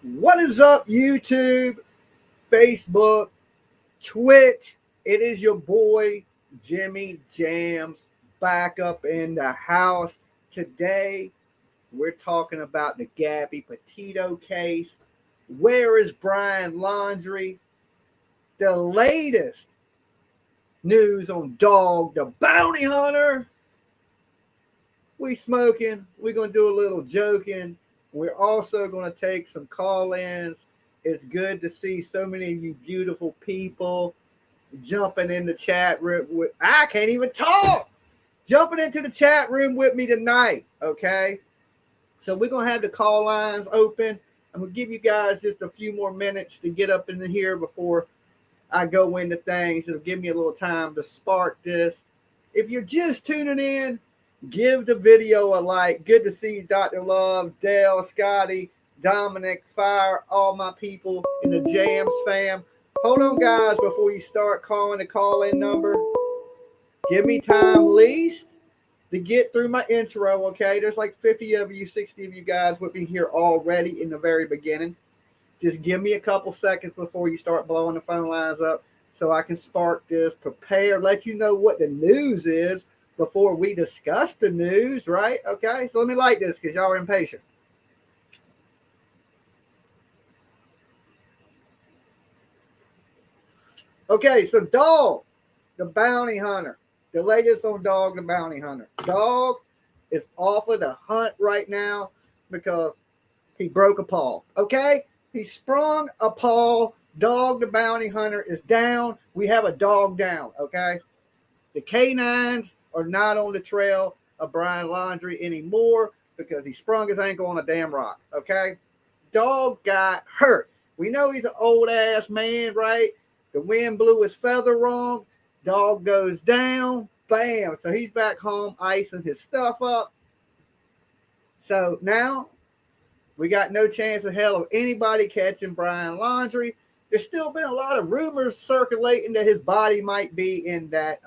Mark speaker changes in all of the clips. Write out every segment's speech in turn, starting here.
Speaker 1: What is up, YouTube, Facebook, Twitch? It is your boy, Jimmy Jamz, back up in the house. Today, we're talking about the Gabby PETITO case. Where is Brian Laundrie? The latest news on Dog the Bounty Hunter. We smoking. We're going to do a little joking. We're also going to take some call-ins. It's good to see so many of you beautiful people jumping in the chat room. I can't even talk. Jumping into the chat room with me tonight, okay? So we're going to have the call lines open. I'm going to give you guys just a few more minutes to get up in here before I go into things. It'll give me a little time to spark this. If you're just tuning in, give the video a like. Good to see you, Dr. Love, Dale, Scotty, Dominic, Fire, all my people in the Jamz fam. Hold on, guys, before you start calling the call-in number. Give me time least to get through my intro, okay? There's like 50 of you, 60 of you guys with me here already in the very beginning. Just give me a couple seconds before you start blowing the phone lines up so I can spark this, prepare, let you know what the news is before we discuss the news, right? Okay, so let me light this because y'all are impatient. Okay, so Dog, the Bounty Hunter. The latest on Dog, the Bounty Hunter. Dog is off of the hunt right now because he broke a paw, okay? He sprung a paw. Dog, the Bounty Hunter, is down. We have a dog down, okay? The canines are not on the trail of Brian Laundrie anymore because he sprung his ankle on a damn rock, okay? Dog got hurt. We know he's an old-ass man, right? The wind blew his feather wrong. Dog goes down. Bam. So he's back home icing his stuff up. So now we got no chance in hell of anybody catching Brian Laundrie. There's still been a lot of rumors circulating that his body might be in that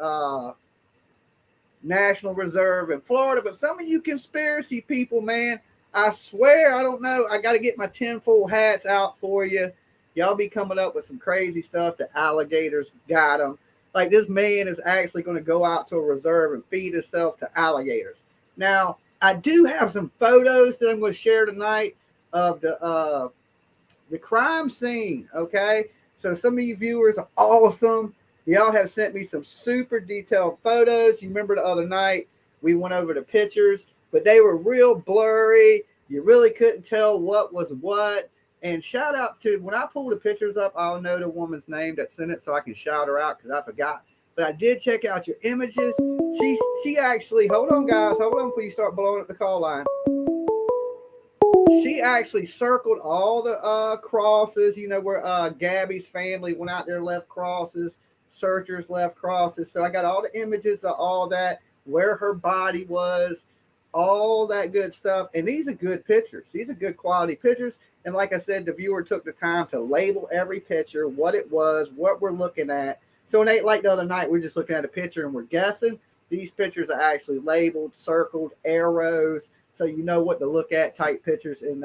Speaker 1: National Reserve in Florida. But some of you conspiracy people, man, I swear, I don't know. I got to get my tinfoil hats out for you. Y'all be coming up with some crazy stuff. The alligators got him. Like, this man is actually going to go out to a reserve and feed himself to alligators. Now, I do have some photos that I'm going to share tonight of the crime scene, okay? So some of you viewers are awesome. Y'all have sent me some super detailed photos. You remember the other night we went over the pictures, but they were real blurry. You really couldn't tell what was what. And shout out to, when I pull the pictures up, I'll know the woman's name that sent it so I can shout her out because I forgot. But I did check out your images. She actually, hold on, guys. Hold on before you start blowing up the call line. She actually circled all the crosses, you know, where Gabby's family went out there, left crosses, searchers left crosses. So I got all the images of all that, where her body was, all that good stuff. And these are good pictures. These are good quality pictures. And like I said, the viewer took the time to label every picture, what it was, what we're looking at. So it ain't like the other night, we're just looking at a picture and we're guessing. These pictures are actually labeled, circled, arrows, so you know what to look at, type pictures. And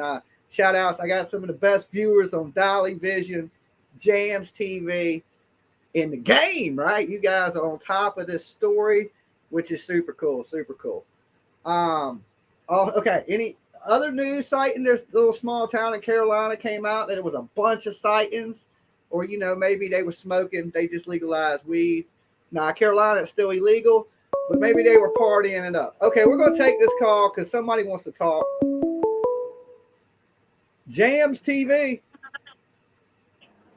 Speaker 1: shout outs, I got some of the best viewers on Dolly Vision, Jamz TV in the game, right? You guys are on top of this story, which is super cool, super cool. Okay, any other news sighting? There's a little small town in Carolina came out that it was a bunch of sightings, or, you know, maybe they were smoking, they just legalized weed. Nah, Carolina is still illegal, but maybe they were partying it up. Okay, we're going to take this call because somebody wants to talk. Jamz TV.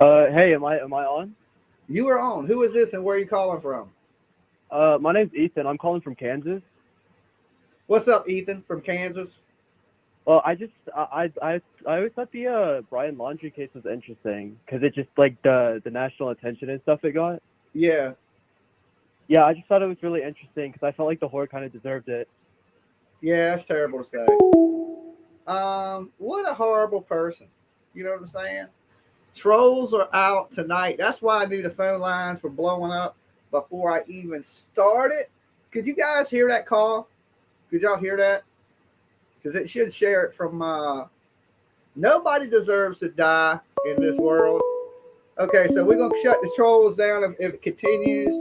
Speaker 2: Hey, am I on?
Speaker 1: You are on. Who is this and where are you calling from?
Speaker 2: My name's Ethan. I'm calling from Kansas.
Speaker 1: What's up, Ethan, from Kansas?
Speaker 2: Well, I always thought the Brian Laundrie case was interesting because it just, like, the national attention and stuff it got.
Speaker 1: Yeah.
Speaker 2: Yeah, I just thought it was really interesting because I felt like the whore kind of deserved it.
Speaker 1: Yeah, that's terrible to say. What a horrible person. You know what I'm saying? Trolls are out tonight. That's why I knew the phone lines were blowing up before I even started. Could you guys hear that call? Could y'all hear that? Because it should share it from Nobody deserves to die in this world. Okay, so we're gonna shut the trolls down if it continues,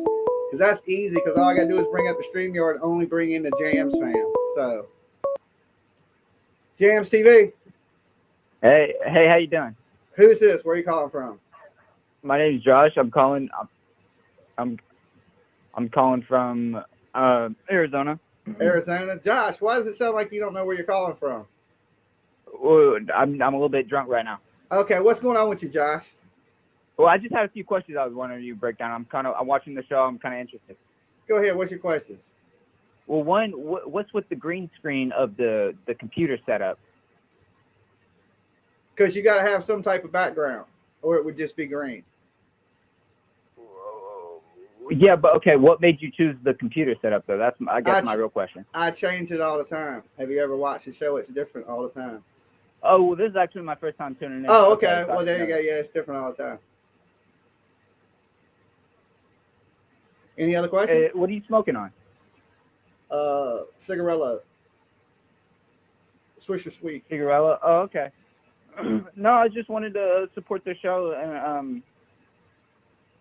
Speaker 1: because that's easy. Because all I gotta do is bring up the StreamYard and only bring in the Jamz fam. So, Jamz TV,
Speaker 3: Hey, how you doing?
Speaker 1: who's this? Where are you calling from?
Speaker 3: My name is Josh. I'm calling from Arizona.
Speaker 1: Arizona. Josh, why does it sound like you don't know where you're calling from?
Speaker 3: Well, I'm a little bit drunk right now.
Speaker 1: Okay, what's going on with you, Josh?
Speaker 3: Well, I just had a few questions I was wondering you break down. I'm watching the show. I'm kind of interested.
Speaker 1: Go ahead. What's your questions?
Speaker 3: Well, one, what's with the green screen of the computer setup?
Speaker 1: Because you got to have some type of background, or it would just be green.
Speaker 3: Yeah, but okay, what made you choose the computer setup though? That's my real question.
Speaker 1: I change it all the time. Have you ever watched the show? It's different all the time.
Speaker 3: Oh, well, this is actually my first time tuning in.
Speaker 1: Oh, okay. Well, there you go. Yeah, it's different all the time. Any other questions?
Speaker 3: What are you smoking on?
Speaker 1: Cigarello. Swisher Sweet.
Speaker 3: Cigarello? Oh, okay. No, I just wanted to support the show, and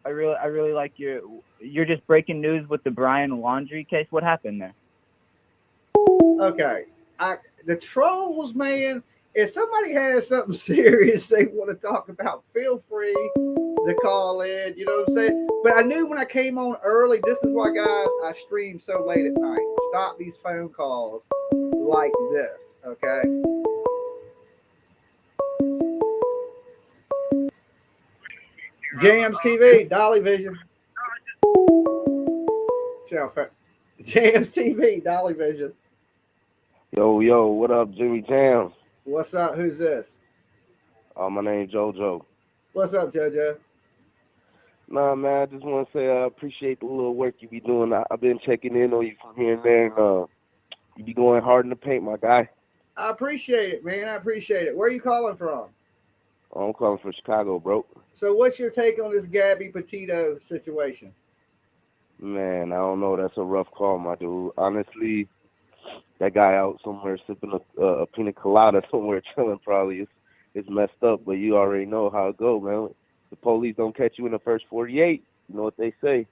Speaker 3: I really like you're just breaking news with the Brian Laundrie case. What happened there?
Speaker 1: Okay. The trolls, man, if somebody has something serious they want to talk about, feel free to call in. You know what I'm saying? But I knew when I came on early, this is why, guys, I stream so late at night. Stop these phone calls like this, okay? Jamz TV, Dolly Vision. Jamz TV, Dolly Vision.
Speaker 4: Yo, what up, Jimmy Jamz?
Speaker 1: What's up? Who's this?
Speaker 4: My name's JoJo.
Speaker 1: What's up, JoJo?
Speaker 4: Nah, man, I just want to say I appreciate the little work you be doing. I've been checking in on you from here and there, and you be going hard in the paint, my guy.
Speaker 1: I appreciate it, man. I appreciate it. Where are you calling from?
Speaker 4: I'm calling from Chicago, bro.
Speaker 1: So what's your take on this Gabby PETITO situation?
Speaker 4: Man, I don't know. That's a rough call, my dude. Honestly, that guy out somewhere sipping a pina colada somewhere chilling probably. It's messed up, but you already know how it go, man. The police don't catch you in the first 48. You know what they say.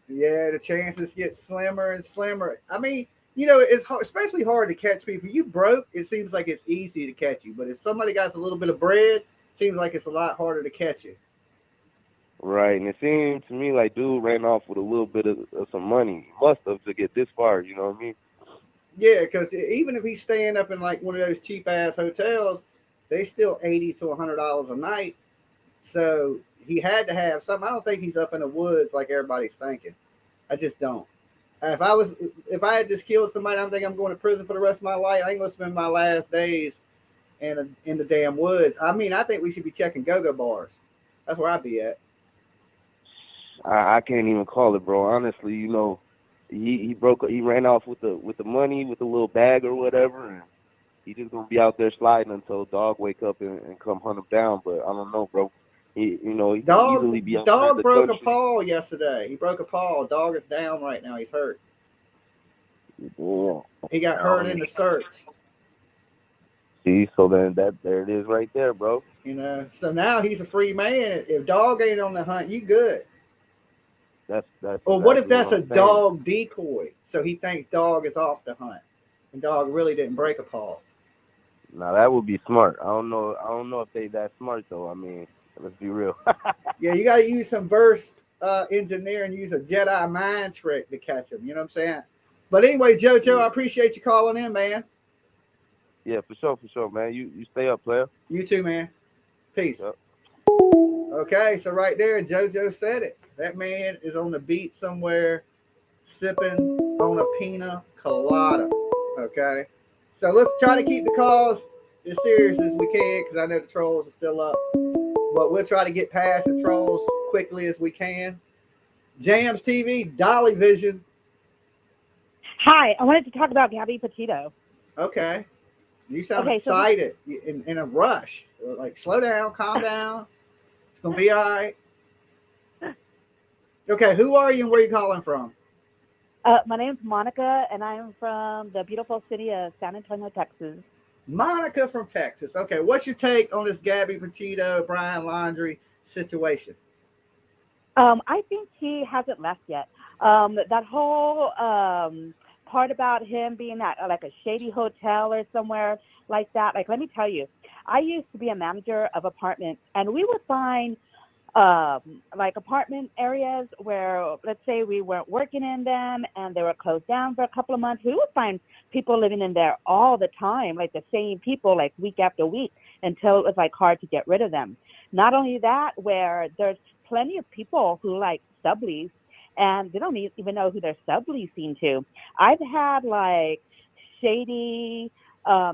Speaker 1: Yeah, the chances get slimmer and slimmer. I mean, you know, it's hard, especially hard to catch people. You broke, it seems like it's easy to catch you. But if somebody got a little bit of bread, it seems like it's a lot harder to catch you.
Speaker 4: Right, and it seemed to me like dude ran off with a little bit of some money. He must have to get this far, you know what I mean?
Speaker 1: Yeah, because even if he's staying up in like one of those cheap ass hotels, they still $80 to $100 a night. So he had to have something. I don't think he's up in the woods like everybody's thinking. I just don't. If I had just killed somebody, I'm thinking I'm going to prison for the rest of my life. I ain't gonna spend my last days in the damn woods. I mean, I think we should be checking go-go bars. That's where I'd be at.
Speaker 4: I can't even call it, bro. Honestly, you know, he ran off with the money, with the little bag or whatever, and he just gonna be out there sliding until dog wake up and come hunt him down. But I don't know, bro. He can easily be out
Speaker 1: dog
Speaker 4: the
Speaker 1: broke
Speaker 4: country.
Speaker 1: a paw yesterday. He broke a paw. Dog is down right now. He's hurt.
Speaker 4: Yeah.
Speaker 1: He got hurt in the search.
Speaker 4: See, so then there it is right there, bro.
Speaker 1: You know, so now he's a free man. If dog ain't on the hunt, you good.
Speaker 4: That's
Speaker 1: Or what if
Speaker 4: exactly
Speaker 1: that's
Speaker 4: what
Speaker 1: a
Speaker 4: I'm saying.
Speaker 1: dog decoy? So he thinks dog is off the hunt, and dog really didn't break a paw.
Speaker 4: Now that would be smart. I don't know if they that smart though. I mean, let's be real.
Speaker 1: Yeah, you got to use some burst engineering, use a Jedi mind trick to catch him. You know what I'm saying? But anyway, JoJo, I appreciate you calling in, man.
Speaker 4: Yeah, for sure, man. You stay up, player.
Speaker 1: You too, man. Peace.
Speaker 4: Yep.
Speaker 1: Okay, so right there, JoJo said it. That man is on the beach somewhere sipping on a pina colada. Okay, so let's try to keep the calls as serious as we can because I know the trolls are still up. But we'll try to get past the trolls quickly as we can. Jamz TV, Dolly Vision.
Speaker 5: Hi, I wanted to talk about Gabby PETITO.
Speaker 1: Okay. You sound
Speaker 5: Okay,
Speaker 1: excited in a rush. Like, slow down, calm down. It's going to be all right. Okay, who are you and where are you calling from?
Speaker 5: My name's Monica, and I'm from the beautiful city of San Antonio, Texas.
Speaker 1: Monica from Texas. Okay, what's your take on this Gabby Petito, Brian Laundrie situation?
Speaker 5: I think he hasn't left yet. That whole part about him being at like a shady hotel or somewhere like that. Like, let me tell you, I used to be a manager of apartments, and we would find like apartment areas where, let's say, we weren't working in them and they were closed down for a couple of months. We would find people living in there all the time, like the same people, like week after week, until it was like hard to get rid of them. Not only that, where there's plenty of people who like sublease and they don't even know who they're subleasing to. I've had like shady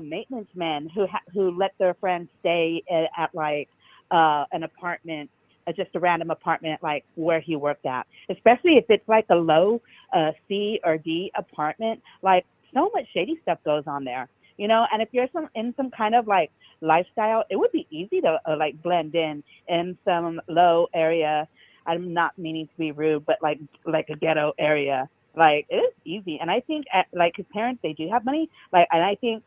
Speaker 5: maintenance men who let their friends stay at like an apartment, just a random apartment, like where he worked at. Especially if it's like a low C or D apartment, like so much shady stuff goes on there, you know. And if you're in some kind of like lifestyle, it would be easy to like blend in some low area. I'm not meaning to be rude, but like a ghetto area. Like, it is easy. And I think like his parents, they do have money. Like, and I think,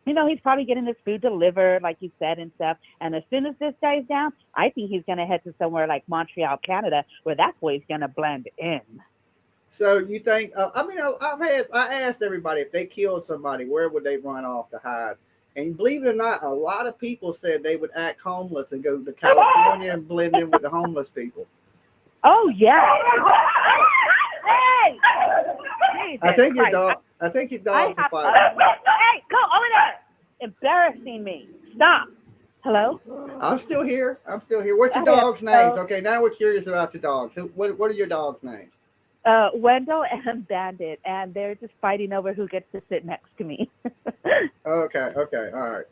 Speaker 5: you know, he's probably getting his food delivered, like you said, and stuff. And as soon as this dies down, I think he's going to head to somewhere like Montreal, Canada, where that boy's going to blend in.
Speaker 1: So you think? I mean, I asked everybody if they killed somebody, where would they run off to hide? And believe it or not, a lot of people said they would act homeless and go to California and blend in with the homeless people.
Speaker 5: Oh, yeah. Hey!
Speaker 1: I think your
Speaker 5: Christ.
Speaker 1: dog. I think your dog's a fighter.
Speaker 5: Hey, go over there! Embarrassing me. Stop. Hello?
Speaker 1: I'm still here. What's your
Speaker 5: Okay,
Speaker 1: dog's names?
Speaker 5: so-
Speaker 1: Okay, now we're curious about your dogs. What are your dogs' names?
Speaker 5: Wendell and Bandit, and they're just fighting over who gets to sit next to me.
Speaker 1: Okay, all right.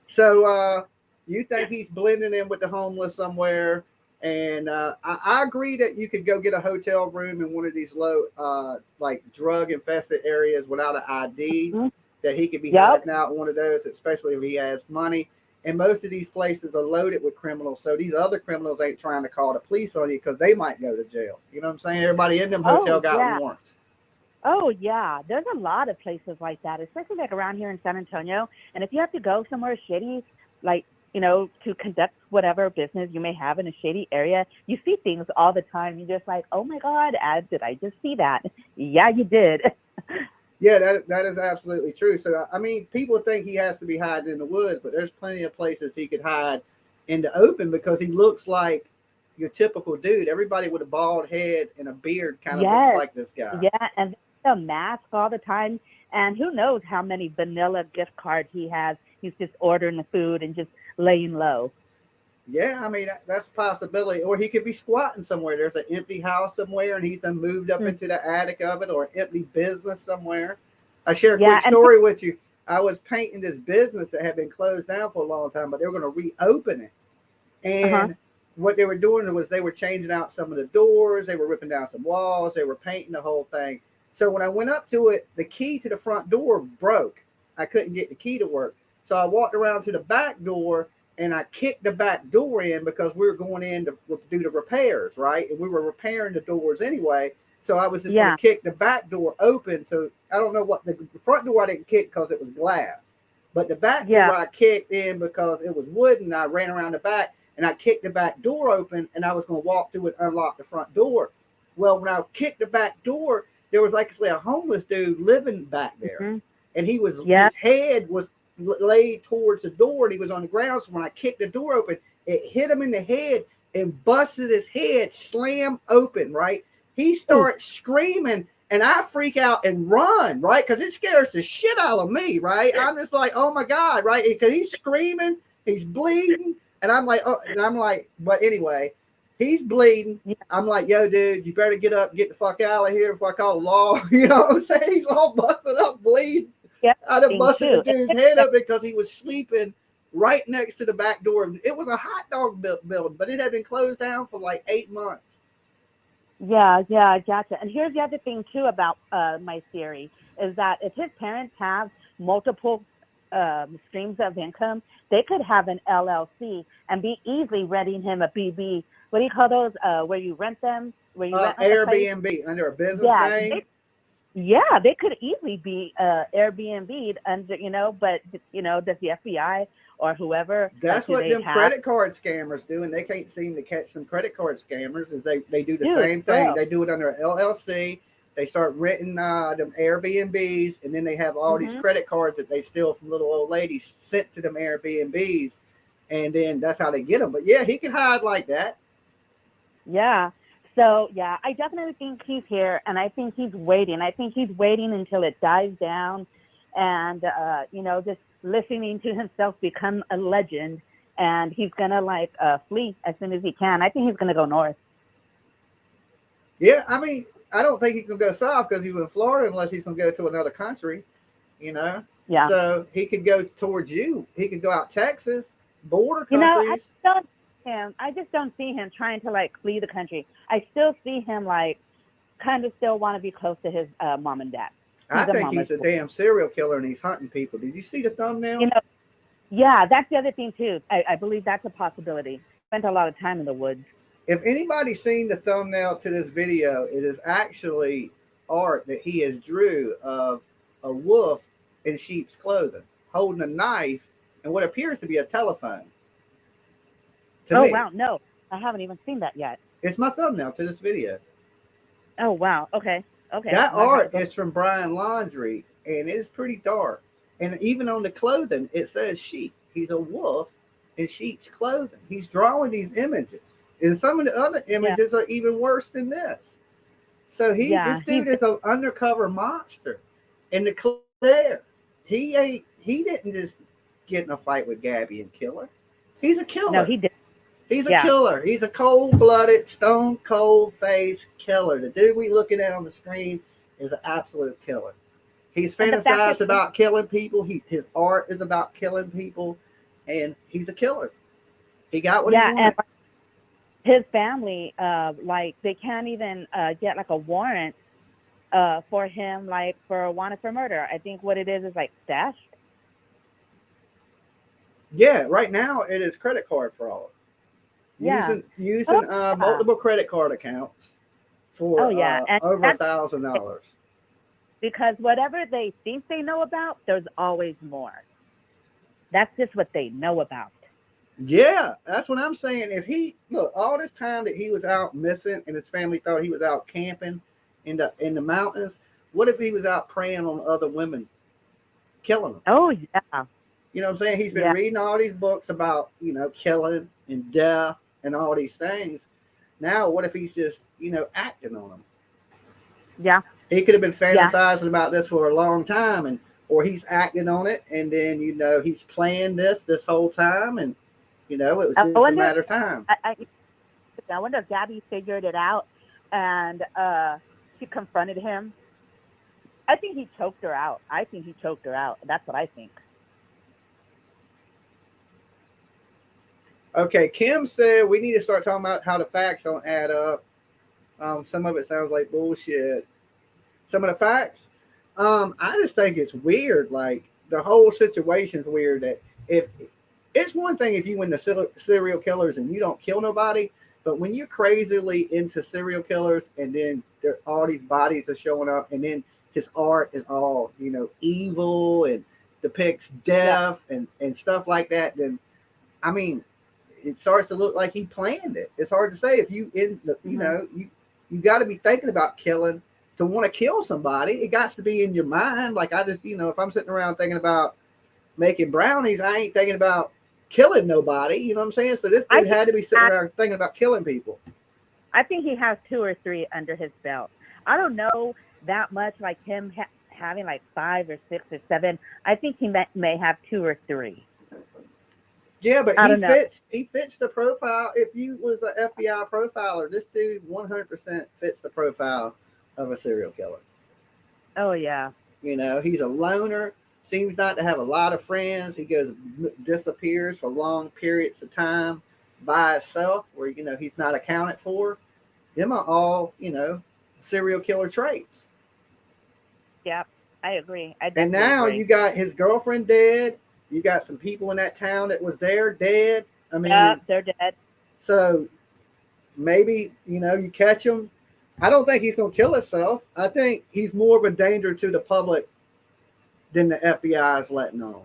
Speaker 1: So you think he's blending in with the homeless somewhere? And I agree that you could go get a hotel room in one of these low, like drug infested areas without an ID.
Speaker 5: Mhm.
Speaker 1: That he could be
Speaker 5: Yep.
Speaker 1: hiding out in one of those, especially if he has money. And most of these places are loaded with criminals, so these other criminals ain't trying to call the police on you because they might go to jail. You know what I'm saying? Everybody in them hotel got
Speaker 5: yeah.
Speaker 1: warrants.
Speaker 5: Oh, yeah. There's a lot of places like that, especially like around here in San Antonio. And if you have to go somewhere shady, like, you know, to conduct whatever business you may have in a shady area, you see things all the time. You're just like, oh my God, did I just see that? Yeah, you did.
Speaker 1: Yeah, that is absolutely true. So, I mean, people think he has to be hiding in the woods, but there's plenty of places he could hide in the open because he looks like your typical dude. Everybody with a bald head and a beard kind of looks
Speaker 5: Yes.
Speaker 1: like this guy.
Speaker 5: Yeah, and a mask all the time. And who knows how many vanilla gift cards he has. He's just ordering the food and just laying low.
Speaker 1: Yeah, I mean, that's a possibility. Or he could be squatting somewhere. There's an empty house somewhere and he's moved up into the attic of it, or an empty business somewhere. I share a
Speaker 5: Yeah,
Speaker 1: quick story with you. I was painting this business that had been closed down for a long time, but they were going to reopen it. And what they were doing was they were changing out some of the doors, they were ripping down some walls, they were painting the whole thing. So when I went up to it, the key to the front door broke. I couldn't get the key to work. So I walked around to the back door and I kicked the back door in because we were going in to do the repairs, right? And we were repairing the doors anyway. So I was just going to kick the back door open. So I don't know what the front door I didn't kick because it was glass, but the back door I kicked in because it was wooden. I ran around the back and I kicked the back door open and I was going to walk through and unlock the front door. Well, when I kicked the back door, there was actually a homeless dude living back there, and he was his head was laid towards the door and he was on the ground. So when I kicked the door open, it hit him in the head and busted his head slam open, right? He starts screaming and I freak out and run, right? Because it scares the shit out of me, right? I'm just like, oh my God, right? Because he's screaming, he's bleeding, and I'm like, oh, and I'm like, but anyway, he's bleeding. I'm like, yo, dude, you better get up, get the fuck out of here before I call the law. You know what I'm saying? He's all busted up, bleeding. I done busted the dude's head up because he was sleeping right next to the back door. It was a hot dog building, but it had been closed down for like 8 months.
Speaker 5: Yeah, gotcha. And here's the other thing too about my theory is that if his parents have multiple streams of income, they could have an LLC and be easily renting him a BB. What do you call those? Where you rent them? Where you rent
Speaker 1: Airbnb under a business name?
Speaker 5: Yeah, they could easily be Airbnb'd under, but does the FBI or whoever
Speaker 1: That's
Speaker 5: do
Speaker 1: what
Speaker 5: they
Speaker 1: them
Speaker 5: have?
Speaker 1: credit card scammers do, and they can't seem to catch them credit card scammers. Is they do the
Speaker 5: Dude,
Speaker 1: same
Speaker 5: for
Speaker 1: thing.
Speaker 5: real.
Speaker 1: They do it under an LLC. They start renting them Airbnbs, and then they have all these
Speaker 5: Hmm.
Speaker 1: credit cards that they steal from little old ladies sent to them Airbnbs, and then that's how they get them. But yeah, he can hide like that.
Speaker 5: Yeah. So yeah, I definitely think he's here, and I think he's waiting. I think he's waiting until it dies down, and just listening to himself become a legend, and he's gonna flee as soon as he can. I think he's gonna go north.
Speaker 1: Yeah, I mean, I don't think he can go south because he's in Florida unless he's going to go to another country, you know.
Speaker 5: Yeah.
Speaker 1: So he could go towards you. He could go out Texas, border
Speaker 5: I
Speaker 1: countries.
Speaker 5: don't him. I just don't see him trying to flee the country. I still see him kind of still want to be close to his mom and dad.
Speaker 1: I think
Speaker 5: mama's
Speaker 1: he's a
Speaker 5: boy.
Speaker 1: damn serial killer and he's hunting people. Did you see the thumbnail?
Speaker 5: Yeah, that's the other thing too. I believe that's a possibility. Spent a lot of time in the woods.
Speaker 1: If anybody's seen the thumbnail to this video, it is actually art that he has drew of a wolf in sheep's clothing, holding a knife and what appears to be a telephone. To me,
Speaker 5: Wow, no, I haven't even seen that yet.
Speaker 1: it's my thumbnail to this video.
Speaker 5: Oh wow, okay.
Speaker 1: That art is from Brian Laundrie, and it's pretty dark. And even on the clothing, it says sheep. He's a wolf in sheep's clothing. He's drawing these images. And some of the other images are even worse than this. So this dude is an undercover monster. And the Claire, he didn't just get in a fight with Gabby and kill her. He's a killer.
Speaker 5: No, he did.
Speaker 1: He's a killer. He's a cold-blooded, stone-cold-faced killer. The dude we looking at on the screen is an absolute killer. He's fantasized about killing people. His art is about killing people, and he's a killer. He got what he wanted.
Speaker 5: And his family, they can't even get a warrant for him, for wanted for murder. I think what it is stashed.
Speaker 1: Yeah, right now it is credit card fraud.
Speaker 5: Yeah.
Speaker 1: Using multiple credit card accounts for over $1,000.
Speaker 5: Because whatever they think they know about, there's always more. That's just what they know about.
Speaker 1: Yeah, that's what I'm saying. If all this time that he was out missing and his family thought he was out camping in the mountains, what if he was out preying on other women, killing them?
Speaker 5: Oh yeah.
Speaker 1: You know what I'm saying? He's been reading all these books about, killing and death and all these things. Now, what if he's just, acting on them? Yeah. He could have been fantasizing about this for a long time, or he's acting on it, and then, he's playing this whole time, and, it was just a matter of time.
Speaker 5: I wonder if Gabby figured it out, and she confronted him. I think he choked her out. That's what I think.
Speaker 1: Okay, Kim said we need to start talking about how the facts don't add up. Some of it sounds like bullshit. Some of the facts, I just think it's weird. Like the whole situation's weird. That if it's one thing if you win the serial killers and you don't kill nobody, but when you're crazily into serial killers and then all these bodies are showing up, and then his art is all evil and depicts death and stuff like that, then I mean, it starts to look like he planned it. It's hard to say if you you got to be thinking about killing to want to kill somebody. It got to be in your mind. Like I just if I'm sitting around thinking about making brownies, I ain't thinking about killing nobody. You know what I'm saying? So this dude had to be sitting around thinking about killing people.
Speaker 5: I think he has 2 or 3 under his belt. I don't know that much like him having 5 or 6 or 7. I think he may have 2 or 3.
Speaker 1: Yeah, but he fits the profile. If you was an FBI profiler, this dude 100% fits the profile of a serial killer.
Speaker 5: Oh yeah.
Speaker 1: He's a loner. Seems not to have a lot of friends. He disappears for long periods of time by himself, where he's not accounted for. Them are all serial killer traits.
Speaker 5: Yeah, I agree.
Speaker 1: And now you got his girlfriend dead. You got some people in that town that was there dead. I mean,
Speaker 5: they're dead.
Speaker 1: So maybe you catch them I don't think he's going to kill himself. I think he's more of a danger to the public than the FBI is letting on.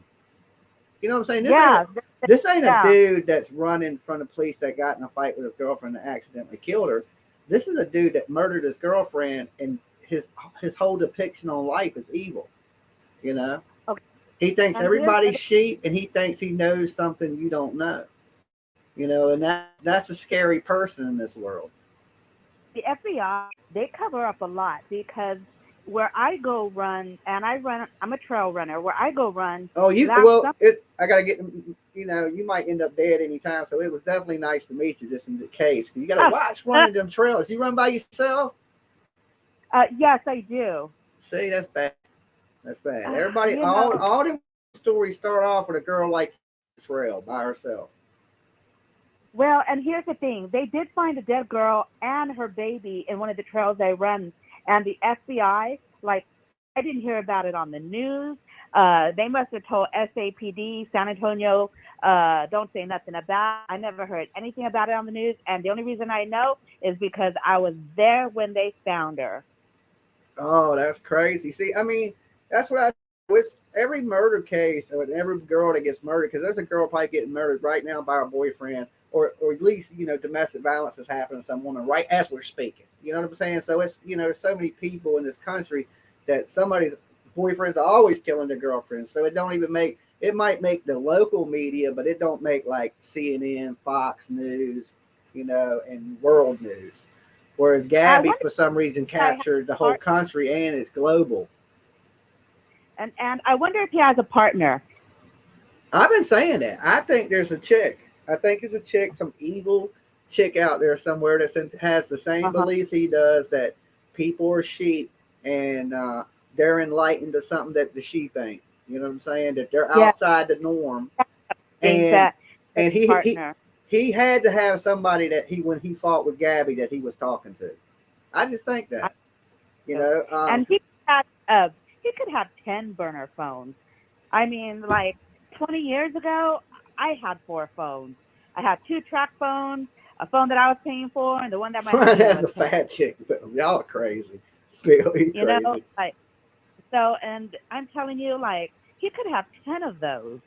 Speaker 1: You know what I'm saying? This ain't a dude that's running from the police that got in a fight with his girlfriend and accidentally killed her. This is a dude that murdered his girlfriend, and his whole depiction on life is evil. You know,
Speaker 5: Okay.
Speaker 1: He thinks everybody's sheep, and he thinks he knows something you don't know. You know, and that's a scary person in this world.
Speaker 5: The FBI, they cover up a lot because where I go run, and I'm a trail runner. Where I go run.
Speaker 1: Oh, I gotta get. You know, you might end up dead anytime. So it was definitely nice to meet you, just in the case. You gotta watch running them trails. You run by yourself?
Speaker 5: Yes, I do.
Speaker 1: See, that's bad. That's bad. Everybody, all the stories start off with a girl like trail by herself.
Speaker 5: Well, and here's the thing. They did find a dead girl and her baby in one of the trails I run. And the FBI, like, I didn't hear about it on the news. They must have told SAPD, San Antonio, don't say nothing about it. I never heard anything about it on the news. And the only reason I know is because I was there when they found her.
Speaker 1: Oh, that's crazy. See, I mean, that's what with every murder case, or every girl that gets murdered, because there's a girl probably getting murdered right now by her boyfriend, or at least, you know, domestic violence is happening to some woman right as we're speaking. You know what I'm saying? So it's, you know, there's so many people in this country that somebody's boyfriends are always killing their girlfriends. So it don't even make, it might make the local media, but it don't make like CNN, Fox News, you know, and world news. Whereas Gabby, for some reason, captured the whole country and it's global.
Speaker 5: And I wonder if he has a partner.
Speaker 1: I've been saying that. I think there's a chick. I think it's a chick, some evil chick out there somewhere that has the same beliefs he does, that people are sheep and they're enlightened to something that the sheep ain't. You know what I'm saying? That they're outside the norm. And he had to have somebody that when he fought with Gabby that he was talking to. I just think that, you know.
Speaker 5: And he could have 10 burner phones. I mean, like 20 years ago, I had 4 phones. I had 2 track phones, a phone that I was paying for, and the one that my husband
Speaker 1: that's a fat chick. Y'all are crazy. Really
Speaker 5: you crazy. Know, like, so, and I'm telling you, like, he could have 10 of those.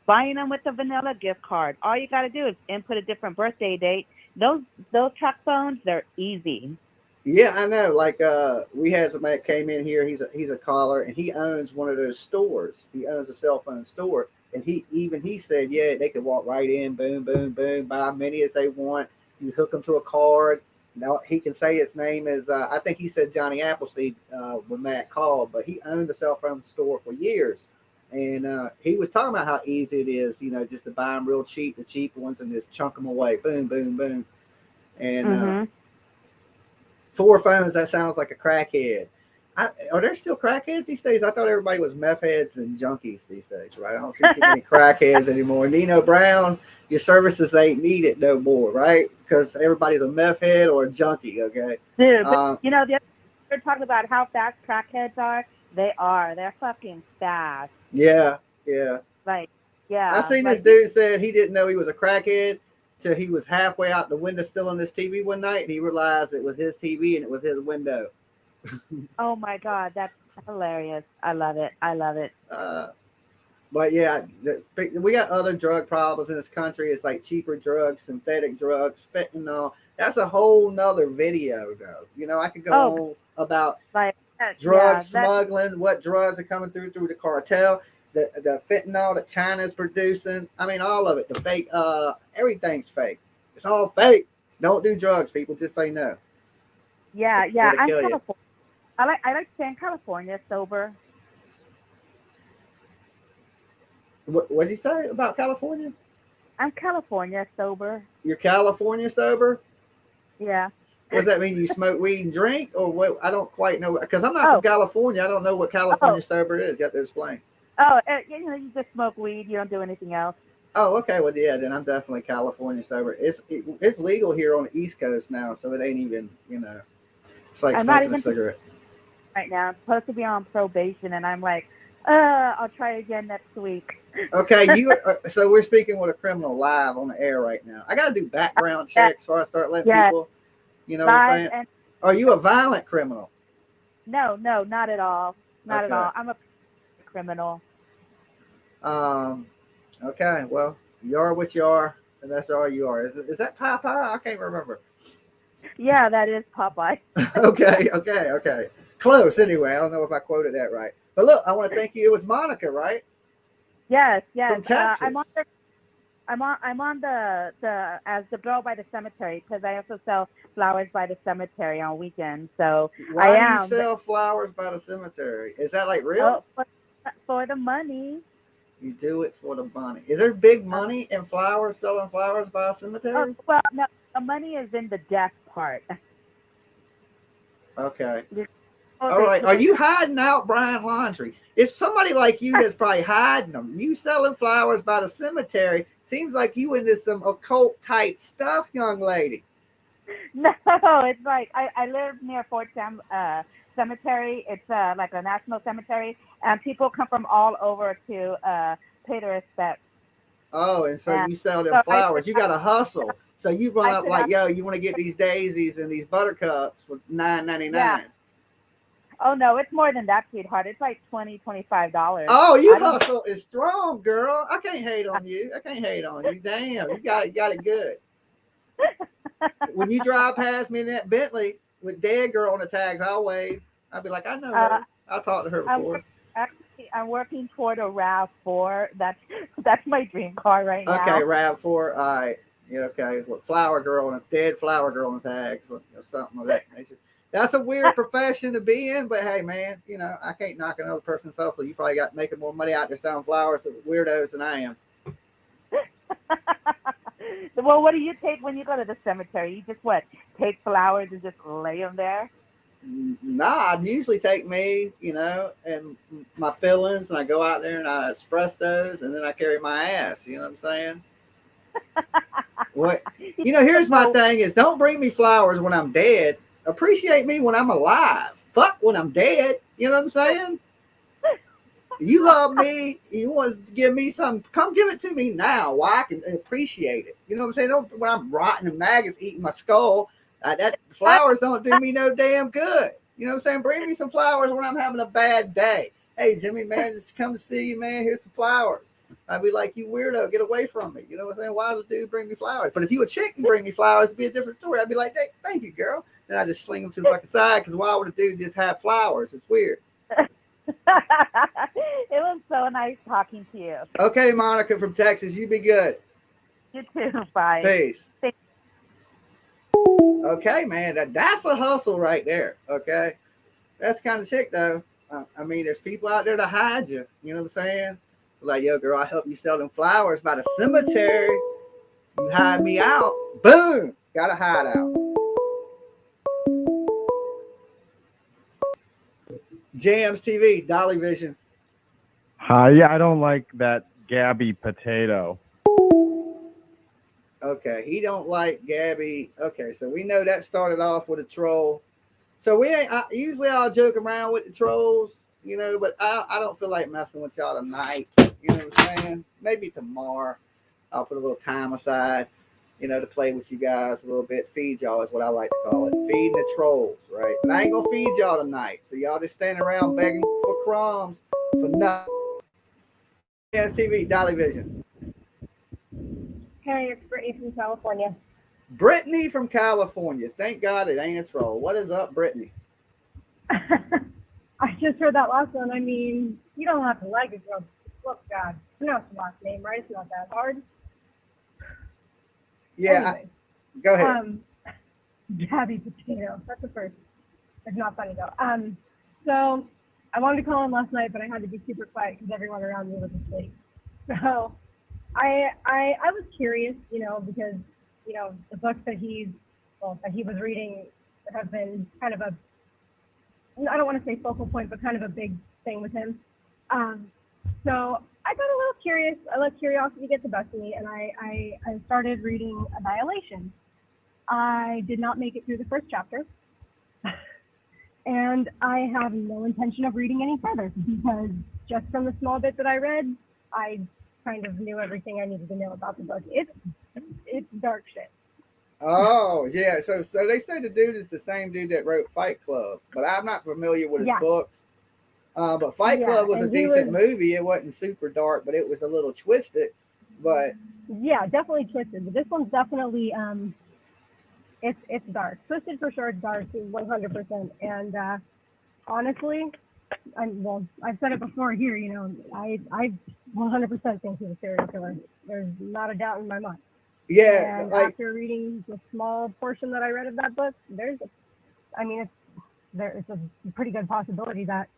Speaker 5: Buying them with the vanilla gift card. All you got to do is input a different birthday date. Those track phones, they're easy.
Speaker 1: Yeah, I know. Like we had somebody that came in here. He's a caller, and he owns one of those stores. He owns a cell phone store, and he said, yeah, they could walk right in, boom, boom, boom, buy many as they want. You hook them to a card. Now he can say his name is. I think he said Johnny Appleseed when Matt called, but he owned a cell phone store for years. And he was talking about how easy it is, you know, just to buy them real cheap, the cheap ones, and just chunk them away. Boom, boom, boom. And 4 phones, that sounds like a crackhead. Are there still crackheads these days? I thought everybody was meth heads and junkies these days, right? I don't see too many crackheads anymore. Nino Brown, your services ain't needed no more, right? Because everybody's a meth head or a junkie, okay?
Speaker 5: Dude, but, you know, they're talking about how fast crackheads are. They're fucking fast.
Speaker 1: Yeah, yeah.
Speaker 5: Like, yeah.
Speaker 1: I seen this dude said he didn't know he was a crackhead till he was halfway out the window still on his TV one night, and he realized it was his TV and it was his window.
Speaker 5: Oh my God, that's hilarious. I love it.
Speaker 1: But yeah, we got other drug problems in this country. It's like cheaper drugs, synthetic drugs, fentanyl. That's a whole nother video though. You know, I could go on about drug smuggling, what drugs are coming through the cartel, the fentanyl that China's producing. I mean, all of it, the fake, everything's fake. It's all fake. Don't do drugs, people. Just say no.
Speaker 5: Yeah. I'm California. I like staying in California sober.
Speaker 1: What did you say about California?
Speaker 5: I'm California sober.
Speaker 1: You're California sober?
Speaker 5: Yeah.
Speaker 1: What does that mean? You smoke weed and drink, or what? I don't quite know, because I'm not from California. I don't know what California sober is. You have to explain.
Speaker 5: You know, you just smoke weed. You don't do anything else.
Speaker 1: Oh, okay. Well, yeah, then I'm definitely California sober. It's legal here on the East Coast now, so it ain't even, you know, it's like smoking a cigarette.
Speaker 5: Right now, I'm supposed to be on probation, and I'm like, I'll try again next week.
Speaker 1: Okay, so we're speaking with a criminal live on the air right now. I got to do background checks before I start letting people. You know what I'm
Speaker 5: Live
Speaker 1: saying?
Speaker 5: and
Speaker 1: Are you a violent criminal?
Speaker 5: no, not at all. Not at
Speaker 1: Okay.
Speaker 5: all. I'm a criminal.
Speaker 1: Okay. Well, you are what you are, and that's all you are. Is that Popeye? I can't remember.
Speaker 5: Yeah, that is Popeye.
Speaker 1: Okay. Close anyway. I don't know if I quoted that right. But look, I want to thank you. It was Monica, right?
Speaker 5: Yes.
Speaker 1: From Texas.
Speaker 5: I'm on the as the girl by the cemetery because I also sell flowers by the cemetery on weekends. So
Speaker 1: Why
Speaker 5: I
Speaker 1: do you
Speaker 5: am.
Speaker 1: sell flowers by the cemetery? Is that like real?
Speaker 5: Oh, for the money.
Speaker 1: You do it for the money. Is there big
Speaker 5: Uh,
Speaker 1: money in flowers, selling flowers by a
Speaker 5: oh,
Speaker 1: cemetery?
Speaker 5: well, no, the money is in the death part.
Speaker 1: Okay.
Speaker 5: Oh,
Speaker 1: All right. Are you hiding out Brian Laundrie? It's somebody like you that's probably hiding them. You selling flowers by the cemetery. Seems like you into some occult type stuff, young lady.
Speaker 5: No, it's like I live near Fort Sam Cemetery. It's like a national cemetery, and people come from all over to pay their respects.
Speaker 1: Oh, and so
Speaker 5: And
Speaker 1: you sell them
Speaker 5: so
Speaker 1: flowers. You got to hustle. So you run
Speaker 5: I
Speaker 1: up
Speaker 5: put
Speaker 1: like,
Speaker 5: out,
Speaker 1: yo, you want to get these daisies and these buttercups for $9.99.
Speaker 5: yeah. Oh no, it's more than that, sweetheart. It's like $25.
Speaker 1: Oh, you
Speaker 5: I don't.
Speaker 1: hustle is strong, girl. I can't hate on you. Damn, you got it good. When you drive past me in that Bentley with dead girl on the tags, I'll wave. I'll be like, I know
Speaker 5: Uh,
Speaker 1: her. I'll talk to her
Speaker 5: I'm
Speaker 1: before.
Speaker 5: I'm working toward a RAV4. That's my dream car right now.
Speaker 1: Okay, RAV4. All right. Yeah, okay. Well, flower girl and a dead flower girl on the tags or something of that nature. That's a weird profession to be in, but hey, man, I can't knock another person's hustle. You probably got making more money out there selling flowers to weirdos than I am.
Speaker 5: Well, what do you take when you go to the cemetery? You just take flowers and just lay them there?
Speaker 1: Nah, I usually take me, and my fillings, and I go out there and I express those, and then I carry my ass. You know what I'm saying? What? Here's my thing: is don't bring me flowers when I'm dead. Appreciate me when I'm alive. Fuck when I'm dead. You know what I'm saying? You love me. You want to give me something. Come give it to me now. Why I can appreciate it. You know what I'm saying? Don't when I'm rotting and maggots eating my skull. That flowers don't do me no damn good. You know what I'm saying? Bring me some flowers when I'm having a bad day. Hey, Jimmy, man, just come to see you, man. Here's some flowers. I'd be like, you weirdo, get away from me. You know what I'm saying? Why does the dude bring me flowers? But if you a chick and bring me flowers, it'd be a different story. I'd be like, thank you, girl. Then I just sling them to the fucking side because why would a dude just have flowers? It's weird.
Speaker 5: It was so nice talking to you.
Speaker 1: Okay, Monica from Texas, you be good.
Speaker 5: You too. Bye.
Speaker 1: Peace. Okay, man, that's a hustle right there. Okay, that's kind of chick though. I mean, there's people out there to hide you. You know what I'm saying? Like, yo, girl, I help you sell them flowers by the cemetery. You hide me out. Boom, got a hideout. Jamz TV, Dolly Vision.
Speaker 6: Yeah, I don't like that Gabby potato.
Speaker 1: Okay, he don't like Gabby. Okay, so we know that started off with a troll. So we ain't. Usually I'll joke around with the trolls, but I don't feel like messing with y'all tonight. You know what I'm saying? Maybe tomorrow I'll put a little time aside, to play with you guys a little bit. Feed y'all is what I like to call it. Feeding the trolls, right? But I ain't gonna feed y'all tonight. So y'all just standing around begging for crumbs for nothing. TV, Dolly Vision.
Speaker 7: Hey, it's Brittany from California.
Speaker 1: Brittany from California. Thank God it ain't a troll. What is up, Brittany?
Speaker 7: I just heard that last one. I mean, you don't have to like it, girl. Look, God, pronounce the last name, right? It's not that hard.
Speaker 1: Yeah,
Speaker 7: anyway,
Speaker 1: go ahead.
Speaker 7: Gabby Potato. That's the first. It's not funny though. So I wanted to call in last night, but I had to be super quiet because everyone around me was asleep. So I was curious, because the books that he was reading have been kind of I don't want to say focal point, but kind of a big thing with him. So I got a little curious. I let curiosity get the best of me, and I started reading Annihilation. I did not make it through the first chapter, and I have no intention of reading any further because just from the small bit that I read, I kind of knew everything I needed to know about the book. It's dark shit.
Speaker 1: Oh yeah, so they say the dude is the same dude that wrote Fight Club, but I'm not familiar with his
Speaker 7: Yeah.
Speaker 1: books. But Fight
Speaker 7: Yeah,
Speaker 1: Club was a
Speaker 7: and he
Speaker 1: decent
Speaker 7: was
Speaker 1: movie. It wasn't super dark, but it was a little twisted. But
Speaker 7: yeah, definitely twisted. But this one's definitely it's dark. Twisted for sure, it's dark 100%. And honestly, I've said it before here. I 100% think he's a serial killer. There's not a doubt in my mind.
Speaker 1: yeah,
Speaker 7: And
Speaker 1: like
Speaker 7: after reading the small portion that I read of that book, it's a pretty good possibility that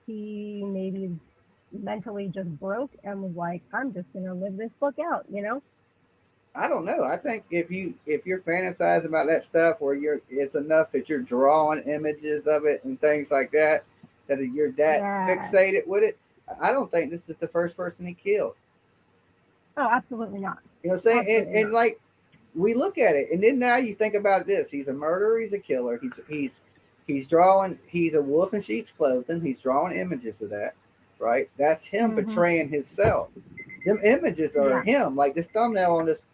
Speaker 7: he maybe mentally just broke and was like, I'm just gonna live this book out.
Speaker 1: I don't know. I think if you're fantasizing about that stuff, where it's enough that you're drawing images of it and things like that, that you're that
Speaker 7: Yeah.
Speaker 1: fixated with it. I don't think this is the first person he killed.
Speaker 7: Oh, absolutely not.
Speaker 1: You know what I'm saying?
Speaker 7: Absolutely
Speaker 1: And
Speaker 7: not.
Speaker 1: like we look at it, and then now you think about this: he's a murderer, he's a killer, he's drawing, he's a wolf in sheep's clothing, he's drawing images of that, right? That's him portraying himself. Them images are him. Like this thumbnail on this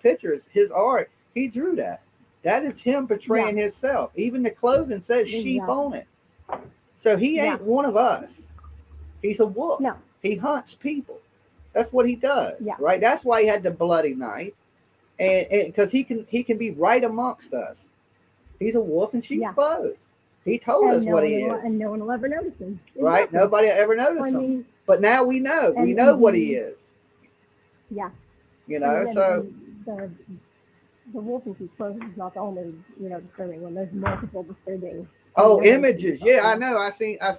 Speaker 1: picture is his art. He drew that. That is him portraying himself. Even the clothing says sheep on it. So he ain't one of us. He's a wolf.
Speaker 7: No.
Speaker 1: He hunts people. That's what he does.
Speaker 7: Yeah.
Speaker 1: Right. That's why he had the bloody knife, and because he can be right amongst us. He's a wolf in sheep's clothes. He told us what he is,
Speaker 7: and no one will ever notice him.
Speaker 1: right?
Speaker 7: Exactly.
Speaker 1: Nobody ever noticed him. But now we know. We know what he is.
Speaker 7: Yeah.
Speaker 1: You know.
Speaker 7: And the wolf in sheep's clothing is not the only disturbing one. There's multiple disturbing.
Speaker 1: Oh, images. Yeah, I know. I seen. I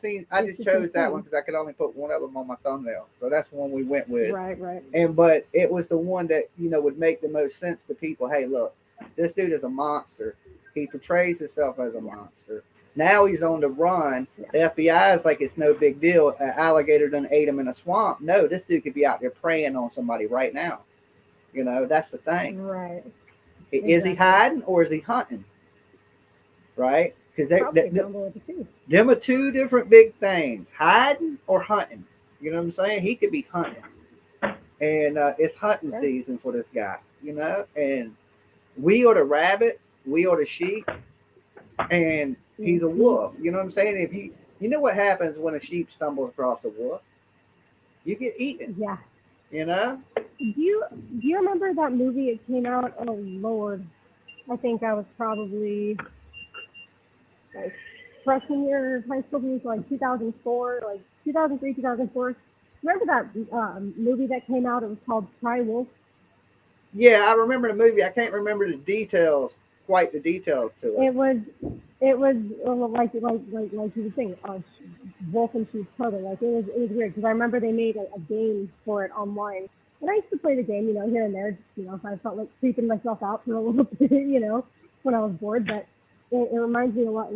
Speaker 1: just chose that one because I could only put one of them on my thumbnail, so that's the one we went with.
Speaker 7: Right.
Speaker 1: But it was the one that would make the most sense to people. Hey, look, this dude is a monster. He portrays himself as a monster. Now he's on the run. The FBI is like it's no big deal. An alligator done ate him in a swamp. No, this dude could be out there preying on somebody right now. That's the thing.
Speaker 7: Right.
Speaker 1: Is he hiding or is he hunting? Right. Because them are two different big things: hiding or hunting. You know what I'm saying? He could be hunting, and it's hunting season for this guy. And we are the rabbits, we are the sheep, and he's a wolf. You know what I'm saying? If you know what happens when a sheep stumbles across a wolf, you get eaten.
Speaker 7: Yeah. Do you remember that movie? It came out. Oh Lord, I think I was probably like freshman year of high school, maybe like 2004, like 2003, 2004. Remember that movie that came out? It was called Cry Wolf.
Speaker 1: Yeah, I remember the movie. I can't remember the details, quite the details to it.
Speaker 7: It was like you were saying, wolf in sheep's clothing. Like it was weird because I remember they made a game for it online, and I used to play the game, here and there. I felt like creeping myself out for a little bit, when I was bored. But it reminds me a lot.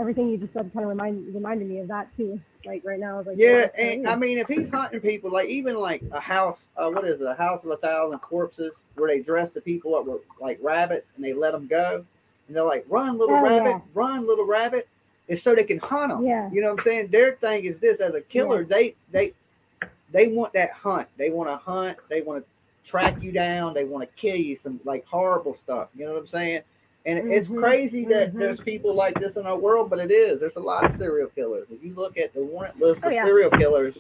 Speaker 7: Everything you just said kind of reminded me of that too. Like right now, I was like,
Speaker 1: yeah, and I mean, if he's hunting people, like even like a house, what is it, a house of 1,000 corpses, where they dress the people up with like rabbits and they let them go, and they're like, run little rabbit, run little rabbit. It's so they can hunt them.
Speaker 7: Yeah.
Speaker 1: You know what I'm saying? Their thing is this: as a killer, they want that hunt. They want to hunt. They want to track you down. They want to kill you. Some like horrible stuff. You know what I'm saying? And it's crazy that there's people like this in our world, but it is. There's a lot of serial killers. If you look at the warrant list of serial killers,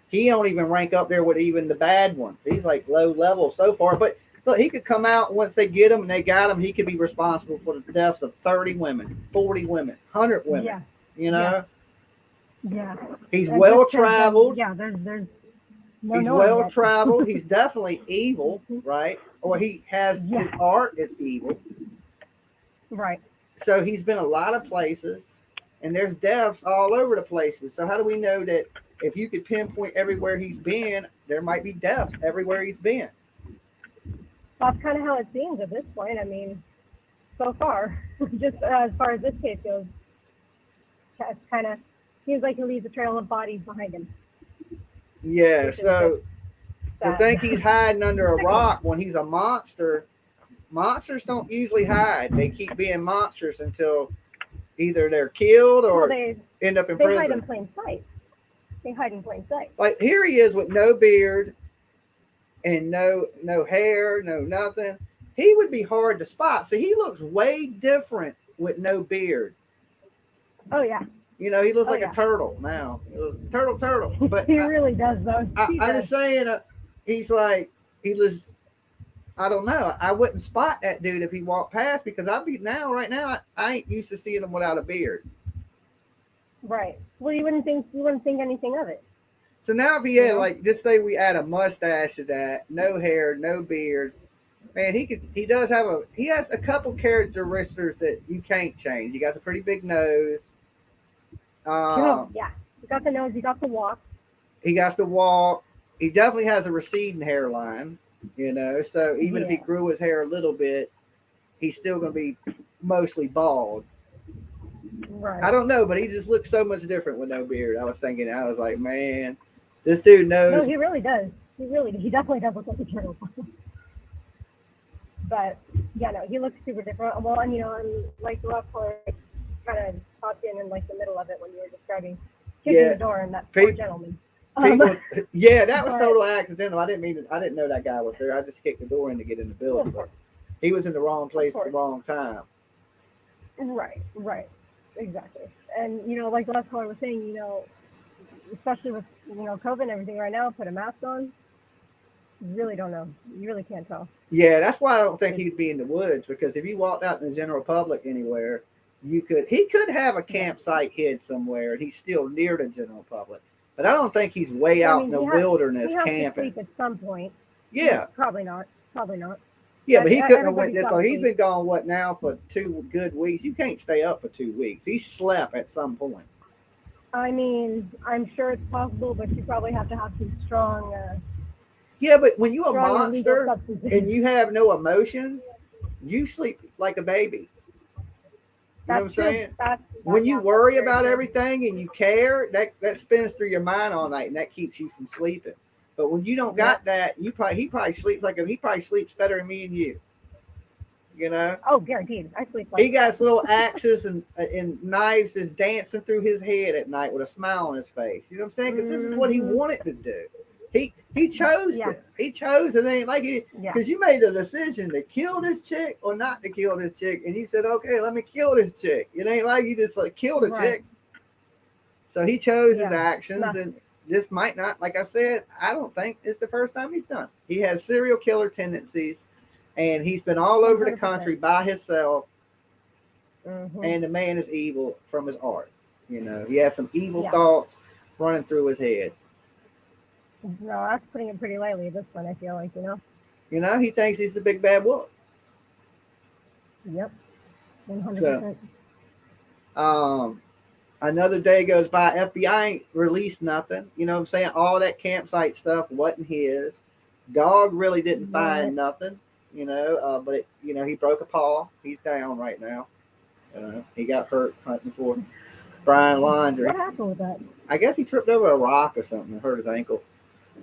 Speaker 1: he don't even rank up there with even the bad ones. He's like low level so far. But look, he could come out once they get him and they got him. He could be responsible for the deaths of 30 women, 40 women, 100 women.
Speaker 7: Yeah.
Speaker 1: He's well traveled.
Speaker 7: Yeah, there's
Speaker 1: he's well traveled. He's definitely evil, right? Or he has his art is evil.
Speaker 7: Right.
Speaker 1: So he's been a lot of places, and there's deaths all over the places. So how do we know that if you could pinpoint everywhere he's been, there might be deaths everywhere he's been?
Speaker 7: That's kind of how it seems at this point. I mean, so far, just as far as this case goes, it kind of seems like he leaves a trail of bodies behind him.
Speaker 1: Yeah, so to think he's hiding under a rock when he's a monster. Monsters don't usually hide. They keep being monsters until either they're killed or end up in prison.
Speaker 7: They hide in plain sight.
Speaker 1: Like here he is with no beard and no hair, no nothing. he would be hard to spot. So he looks way different with no beard.
Speaker 7: Oh yeah.
Speaker 1: You know, he looks like
Speaker 7: yeah.
Speaker 1: a turtle now. Turtle. But
Speaker 7: He really does though.
Speaker 1: I'm just saying, he's like, he was, I don't know. I wouldn't spot that dude if he walked past because right now, I ain't used to seeing him without a beard.
Speaker 7: Right. Well, you wouldn't think anything of it.
Speaker 1: So now if he had like, just say we add a mustache to that, no hair, no beard, man, he has a couple characteristics that you can't change. He got a pretty big nose.
Speaker 7: Yeah. You got the nose, you got the walk.
Speaker 1: He got to walk. He definitely has a receding hairline, you know. So even if he grew his hair a little bit, he's still going to be mostly bald.
Speaker 7: Right.
Speaker 1: I don't know, but he just looks so much different with no beard. I was like, man, this dude knows.
Speaker 7: No, he really does. He definitely does look like a turtle. But yeah, no, he looks super different. Well, and and like the last part kind of popped in like the middle of it when you were describing kicking the door and that poor gentleman.
Speaker 1: That was total accidental. I didn't know that guy was there. I just kicked the door in to get in the building. But he was in the wrong place at the wrong time.
Speaker 7: Right, exactly. And like the last caller was saying, especially with COVID and everything right now, put a mask on. You really don't know. You really can't tell.
Speaker 1: Yeah, that's why I don't think he'd be in the woods, because if you walked out in the general public anywhere, he could have a campsite hid somewhere and he's still near the general public. But I don't think he's way out in the wilderness camping.
Speaker 7: To sleep at some point.
Speaker 1: Yeah.
Speaker 7: Probably not.
Speaker 1: Yeah, but he couldn't have went this. So he's been gone now for 2 good weeks. You can't stay up for 2 weeks. He slept at some point.
Speaker 7: I mean, I'm sure it's possible, but you probably have to have some strong.
Speaker 1: Yeah, but when you're a monster and you have no emotions, you sleep like a baby. You know what I'm saying? When you worry about everything and you care, that spins through your mind all night, and that keeps you from sleeping. But when you don't got that, he probably sleeps better than me and you. You know?
Speaker 7: Oh, guaranteed. I sleep like
Speaker 1: he got his little axes and knives just dancing through his head at night with a smile on his face. You know what I'm saying? Because this is what he wanted to do. He chose this. He chose it. Ain't like it because you made a decision to kill this chick or not to kill this chick, and you said, "Okay, let me kill this chick." It ain't like you just like killed a chick. So he chose his actions, and this might not. Like I said, I don't think it's the first time he's done. He has serial killer tendencies, and he's been all over the country by himself. And the man is evil from his heart. You know, he has some evil thoughts running through his head.
Speaker 7: No, that's putting it pretty lightly at this point, I feel like,
Speaker 1: he thinks he's the big bad wolf.
Speaker 7: Yep. 100%.
Speaker 1: So, another day goes by. FBI ain't released nothing. You know what I'm saying? All that campsite stuff wasn't his. Dog really didn't find nothing, but he broke a paw. He's down right now. He got hurt hunting for Brian Laundrie.
Speaker 7: What happened with that?
Speaker 1: I guess he tripped over a rock or something and hurt his ankle.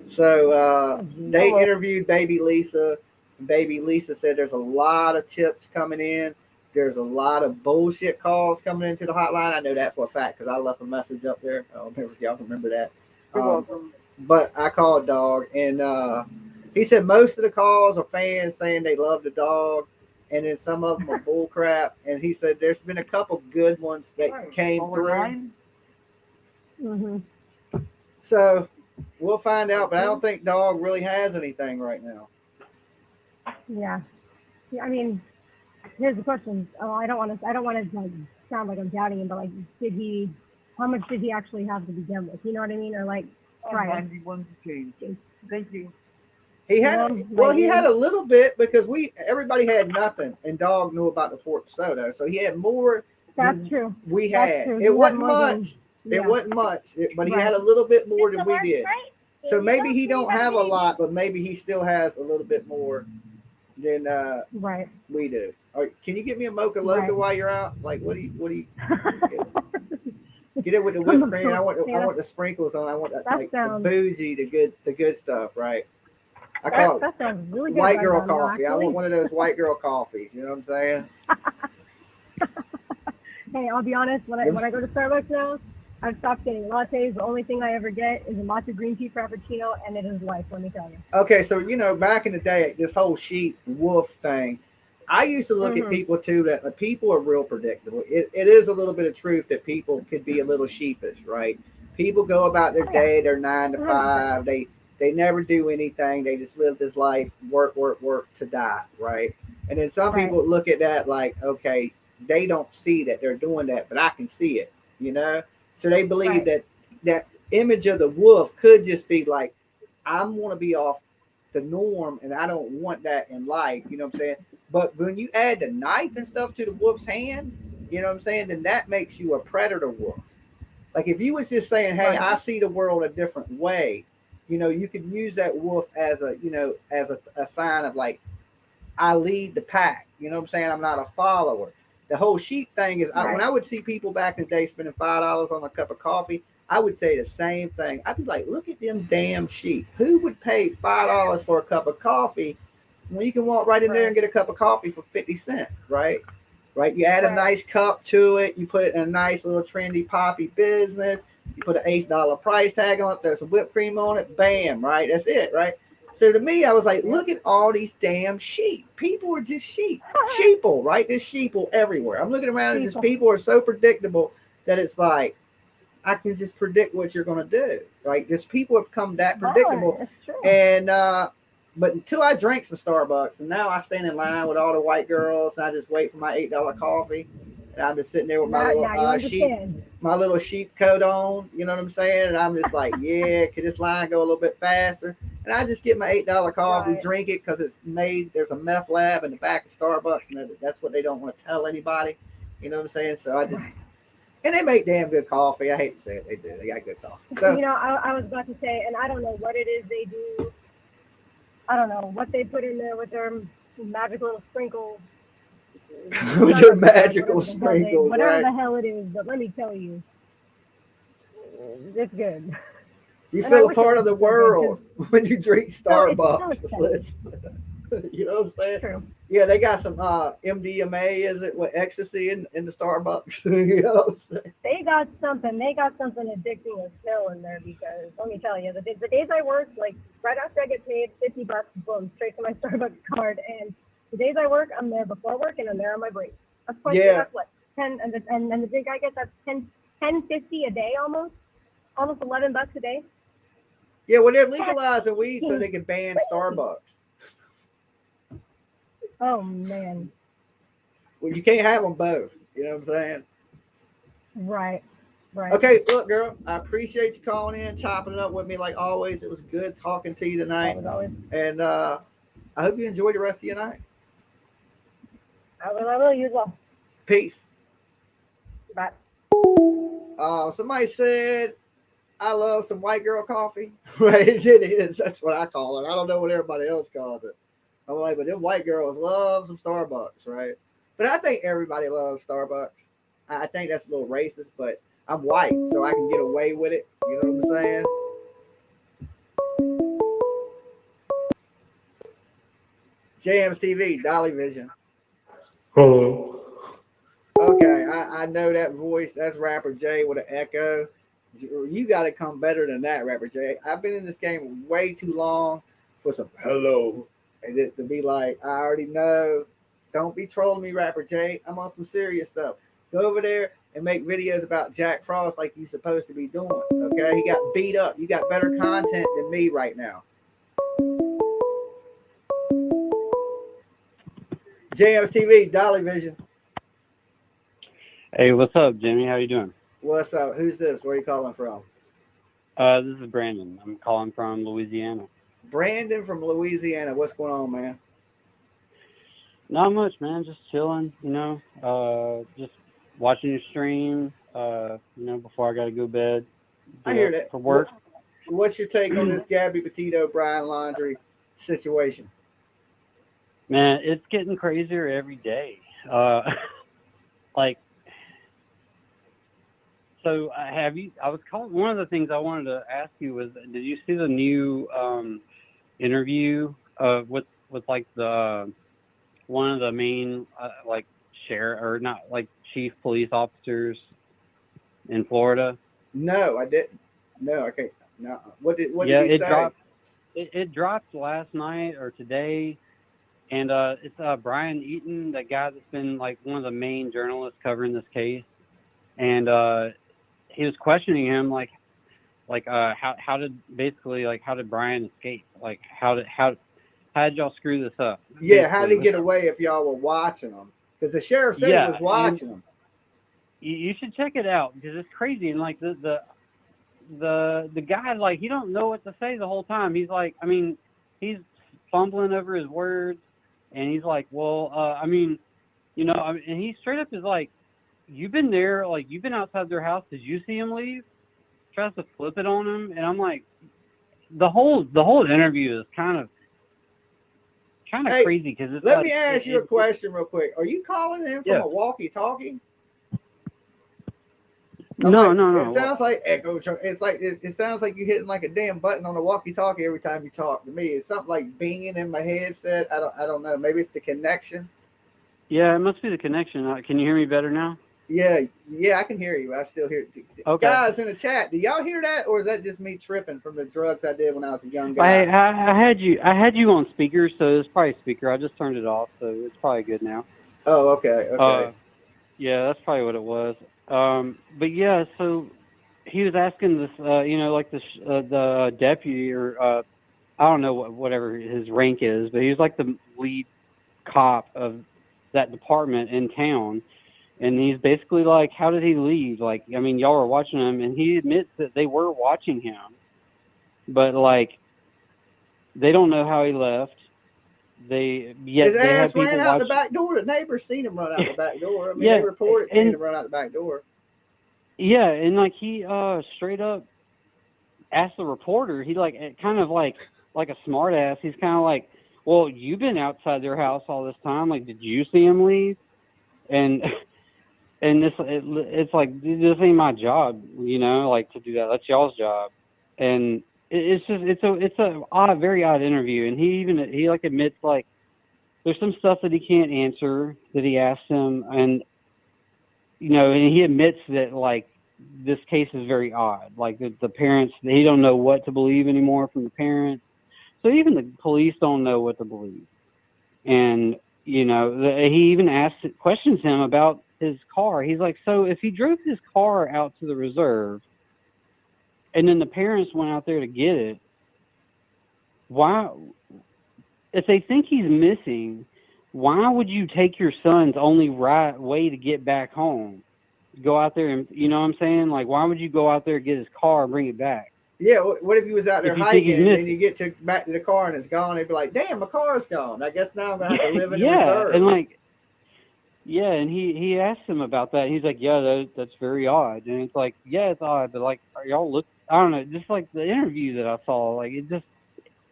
Speaker 1: So they interviewed Baby Lisa. Baby Lisa said there's a lot of tips coming in. There's a lot of bullshit calls coming into the hotline. I know that for a fact because I left a message up there. I don't know if y'all remember that.
Speaker 2: You're welcome.
Speaker 1: But I called Dog, and he said most of the calls are fans saying they love the dog, and then some of them are bull crap. And he said there's been a couple good ones that came through. So we'll find out, but I don't think Dog really has anything right now.
Speaker 7: Yeah, I mean, here's the question. Oh, I don't want to like sound like I'm doubting him, but like, how much did he actually have to begin with? You know what I mean? Or like, right? Thank you.
Speaker 1: He had he had a little bit because everybody had nothing, and Dog knew about the Fort DeSoto, so he had more.
Speaker 7: That's true.
Speaker 1: We had. It wasn't much. It wasn't much, but he had a little bit more than we did. So maybe he don't have a lot, but maybe he still has a little bit more than we do. All right, can you get me a Mocha Loca while you're out? Like, what do you get it with the whipped cream? I want the sprinkles on. I want the boozy, the good stuff, right? I call it
Speaker 7: really good
Speaker 1: white girl coffee. I want one of those white girl coffees. You know what I'm saying?
Speaker 7: Hey, I'll be honest. When I go to Starbucks now, I've stopped getting lattes. The only thing I ever get is a matcha green tea frappuccino, and it is life. Let me tell you.
Speaker 1: Okay, so back in the day, this whole sheep wolf thing, I used to look at people too that people are real predictable. It is a little bit of truth that people could be a little sheepish, right? People go about their day, they're 9 to 5, they never do anything, they just live this life, work, work, work to die, right? And then some people look at that like, okay, they don't see that they're doing that, but I can see it, So they believe that image of the wolf could just be like, I'm going to be off the norm and I don't want that in life, you know what I'm saying? But when you add the knife and stuff to the wolf's hand, you know what I'm saying, then that makes you a predator wolf. Like if you was just saying, hey, I see the world a different way, you could use that wolf as a sign of like, I lead the pack, you know what I'm saying? I'm not a follower. The whole sheep thing is, when I would see people back in the day spending $5 on a cup of coffee, I would say the same thing. I'd be like, look at them damn sheep. Who would pay $5 for a cup of coffee when you can walk right in there and get a cup of coffee for 50 cents, right? Right? You add a nice cup to it. You put it in a nice little trendy poppy business. You put an $8 price tag on it. There's some whipped cream on it. Bam, right? That's it, right? So to me, I was like, look at all these damn sheep. People are just sheep. Sheeple, right? There's sheeple everywhere. I'm looking around and just people are so predictable that it's like, I can just predict what you're going to do. Right? Just people have become that predictable. And, but until I drank some Starbucks, and now I stand in line with all the white girls, and I just wait for my $8 coffee, and I'm just sitting there with my little sheep coat on, you know what I'm saying? And I'm just like, yeah, can this line go a little bit faster? And I just get my $8 coffee, drink it because there's a meth lab in the back of Starbucks, and that's what they don't want to tell anybody, you know what I'm saying? So and they make damn good coffee. I hate to say it, they do. They got good coffee. So
Speaker 7: I was about to say, and I don't know what it is they do. I don't know what they put in there with their magic little sprinkles.
Speaker 1: With their magical sprinkles,
Speaker 7: whatever the hell it is, but let me tell you, it's good.
Speaker 1: You feel a part of the world when you drink Starbucks. You know what I'm saying? True. Yeah, they got some MDMA, is it? What, ecstasy in the Starbucks? You know what I'm saying?
Speaker 7: They got something addicting as hell in there, because let me tell you, the days I work, like right after I get paid $50, boom, straight to my Starbucks card. And the days I work, I'm there before work and I'm there on my break. That's what 10, and the drink I get, that's $10.50 a day, almost $11 a day.
Speaker 1: Yeah, well, they're legalizing weed so they can ban Starbucks.
Speaker 7: Oh man.
Speaker 1: Well, you can't have them both. You know what I'm saying?
Speaker 7: Right.
Speaker 1: Okay, look, girl, I appreciate you calling in, chopping it up with me like always. It was good talking to you tonight.
Speaker 7: Always.
Speaker 1: And I hope you enjoy the rest of your night.
Speaker 7: I will. You as well.
Speaker 1: Peace.
Speaker 7: Bye.
Speaker 1: Somebody said, I love some white girl coffee. Right? It is. That's what I call it. I don't know what everybody else calls it. I'm like, but them white girls love some Starbucks, right? But I think everybody loves Starbucks. I think that's a little racist, but I'm white, so I can get away with it. You know what I'm saying? Jamz TV, Dolly Vision.
Speaker 8: Hello.
Speaker 1: Okay, I know that voice. That's Rapper J with an echo. You got to come better than that, Rapper J. I've been in this game way too long for some hello. And to be like, I already know. Don't be trolling me, Rapper J. I'm on some serious stuff. Go over there and make videos about Jack Frost like you're supposed to be doing. Okay? He got beat up. You got better content than me right now. Jamz TV, Dolly Vision.
Speaker 9: Hey, what's up, Jimmy? How you doing?
Speaker 1: What's up? Who's this? Where are you calling from?
Speaker 9: This is Brandon. I'm calling from Louisiana.
Speaker 1: Brandon from Louisiana. What's going on, man?
Speaker 9: Not much, man. Just chilling, just watching your stream, before I got to go to bed.
Speaker 1: I hear that.
Speaker 9: For work.
Speaker 1: What's your take on this Gabby Petito, Brian Laundrie situation?
Speaker 9: Man, it's getting crazier every day. So one of the things I wanted to ask you was, did you see the new interview with like the one of the main chief police officers in Florida?
Speaker 1: No, I didn't. No, I can't. No. What did
Speaker 9: Yeah,
Speaker 1: he
Speaker 9: it
Speaker 1: say?
Speaker 9: dropped. It dropped last night or today, and it's Brian Eaton, the guy that's been like one of the main journalists covering this case, and he was questioning him like how did basically like how did Brian escape? Like how did y'all screw this up?
Speaker 1: Yeah, how did he
Speaker 9: Basically,
Speaker 1: get away if y'all were watching him? Because the sheriff said he
Speaker 9: yeah,
Speaker 1: was
Speaker 9: and
Speaker 1: watching him.
Speaker 9: you should check it out because it's crazy. And like the guy, like, he don't know what to say the whole time. He's like, I mean, he's fumbling over his words, and he's like, well, I mean, you know, I mean, and he straight up is like, you've been there, like, you've been outside their house. Did you see him leave? Tries to flip it on him, and I'm like, the whole interview is kind of
Speaker 1: Hey,
Speaker 9: crazy because it's
Speaker 1: let
Speaker 9: like,
Speaker 1: me ask you a question real quick. Are you calling in from
Speaker 9: yeah.
Speaker 1: a walkie-talkie?
Speaker 9: No.
Speaker 1: It sounds like echo. It's like it sounds like you hitting like a damn button on a walkie-talkie every time you talk to me. It's something like binging in my headset. I don't know. Maybe it's the connection.
Speaker 9: Yeah, it must be the connection. Can you hear me better now?
Speaker 1: Yeah, I can hear you. But I still hear it.
Speaker 9: Okay.
Speaker 1: Guys in the chat, do y'all hear that, or is that just me tripping from the drugs I did when I was a young guy?
Speaker 9: I had you on speaker, so it's probably speaker. I just turned it off, so it's probably good now.
Speaker 1: Oh, okay.
Speaker 9: Yeah, that's probably what it was. But yeah, so he was asking this, you know, like this, the deputy or I don't know whatever his rank is, but he was like the lead cop of that department in town. And he's basically like, how did he leave? Like, I mean, y'all were watching him, and he admits that they were watching him, but like, they don't know how he left.
Speaker 1: His ass
Speaker 9: have people
Speaker 1: ran out the
Speaker 9: watch.
Speaker 1: back door. The neighbors seen him run out the back door. I mean,
Speaker 9: Yeah,
Speaker 1: they reported seeing
Speaker 9: and
Speaker 1: him run out the back door.
Speaker 9: yeah, and like he straight up asked the reporter. He like kind of like a smart ass. He's kind of like, well, you've been outside their house all this time. Like, did you see him leave? And it's like, this ain't my job, you know, like to do that. That's y'all's job. And it's just it's a very odd interview. And he like admits like there's some stuff that he can't answer that he asked him, and you know, and he admits that like this case is very odd. Like the parents, he don't know what to believe anymore from the parents. So even the police don't know what to believe. And you know, he even questions him about his car. He's like, so if he drove his car out to the reserve, and then the parents went out there to get it, why? If they think he's missing, why would you take your son's only right way to get back home? Go out there and, you know what I'm saying? Like, why would you go out there and get his car and bring it back?
Speaker 1: Yeah, what if he was out there
Speaker 9: If you think he's
Speaker 1: hiking and then
Speaker 9: missing.
Speaker 1: you get back to the car and it's gone? They'd be like, damn, my car's gone. I guess now I'm going to have to live in the reserve.
Speaker 9: And like, yeah, and he asked him about that. He's like, yeah, that's very odd. And it's like, yeah, it's odd, but like, are y'all I don't know, just like the interview that I saw, like it just,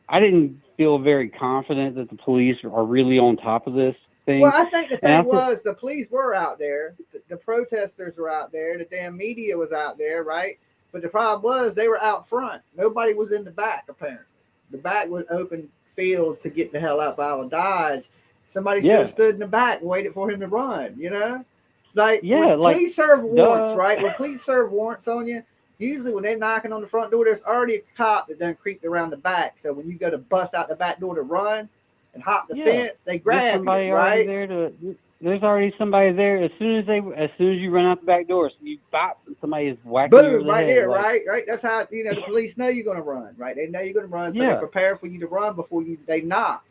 Speaker 9: I didn't feel very confident that the police are really on top of this thing.
Speaker 1: Well, I think the thing was the police were out there, the protesters were out there, the damn media was out there, right? But the problem was they were out front. Nobody was in the back, apparently. The back was open field to get the hell out by the Dodge. Somebody should have stood in the back and waited for him to run, you know? Like, when police serve warrants, right? When police serve warrants on you, usually when they're knocking on the front door, there's already a cop that done creeped around the back. So when you go to bust out the back door to run and hop the fence, they grab you, right?
Speaker 9: There's already somebody there. As soon as you run out the back door, so you bop, somebody is whacking you over the
Speaker 1: right
Speaker 9: head,
Speaker 1: there,
Speaker 9: like,
Speaker 1: right? That's how, you know, the police know you're going to run, right? They know you're going to run, so they prepare for you to run before they knock,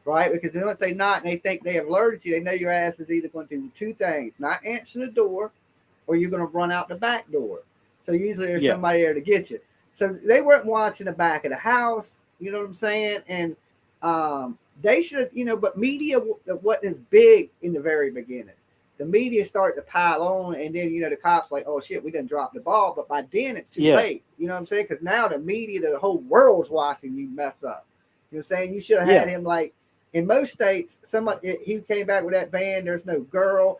Speaker 1: right? Because once they knock and they think they have alerted you, they know your ass is either going to do two things: not answer the door, or you're going to run out the back door. So usually there's somebody there to get you. So they weren't watching the back of the house, you know what I'm saying? And they should, you know, but media wasn't as big in the very beginning. The media started to pile on, and then, you know, the cops like, oh shit, we done dropped the ball. But by then it's too late. You know what I'm saying? Because now the media, the whole world's watching you mess up. You know what I'm saying? You should have had him, like, in most states, he came back with that van, there's no girl,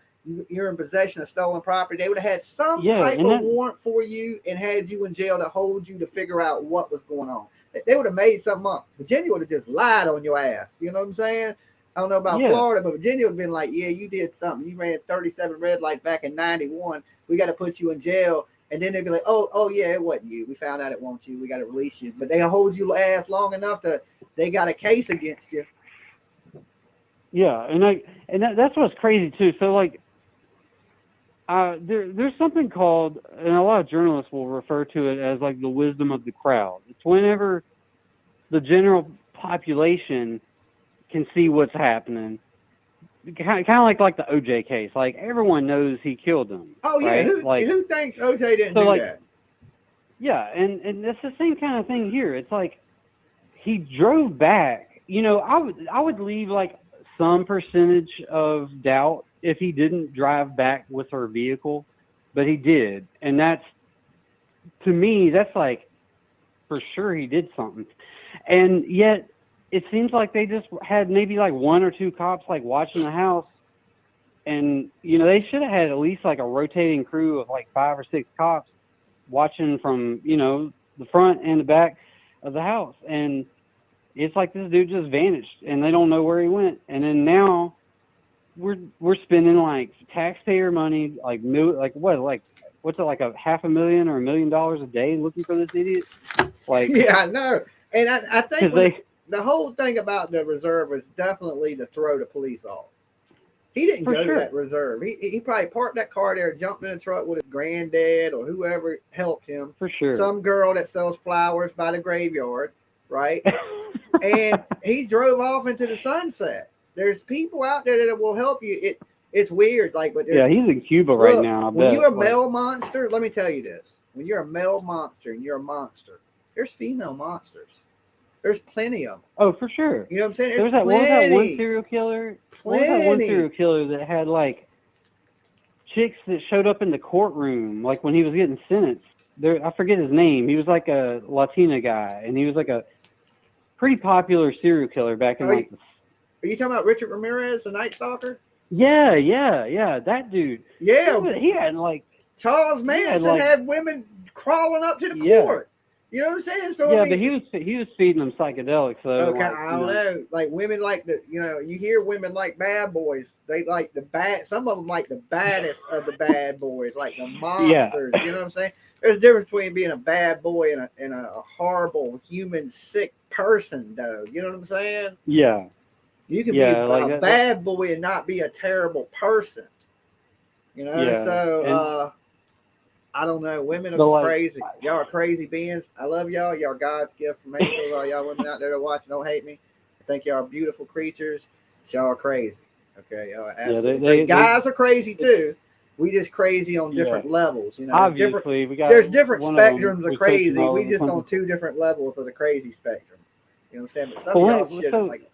Speaker 1: you're in possession of stolen property. They would have had some type of warrant for you and had you in jail to hold you to figure out what was going on. They would have made something up. Virginia would have just lied on your ass. You know what I'm saying? I don't know about Florida, but Virginia would have been like, yeah, you did something. You ran 37 red lights back in 91. We got to put you in jail and then they'd be like, oh yeah, it wasn't you. We found out it wasn't you. We got to release you. But they hold you ass long enough to they got a case against you.
Speaker 9: Yeah, and that's what's crazy too. So like, there's something called, and a lot of journalists will refer to it as like the wisdom of the crowd. It's whenever the general population can see what's happening. Kind of like the OJ case. Like everyone knows he killed him.
Speaker 1: Oh yeah,
Speaker 9: right?
Speaker 1: who thinks OJ didn't do that?
Speaker 9: Yeah, and it's the same kind of thing here. It's like he drove back. You know, I would leave like some percentage of doubt if he didn't drive back with her vehicle, but he did, and that's, to me, that's like for sure he did something. And yet it seems like they just had maybe like one or two cops like watching the house, and you know, they should have had at least like a rotating crew of like 5 or 6 cops watching from, you know, the front and the back of the house. And it's like this dude just vanished and they don't know where he went. And then now we're spending like taxpayer money, like what's it, like a $500,000 or $1 million a day looking for this idiot? Like,
Speaker 1: yeah, I know. And I think the whole thing about the reserve was definitely to throw the police off. He didn't go to that reserve. He probably parked that car there, jumped in a truck with his granddad or whoever helped him.
Speaker 9: For sure.
Speaker 1: Some girl that sells flowers by the graveyard, right? And he drove off into the sunset. There's people out there that will help you. It's weird, like, but
Speaker 9: yeah, he's in Cuba right now. I
Speaker 1: when
Speaker 9: bet.
Speaker 1: you're a male monster, let me tell you this: when you're a male monster and you're a monster, there's female monsters. There's plenty of them.
Speaker 9: Oh, for sure.
Speaker 1: You know what I'm saying?
Speaker 9: What was that one serial killer? What was that one serial killer that had like chicks that showed up in the courtroom, like when he was getting sentenced? I forget his name. He was like a Latina guy, and he was like a pretty popular serial killer back in
Speaker 1: Are you talking about Richard Ramirez, the Night Stalker?
Speaker 9: Yeah, that dude.
Speaker 1: Yeah,
Speaker 9: he had like
Speaker 1: Charles Manson had women crawling up to the court. You know what I'm saying? So
Speaker 9: yeah, but he was feeding them psychedelics. So
Speaker 1: okay,
Speaker 9: like,
Speaker 1: I don't know. Like women like you hear women like bad boys. They like the bad. Some of them like the baddest of the bad boys, like the monsters. You know what I'm saying? There's a difference between being a bad boy and a horrible human sick person, though. You know what I'm saying?
Speaker 9: Yeah.
Speaker 1: You can be a bad boy and not be a terrible person. You know? Yeah. So I don't know. Women are crazy. Y'all are crazy beings. I love y'all. Y'all are God's gift from angels. All y'all women out there that watch, don't hate me. I think y'all are beautiful creatures. Y'all are crazy. Okay. Y'all are absolutely guys are crazy too. We just crazy on different levels. You know,
Speaker 9: obviously
Speaker 1: there's different spectrums of crazy. We just on 2 different levels of the crazy spectrum. You know what I'm saying? But some of y'all shit is like.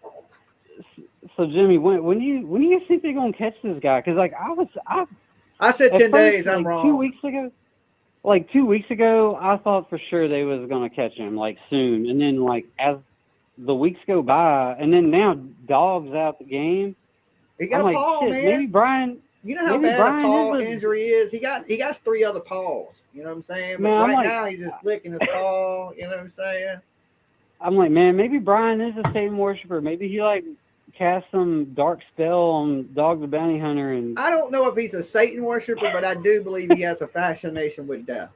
Speaker 9: So Jimmy, when do you think they're gonna catch this guy? Because like
Speaker 1: I said 10 days. I'm wrong.
Speaker 9: 2 weeks ago. Like 2 weeks ago, I thought for sure they was gonna catch him like soon, and then like as the weeks go by, and then now Dog's out the game.
Speaker 1: He got a paw, man.
Speaker 9: Maybe Brian.
Speaker 1: You know how bad a paw injury is. He got 3 other paws. You know what I'm saying? But right now he's just licking his paw. You know what I'm saying?
Speaker 9: I'm like, man, maybe Brian is a Satan worshiper. Maybe he like cast some dark spell on Dog the Bounty Hunter. And
Speaker 1: I don't know if he's a Satan worshiper, but I do believe he has a fascination with death.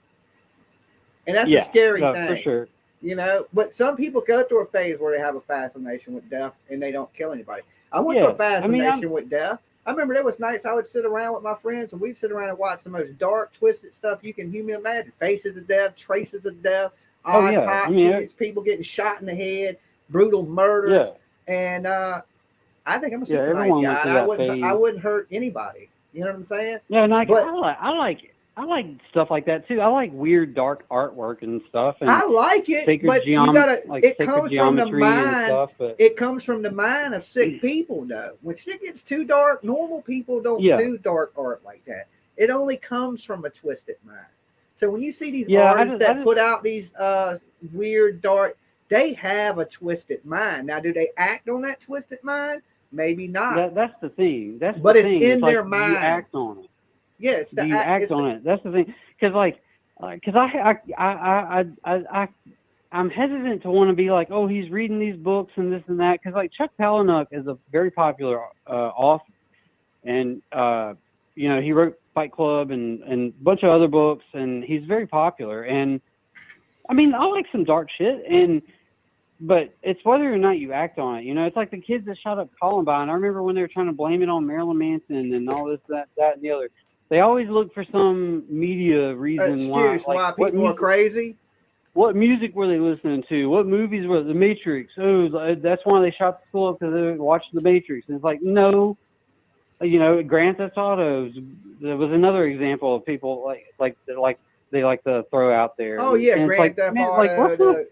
Speaker 1: And that's a scary thing.
Speaker 9: For sure.
Speaker 1: You know, but some people go through a phase where they have a fascination with death and they don't kill anybody. I went through a fascination with death. I remember there was nights I would sit around with my friends and we'd sit around and watch the most dark, twisted stuff you can humanly imagine. Faces of death, traces of death, autopsies, people getting shot in the head, brutal murders. And I think I'm a super nice guy. I wouldn't hurt anybody. You know what I'm saying?
Speaker 9: Yeah, and I like stuff like that too. I like weird dark artwork and stuff. And
Speaker 1: I like it, but you gotta. It comes from the mind. It comes from the mind of sick people, though. When shit gets too dark, normal people don't do dark art like that. It only comes from a twisted mind. So when you see these artists that put out these weird dark, they have a twisted mind. Now, do they act on that twisted mind? Maybe not.
Speaker 9: That's the thing.
Speaker 1: But it's in their mind.
Speaker 9: You act on it.
Speaker 1: Yeah, it's the
Speaker 9: you act on it. That's the thing. Because I'm hesitant to want to be like, oh, he's reading these books and this and that. Because like Chuck Palahniuk is a very popular author, and he wrote Fight Club and a bunch of other books, and he's very popular. And I mean, I like some dark shit, but it's whether or not you act on it. It's like the kids that shot up Columbine. I remember when they were trying to blame it on Marilyn Manson and all this, that, and the other. They always look for some media reason why
Speaker 1: people are crazy.
Speaker 9: What music were they listening to? What movies were The Matrix? Oh, that's why they shot the school up because they were watching The Matrix. And it's like, no, Grand Theft Auto. There was another example of people like they like to throw out there.
Speaker 1: Oh yeah,
Speaker 9: and
Speaker 1: Grand Theft Auto.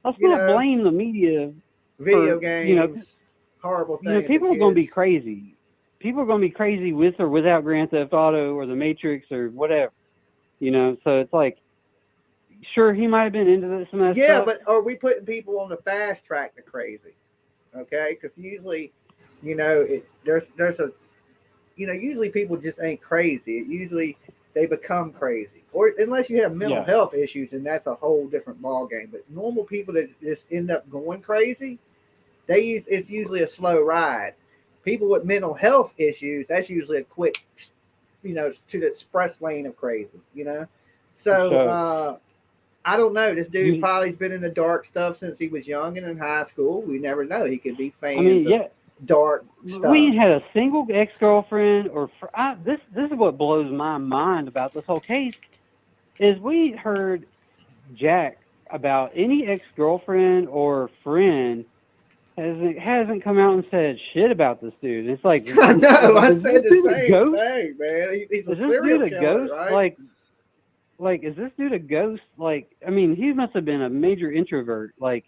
Speaker 9: Let's not blame the media.
Speaker 1: Video games, horrible things.
Speaker 9: People are going to be crazy. People are going to be crazy with or without Grand Theft Auto or The Matrix or whatever. So it's like, sure, he might have been into some of that stuff.
Speaker 1: But are we putting people on the fast track to crazy? Okay, because usually, there's a, usually people just ain't crazy. Usually they become crazy, or unless you have mental health issues, and that's a whole different ball game. But normal people that just end up going crazy, it's usually a slow ride. People with mental health issues, that's usually a quick, to the express lane of crazy. So. I don't know. This dude probably's been in the dark stuff since he was young and in high school. We never know. He could be fans of dark stuff.
Speaker 9: We ain't had a single ex-girlfriend this is what blows my mind about this whole case is we heard Jack about any ex-girlfriend or friend hasn't come out and said shit about this dude. It's like
Speaker 1: I know. I said the same thing, man. He's a serial killer, right?
Speaker 9: Like, is this dude a ghost? Like, I mean, he must have been a major introvert. Like,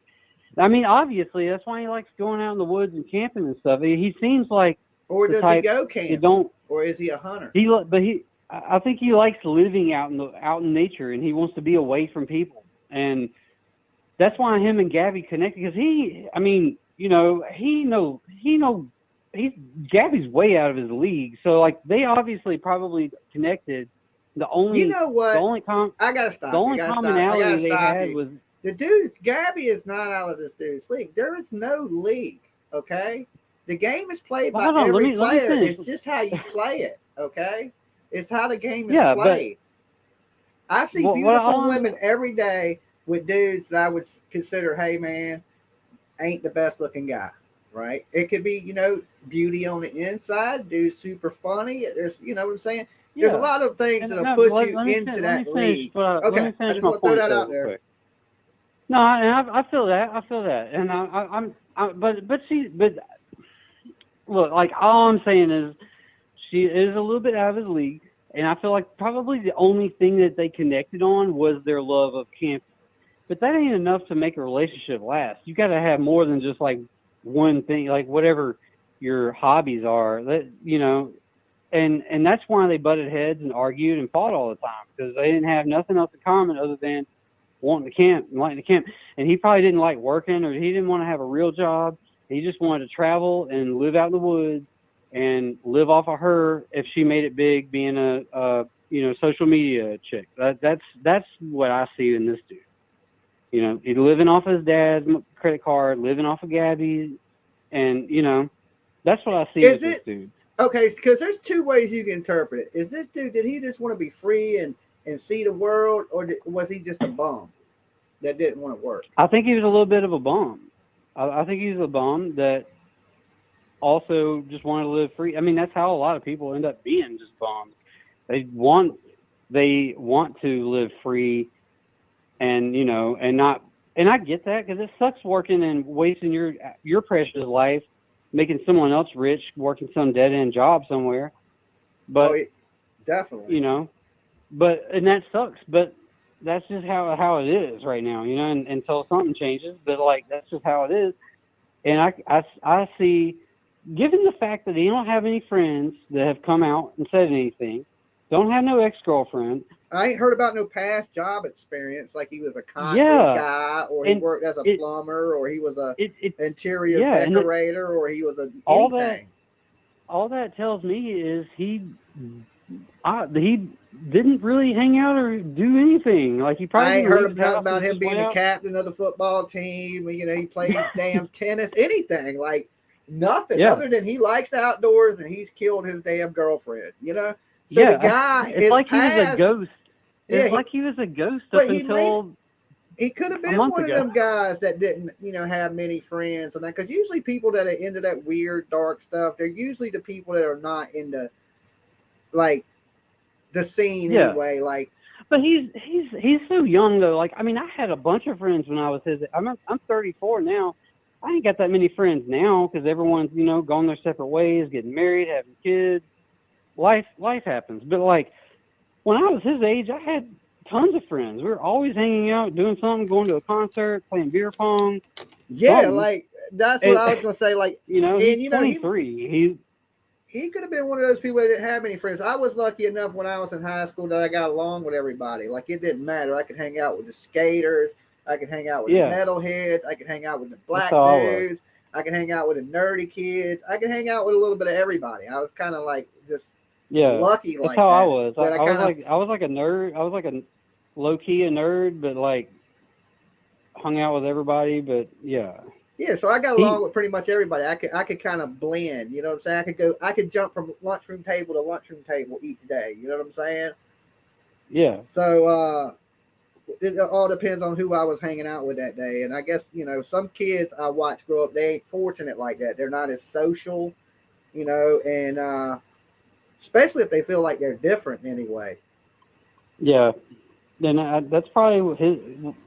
Speaker 9: I mean, obviously, that's why he likes going out in the woods and camping and stuff. He seems like,
Speaker 1: or does he go camping? Or is he a hunter?
Speaker 9: I think he likes living out in nature, and he wants to be away from people, and that's why him and Gabby connected. Because Gabby's way out of his league, so like they obviously probably connected. The only
Speaker 1: I gotta stop.
Speaker 9: The only commonality they had was
Speaker 1: the dude. Gabby is not out of this dude's league. There is no league. Okay, the game is played by every player. It's just how you play it. Okay, it's how the game is played. I see beautiful women every day with dudes that I would consider, hey man, ain't the best looking guy. Right? It could be beauty on the inside. Dude's super funny. There's what I'm saying. There's a lot of things that'll put you into that league. Okay, I just want to throw that out there.
Speaker 9: Quick. No, and I feel that. And but look, like all I'm saying is she is a little bit out of his league, and I feel like probably the only thing that they connected on was their love of camping. But that ain't enough to make a relationship last. You got to have more than just like one thing, like whatever your hobbies are. And that's why they butted heads and argued and fought all the time, because they didn't have nothing else in common other than wanting to camp and liking to camp. And he probably didn't like working, or he didn't want to have a real job. He just wanted to travel and live out in the woods and live off of her if she made it big, being a social media chick. That's what I see in this dude. He's living off his dad's credit card, living off of Gabby, and that's what I see with this dude.
Speaker 1: Okay, because there's two ways you can interpret it. Is this dude, did he just want to be free and see the world, or was he just a bum that didn't want to work?
Speaker 9: I think he was a little bit of a bum. I think he was a bum that also just wanted to live free. I mean, that's how a lot of people end up being, just bums. They want to live free and not. And I get that, because it sucks working and wasting your precious life, making someone else rich, working some dead-end job somewhere. But
Speaker 1: definitely,
Speaker 9: and that sucks. But that's just how it is right now, and until something changes. But like, that's just how it is. And I see, given the fact that he don't have any friends that have come out and said anything, don't have no ex-girlfriend.
Speaker 1: I ain't heard about no past job experience, like he was a concrete guy, or he worked as a plumber, or he was a interior decorator, or he was anything.
Speaker 9: All that tells me is he didn't really hang out or do anything. Like, he probably
Speaker 1: I ain't heard about him being the captain of the football team. He played damn tennis, anything, like nothing other than he likes the outdoors and he's killed his damn girlfriend. So
Speaker 9: yeah,
Speaker 1: the guy
Speaker 9: it's
Speaker 1: is
Speaker 9: like
Speaker 1: past.
Speaker 9: he was a ghost.
Speaker 1: Yeah,
Speaker 9: It's like he was a ghost
Speaker 1: but
Speaker 9: up
Speaker 1: he
Speaker 9: until
Speaker 1: he could have
Speaker 9: a
Speaker 1: been
Speaker 9: month
Speaker 1: one
Speaker 9: ago.
Speaker 1: of them guys that didn't, have many friends and that. Because usually people that are into that weird, dark stuff, they're usually the people that are not into like the scene
Speaker 9: Yeah.
Speaker 1: anyway. Like,
Speaker 9: But he's so young though. Like, I mean, I had a bunch of friends when I was his. I'm 34 now. I ain't got that many friends now because everyone's gone their separate ways, getting married, having kids. Life happens. But like when I was his age, I had tons of friends. We were always hanging out, doing something, going to a concert, playing beer pong.
Speaker 1: yeah,
Speaker 9: something.
Speaker 1: like that's what I was gonna say. Like,
Speaker 9: he's 23.
Speaker 1: He could have been one of those people that didn't have many friends. I was lucky enough when I was in high school that I got along with everybody. Like, it didn't matter. I could hang out with the skaters. I could hang out with the metalheads. I could hang out with the black dudes. I could hang out with the nerdy kids. I could hang out with a little bit of everybody. I was kind of like just lucky like
Speaker 9: that's how
Speaker 1: that.
Speaker 9: I was. I was like a nerd. I was like a low key a nerd, but like hung out with everybody. But yeah.
Speaker 1: Yeah, so I got along with pretty much everybody. I could kind of blend, you know what I'm saying? I could jump from lunchroom table to lunchroom table each day, you know what I'm saying?
Speaker 9: Yeah.
Speaker 1: So it all depends on who I was hanging out with that day. And I guess, some kids I watch grow up, they ain't fortunate like that. They're not as social, and especially if they feel like they're different anyway.
Speaker 9: Yeah. Then that's probably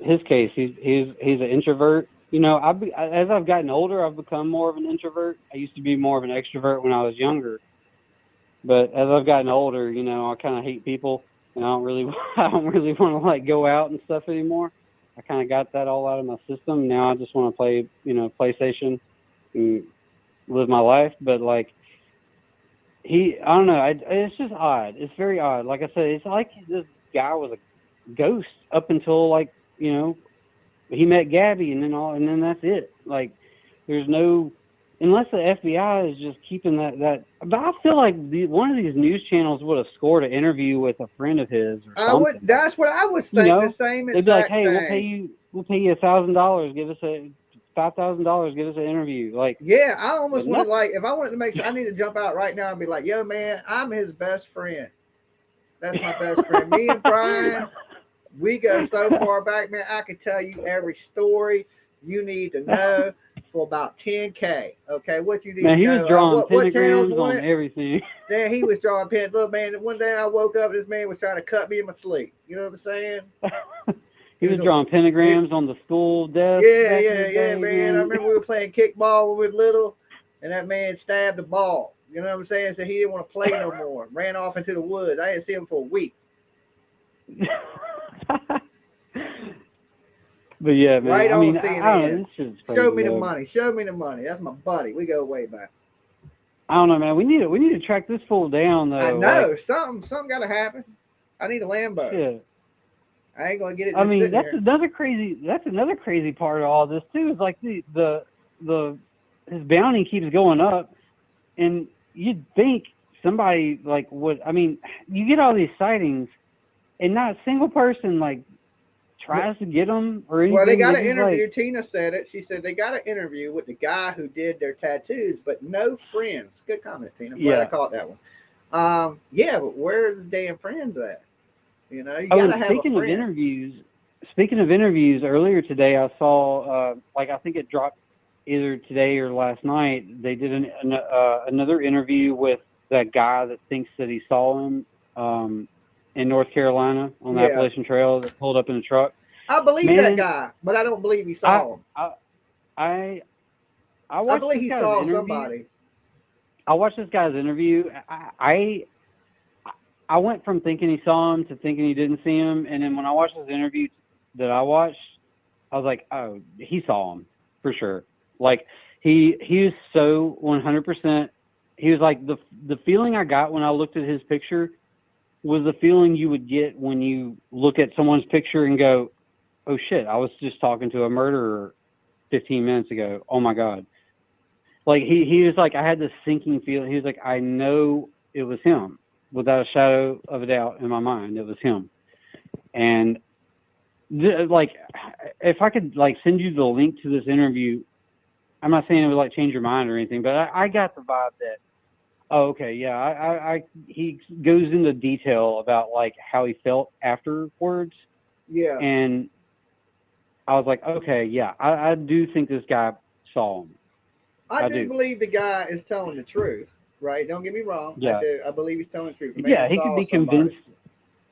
Speaker 9: his case. He's an introvert. As I've gotten older, I've become more of an introvert. I used to be more of an extrovert when I was younger, but as I've gotten older, I kind of hate people, and I don't really want to like go out and stuff anymore. I kind of got that all out of my system. Now I just want to play, PlayStation and live my life. But like I don't know. It's just odd. It's very odd. Like I said, it's like this guy was a ghost up until like he met Gabby, and then that's it. Like, there's no, unless the FBI is just keeping that. But I feel like one of these news channels would have scored an interview with a friend of his or something.
Speaker 1: That's what I was thinking. The same exact
Speaker 9: they'd be like, "Hey,
Speaker 1: thing.
Speaker 9: we'll pay you $1,000. Give us $5,000. Give us an interview." Like,
Speaker 1: yeah, I almost wanted if I wanted to make sure, I need to jump out right now and be like, "Yo, man, I'm his best friend. That's my best friend. Me and Brian." We go so far back, man. I could tell you every story you need to know for about 10K. Okay, what you need to know?
Speaker 9: He was drawing pentagrams
Speaker 1: on
Speaker 9: everything.
Speaker 1: Then he was drawing pentagrams. Look, man, one day I woke up, this man was trying to cut me in my sleep. You know what I'm saying?
Speaker 9: He was drawing pentagrams on the school desk.
Speaker 1: Yeah, man. I remember we were playing kickball when we were little, and that man stabbed the ball. You know what I'm saying? So he didn't want to play no more. Ran off into the woods. I didn't see him for a week.
Speaker 9: But yeah, man.
Speaker 1: Right
Speaker 9: on
Speaker 1: CNN. Show me the money. Show me the money. That's my buddy. We go way back.
Speaker 9: I don't know, man. We need to track this fool down though.
Speaker 1: I know. Something got to happen. I need a Lambo.
Speaker 9: Yeah.
Speaker 1: I ain't gonna get it.
Speaker 9: That's another crazy part of all this too. Is like the his bounty keeps going up, and you'd think somebody like would. I mean, you get all these sightings, and not a single person like tries to get them or anything.
Speaker 1: Well, they got an interview. Tina said it. She said they got an interview with the guy who did their tattoos, but no friends. Good comment, Tina. Glad I caught that one. Yeah, but where are the damn friends at? You gotta have a friend.
Speaker 9: Speaking of interviews, earlier today I saw, I think it dropped either today or last night. They did another interview with that guy that thinks that he saw him in North Carolina on the Appalachian Trail that pulled up in a truck.
Speaker 1: I believe that guy, but I don't believe he saw him.
Speaker 9: I
Speaker 1: believe he saw somebody.
Speaker 9: I watched this guy's interview. I went from thinking he saw him to thinking he didn't see him, and then when I watched his interview that I watched, I was like, oh, he saw him for sure. Like he was so 100%. He was like the feeling I got when I looked at his picture was the feeling you would get when you look at someone's picture and go, oh shit, I was just talking to a murderer 15 minutes ago. Oh my God. Like he was like, I had this sinking feeling. He was like, I know it was him without a shadow of a doubt in my mind. It was him. And if I could send you the link to this interview, I'm not saying it would change your mind or anything, but I got the vibe that Oh, okay, yeah. He goes into detail about like how he felt afterwards,
Speaker 1: Yeah.
Speaker 9: and I was like, okay, yeah, I do think this guy saw him.
Speaker 1: I do
Speaker 9: do.
Speaker 1: believe the guy is telling the truth, right? Don't get me wrong. I
Speaker 9: Yeah.
Speaker 1: do. I believe he's telling the truth. The man
Speaker 9: Yeah, he could
Speaker 1: saw
Speaker 9: be
Speaker 1: somebody,
Speaker 9: convinced.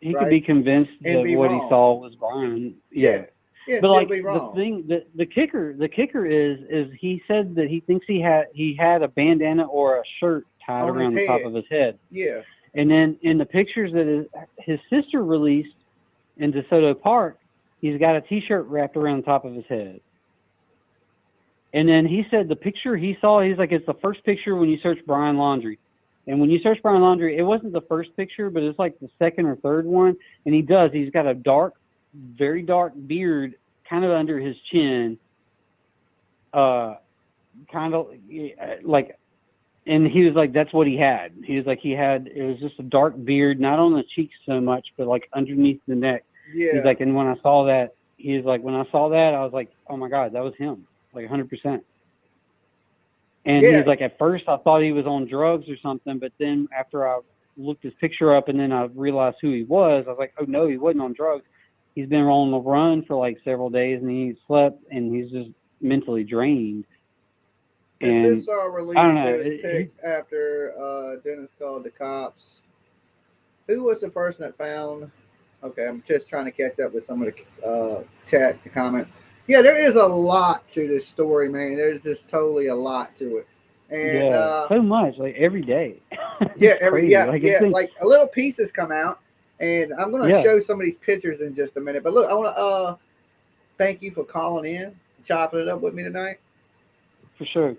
Speaker 9: He could
Speaker 1: right?
Speaker 9: be convinced
Speaker 1: And
Speaker 9: that
Speaker 1: be
Speaker 9: what he
Speaker 1: wrong.
Speaker 9: saw was Brian.
Speaker 1: Yeah. Yeah,
Speaker 9: But
Speaker 1: still
Speaker 9: like
Speaker 1: be
Speaker 9: the
Speaker 1: wrong.
Speaker 9: thing, the kicker is he said that he thinks he had a bandana or a shirt tied
Speaker 1: On
Speaker 9: around
Speaker 1: his
Speaker 9: the top
Speaker 1: head.
Speaker 9: of his head.
Speaker 1: Yeah.
Speaker 9: And then in the pictures that his sister released in DeSoto Park, he's got a T-shirt wrapped around the top of his head. And then he said the picture he saw, he's like, it's the first picture when you search Brian Laundrie. And when you search Brian Laundrie, it wasn't the first picture, but it's like the second or third one. And he's got a dark, very dark beard kind of under his chin. Kind of like, and he was like, that's what he had. He was like, it was just a dark beard, not on the cheeks so much, but like underneath the neck.
Speaker 1: Yeah.
Speaker 9: He's like, and when I saw that, I was like, oh my God, that was him. Like 100%. And
Speaker 1: Yeah.
Speaker 9: he's like, at first I thought he was on drugs or something, but then after I looked his picture up and then I realized who he was, I was like, oh no, he wasn't on drugs. He's been on the run for like several days and he slept and he's just mentally drained.
Speaker 1: His sister released
Speaker 9: I don't know.
Speaker 1: those pics after Dennis called the cops. Who was the person that found? Okay, I'm just trying to catch up with some of the chats, the comments. Yeah, there is a lot to this story, man. There's just totally a lot to it, and
Speaker 9: so much, like every day.
Speaker 1: Yeah, like a little pieces come out, and I'm gonna show some of these pictures in just a minute. But look, I want to thank you for calling in, chopping it up with me tonight.
Speaker 9: For sure.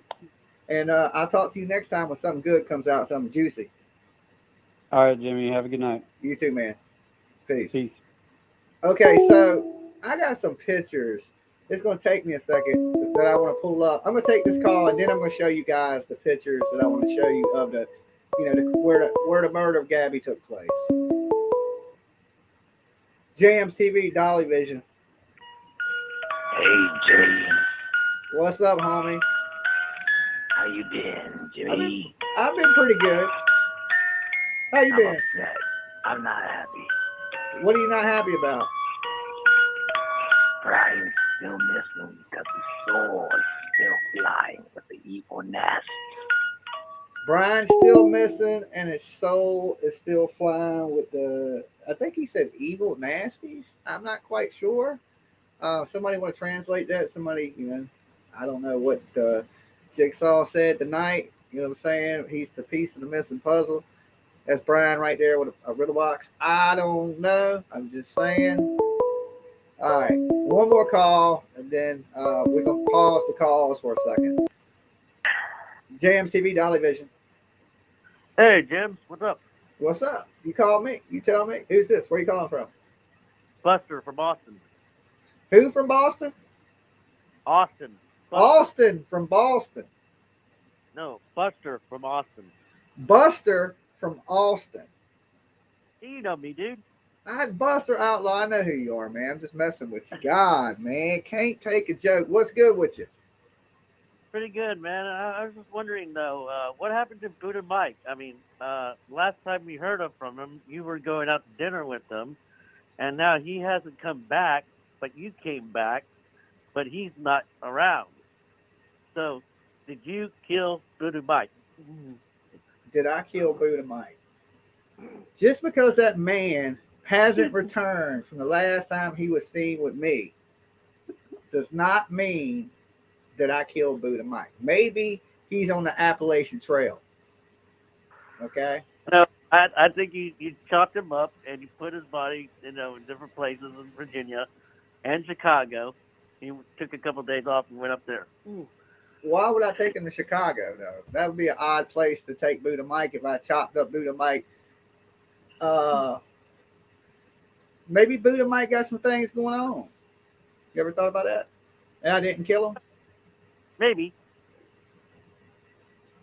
Speaker 1: And I'll talk to you next time when something good comes out, something juicy.
Speaker 9: All right, Jimmy. Have a good night.
Speaker 1: You too, man. Peace.
Speaker 9: Peace.
Speaker 1: Okay, so I got some pictures. It's going to take me a second that I want to pull up. I'm going to take this call, and then I'm going to show you guys the pictures that I want to show you of the, where the murder of Gabby took place. Jamz TV, Dolly Vision.
Speaker 10: Hey, Jimmy.
Speaker 1: What's up, homie?
Speaker 10: How you been, Jimmy?
Speaker 1: I've been pretty good. How you been?
Speaker 10: Upset. I'm not happy.
Speaker 1: What are you not happy about?
Speaker 10: Brian's still missing because his soul is still flying with the evil nasty.
Speaker 1: Brian's still missing, and his soul is still flying with the, I think he said evil nasties. I'm not quite sure. Somebody want to translate that? Somebody, I don't know what Jigsaw said tonight. You know what I'm saying? He's the piece of the missing puzzle. That's Brian right there with a riddle box. I don't know. I'm just saying. All right. One more call, and then we're going to pause the calls for a second. Jamz TV, Dolly Vision.
Speaker 11: Hey, Jamz. What's up?
Speaker 1: What's up? You called me. You tell me. Who's this? Where you calling from?
Speaker 11: Buster from Boston.
Speaker 1: Who from Boston?
Speaker 11: Austin. Buster.
Speaker 1: Austin from Boston.
Speaker 11: No, Buster from Austin.
Speaker 1: Buster from Austin.
Speaker 11: You know me, dude.
Speaker 1: Buster Outlaw. I know who you are, man. I'm just messing with you. God, man. Can't take a joke. What's good with you?
Speaker 11: Pretty good, man. I was just wondering, though, what happened to Buddha Mike? I mean, last time we heard from him, you were going out to dinner with him, and now he hasn't come back, but you came back, but he's not around. So, did you kill Buddha Mike?
Speaker 1: Did I kill Buddha Mike? Just because that man hasn't returned from the last time he was seen with me does not mean that I killed Buddha Mike. Maybe he's on the Appalachian Trail. Okay?
Speaker 11: No, I think you chopped him up and you put his body, in different places in Virginia and Chicago. He took a couple of days off and went up there.
Speaker 1: Why would I take him to Chicago, though? That would be an odd place to take Buddha Mike if I chopped up Buddha Mike. Maybe Buddha Mike got some things going on. You ever thought about that? And I didn't kill him?
Speaker 11: Maybe.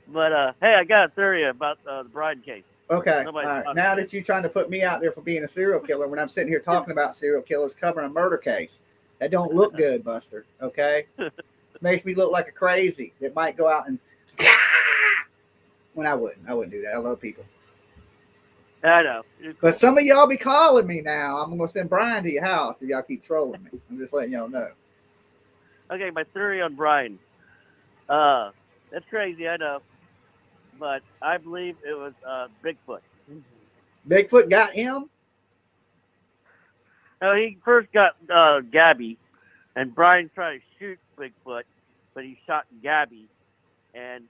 Speaker 11: But, hey, I got a theory about the Brian case.
Speaker 1: Okay. All right. Now that you're trying to put me out there for being a serial killer when I'm sitting here talking about serial killers covering a murder case, that don't look good, Buster. Okay? Makes me look like a crazy that might go out and When I wouldn't do that. I love people.
Speaker 11: I know.
Speaker 1: But some of y'all be calling me now. I'm gonna send Brian to your house if y'all keep trolling me. I'm just letting y'all know.
Speaker 11: Okay, my theory on Brian. That's crazy, I know, but I believe it was Bigfoot.
Speaker 1: Bigfoot got him.
Speaker 11: No, he first got Gabby, and Brian tried to shoot Bigfoot, but he shot Gabby, and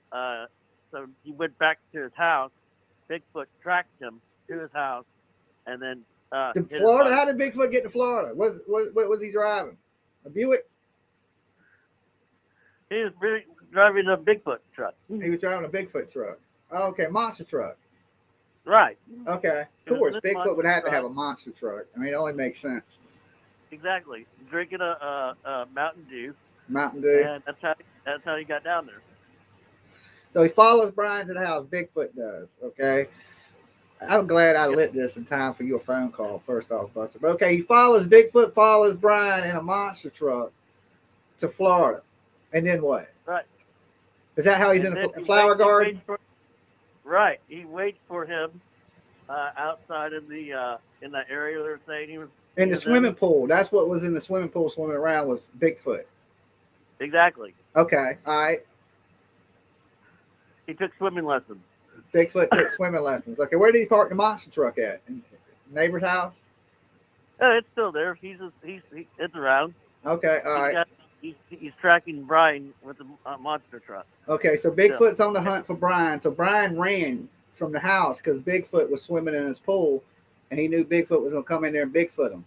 Speaker 11: so he went back to his house. Bigfoot tracked him to his house, and then
Speaker 1: To
Speaker 11: hit his
Speaker 1: Florida?
Speaker 11: body.
Speaker 1: How did Bigfoot get to Florida? What was he driving? A Buick?
Speaker 11: He was driving a Bigfoot truck.
Speaker 1: He was driving a Bigfoot truck. Oh, okay, monster truck.
Speaker 11: Right.
Speaker 1: Okay,
Speaker 11: It
Speaker 1: of
Speaker 11: was
Speaker 1: course.
Speaker 11: a
Speaker 1: Bigfoot would
Speaker 11: monster
Speaker 1: have to have a
Speaker 11: truck.
Speaker 1: monster truck. I mean, it only makes sense.
Speaker 11: Exactly. Drinking a Mountain Dew.
Speaker 1: Mountain Dew.
Speaker 11: And that's how he got down there.
Speaker 1: So he follows Brian to the house. Bigfoot does. Okay. I'm glad I lit this in time for your phone call. First off, Buster. But okay, Bigfoot follows Brian in a monster truck to Florida, and then what?
Speaker 11: Right.
Speaker 1: Is that how he's
Speaker 11: And
Speaker 1: in a
Speaker 11: then
Speaker 1: flower garden?
Speaker 11: Right. He waits for him outside in that area they're saying he was
Speaker 1: In the swimming pool. That's what was in the swimming pool swimming around was Bigfoot.
Speaker 11: Exactly.
Speaker 1: Okay. All right.
Speaker 11: He took swimming lessons.
Speaker 1: Bigfoot took swimming lessons. Okay. Where did he park the monster truck at? In neighbor's house?
Speaker 11: It's still there. It's around.
Speaker 1: Okay. All right.
Speaker 11: He's tracking Brian with the monster truck.
Speaker 1: Okay. So Bigfoot's on the hunt for Brian. So Brian ran from the house because Bigfoot was swimming in his pool, and he knew Bigfoot was going to come in there and Bigfoot him.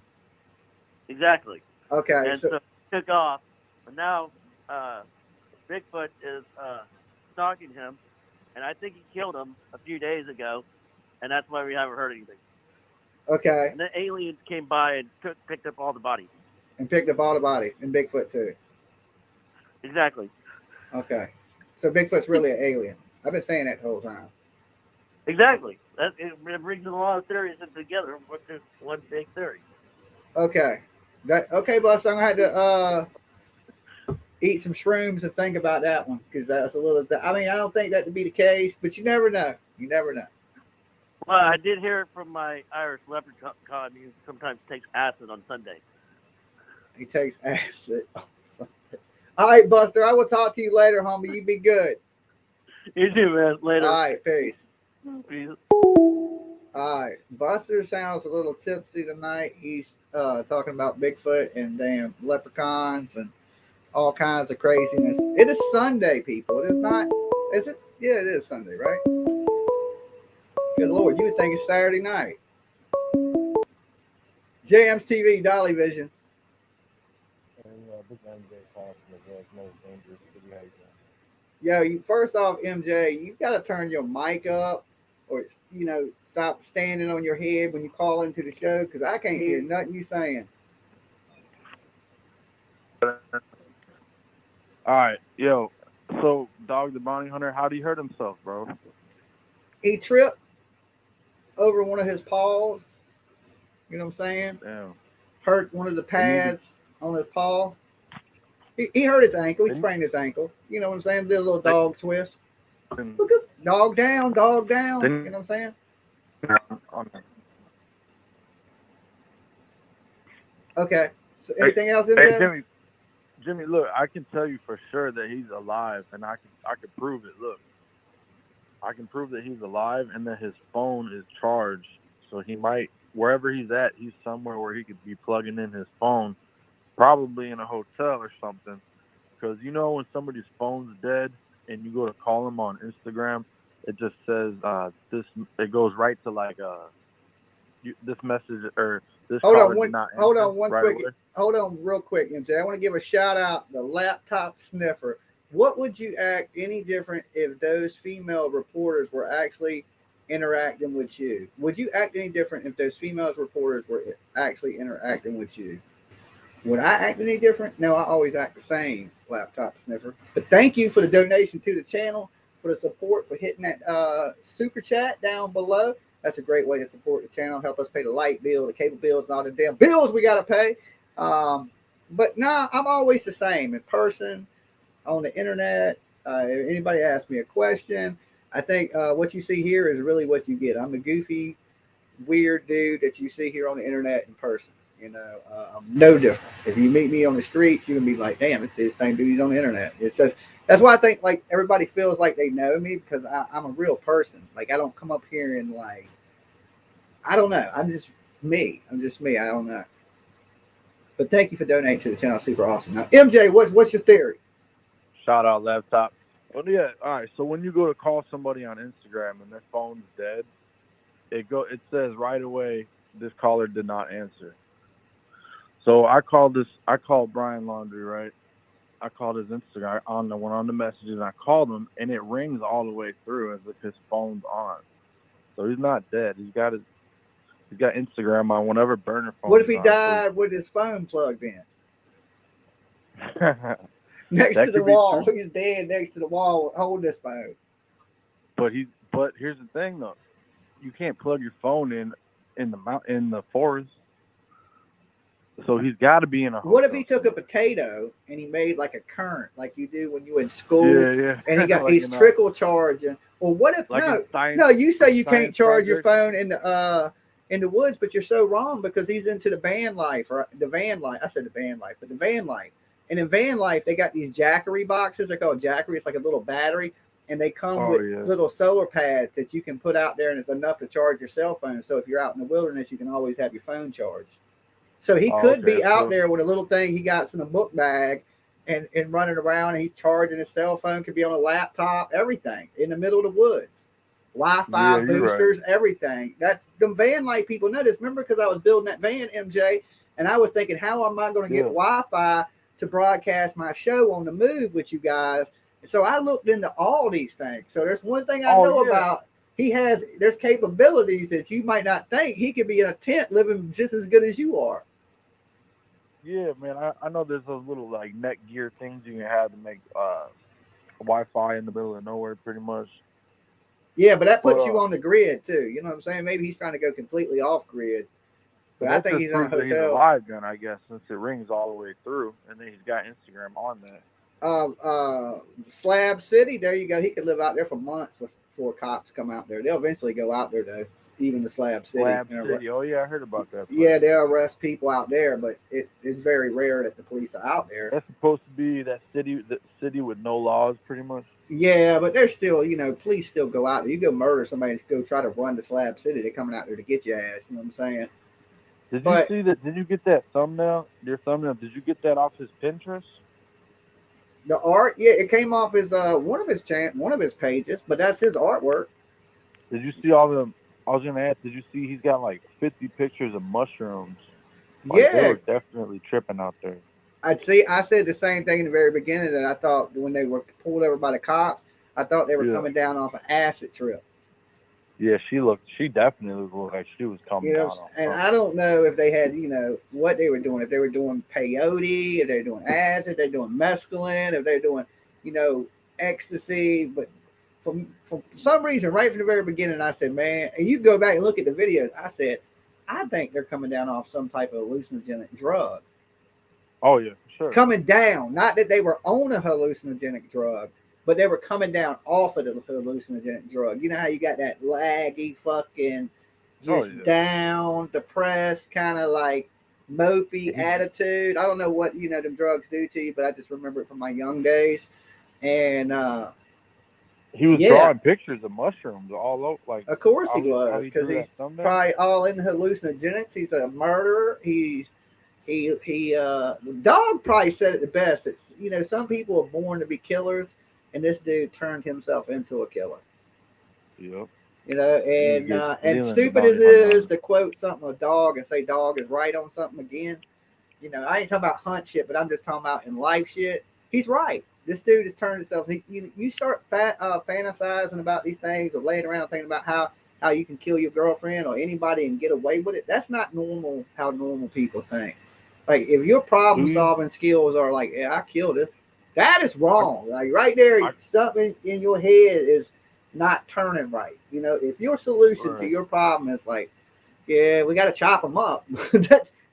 Speaker 11: Exactly.
Speaker 1: Okay.
Speaker 11: And so he took off. And now Bigfoot is stalking him, and I think he killed him a few days ago, and that's why we haven't heard anything.
Speaker 1: Okay.
Speaker 11: And then aliens came by and picked up all the bodies.
Speaker 1: And picked up all the bodies, and Bigfoot too.
Speaker 11: Exactly.
Speaker 1: Okay. So Bigfoot's really an alien. I've been saying that the whole time.
Speaker 11: Exactly. It brings a lot of theories together into one big theory.
Speaker 1: Okay. Okay, Buster, I'm gonna have to eat some shrooms and think about that one because that's a little. I mean, I don't think that to be the case, but you never know. You never know.
Speaker 11: Well, I did hear it from my Irish leprechaun. He sometimes takes acid on Sunday.
Speaker 1: He takes acid on Sunday. All right, Buster. I will talk to you later, homie. You be good.
Speaker 11: You too, man. Later.
Speaker 1: All right, peace.
Speaker 11: Peace.
Speaker 1: All right, Buster sounds a little tipsy tonight. He's talking about Bigfoot and damn leprechauns and all kinds of craziness. It is Sunday, people. It is not. Is it? Yeah, it is Sunday, right? Good Lord, you would think it's Saturday night. Jamz TV, Dolly Vision. Yo, first off, MJ, you got to turn your mic up, or stop standing on your head when you call into the show because I can't hear nothing you saying.
Speaker 12: All right, yo. So, Dog the Bounty Hunter, how did he hurt himself, bro?
Speaker 1: He tripped over one of his paws. You know what I'm saying?
Speaker 12: Damn.
Speaker 1: Hurt one of the pads on his paw. He hurt his ankle. He sprained his ankle. You know what I'm saying? Did a little dog twist. Look up, dog down, dog down. You know what I'm saying? Okay. So anything else in there?
Speaker 12: Hey, Jimmy, look, I can tell you for sure that he's alive, and I can prove it. Look, I can prove that he's alive and that his phone is charged. So he might, wherever he's at, he's somewhere where he could be plugging in his phone, probably in a hotel or something. Because when somebody's phone's dead and you go to call them on Instagram, it just says it goes right to like this message or this
Speaker 1: Hold
Speaker 12: call
Speaker 1: on,
Speaker 12: did not
Speaker 1: hold
Speaker 12: answer
Speaker 1: on, one
Speaker 12: right
Speaker 1: quick.
Speaker 12: away.
Speaker 1: Hold on, real quick, MJ. I want to give a shout out the laptop sniffer. What would you act any different if those female reporters were actually interacting with you? Would you act any different if those female reporters were actually interacting with you? Would I act any different? No, I always act the same, laptop sniffer. But thank you for the donation to the channel, for the support, for hitting that super chat down below. That's a great way to support the channel, help us pay the light bill, the cable bills, and all the damn bills we got to pay. But nah, I'm always the same in person, on the internet. If anybody asks me a question, I think what you see here is really what you get. I'm a goofy, weird dude that you see here on the internet in person. You know, I'm no different. If you meet me on the streets, you can be like, "Damn, this dude's the same dude he's on the internet." It says that's why I think like everybody feels like they know me because I'm a real person. Like I don't come up here and like, I don't know. I'm just me. I'm just me. I don't know. But thank you for donating to the channel. Super awesome. Now, MJ, what's your theory?
Speaker 12: Shout out laptop. Well, yeah. All right. So when you go to call somebody on Instagram and their phone's dead, it says right away this caller did not answer. So I called Brian Laundrie, right? I called his Instagram went on the messages and I called him and it rings all the way through as if his phone's on. So he's not dead. He's got Instagram on whatever burner phone.
Speaker 1: What if he died with his phone plugged in? Next to the wall. He's dead next to the wall holding his phone.
Speaker 12: But here's the thing though. You can't plug your phone in the forest. So he's got to be in a hotel.
Speaker 1: What if he took a potato and he made like a current, like you do when you're in school?
Speaker 12: Yeah.
Speaker 1: And he got he's trickle charging. Well, what if
Speaker 12: like
Speaker 1: no? You say you can't charge your phone in the woods, but you're so wrong because he's into the van life or the van life. I said the van life, but the van life. And in van life, they got these Jackery boxes. They're called Jackery. It's like a little battery, and they come with little solar pads that you can put out there, and it's enough to charge your cell phone. So if you're out in the wilderness, you can always have your phone charged. So he could be out there with a little thing he got in a book bag and running around, and he's charging his cell phone, could be on a laptop, everything in the middle of the woods. Wi-Fi boosters, everything. That's the van life people know this. Remember, because I was building that van, MJ, and I was thinking, how am I going to get Wi-Fi to broadcast my show on the move with you guys? And so I looked into all these things. So there's one thing I know about. There's capabilities that you might not think. He could be in a tent living just as good as you are.
Speaker 12: Yeah, man. I know there's those little like neck gear things you can have to make Wi-Fi in the middle of nowhere, pretty much.
Speaker 1: Yeah, but that puts you on the grid too. You know what I'm saying? Maybe he's trying to go completely off grid. But I think he's in a hotel.
Speaker 12: He's alive then, I guess, since it rings all the way through, and then he's got Instagram on that.
Speaker 1: Slab City, there you go. He could live out there for months before cops come out there. They'll eventually go out there though, even the Slab City.
Speaker 12: City. Oh yeah, I heard about that.
Speaker 1: Yeah, they'll arrest people out there, but it's very rare that the police are out there.
Speaker 12: That's supposed to be that city with no laws, pretty much.
Speaker 1: Yeah, but there's still, police still go out there. You go murder somebody and go try to run to Slab City, they're coming out there to get your ass. You know what I'm saying?
Speaker 12: Did you see that? Did you get that thumbnail? Your thumbnail? Did you get that off his Pinterest?
Speaker 1: The art, yeah, it came off his one of his pages, but that's his artwork.
Speaker 12: Did you see all the? I was gonna ask. Did you see he's got like 50 pictures of mushrooms? Like, they were definitely tripping out there.
Speaker 1: I said the same thing in the very beginning that I thought when they were pulled over by the cops, I thought they were coming down off an acid trip.
Speaker 12: Yeah, she definitely looked like she was coming down.
Speaker 1: And I don't know if they had, what they were doing. If they were doing peyote, if they were doing acid, if they're doing mescaline, if they're doing, ecstasy. But for some reason, right from the very beginning, I said, man, and you go back and look at the videos, I said, I think they're coming down off some type of hallucinogenic drug.
Speaker 12: Oh, yeah, sure.
Speaker 1: Coming down. Not that they were on a hallucinogenic drug, but they were coming down off of the hallucinogenic drug. You know how you got that laggy fucking just down, depressed, kind of like mopey attitude. I don't know what, them drugs do to you, but I just remember it from my young days. And
Speaker 12: he was drawing pictures of mushrooms all over. Like,
Speaker 1: of course he was, because he's probably all in hallucinogenics. He's a murderer. He Dog probably said it the best. It's, some people are born to be killers, and this dude turned himself into a killer.
Speaker 12: Yep.
Speaker 1: And stupid as it is to quote something a dog and say dog is right on something again. I ain't talking about hunt shit, but I'm just talking about in life shit. He's right. This dude has turned himself. You start fantasizing about these things or laying around thinking about how you can kill your girlfriend or anybody and get away with it. That's not normal. How normal people think. Like if your problem solving skills are like, yeah, I killed it. That is wrong. Like right there, something in your head is not turning right. If your solution to your problem is like, yeah, we got to chop them up.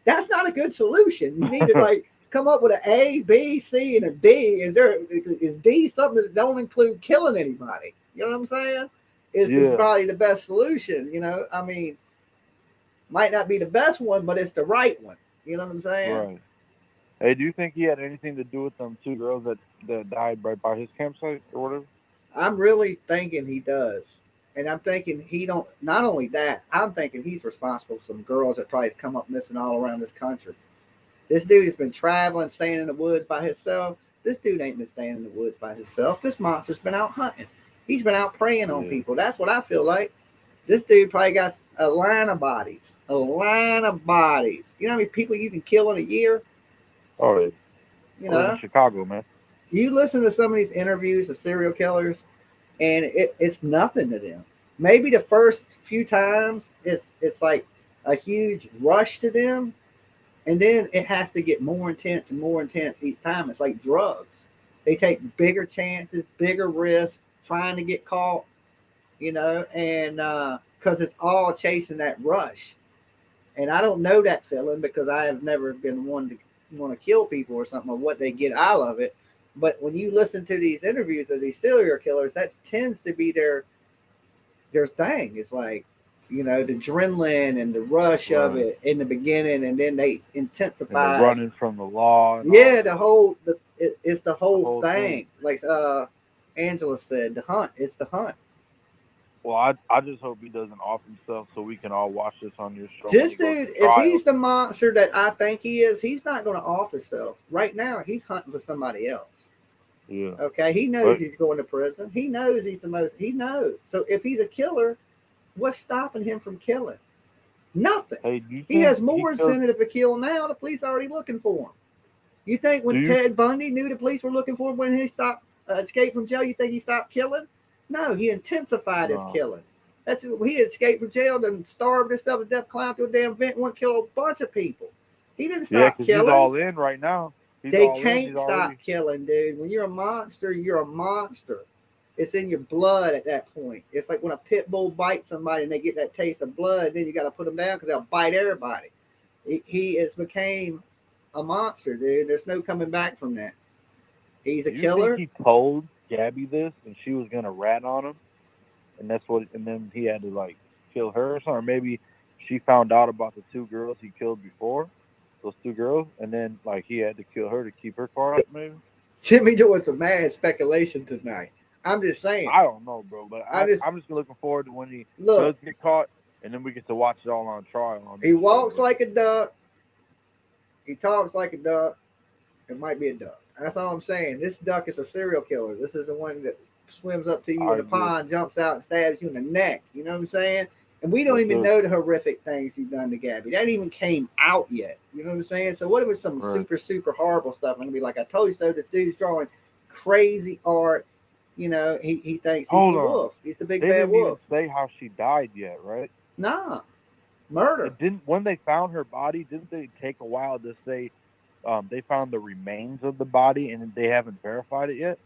Speaker 1: That's not a good solution. You need to come up with an A, B, C, and a D. Is D something that don't include killing anybody? You know what I'm saying? Is
Speaker 12: Yeah.
Speaker 1: probably the best solution. You know, I mean, might not be the best one, but it's the right one. You know what I'm saying?
Speaker 12: Right. Hey, do you think he had anything to do with them two girls that died right by his campsite or whatever?
Speaker 1: I'm really thinking he does. And I'm thinking he don't, not only that, I'm thinking he's responsible for some girls that probably come up missing all around this country. This dude has been traveling, staying in the woods by himself. This dude ain't been staying in the woods by himself. This monster's been out hunting. He's been out preying on people. That's what I feel like. This dude probably got a line of bodies. A line of bodies. You know how many people you can kill in a year?
Speaker 12: Oh, yeah.
Speaker 1: You know,
Speaker 12: in Chicago, man.
Speaker 1: You listen to some of these interviews of serial killers, and it's nothing to them. Maybe the first few times it's like a huge rush to them, and then it has to get more intense and more intense each time. It's like drugs. They take bigger chances, bigger risks, trying to get caught, you know, and because it's all chasing that rush. And I don't know that feeling because I have never been one to want to kill people or something, or what they get out of it. But when you listen to these interviews of these serial killers, that tends to be their thing. It's like, you know, the adrenaline and the rush of it in the beginning, and then they intensify.
Speaker 12: And running from the law.
Speaker 1: Yeah, it's the whole thing. Like Angela said, the hunt. It's the hunt.
Speaker 12: Well, I just hope he doesn't off himself so we can all watch this on your show.
Speaker 1: This dude, if he's the monster that I think he is, he's not going to off himself. Right now, he's hunting for somebody else.
Speaker 12: Yeah.
Speaker 1: Okay, he knows he's going to prison. He knows he's the most. He knows. So if he's a killer, what's stopping him from killing? Nothing.
Speaker 12: Hey,
Speaker 1: he has more incentive to kill now. The police are already looking for him. You think when Ted Bundy knew the police were looking for him when he stopped escaped from jail, you think he stopped killing? No, he intensified his killing. That's he escaped from jail, then starved himself to death, climbed through a damn vent, and kill a bunch of people. He didn't stop killing.
Speaker 12: He's all in right now.
Speaker 1: They can't stop killing, dude. When you're a monster, you're a monster. It's in your blood at that point. It's like when a pit bull bites somebody and they get that taste of blood, then you got to put them down because they'll bite everybody. He has became a monster, dude. There's no coming back from that. He's a killer.
Speaker 12: Think he told Gabby this, and she was gonna rat on him, and then he had to like kill her or something. Or maybe she found out about the two girls he killed before, those two girls, and then like he had to kill her to keep her car up. Maybe
Speaker 1: Jimmy doing some mad speculation tonight. I'm just saying.
Speaker 12: I don't know, bro, but I'm just looking forward to when he does get caught, and then we get to watch it all on trial.
Speaker 1: He walks like a duck. He talks like a duck. It might be a duck. That's all I'm saying. This duck is a serial killer. This is the one that swims up to you in the pond, jumps out, and stabs you in the neck. You know what I'm saying? And we don't even know the horrific things he's done to Gabby. That even came out yet. You know what I'm saying? So what if it's some super horrible stuff? I'm gonna be like, I told you so. This dude's drawing crazy art. You know, he thinks he's the wolf. He's the big bad wolf.
Speaker 12: They didn't even say how she died yet, right?
Speaker 1: Nah, murder.
Speaker 12: When they found her body, didn't they take a while to say they found the remains of the body and they haven't verified it yet?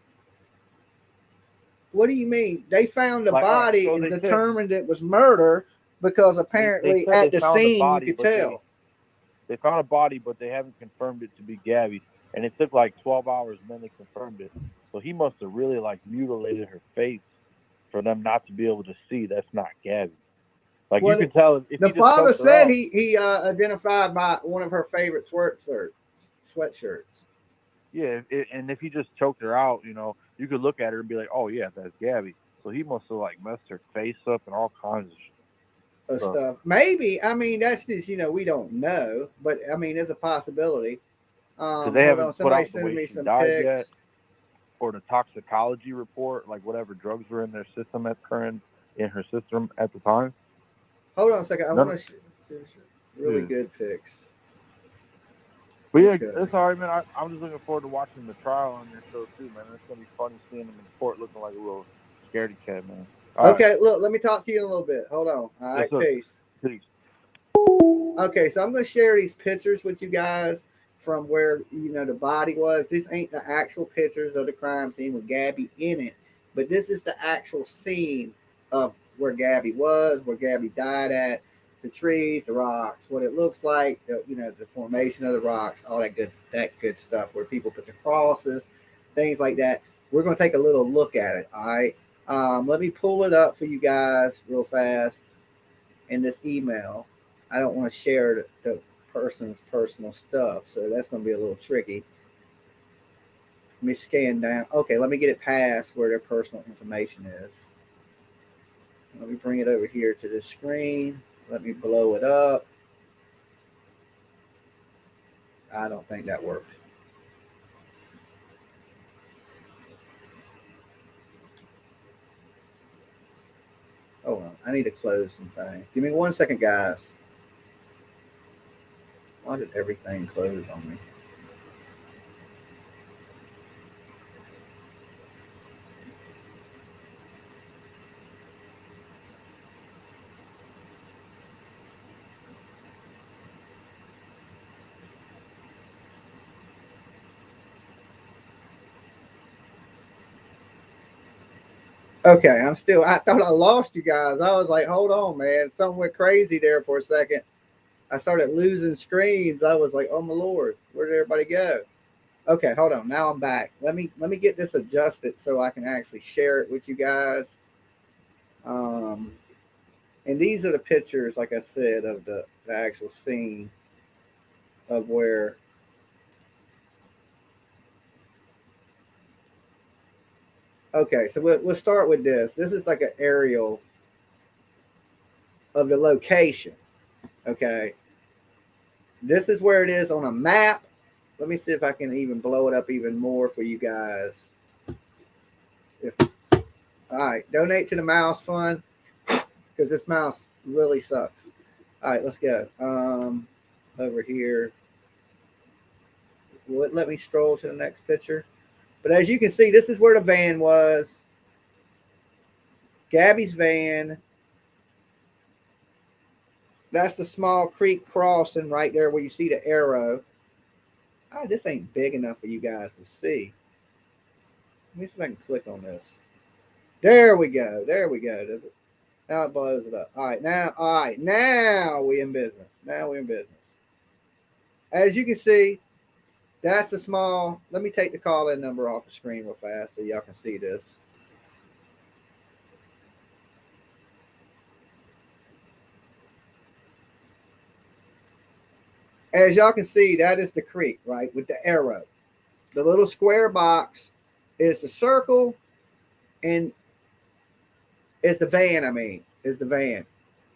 Speaker 1: What do you mean? They found the body and determined it was murder because apparently at the scene you could tell.
Speaker 12: They found a body, but they haven't confirmed it to be Gabby. And it took like 12 hours and then they confirmed it. So he must have really like mutilated her face for them not to be able to see that's not Gabby. Like you can tell. If
Speaker 1: the father said he identified by one of her favorite sweatshirts.
Speaker 12: Yeah, and if he just choked her out, you know, you could look at her and be like, "Oh yeah, that's Gabby." So he must have like messed her face up and all kinds of
Speaker 1: stuff. Maybe. I mean, that's just we don't know, but I mean, there's a possibility.
Speaker 12: They haven't put out the way she died yet, or the toxicology report, like whatever drugs were in their system in her system at the time.
Speaker 1: Hold on a second. I want to really good pics.
Speaker 12: But yeah, it's all right, man. I'm just looking forward to watching the trial on your show too, man. It's gonna be funny seeing him in court looking like a little scaredy cat, man.
Speaker 1: Okay, look, let me talk to you in a little bit. Hold on. All right, peace. Okay, so I'm gonna share these pictures with you guys from where the body was. This ain't the actual pictures of the crime scene with Gabby in it, but this is the actual scene of where Gabby was, where Gabby died at, the trees, the rocks, what it looks like, the formation of the rocks, all that good stuff, where people put the crosses, things like that. We're going to take a little look at it, all right? Let me pull it up for you guys real fast in this email. I don't want to share the person's personal stuff, so that's going to be a little tricky. Let me scan down. Okay, let me get it past where their personal information is. Let me bring it over here to the screen. Let me blow it up. I don't think that worked. Hold on. I need to close something. Give me 1 second, guys. Why did everything close on me? Okay, I thought I lost you guys. I was like, hold on, man. Something went crazy there for a second. I started losing screens. I was like, oh my Lord, where did everybody go? Okay, hold on. Now I'm back. Let me get this adjusted so I can actually share it with you guys. And these are the pictures, like I said, of the actual scene of where. Okay, so we'll start with this. This is like an aerial of the location. Okay, this is where it is on a map. Let me see if I can even blow it up even more for you guys. All right, donate to the mouse fund because this mouse really sucks. All right, let's go. Over here. Will it let me scroll to the next picture? But as you can see, this is where the van was. Gabby's van. That's the small creek crossing right there where you see the arrow. Oh, this ain't big enough for you guys to see. Let me see if I can click on this. There we go. There we go. Does it? Now it blows it up. All right, now we in business. Now we're in business. As you can see, that's a small. Let me take the call-in number off the screen real fast so y'all can see this. As y'all can see, that is the creek, right, with the arrow. The little square box is the circle, and it's the van, is the van.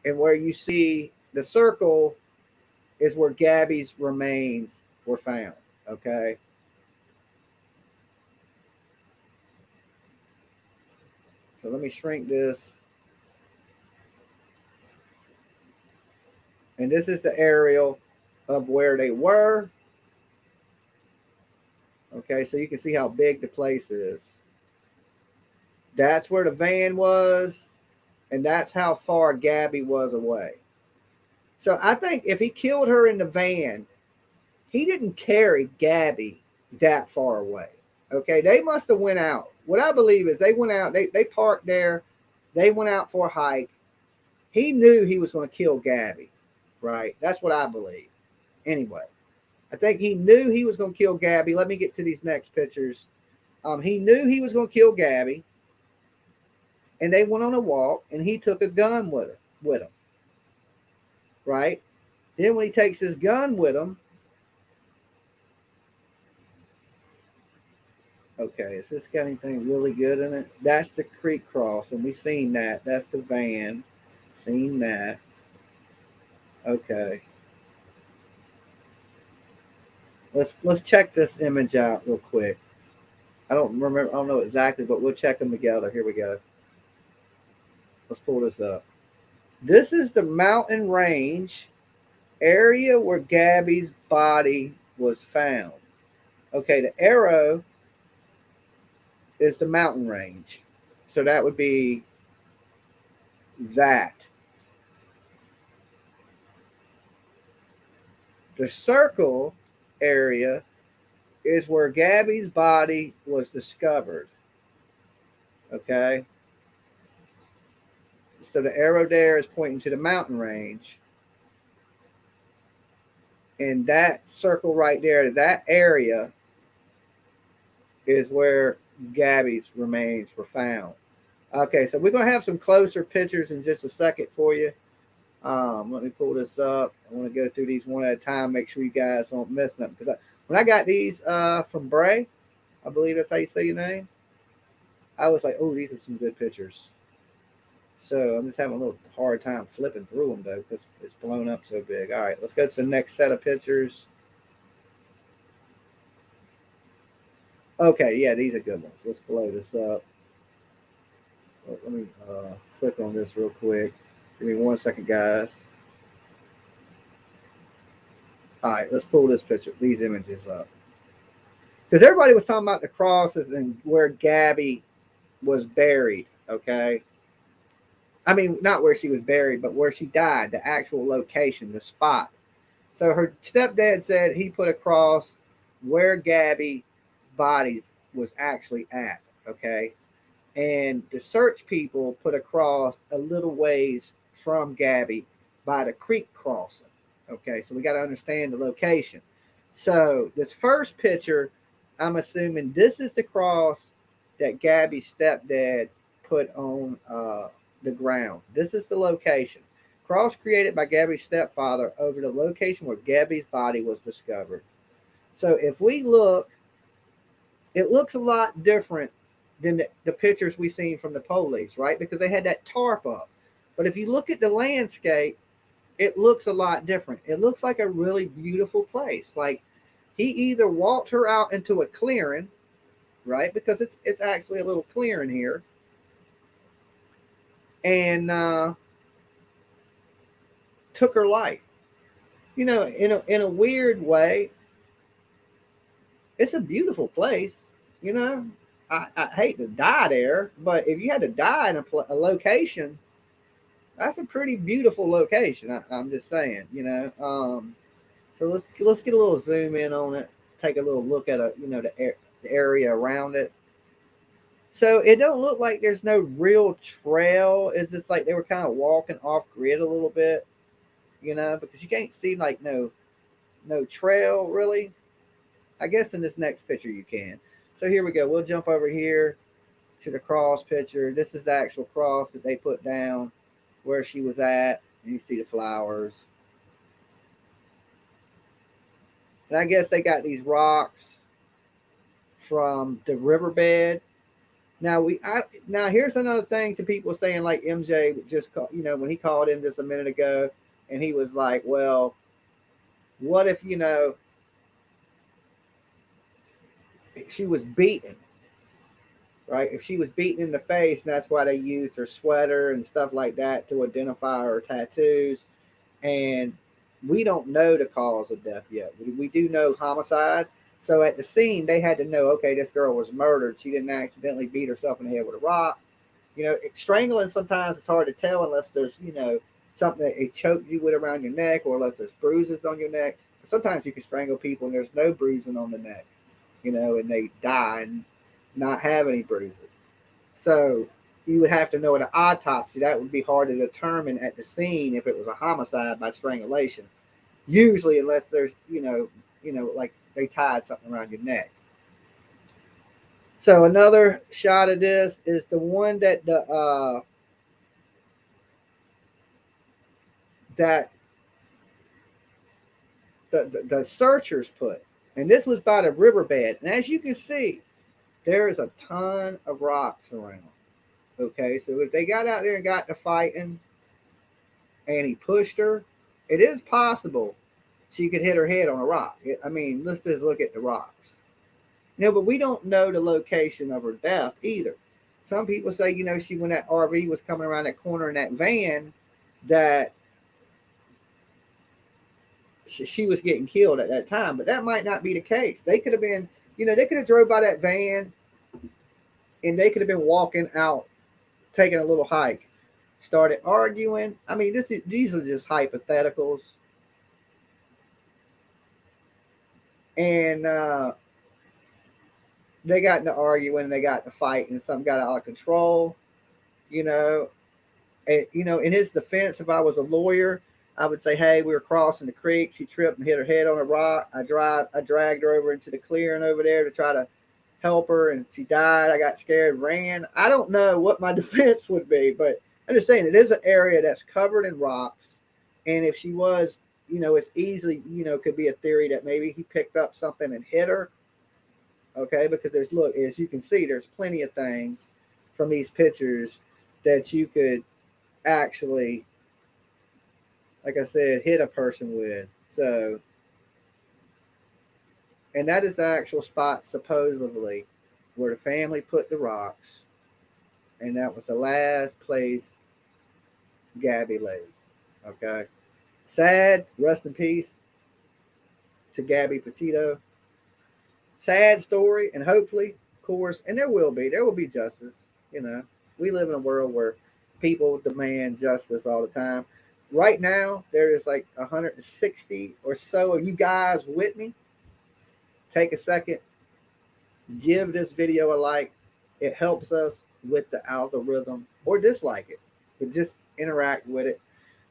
Speaker 1: And where you see the circle is where Gabby's remains were found, okay? So let me shrink this. And this is the aerial of where they were. Okay, so you can see how big the place is. That's where the van was, and that's how far Gabby was away. So I think if he killed her in the van, he didn't carry Gabby that far away. Okay, they must have went out. What I believe is they went out, they parked there, they went out for a hike. He knew he was going to kill Gabby, right? That's what I believe. Anyway, I think he knew he was going to kill Gabby. Let me get to these next pictures. He knew he was going to kill Gabby, and they went on a walk, and he took a gun with him, right? Then when he takes his gun with him, okay, is this got anything really good in it? That's the creek cross, and we seen that. That's the van. Seen that. Okay. Let's check this image out real quick. I don't know exactly, but we'll check them together. Here we go. Let's pull this up. This is the mountain range area where Gabby's body was found. Okay, the arrow is the mountain range. So that would be that. The circle area is where Gabby's body was discovered. Okay. So the arrow there is pointing to the mountain range. And that circle right there, that area is where Gabby's remains were found. Okay, so we're gonna have some closer pictures in just a second for you. Let me pull this up. I want to go through these one at a time. Make sure you guys don't miss them because when I got these from Bray, I believe that's how you say your name. I was like, oh, these are some good pictures. So I'm just having a little hard time flipping through them though because it's blown up so big. All right, let's go to the next set of pictures. Okay, yeah, these are good ones. Let's blow this up. Let me click on this real quick. Give me 1 second, guys. All right, let's pull this picture, these images up. Because everybody was talking about the crosses and where Gabby was buried, okay? I mean, not where she was buried, but where she died, the actual location, the spot. So her stepdad said he put a cross where Gabby bodies was actually at, okay? And the search people put a cross a little ways from Gabby by the creek crossing. Okay, so we got to understand the location. So this first picture, I'm assuming this is the cross that Gabby's stepdad put on the ground. This is the location. Cross created by Gabby's stepfather over the location where Gabby's body was discovered. So if we look, it looks a lot different than the pictures we seen from the police, right? Because they had that tarp up. But if you look at the landscape, it looks a lot different. It looks like a really beautiful place. Like he either walked her out into a clearing, right? Because it's actually a little clearing here. And took her life. You know, in a weird way, it's a beautiful place, you know. I hate to die there, but if you had to die in a location, that's a pretty beautiful location. I'm just saying, you know. So let's get a little zoom in on it. Take a little look at the area around it. So it don't look like there's no real trail. It's just like they were kind of walking off grid a little bit, you know, because you can't see like no trail really. I guess in this next picture you can. So here we go. We'll jump over here to the cross picture. This is the actual cross that they put down where she was at. And you see the flowers. And I guess they got these rocks from the riverbed. Now now here's another thing to people saying like MJ just call, you know, when he called in just a minute ago and he was like, well, what if, you know, she was beaten, right? If she was beaten in the face, and that's why they used her sweater and stuff like that to identify her tattoos. And we don't know the cause of death yet. We do know homicide. So at the scene, they had to know, okay, this girl was murdered. She didn't accidentally beat herself in the head with a rock. You know, strangling sometimes it's hard to tell unless there's, you know, something that it choked you with around your neck or unless there's bruises on your neck. But sometimes you can strangle people and there's no bruising on the neck, you know, and they die and not have any bruises. So you would have to know at an autopsy. That would be hard to determine at the scene if it was a homicide by strangulation. Usually, unless there's, you know, like they tied something around your neck. So another shot of this is the one that the searchers put. And this was by the riverbed. And as you can see, there is a ton of rocks around. Okay, so if they got out there and got to fighting and he pushed her, it is possible she could hit her head on a rock. I mean, let's just look at the rocks. You know, but we don't know the location of her death either. Some people say, you know, she when that RV was coming around that corner in that van, that she was getting killed at that time. But that might not be the case. They could have been, you know, they could have drove by that van and they could have been walking out, taking a little hike, started arguing. I mean, these are just hypotheticals. And they got into arguing, they got to fight, and something got out of control, you know. And, you know, in his defense, if I was a lawyer, I would say, hey, we were crossing the creek. She tripped and hit her head on a rock. I dragged her over into the clearing over there to try to, help her, and she died. I got scared, ran. I don't know what my defense would be, but I'm just saying it is an area that's covered in rocks. And if she was, it's easily, could be a theory that maybe he picked up something and hit her. Okay, because look, as you can see, there's plenty of things from these pictures that you could actually, like I said, hit a person with. So, and that is the actual spot, supposedly, where the family put the rocks. And that was the last place Gabby laid. Okay. Sad, rest in peace to Gabby Petito. Sad story, and hopefully, of course, and there will be justice. We live in a world where people demand justice all the time. Right now, there is like 160 or so of you guys with me. Take a second, give this video a like. It helps us with the algorithm, or dislike it, but just interact with it.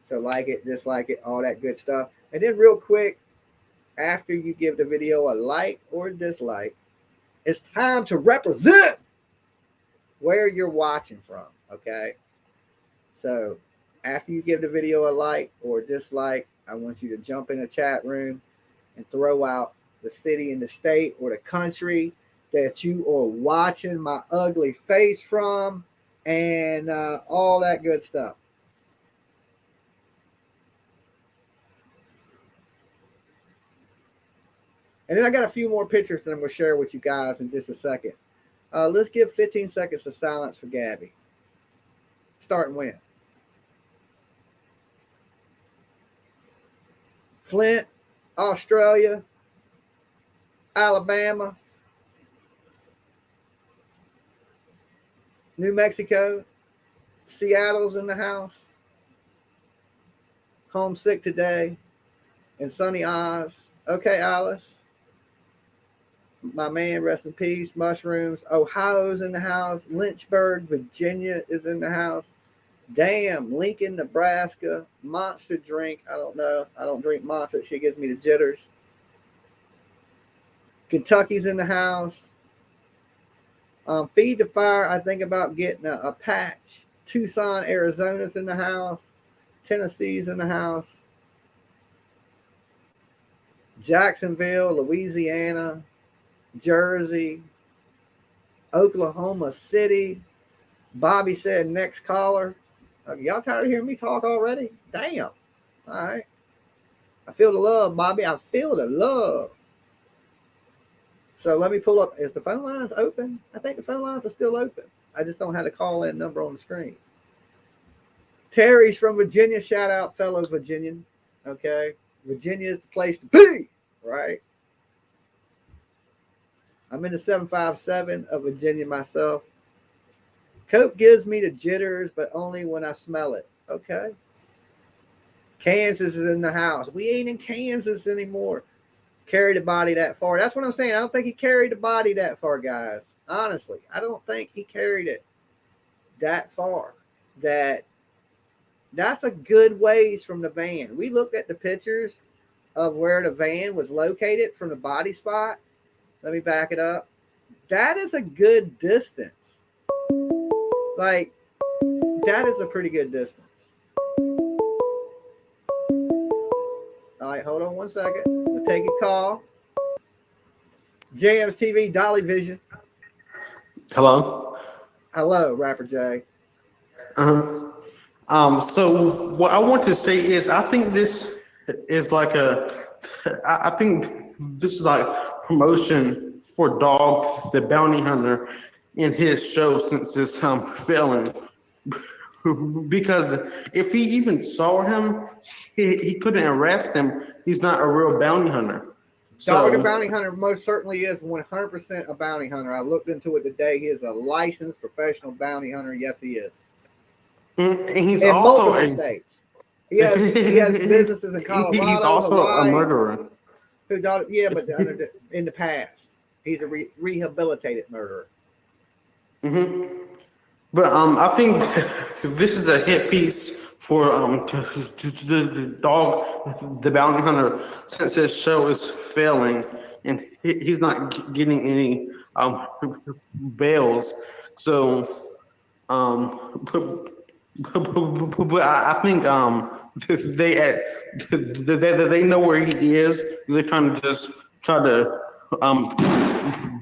Speaker 1: So like it, dislike it, all that good stuff. And then real quick, after you give the video a like or dislike, it's time to represent where you're watching from, okay? So after you give the video a like or dislike, I want you to jump in the chat room and throw out the city and the state or the country that you are watching my ugly face from, and all that good stuff. And then I got a few more pictures that I'm going to share with you guys in just a second. Let's give 15 seconds of silence for Gabby. Starting when? Flint, Australia, Alabama, New Mexico, Seattle's in the house, homesick today, and sunny Oz. Okay, Alice. My man, rest in peace. Mushrooms. Ohio's in the house. Lynchburg, Virginia is in the house. Damn, Lincoln, Nebraska. Monster drink. I don't know. I don't drink Monster. She gives me the jitters. Kentucky's in the house. Feed the Fire. I think about getting a patch. Tucson, Arizona's in the house. Tennessee's in the house. Jacksonville, Louisiana. Jersey, Oklahoma City. Bobby said next caller. Y'all tired of hearing me talk already? Damn. All right. I feel the love, Bobby. I feel the love. So let me pull up. Is the phone lines open? I think the phone lines are still open. I just don't have the call-in number on the screen. Terry's from Virginia. Shout out, fellow Virginian. Okay. Virginia is the place to be, right? I'm in the 757 of Virginia myself. Coke gives me the jitters, but only when I smell it. Okay. Kansas is in the house. We ain't in Kansas anymore. Carry the body that far. That's what I'm saying. I don't think he carried the body that far, guys. Honestly, I don't think he carried it that far. That's a good ways from the van. We looked at the pictures of where the van was located from the body spot. Let me back it up. That is a good distance. Like, that is a pretty good distance. All right, hold on one second. We'll take a call. Jamz TV, Dolly Vision.
Speaker 8: Hello.
Speaker 1: Hello, Rapper J.
Speaker 8: So what I want to say is, I think this is like I think this is like promotion for Dog the Bounty Hunter in his show, since it's failing. Because if he even saw him, he couldn't arrest him. He's not a real bounty hunter.
Speaker 1: Dog the Bounty Hunter most certainly is 100% a bounty hunter. I looked into it today. He is a licensed professional bounty hunter. Yes, he is.
Speaker 8: And he's
Speaker 1: in
Speaker 8: also
Speaker 1: multiple states. He has businesses in Colorado.
Speaker 8: He's also
Speaker 1: Hawaii,
Speaker 8: a murderer.
Speaker 1: But in the past, he's a rehabilitated murderer.
Speaker 8: Mm-hmm. But I think this is a hit piece for the Dog the Bounty Hunter, since his show is failing and he's not getting any bails. So but I think they know where he is. They're trying to just try to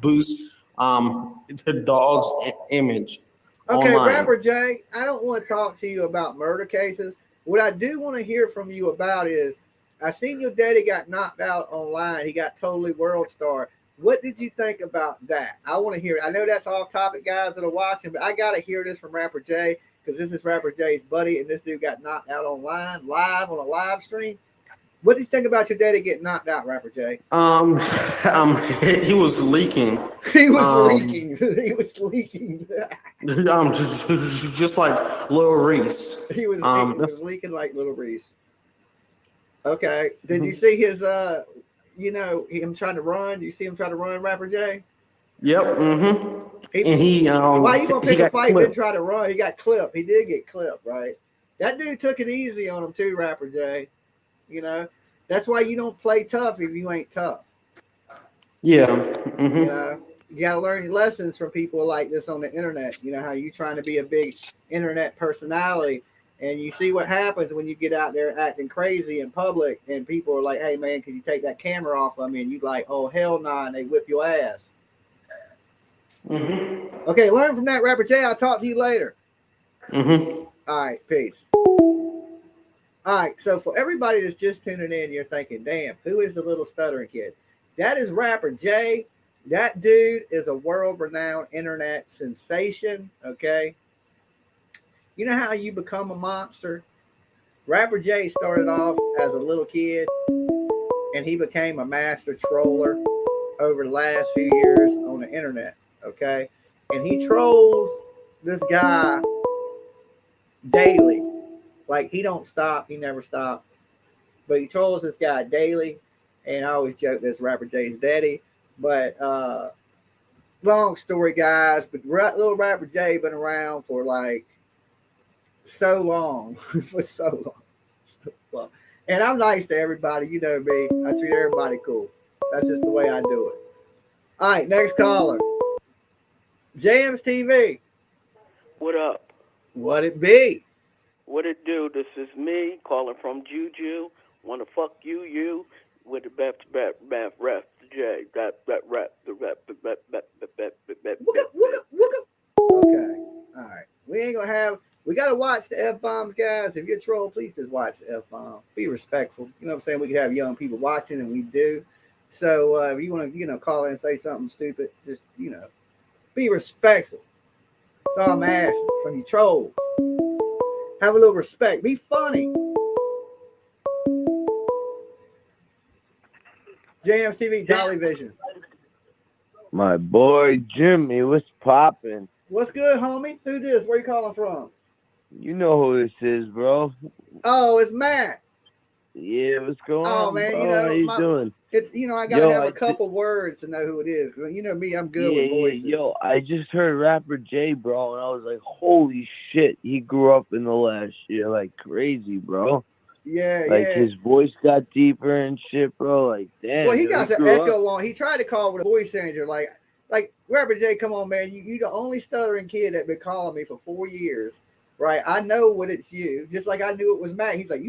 Speaker 8: boost the dog's image
Speaker 1: Okay,
Speaker 8: online.
Speaker 1: Rapper Jay, I don't want to talk to you about murder cases. What I do want to hear from you about is I seen your daddy got knocked out online. He got totally world star. What did you think about that? I want to hear it. I know that's off topic, guys that are watching, but I got to hear this from Rapper Jay because this is Rapper Jay's buddy, and this dude got knocked out online, live on a live stream. What did you think about your daddy getting knocked out, Rapper Jay?
Speaker 8: He was leaking.
Speaker 1: He was leaking. He was leaking.
Speaker 8: Just like Lil Reese.
Speaker 1: He was leaking like Little Reese. Okay. Did you see his him trying to run? Do you see him try to run, Rapper Jay?
Speaker 8: Yep. And he
Speaker 1: why you gonna pick a fight and then try to run? He got clipped. He did get clipped, right? That dude took it easy on him too, Rapper Jay. You know, that's why you don't play tough if you ain't tough.
Speaker 8: Yeah.
Speaker 1: You know, you gotta learn your lessons from people like this on the internet. You know how you trying to be a big internet personality, and you see what happens when you get out there acting crazy in public, and people are like, "Hey man, can you take that camera off of me?" And you like, "Oh hell nah," and they whip your ass. Okay, learn from that, Rapper Jay. I'll talk to you later. All right, peace. All right, so for everybody that's just tuning in, you're thinking, damn, who is the little stuttering kid? That is Rapper Jay. That dude is a world-renowned internet sensation, okay? You know how you become a monster? Rapper Jay started off as a little kid, and he became a master troller over the last few years on the internet, okay? And he trolls this guy daily. Like, he don't stop. He never stops. But he trolls this guy daily. And I always joke this Rapper Jay's daddy. But long story, guys. But little Rapper Jay been around for like so long. For so long. And I'm nice to everybody. You know me. I treat everybody cool. That's just the way I do it. All right, next caller. Jamz TV.
Speaker 13: What up?
Speaker 1: What it be?
Speaker 13: What it do? This is me calling from Juju. Wanna fuck you with the rap J. That rap.
Speaker 1: Okay. All right. We ain't gonna have. We gotta watch the F-bombs, guys. If you're a troll, please just watch the F-bomb. Be respectful. You know what I'm saying? We could have young people watching, and we do. So if you want to, call in and say something stupid, just be respectful. That's all I'm asking from you trolls. Have a little respect. Be funny. Jamz TV, Dolly Vision.
Speaker 14: My boy Jimmy, what's poppin'?
Speaker 1: What's good, homie? Who this? Where you calling from?
Speaker 14: You know who this is, bro.
Speaker 1: Oh, it's Matt.
Speaker 14: Yeah, what's going
Speaker 1: Oh,
Speaker 14: on,
Speaker 1: man,
Speaker 14: bro? How you doing?
Speaker 1: I gotta have a couple words to know who it is. You know me, I'm good with voices.
Speaker 14: Yo, I just heard Rapper Jay, bro, and I was like, holy shit, he grew up in the last year like crazy, bro.
Speaker 1: Yeah,
Speaker 14: like his voice got deeper and shit, bro. Like, damn.
Speaker 1: Well, he got an echo on. He tried to call with a voice changer, like Rapper Jay. Come on, man, you the only stuttering kid that been calling me for 4 years. Right, I know what it's you. Just like I knew it was Matt. He's like,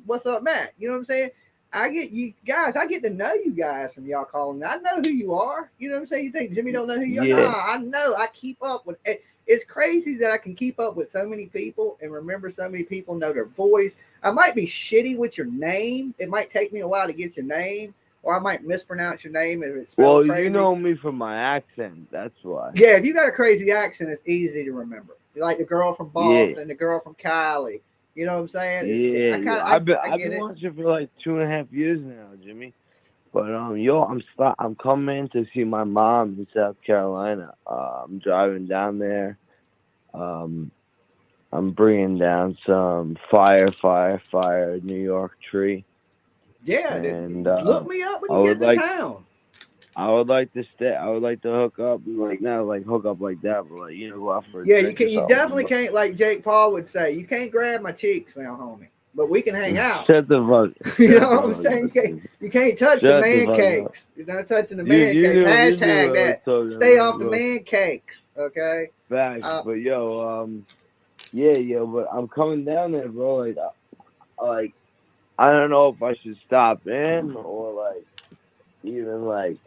Speaker 1: what's up, Matt? You know what I'm saying? I get you guys. I get to know you guys from y'all calling. I know who you are. You know what I'm saying? You think Jimmy don't know who you are?
Speaker 14: Yeah.
Speaker 1: Nah, I know. I keep up with it. It's crazy that I can keep up with so many people and remember so many people, know their voice. I might be shitty with your name. It might take me a while to get your name, or I might mispronounce your name if it's spelled crazy.
Speaker 14: You know me from my accent. That's why.
Speaker 1: Yeah, if you got a crazy accent, it's easy to remember. Like the girl from Boston, the girl from Cali. You know what I'm saying?
Speaker 14: I've been watching for like 2.5 years now, Jimmy. But I'm coming to see my mom in South Carolina. I'm driving down there. I'm bringing down some fire, New York tree.
Speaker 1: Yeah, and look me up when you get to town.
Speaker 14: I would like to stay. I would like to hook up, not hook up like that, but go out for a
Speaker 1: yeah.
Speaker 14: drink
Speaker 1: You definitely can't, like Jake Paul would say, you can't grab my cheeks now, homie. but we can hang out.
Speaker 14: Shut the fuck.
Speaker 1: You
Speaker 14: shut
Speaker 1: know
Speaker 14: the
Speaker 1: what I'm
Speaker 14: fuck
Speaker 1: saying?
Speaker 14: up.
Speaker 1: You can't touch the
Speaker 14: Shut the
Speaker 1: man
Speaker 14: fuck up.
Speaker 1: cakes. You're not touching the
Speaker 14: You
Speaker 1: man
Speaker 14: you
Speaker 1: cakes.
Speaker 14: knew what I was
Speaker 1: Hashtag that.
Speaker 14: talking
Speaker 1: Stay
Speaker 14: about,
Speaker 1: off the
Speaker 14: bro.
Speaker 1: man cakes. Okay.
Speaker 14: Facts, but yo, yeah, yo, but I'm coming down there, bro. Like, I don't know if I should stop in or like even like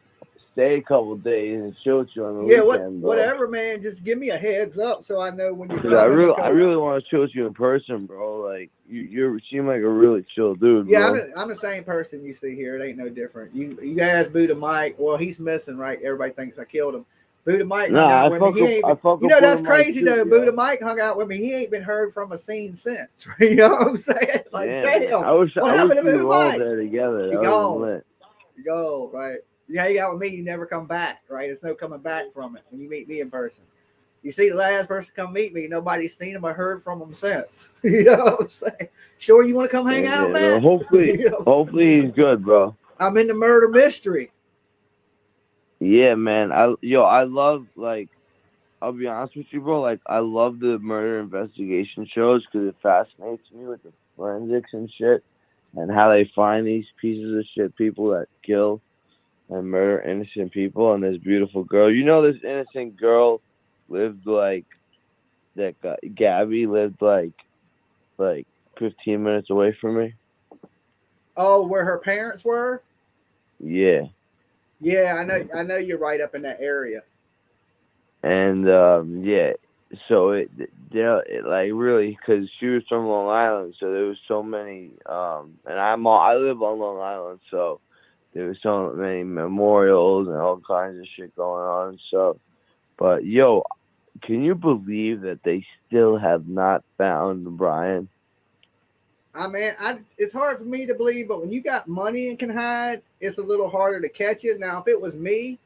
Speaker 14: stay a couple days and chill with you on the
Speaker 1: Yeah,
Speaker 14: weekend, bro.
Speaker 1: whatever, man. Just give me a heads up so I know when you're
Speaker 14: Cause
Speaker 1: coming.
Speaker 14: I really want to chill with you in person, bro. Like you seem like a really chill dude,
Speaker 1: Yeah,
Speaker 14: bro.
Speaker 1: I'm the same person you see here. It ain't no different. You guys, Buddha Mike. Well, he's missing, right? Everybody thinks I killed him. Buddha Mike hung
Speaker 14: Nah,
Speaker 1: out
Speaker 14: I
Speaker 1: with me.
Speaker 14: fuck
Speaker 1: He
Speaker 14: up.
Speaker 1: ain't
Speaker 14: I
Speaker 1: even,
Speaker 14: fuck
Speaker 1: you
Speaker 14: up
Speaker 1: know,
Speaker 14: Buddha
Speaker 1: that's
Speaker 14: Mike
Speaker 1: crazy
Speaker 14: too,
Speaker 1: though.
Speaker 14: yo.
Speaker 1: Buddha Mike hung out with me. He ain't been heard from or seen since. You know what I'm saying? Like, damn.
Speaker 14: I wish
Speaker 1: What happened to
Speaker 14: we
Speaker 1: Buddha
Speaker 14: were all
Speaker 1: Mike?
Speaker 14: there together.
Speaker 1: You
Speaker 14: That would've been
Speaker 1: gone.
Speaker 14: lit.
Speaker 1: You go, right? You hang out with me, you never come back, right? There's no coming back from it when you meet me in person. You see the last person come meet me, nobody's seen him or heard from him since. You know what I'm saying? Sure, you want to come hang out,
Speaker 14: Yeah,
Speaker 1: man?
Speaker 14: well, hopefully,
Speaker 1: You know what I'm
Speaker 14: hopefully he's good, bro.
Speaker 1: I'm in the murder mystery.
Speaker 14: Yeah, man. I love, like, I'll be honest with you, bro. Like, I love the murder investigation shows because it fascinates me with the forensics and shit and how they find these pieces of shit people that kill and murder innocent people. And this beautiful girl, you know, this innocent girl lived like that. Gabby lived like 15 minutes away from me.
Speaker 1: Oh, where her parents were?
Speaker 14: Yeah.
Speaker 1: Yeah, I know you're right up in that area.
Speaker 14: And yeah, so it like really because she was from Long Island, so there was so many. And I live on Long Island, so there was so many memorials and all kinds of shit going on. So, but yo, can you believe that they still have not found Brian?
Speaker 1: I mean, it's hard for me to believe, but when you got money and can hide, it's a little harder to catch it. Now, if it was me,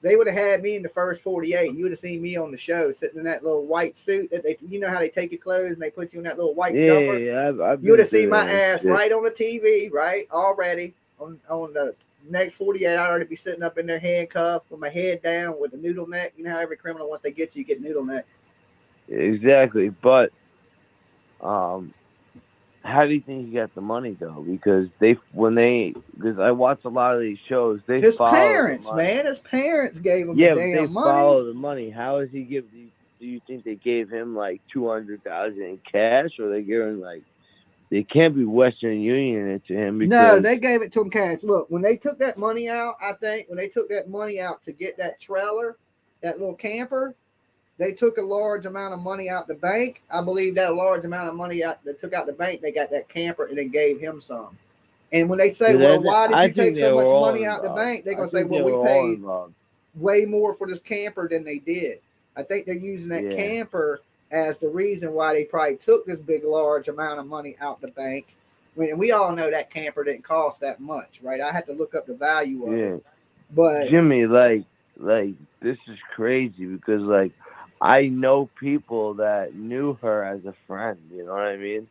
Speaker 1: they would have had me in the first 48. You would have seen me on the show sitting in that little white suit that you know how they take your clothes and they put you in that little white jumper.
Speaker 14: Yeah, I've
Speaker 1: You would have
Speaker 14: been
Speaker 1: seen my
Speaker 14: through that
Speaker 1: ass
Speaker 14: shit.
Speaker 1: right on the TV, right? Already on the next 48. I'd already be sitting up in there handcuffed with my head down with a noodle neck. You know how every criminal, once they get you get noodle neck.
Speaker 14: Exactly, but how do you think he got the money though? Because because I watch a lot of these shows, they
Speaker 1: His
Speaker 14: follow
Speaker 1: parents,
Speaker 14: the money.
Speaker 1: man, his parents gave him
Speaker 14: Yeah,
Speaker 1: the
Speaker 14: but they
Speaker 1: damn money.
Speaker 14: follow the money. How is he give? Do you think they gave him like 200,000 in cash, or they give him like? They can't be Western Union it to him because
Speaker 1: No, they gave it to him cash. Look, when they took that money out, I think when they took that money out to get that trailer, that little camper, they took a large amount of money out the bank. I believe that large amount of money out they took out the bank, they got that camper and then gave him some. And when they say, well, why did you take so much money out the bank? They're going to say, well, we paid way more for this camper than they did. I think they're using that camper as the reason why they probably took this big, large amount of money out the bank. And we all know that camper didn't cost that much, right? I had to look up the value of it. But
Speaker 14: Jimmy, like this is crazy because like I know people that knew her as a friend. You know what I mean?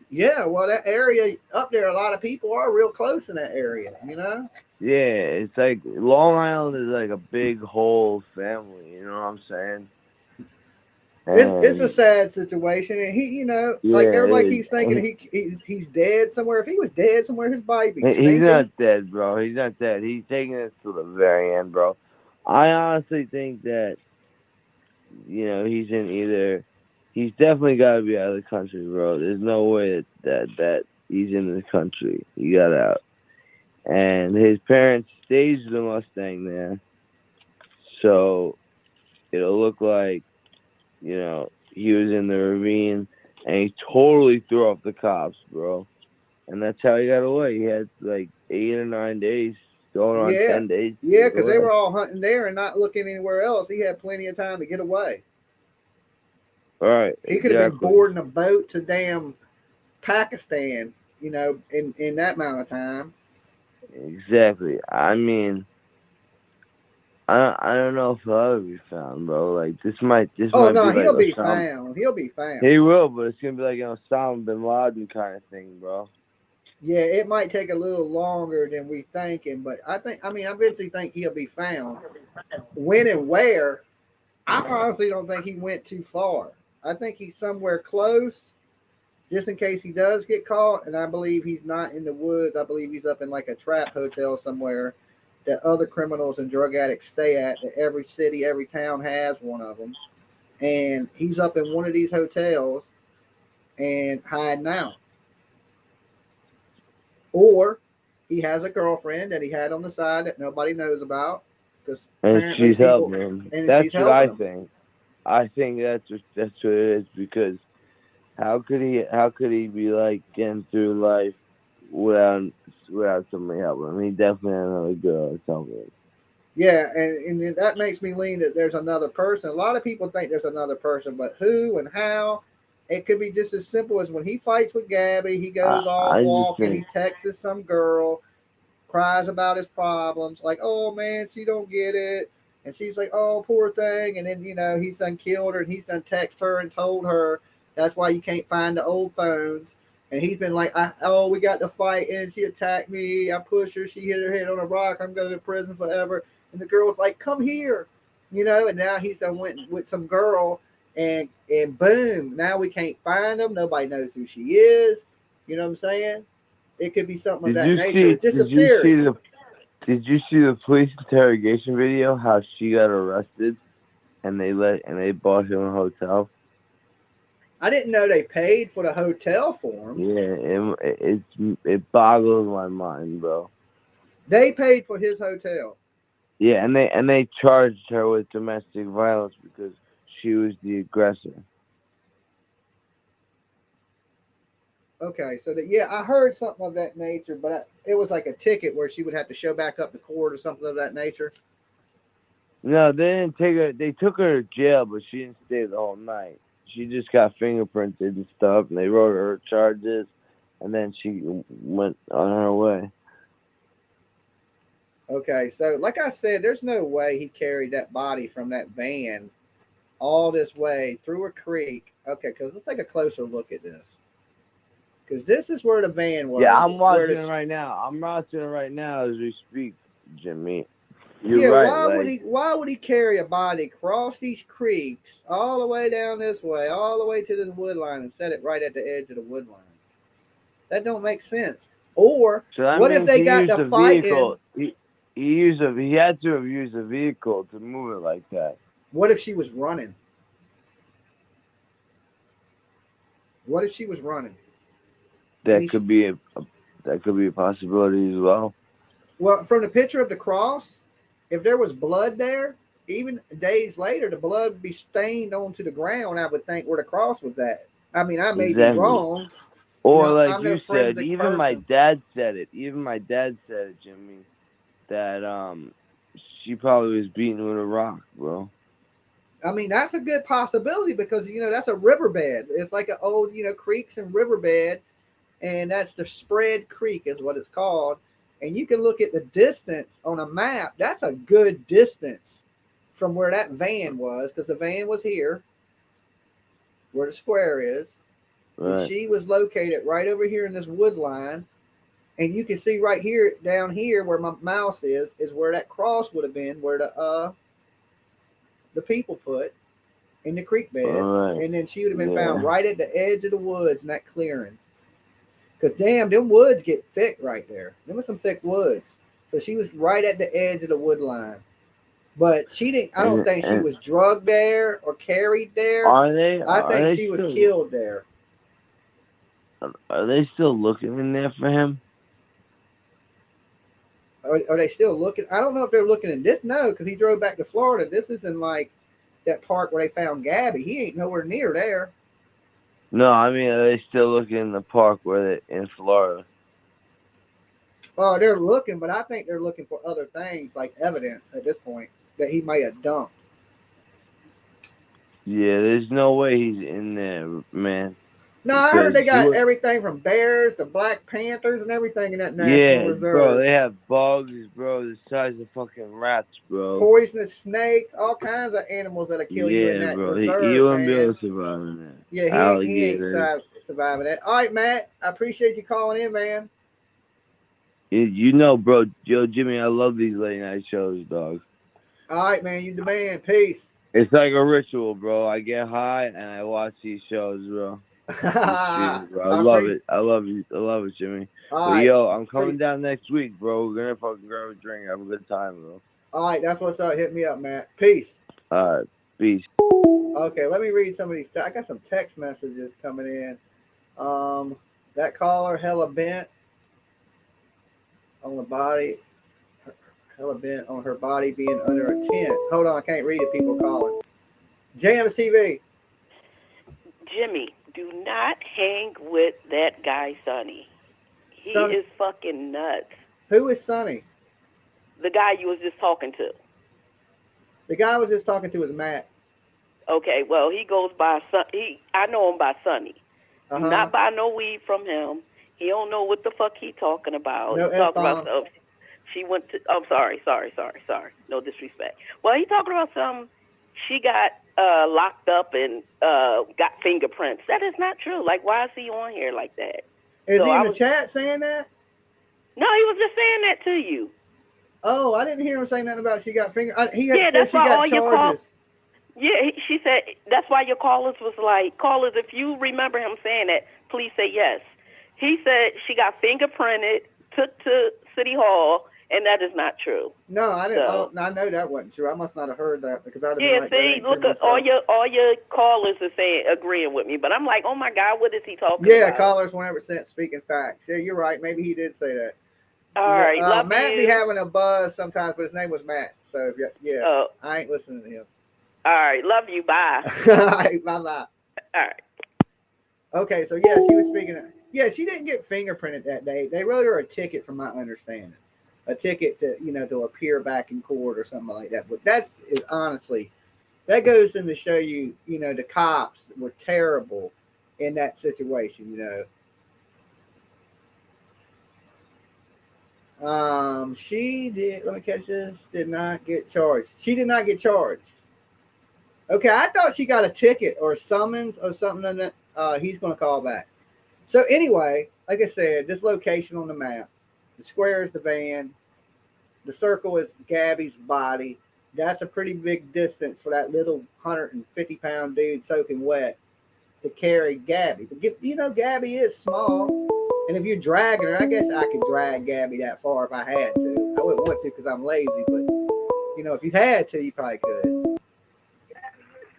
Speaker 1: yeah, well, that area up there, a lot of people are real close in that area, you know?
Speaker 14: Yeah, it's like Long Island is like a big whole family. You know what I'm saying?
Speaker 1: It's a sad situation, and he, you know, like everybody keeps thinking he's dead somewhere. If he was dead somewhere, his body be stinking.
Speaker 14: He's not dead, bro. He's not dead. He's taking this to the very end, bro. I honestly think that he's in either. He's definitely got to be out of the country, bro. There's no way that he's in the country. He got out, and his parents staged the Mustang there, so it'll look like he was in the ravine and he totally threw off the cops, bro. And that's how he got away. He had like 8 or 9 days, going on 10 days.
Speaker 1: Yeah, because they were all hunting there and not looking anywhere else. He had plenty of time to get away.
Speaker 14: All right.
Speaker 1: He could have been boarding a boat to damn Pakistan, in that amount of time.
Speaker 14: Exactly. I mean, I don't know if he'll ever be found, bro. Like this might
Speaker 1: Oh no,
Speaker 14: be
Speaker 1: he'll
Speaker 14: like
Speaker 1: be found. He'll be found.
Speaker 14: He will, but it's gonna be like Osama bin Laden kind of thing, bro.
Speaker 1: Yeah, it might take a little longer than we thinking, but I eventually think he'll be found. When and where, I honestly don't think he went too far. I think he's somewhere close, just in case he does get caught. And I believe he's not in the woods. I believe he's up in like a trap hotel somewhere that other criminals and drug addicts stay at. That every city, every town has one of them. And he's up in one of these hotels and hiding out. Or he has a girlfriend that he had on the side that nobody knows about. Because
Speaker 14: And
Speaker 1: apparently
Speaker 14: she's
Speaker 1: people,
Speaker 14: helping him.
Speaker 1: and
Speaker 14: That's
Speaker 1: she's
Speaker 14: what I
Speaker 1: helping him.
Speaker 14: think. I think that's what it is, because how could he be like getting through life without somebody helping him? He definitely had another girl that's helping him.
Speaker 1: Yeah, and that makes me lean that there's another person. A lot of people think there's another person, but who and how? It could be just as simple as when he fights with Gabby, he goes off
Speaker 14: I just
Speaker 1: walking,
Speaker 14: think
Speaker 1: he texts some girl, cries about his problems, like, oh man, she don't get it. And she's like, oh, poor thing. And then, he's done killed her and he's done texted her and told her that's why you can't find the old phones. And he's been like, we got to fight and she attacked me. I pushed her. She hit her head on a rock. I'm going to prison forever. And the girl's like, come here, and now he's done went with some girl and boom, now we can't find him. Nobody knows who she is. You know what I'm saying? It could be something of that nature. It's just a theory.
Speaker 14: Did you see the police interrogation video? How she got arrested, and they bought him a hotel.
Speaker 1: I didn't know they paid for the hotel for him.
Speaker 14: Yeah, it boggles my mind, bro.
Speaker 1: They paid for his hotel.
Speaker 14: Yeah, and they charged her with domestic violence because she was the aggressor.
Speaker 1: Okay, so I heard something of that nature, but it was like a ticket where she would have to show back up to court or something of that nature.
Speaker 14: No, they didn't take her. They took her to jail, but she didn't stay the whole night. She just got fingerprinted and stuff, and they wrote her charges, and then she went on her way.
Speaker 1: Okay, so like I said, there's no way he carried that body from that van all this way through a creek. Okay, because let's take a closer look at this. Because this is where the van was.
Speaker 14: Yeah, I'm watching it right now. I'm watching it right now as we speak, Jimmy. You're right.
Speaker 1: Why would he carry a body across these creeks all the way down this way, all the way to this wood line and set it right at the edge of the wood line? That don't make sense. Or what if they got to fighting?
Speaker 14: He had to have used a vehicle to move it like that.
Speaker 1: What if she was running? What if she was running?
Speaker 14: That could be a possibility as well.
Speaker 1: Well, from the picture of the cross, if there was blood there, even days later, the blood would be stained onto the ground. I would think where the cross was at. I mean, I may be wrong.
Speaker 14: Or like you said, even my dad said it. Even my dad said it, Jimmy, that she probably was beaten with a rock, bro.
Speaker 1: I mean, that's a good possibility because that's a riverbed. It's like an old creeks and riverbed, and that's the Spread Creek is what it's called. And you can look at the distance on a map. That's a good distance from where that van was, because the van was here, where the square is. Right. And she was located right over here in this wood line. And you can see right here, down here where my mouse is where that cross would have been, where the people put in the creek bed. Right. And then she would have been found right at the edge of the woods in that clearing. Because damn, them woods get thick right there. There was some thick woods. So she was right at the edge of the wood line. But she didn't, I don't think she was drugged there or carried there. I think she was killed there.
Speaker 14: Are they still looking in there for him?
Speaker 1: Are they still looking? I don't know if they're looking in this. No, because he drove back to Florida. This isn't like that park where they found Gabby. He ain't nowhere near there.
Speaker 14: No, I mean, are they still looking in the park in Florida?
Speaker 1: Oh, they're looking, but I think they're looking for other things like evidence at this point that he may have dumped.
Speaker 14: Yeah, there's no way he's in there, man.
Speaker 1: No, I heard they got everything from bears to Black Panthers and everything in that National Reserve.
Speaker 14: Bro, they have bugs, bro, the size of fucking rats, bro.
Speaker 1: Poisonous snakes, all kinds of animals that'll kill you in that reserve,
Speaker 14: he wouldn't be able to survive in that.
Speaker 1: Yeah, he ain't surviving that. All right, Matt, I appreciate you calling in, man.
Speaker 14: Bro, yo, Jimmy, I love these late night shows, dog.
Speaker 1: All right, man, you the man. Peace.
Speaker 14: It's like a ritual, bro. I get high and I watch these shows, bro. Bro. I
Speaker 1: I
Speaker 14: love
Speaker 1: appreciate.
Speaker 14: it. I love you. I love it, Jimmy.
Speaker 1: All
Speaker 14: But
Speaker 1: right.
Speaker 14: yo, I'm coming down next week, bro. We're gonna fucking grab a drink, have a good time, bro.
Speaker 1: All right, that's what's up. Hit me up, Matt. Peace.
Speaker 14: All right, peace.
Speaker 1: Okay, let me read some of these. I got some text messages coming in. That caller hella bent on the body, hella bent on her body being under a tent. Hold on, I can't read it. People calling. Jamz TV.
Speaker 13: Jimmy, do not hang with that guy, Sonny. He
Speaker 1: Sonny.
Speaker 13: is fucking nuts.
Speaker 1: Who is Sonny?
Speaker 13: The guy you was just talking to.
Speaker 1: The guy I was just talking to is Matt.
Speaker 13: Okay, well, he goes by I know him by Sonny. Do
Speaker 1: Uh-huh.
Speaker 13: not buy no weed from him. He don't know what the fuck he talking about.
Speaker 1: No
Speaker 13: He talking about
Speaker 1: F-bombs.
Speaker 13: she went to. I'm sorry. No disrespect. Well, he talking about she got locked up and got fingerprints. That is not true. Like, why is he on here like that?
Speaker 1: Is
Speaker 13: So
Speaker 1: he in
Speaker 13: I
Speaker 1: the
Speaker 13: was-
Speaker 1: chat saying that?
Speaker 13: No, he was just saying that to you.
Speaker 1: Oh, I didn't hear him say nothing about she got finger. He
Speaker 13: Yeah,
Speaker 1: said
Speaker 13: that's
Speaker 1: she
Speaker 13: why
Speaker 1: got
Speaker 13: all your
Speaker 1: charges.
Speaker 13: Yeah, she said that's why your callers was like, callers, if you remember him saying that, please say yes. He said she got fingerprinted, took to City Hall, and that is not true.
Speaker 1: No, I didn't.
Speaker 13: So-
Speaker 1: I know that wasn't true. I must not have heard that because I'd have
Speaker 13: Yeah,
Speaker 1: been like, that
Speaker 13: see,
Speaker 1: ain't true
Speaker 13: look at all
Speaker 1: myself.
Speaker 13: your callers are saying agreeing with me, but I'm like, oh my God, what is he talking
Speaker 1: Yeah,
Speaker 13: about?
Speaker 1: callers 100% speaking facts. Yeah, you're right. Maybe he did say that.
Speaker 13: All right, love
Speaker 1: Matt
Speaker 13: you.
Speaker 1: be having a buzz sometimes, but his name was Matt. So yeah, I ain't listening to him.
Speaker 13: All right, love you. Bye.
Speaker 1: All right, bye bye.
Speaker 13: All right.
Speaker 1: Okay, so yeah, she was speaking. Yeah, she didn't get fingerprinted that day. They wrote her a ticket, from my understanding, a ticket to to appear back in court or something like that. But that is honestly, that goes in to show you, the cops were terrible in that situation. She did. Let me catch this. Did not get charged. She did not get charged. Okay, I thought she got a ticket or a summons or something that he's going to call back. So anyway, like I said, this location on the map, the square is the van, the circle is Gabby's body. That's a pretty big distance for that little 150-pound dude soaking wet to carry Gabby. But Gabby is small, and if you're dragging her, I guess I could drag Gabby that far if I had to. I wouldn't want to because I'm lazy, but if you had to, you probably could.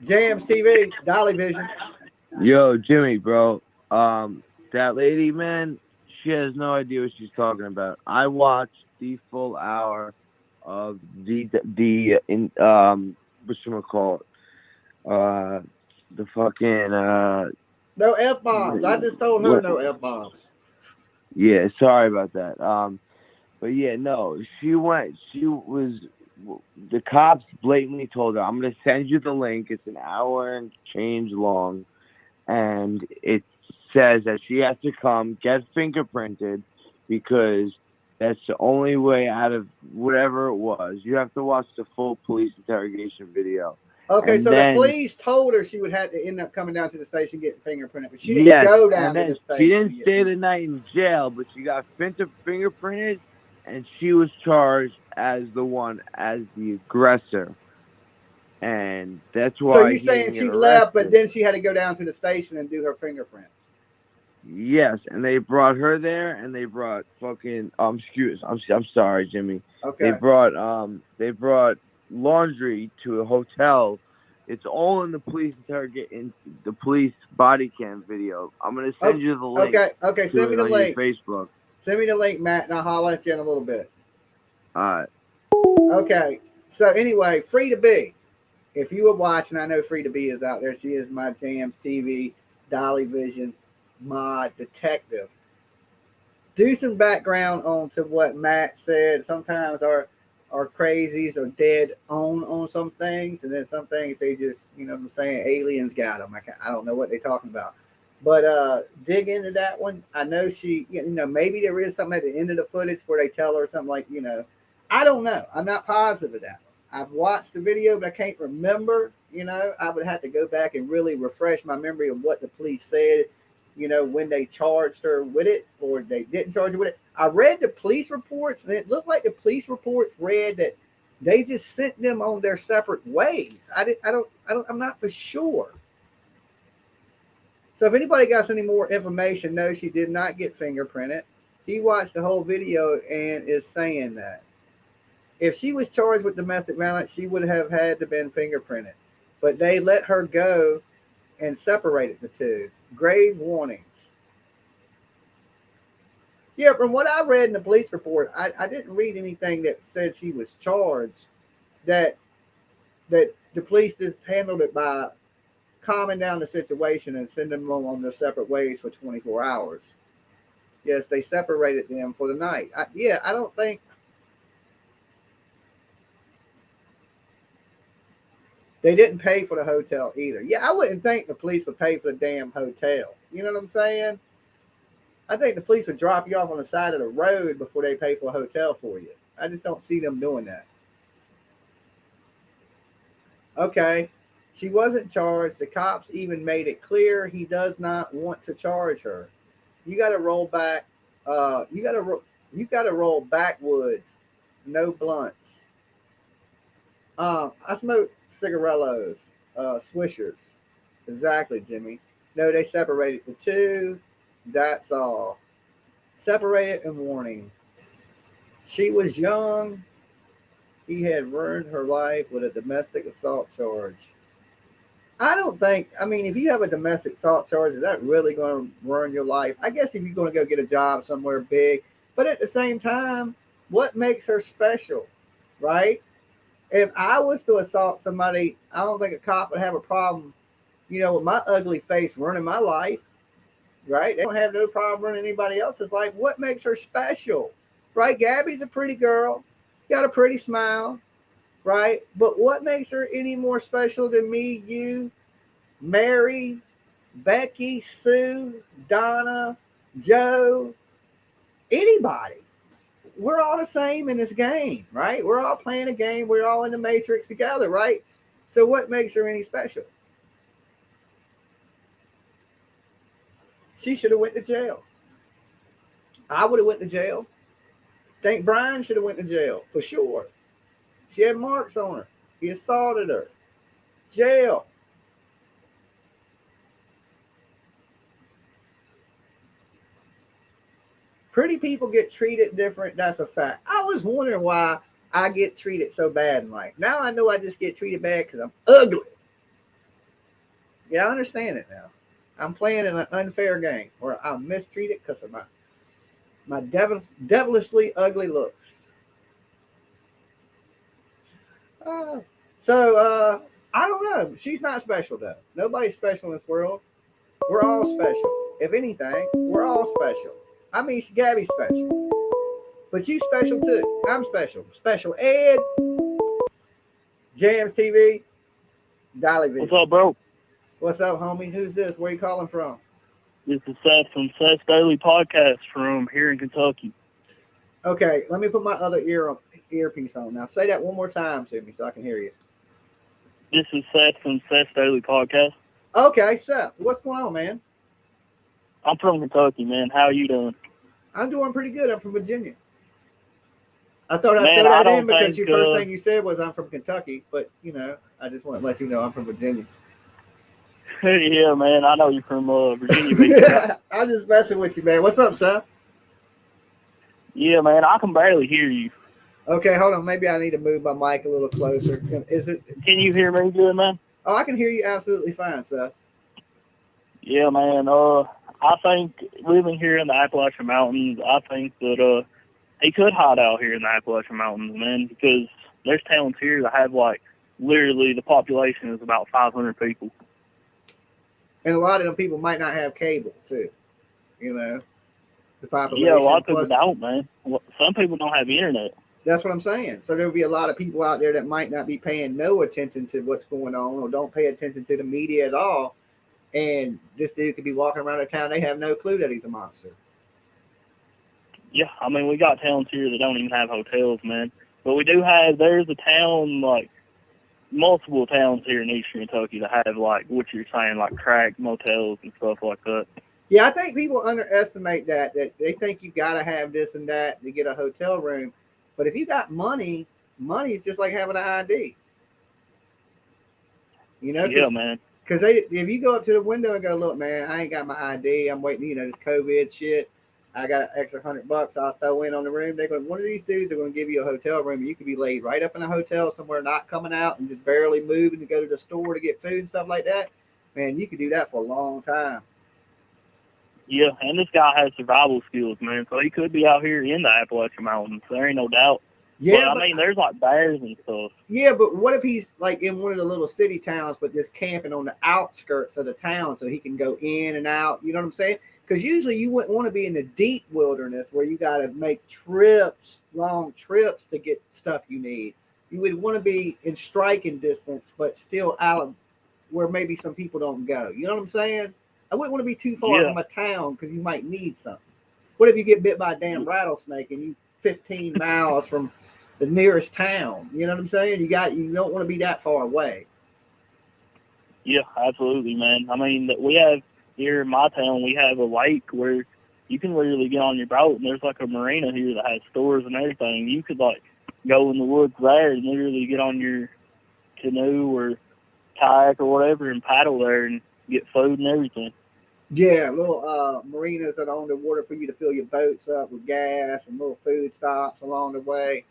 Speaker 1: Jamz TV, Dolly Vision.
Speaker 14: Yo, Jimmy, bro. That lady, man, she has no idea what she's talking about. I watched the full hour of whatchamacallit, the fucking
Speaker 1: No F-bombs. I just told her no F-bombs.
Speaker 14: Yeah, sorry about that. But yeah, no, the cops blatantly told her, I'm going to send you the link. It's an hour and change long. And it says that she has to come get fingerprinted because that's the only way out of whatever it was. You have to watch the full police interrogation video.
Speaker 1: Okay,
Speaker 14: And
Speaker 1: so
Speaker 14: then,
Speaker 1: the police told her she would have to end up coming down to the station getting fingerprinted, but she didn't go down to the station.
Speaker 14: She didn't stay the night in jail, but she got fingerprinted, and she was charged as the aggressor. And that's why.
Speaker 1: So you're saying she left, but then she had to go down to the station and do her fingerprints?
Speaker 14: Yes, and they brought her there, and they brought fucking. I'm sorry, Jimmy.
Speaker 1: Okay.
Speaker 14: They brought laundry to a hotel. It's all in the police the police body cam video. I'm gonna send you the link.
Speaker 1: Okay. Send me the link.
Speaker 14: Facebook.
Speaker 1: Send me the link, Matt, and I'll holler at you in a little bit.
Speaker 14: All right.
Speaker 1: Okay. So anyway, Free to Be. If you were watching, I know Free to Be is out there. She is my Jamz TV, Dolly Vision, mod detective. Do some background on to what Matt said. Sometimes our crazies are dead on some things, and then some things they just, aliens got them. I don't know what they're talking about. But dig into that one. I know she, maybe there is something at the end of the footage where they tell her something like, I don't know. I'm not positive of that one. I've watched the video, but I can't remember. I would have to go back and really refresh my memory of what the police said, when they charged her with it or they didn't charge her with it. I read the police reports, and it looked like the police reports read that they just sent them on their separate ways. I'm not for sure. So if anybody got any more information, no, she did not get fingerprinted. He watched the whole video and is saying that if she was charged with domestic violence, she would have had to been fingerprinted. But they let her go and separated the two. Grave warnings. Yeah, from what I read in the police report, I didn't read anything that said she was charged. That the police just handled it by calming down the situation and sending them on their separate ways for 24 hours. Yes, they separated them for the night. I don't think they didn't pay for the hotel either. Yeah, I wouldn't think the police would pay for the damn hotel. You know what I'm saying? I think the police would drop you off on the side of the road before they pay for a hotel for you. I just don't see them doing that. Okay, she wasn't charged. The cops even made it clear he does not want to charge her. You got to roll back. You got to roll backwoods. No blunts. I smoke cigarillos, swishers. Exactly, Jimmy. No, they separated the two. That's all. Separated and warning. She was young. He had ruined her life with a domestic assault charge. I don't think, I mean, if you have a domestic assault charge, is that really going to ruin your life? I guess if you're going to go get a job somewhere big, but at the same time, what makes her special, right? If I was to assault somebody, I don't think a cop would have a problem, with my ugly face ruining my life, right? They don't have no problem ruining anybody else's life. What makes her special, right? Gabby's a pretty girl, got a pretty smile, right? But what makes her any more special than me, you, Mary, Becky, Sue, Donna, Joe, anybody? We're all the same in this game, right? We're all playing a game. We're all in the matrix together, right? So what makes her any special? She should have went to jail. I would have went to jail. Think Brian should have went to jail for sure. She had marks on her. He assaulted her. Jail. Pretty people get treated different. That's a fact. I was wondering why I get treated so bad in life. Now I know I just get treated bad because I'm ugly. Yeah, I understand it now. I'm playing in an unfair game where I'm mistreated because of my devilishly ugly looks. So I don't know. She's not special though. Nobody's special in this world. We're all special. If anything, we're all special. I mean, Gabby's special, but you special too. I'm special. Special Ed, Jamz TV, Dolly Vision.
Speaker 15: What's up, bro?
Speaker 1: What's up, homie? Who's this? Where you calling from?
Speaker 15: This is Seth from Seth's Daily Podcast from here in Kentucky.
Speaker 1: Okay, let me put my other earpiece on. Now say that one more time to me so I can hear you.
Speaker 15: This is Seth from Seth's Daily Podcast.
Speaker 1: Okay, Seth, what's going on, man?
Speaker 15: I'm from Kentucky, man. How are you doing?
Speaker 1: I'm doing pretty good. I'm from Virginia. I thought I'd throw that in because your first thing you said was I'm from Kentucky, but, I just want to let you know I'm from Virginia.
Speaker 15: Yeah, man. I know you're from Virginia Beach.
Speaker 1: I'm just messing with you, man. What's up, Seth?
Speaker 15: Yeah, man. I can barely hear you.
Speaker 1: Okay, hold on. Maybe I need to move my mic a little closer.
Speaker 15: Can you hear me good, man?
Speaker 1: Oh, I can hear you absolutely fine, Seth.
Speaker 15: Yeah, man. I think living here in the Appalachian Mountains, I think that he could hide out here in the Appalachian Mountains, man, because there's towns here that have, literally the population is about 500 people.
Speaker 1: And a lot of them people might not have cable, too. The population.
Speaker 15: Yeah, a lot of people don't, man. Some people don't have internet.
Speaker 1: That's what I'm saying. So there'll be a lot of people out there that might not be paying no attention to what's going on or don't pay attention to the media at all. And this dude could be walking around the town. They have no clue that he's a monster.
Speaker 15: Yeah, I mean, we got towns here that don't even have hotels, man. But we do there's a town, multiple towns here in Eastern Kentucky that have, what you're saying, crack motels and stuff like that.
Speaker 1: Yeah, I think people underestimate that they think you got to have this and that to get a hotel room. But if you got money is just like having an ID.
Speaker 15: Yeah, man.
Speaker 1: Because if you go up to the window and go, look, man, I ain't got my ID. I'm waiting, this COVID shit. I got an extra $100 I'll throw in on the room. They're going. One of these dudes are going to give you a hotel room. And you could be laid right up in a hotel somewhere, not coming out and just barely moving to go to the store to get food and stuff like that. Man, you could do that for a long time.
Speaker 15: Yeah, and this guy has survival skills, man. So he could be out here in the Appalachian Mountains. There ain't no doubt.
Speaker 1: Yeah,
Speaker 15: but I mean, there's like bears and stuff.
Speaker 1: Yeah, but what if he's like in one of the little city towns, but just camping on the outskirts of the town so he can go in and out? You know what I'm saying? Because usually you wouldn't want to be in the deep wilderness where you got to make trips, long trips to get stuff you need. You would want to be in striking distance, but still out of where maybe some people don't go. You know what I'm saying? I wouldn't want to be too far from a town because you might need something. What if you get bit by a damn rattlesnake and you 15 miles from the nearest town? You know what I'm saying? You don't want to be that far away.
Speaker 15: Yeah, absolutely, man. I mean, we have here in my town, we have a lake where you can literally get on your boat, and there's like a marina here that has stores and everything. You could like go in the woods there and literally get on your canoe or kayak or whatever and paddle there and get food and everything.
Speaker 1: Yeah, little marinas that are on the water for you to fill your boats up with gas and little food stops along the way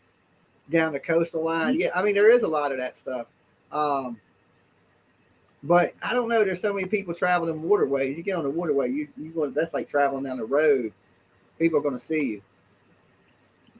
Speaker 1: down the coastal line. Yeah, I mean, there is a lot of that stuff. But I don't know. There's so many people traveling waterways. You get on the waterway, you go. That's like traveling down the road. People are going to see you.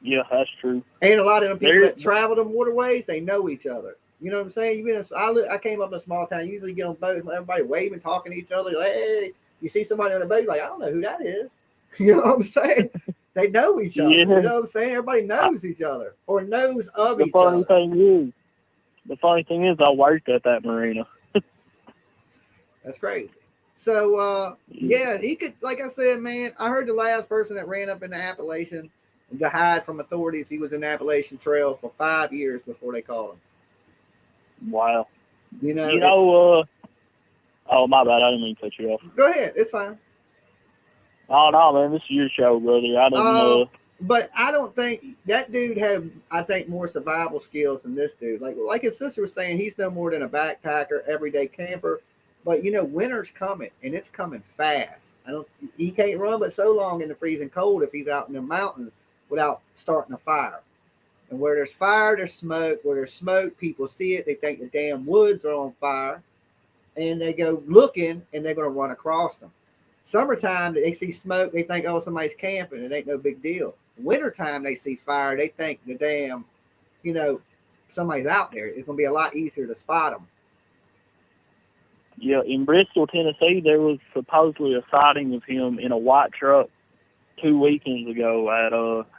Speaker 15: Yeah, that's true.
Speaker 1: And a lot of the people that travel them waterways, they know each other. You know what I'm saying? I came up in a small town. Usually get on boats, everybody waving, talking to each other. Like, hey, you see somebody on the boat, like, I don't know who that is. You know what I'm saying? They know each other. Yeah. You know what I'm saying? Everybody knows each other or knows of each other.
Speaker 15: The funny thing is, I worked at that marina.
Speaker 1: That's crazy. So, yeah, he could, like I said, man, I heard the last person that ran up in the Appalachian to hide from authorities, he was in the Appalachian Trail for 5 years before they caught him.
Speaker 15: Wow.
Speaker 1: Oh,
Speaker 15: my bad. I didn't mean to cut you off.
Speaker 1: Go ahead. It's fine.
Speaker 15: Oh, no, man. This is your show, brother. I didn't know.
Speaker 1: But I don't think that dude had, I think, more survival skills than this dude. Like his sister was saying, he's no more than a backpacker, everyday camper. But, winter's coming, and it's coming fast. He can't run but so long in the freezing cold if he's out in the mountains without starting a fire. And where there's fire, there's smoke. Where there's smoke, people see it. They think the damn woods are on fire. And they go looking, and they're going to run across them. Summertime, they see smoke. They think, oh, somebody's camping. It ain't no big deal. Wintertime, they see fire. They think the damn, somebody's out there. It's going to be a lot easier to spot them.
Speaker 15: Yeah, in Bristol, Tennessee, there was supposedly a sighting of him in a white truck 2 weekends ago at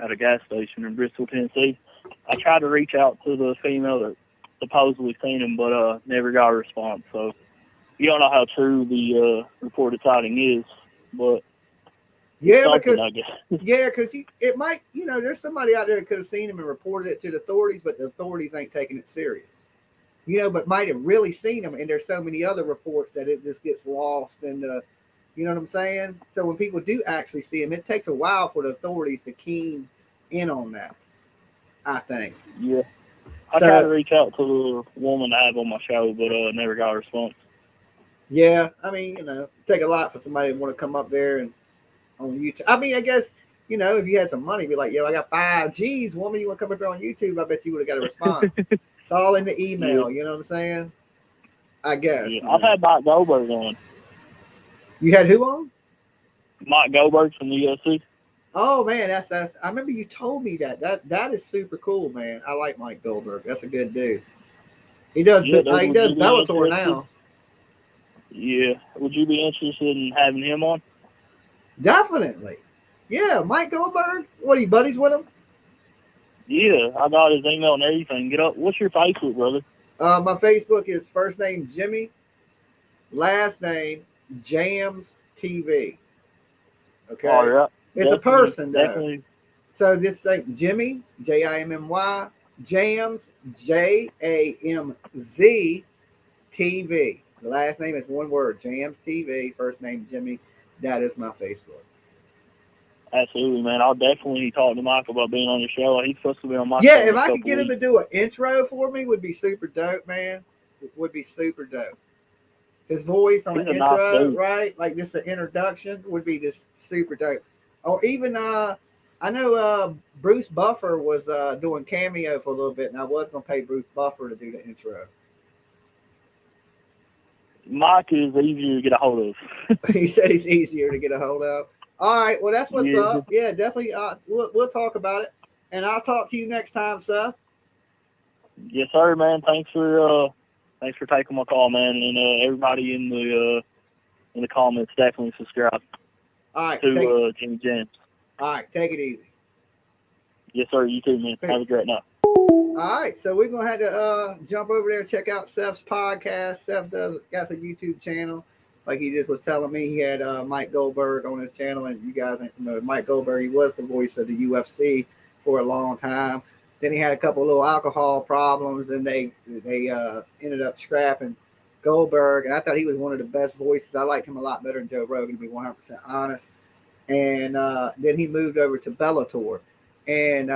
Speaker 15: a gas station in Bristol, Tennessee. I tried to reach out to the female that supposedly seen him, but never got a response. So you don't know how true the reported sighting is, but
Speaker 1: yeah, because it might, there's somebody out there that could have seen him and reported it to the authorities, but the authorities ain't taking it serious. But might have really seen him, and there's so many other reports that it just gets lost in the, you know what I'm saying? So when people do actually see him, it takes a while for the authorities to keen in on that, I think.
Speaker 15: Yeah. I tried to reach out to the woman I have on my show, but never got a response.
Speaker 1: Yeah, I mean, it take a lot for somebody to want to come up there and on YouTube. I mean, I guess, if you had some money, be like, yo, I got 5 G's, woman, you want to come up there on YouTube? I bet you would have got a response. It's all in the email, you know what I'm saying? I guess.
Speaker 15: Yeah. I've had Mike Goldberg on.
Speaker 1: You had who on?
Speaker 15: Mike Goldberg from the UFC.
Speaker 1: Oh man, that's I remember you told me that. That is super cool, man. I like Mike Goldberg. That's a good dude. He does Bellator now.
Speaker 15: Yeah. Would you be interested in having him on?
Speaker 1: Definitely. Yeah, Mike Goldberg. What are you buddies with him?
Speaker 15: Yeah, I got his email and everything. Get up. What's your Facebook, brother?
Speaker 1: My Facebook is first name Jimmy, last name Jamz TV. Okay.
Speaker 15: All right.
Speaker 1: It's a person, though.
Speaker 15: Definitely.
Speaker 1: So just say Jimmy, Jimmy, Jamz, Jamz TV. The last name is one word, Jamz TV. First name Jimmy. That is my Facebook.
Speaker 15: Absolutely, man. I'll definitely talk to Mike about being on your show. He's supposed to be on my show.
Speaker 1: Yeah, if I could get him to do an intro for me, would be super dope, man. It would be super dope. His voice on
Speaker 15: He's
Speaker 1: the
Speaker 15: a nice
Speaker 1: intro,
Speaker 15: dude.
Speaker 1: right? Like just the introduction would be just super dope. Or even I know Bruce Buffer was doing cameo for a little bit, and I was gonna pay Bruce Buffer to do the intro.
Speaker 15: Mike is easier to get a hold of.
Speaker 1: He said he's easier to get a hold of. All right, well that's what's
Speaker 15: Yeah.
Speaker 1: up. Yeah, definitely. We'll talk about it, and I'll talk to you next time, Seth.
Speaker 15: Yes, sir, man. Thanks for taking my call, man, and everybody in the comments definitely subscribe
Speaker 1: All right,
Speaker 15: to Jimmy Jamz.
Speaker 1: All right, take it easy.
Speaker 15: Yes, sir. You too, man. Have a great night.
Speaker 1: All right, so we're gonna have to jump over there and check out Seth's podcast. Seth got a YouTube channel, like he just was telling me. He had Mike Goldberg on his channel, and you guys ain't familiar with Mike Goldberg. He was the voice of the UFC for a long time. Then he had a couple of little alcohol problems, and they ended up scrapping Goldberg. And I thought he was one of the best voices. I liked him a lot better than Joe Rogan, to be 100% honest. And then he moved over to Bellator, and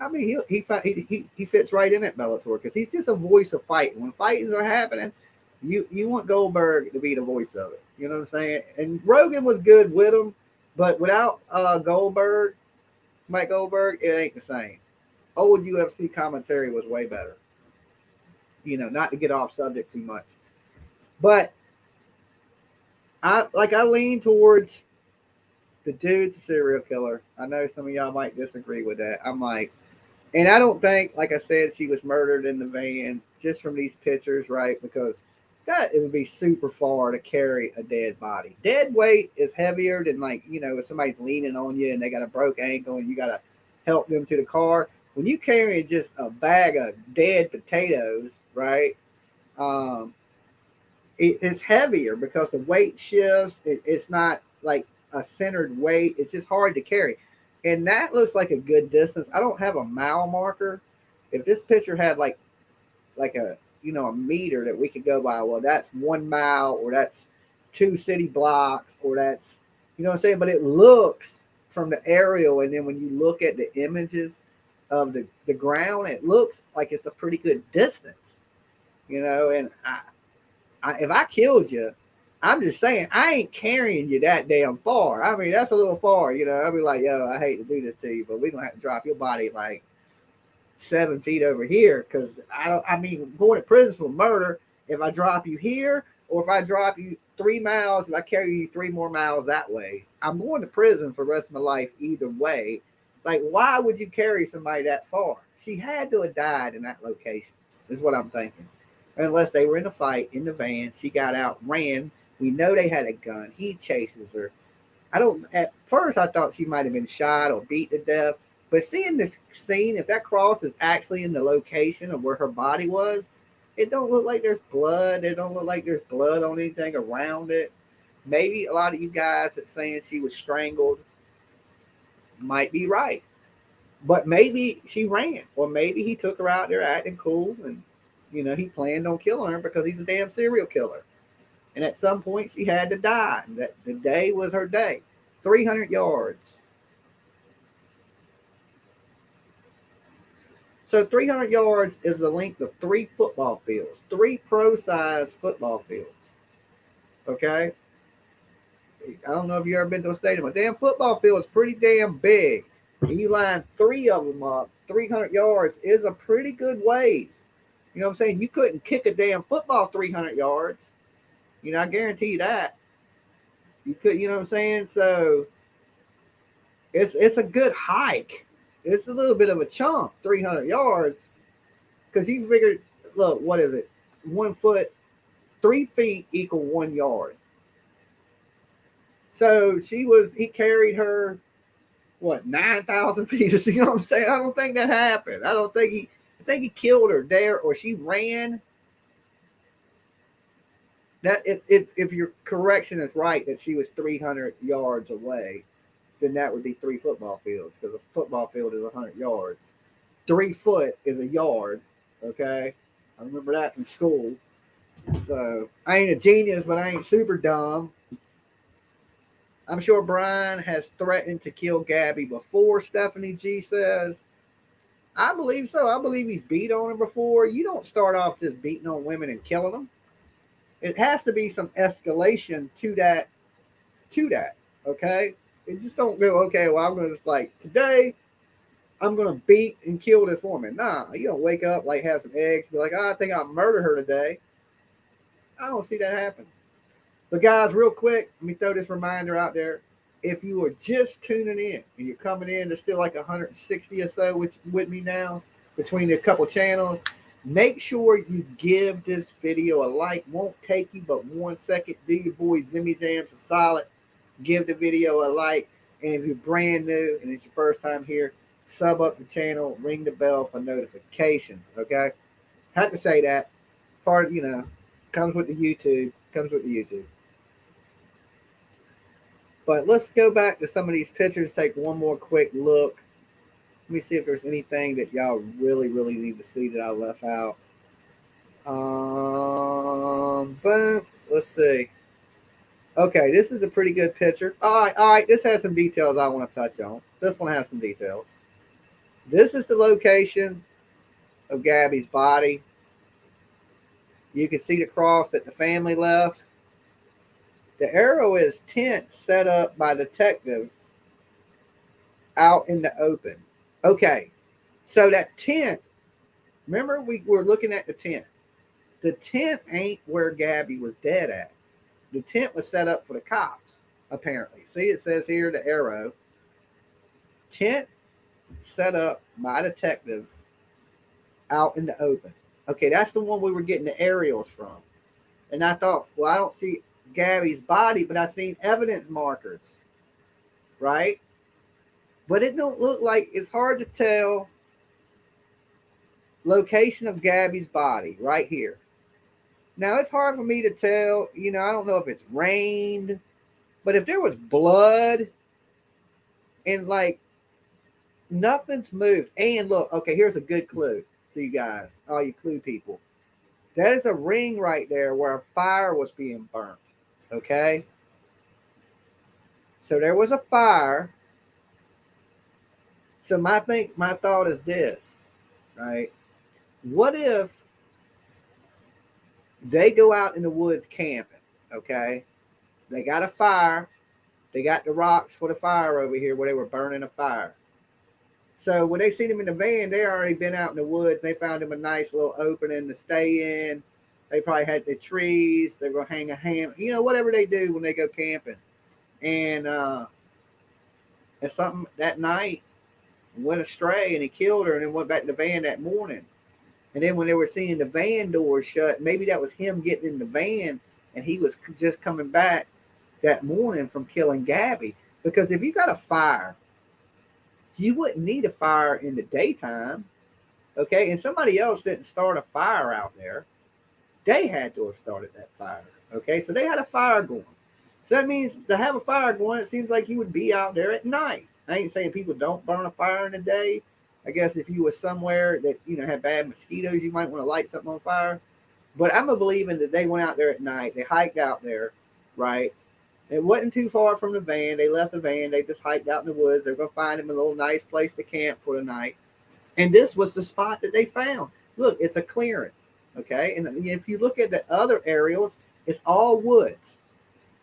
Speaker 1: I mean, he fits right in at Bellator because he's just a voice of fighting. When fightings are happening, you want Goldberg to be the voice of it. You know what I'm saying? And Rogan was good with him, but without Goldberg, Mike Goldberg, it ain't the same. Old UFC commentary was way better. You know, not to get off subject too much, but I lean towards the dude's a serial killer. I know some of y'all might disagree with that. I'm like, and I don't think, like I said, she was murdered in the van just from these pictures, right? Because it would be super far to carry a dead body. Dead weight is heavier than, like, you know, if somebody's leaning on you and they got a broke ankle and you got to help them to the car. When you carry just a bag of dead potatoes, right? It's heavier because the weight shifts. It's not like a centered weight. It's just hard to carry. And that looks like a good distance. I don't have a mile marker. If this picture had like a, you know, a meter that we could go by, well, that's 1 mile, or that's 2 city blocks, or that's, you know what I'm saying? But it looks from the aerial, and then when you look at the images of the ground, it looks like it's a pretty good distance, you know. And if I killed you, I'm just saying, I ain't carrying you that damn far. I mean, that's a little far, you know. I'll be like, yo, I hate to do this to you, but we're going to have to drop your body like 7 feet over here, because I mean, going to prison for murder, if I drop you here, or if I drop you 3 miles, if I carry you 3 more miles that way, I'm going to prison for the rest of my life either way. Like, why would you carry somebody that far? She had to have died in that location, is what I'm thinking. Unless they were in a fight in the van, she got out, ran. We know they had a gun. He chases her. At first I thought she might have been shot or beat to death, but seeing this scene, if that cross is actually in the location of where her body was, it don't look like there's blood. It don't look like there's blood on anything around it. Maybe a lot of you guys that's saying she was strangled might be right, but maybe she ran, or maybe he took her out there acting cool, and, you know, he planned on killing her because he's a damn serial killer. And at some point she had to die. And that the day was her day. 300 yards. So 300 yards is the length of 3 football fields, 3 pro-sized football fields. Okay? I don't know if you've ever been to a stadium. A damn football field is pretty damn big. And you line 3 of them up, 300 yards is a pretty good ways. You know what I'm saying? You couldn't kick a damn football 300 yards. You know, I guarantee you that. You could, you know what I'm saying? So it's a good hike. It's a little bit of a chunk, 300 yards. Because you figured, look, what is it? 1 foot, 3 feet equal 1 yard. So he carried her, what, 9,000 feet? You know what I'm saying? I don't think that happened. I think he killed her there, or she ran. That if your correction is right, that she was 300 yards away, then that would be 3 football fields, because a football field is 100 yards. 3 foot is a yard. Okay, I remember that from school. So I ain't a genius, but I ain't super dumb. I'm sure Brian has threatened to kill Gabby before, Stephanie G says. I believe so. I believe he's beat on her before. You don't start off just beating on women and killing them. It has to be some escalation to that. Okay. It just don't go, okay, well, I'm going to just like, today, I'm going to beat and kill this woman. Nah, you don't wake up, like, have some eggs, be like, oh, I think I'll murder her today. I don't see that happen. But, guys, real quick, let me throw this reminder out there. If you are just tuning in and you're coming in, there's still like 160 or so with me now between a couple channels. Make sure you give this video a like. Won't take you but 1 second. Do your boy Jimmy Jamz a solid. Give the video a like, and if you're brand new and it's your first time here, sub up the channel, ring the bell for notifications. Okay, had to say that. Part, comes with the YouTube. But let's go back to some of these pictures. Take one more quick look. Let me see if there's anything that y'all really, really need to see that I left out. But let's see. Okay, this is a pretty good picture. All right. This has some details I want to touch on. This one has some details. This is the location of Gabby's body. You can see the cross that the family left. The arrow is tent set up by detectives out in the open. Okay, so that tent, remember we were looking at the tent. The tent ain't where Gabby was dead at. The tent was set up for the cops, apparently. See, it says here, the arrow. Tent set up by detectives out in the open. Okay, that's the one we were getting the aerials from. And I thought, well, I don't see Gabby's body, but I seen evidence markers, right? But it don't look like, it's hard to tell location of Gabby's body right here. Now, it's hard for me to tell, I don't know if it's rained, but if there was blood and like nothing's moved. And look, okay, here's a good clue to you guys, all you clue people. That is a ring right there where a fire was being burnt, okay? So there was a fire. So my thought is this, right? What if they go out in the woods camping, okay? They got a fire. They got the rocks for the fire over here where they were burning a fire. So when they see them in the van, they already been out in the woods. They found them a nice little opening to stay in. They probably had the trees. They're going to hang a ham, whatever they do when they go camping. And something that night went astray and he killed her and then went back to the van that morning. And then when they were seeing the van doors shut, maybe that was him getting in the van and he was just coming back that morning from killing Gabby. Because if you got a fire, you wouldn't need a fire in the daytime, okay? And somebody else didn't start a fire out there. They had to have started that fire, okay? So they had a fire going. So that means to have a fire going, it seems like you would be out there at night. I ain't saying people don't burn a fire in the day. I guess if you were somewhere that, had bad mosquitoes, you might want to light something on fire. But I'm believing that they went out there at night. They hiked out there, right? It wasn't too far from the van. They left the van. They just hiked out in the woods. They're going to find them a little nice place to camp for the night. And this was the spot that they found. Look, it's a clearing, okay? And if you look at the other aerials, it's all woods.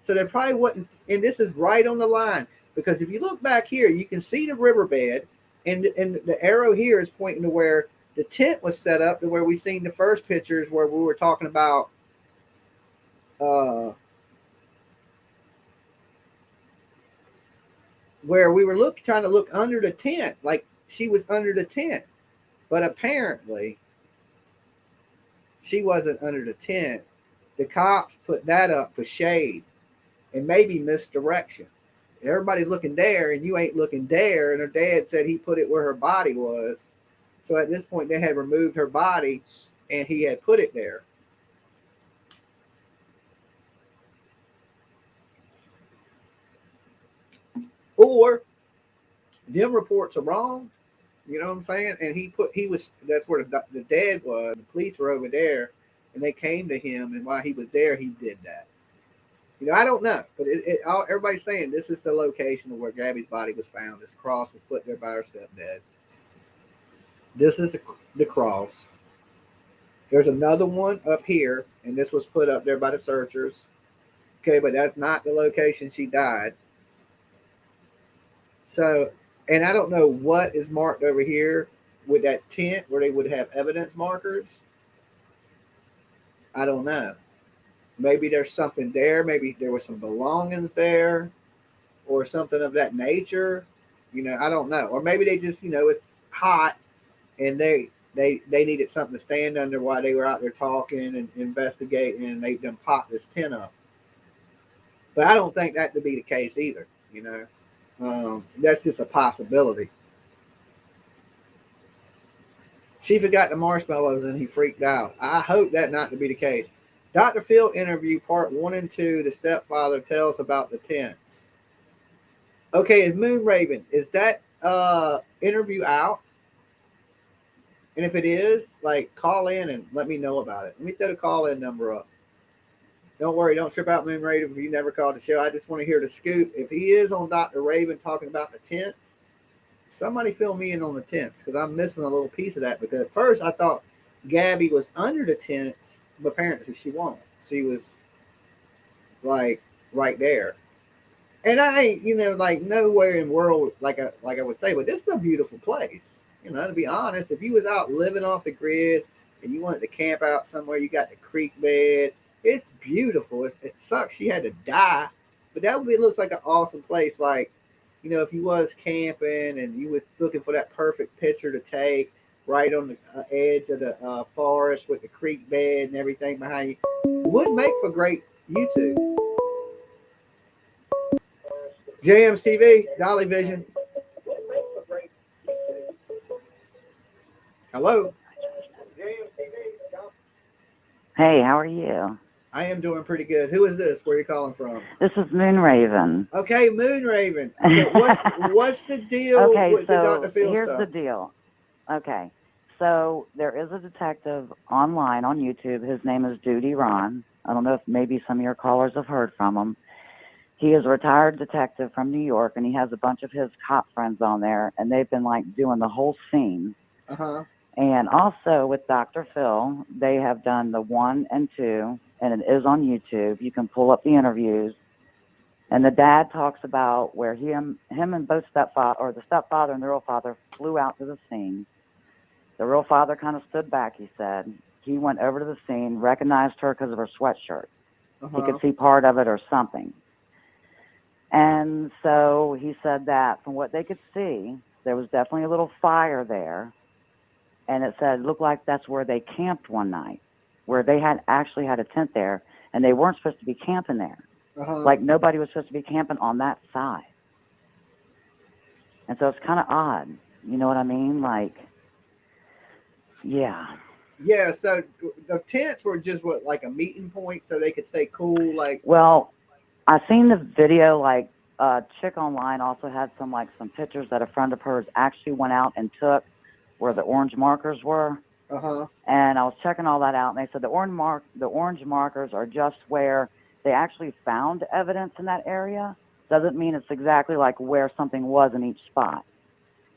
Speaker 1: So there probably wasn't, and this is right on the line. Because if you look back here, you can see the riverbed. And the arrow here is pointing to where the tent was set up, to where we seen the first pictures where we were talking about where we were trying to look under the tent, like she was under the tent. But apparently she wasn't under the tent. The cops put that up for shade and maybe misdirection. Everybody's looking there and you ain't looking there. And her dad said he put it where her body was. So at this point, they had removed her body and he had put it there. Or them reports are wrong. You know what I'm saying? And that's where the dad was. The police were over there and they came to him. And while he was there, he did that. I don't know, but everybody's saying this is the location of where Gabby's body was found. This cross was put there by her stepdad. This is the cross. There's another one up here, and this was put up there by the searchers. Okay, but that's not the location she died. So, and I don't know what is marked over here with that tent where they would have evidence markers. I don't know. Maybe there's something there. Maybe there was some belongings there or something of that nature. I don't know. Or maybe they just, it's hot and they needed something to stand under while they were out there talking and investigating, and they done popped this tent up. But I don't think that to be the case either. That's just a possibility. She forgot the marshmallows and he freaked out. I hope that not to be the case. Dr. Phil interview part 1 and 2. The stepfather tells about the tents. Okay, is Moon Raven, is that interview out? And if it is, call in and let me know about it. Let me throw the call-in number up. Don't worry, don't trip out, Moon Raven, if you never called the show. I just want to hear the scoop. If he is on Dr. Raven talking about the tents, somebody fill me in on the tents, because I'm missing a little piece of that. Because at first I thought Gabby was under the tents, but apparently she won't. She was right there. And I ain't, nowhere in the world like I would say, but this is a beautiful place. To be honest, if you was out living off the grid and you wanted to camp out somewhere, you got the creek bed. It's beautiful. It sucks she had to die, but looks like an awesome place. If you was camping and you was looking for that perfect picture to take right on the edge of the forest with the creek bed and everything behind you, would make for great YouTube. Jamz TV, Dolly Vision. Hello.
Speaker 16: Hey, how are you?
Speaker 1: I am doing pretty good. Who is this? Where are you calling from?
Speaker 16: This is Moon Raven.
Speaker 1: Okay, Moon Raven. Okay, what's the deal with the Dr. Phil
Speaker 16: here's
Speaker 1: stuff?
Speaker 16: the deal. Okay, so there is a detective online on YouTube. His name is Duty Ron. I don't know if maybe some of your callers have heard from him. He is a retired detective from New York, and he has a bunch of his cop friends on there, and they've been doing the whole scene.
Speaker 1: Uh-huh.
Speaker 16: And also with Dr. Phil, they have done the 1 and 2, and it is on YouTube. You can pull up the interviews. And the dad talks about where him and both the stepfather and the real father flew out to the scene. The real father kind of stood back, he said. He went over to the scene, recognized her because of her sweatshirt. He could see part of it or something. And so he said that from what they could see, there was definitely a little fire there. And it said, looked like that's where they camped one night, where they actually had a tent there, and they weren't supposed to be camping there.
Speaker 1: Uh-huh.
Speaker 16: Nobody was supposed to be camping on that side. And so it's kind of odd. You know what I mean? Yeah.
Speaker 1: Yeah, so the tents were just a meeting point so they could stay cool,
Speaker 16: Well, I seen the video, chick online also had some pictures that a friend of hers actually went out and took where the orange markers were.
Speaker 1: Uh-huh.
Speaker 16: And I was checking all that out, and they said the orange markers are just where they actually found evidence in that area. Doesn't mean it's exactly where something was in each spot.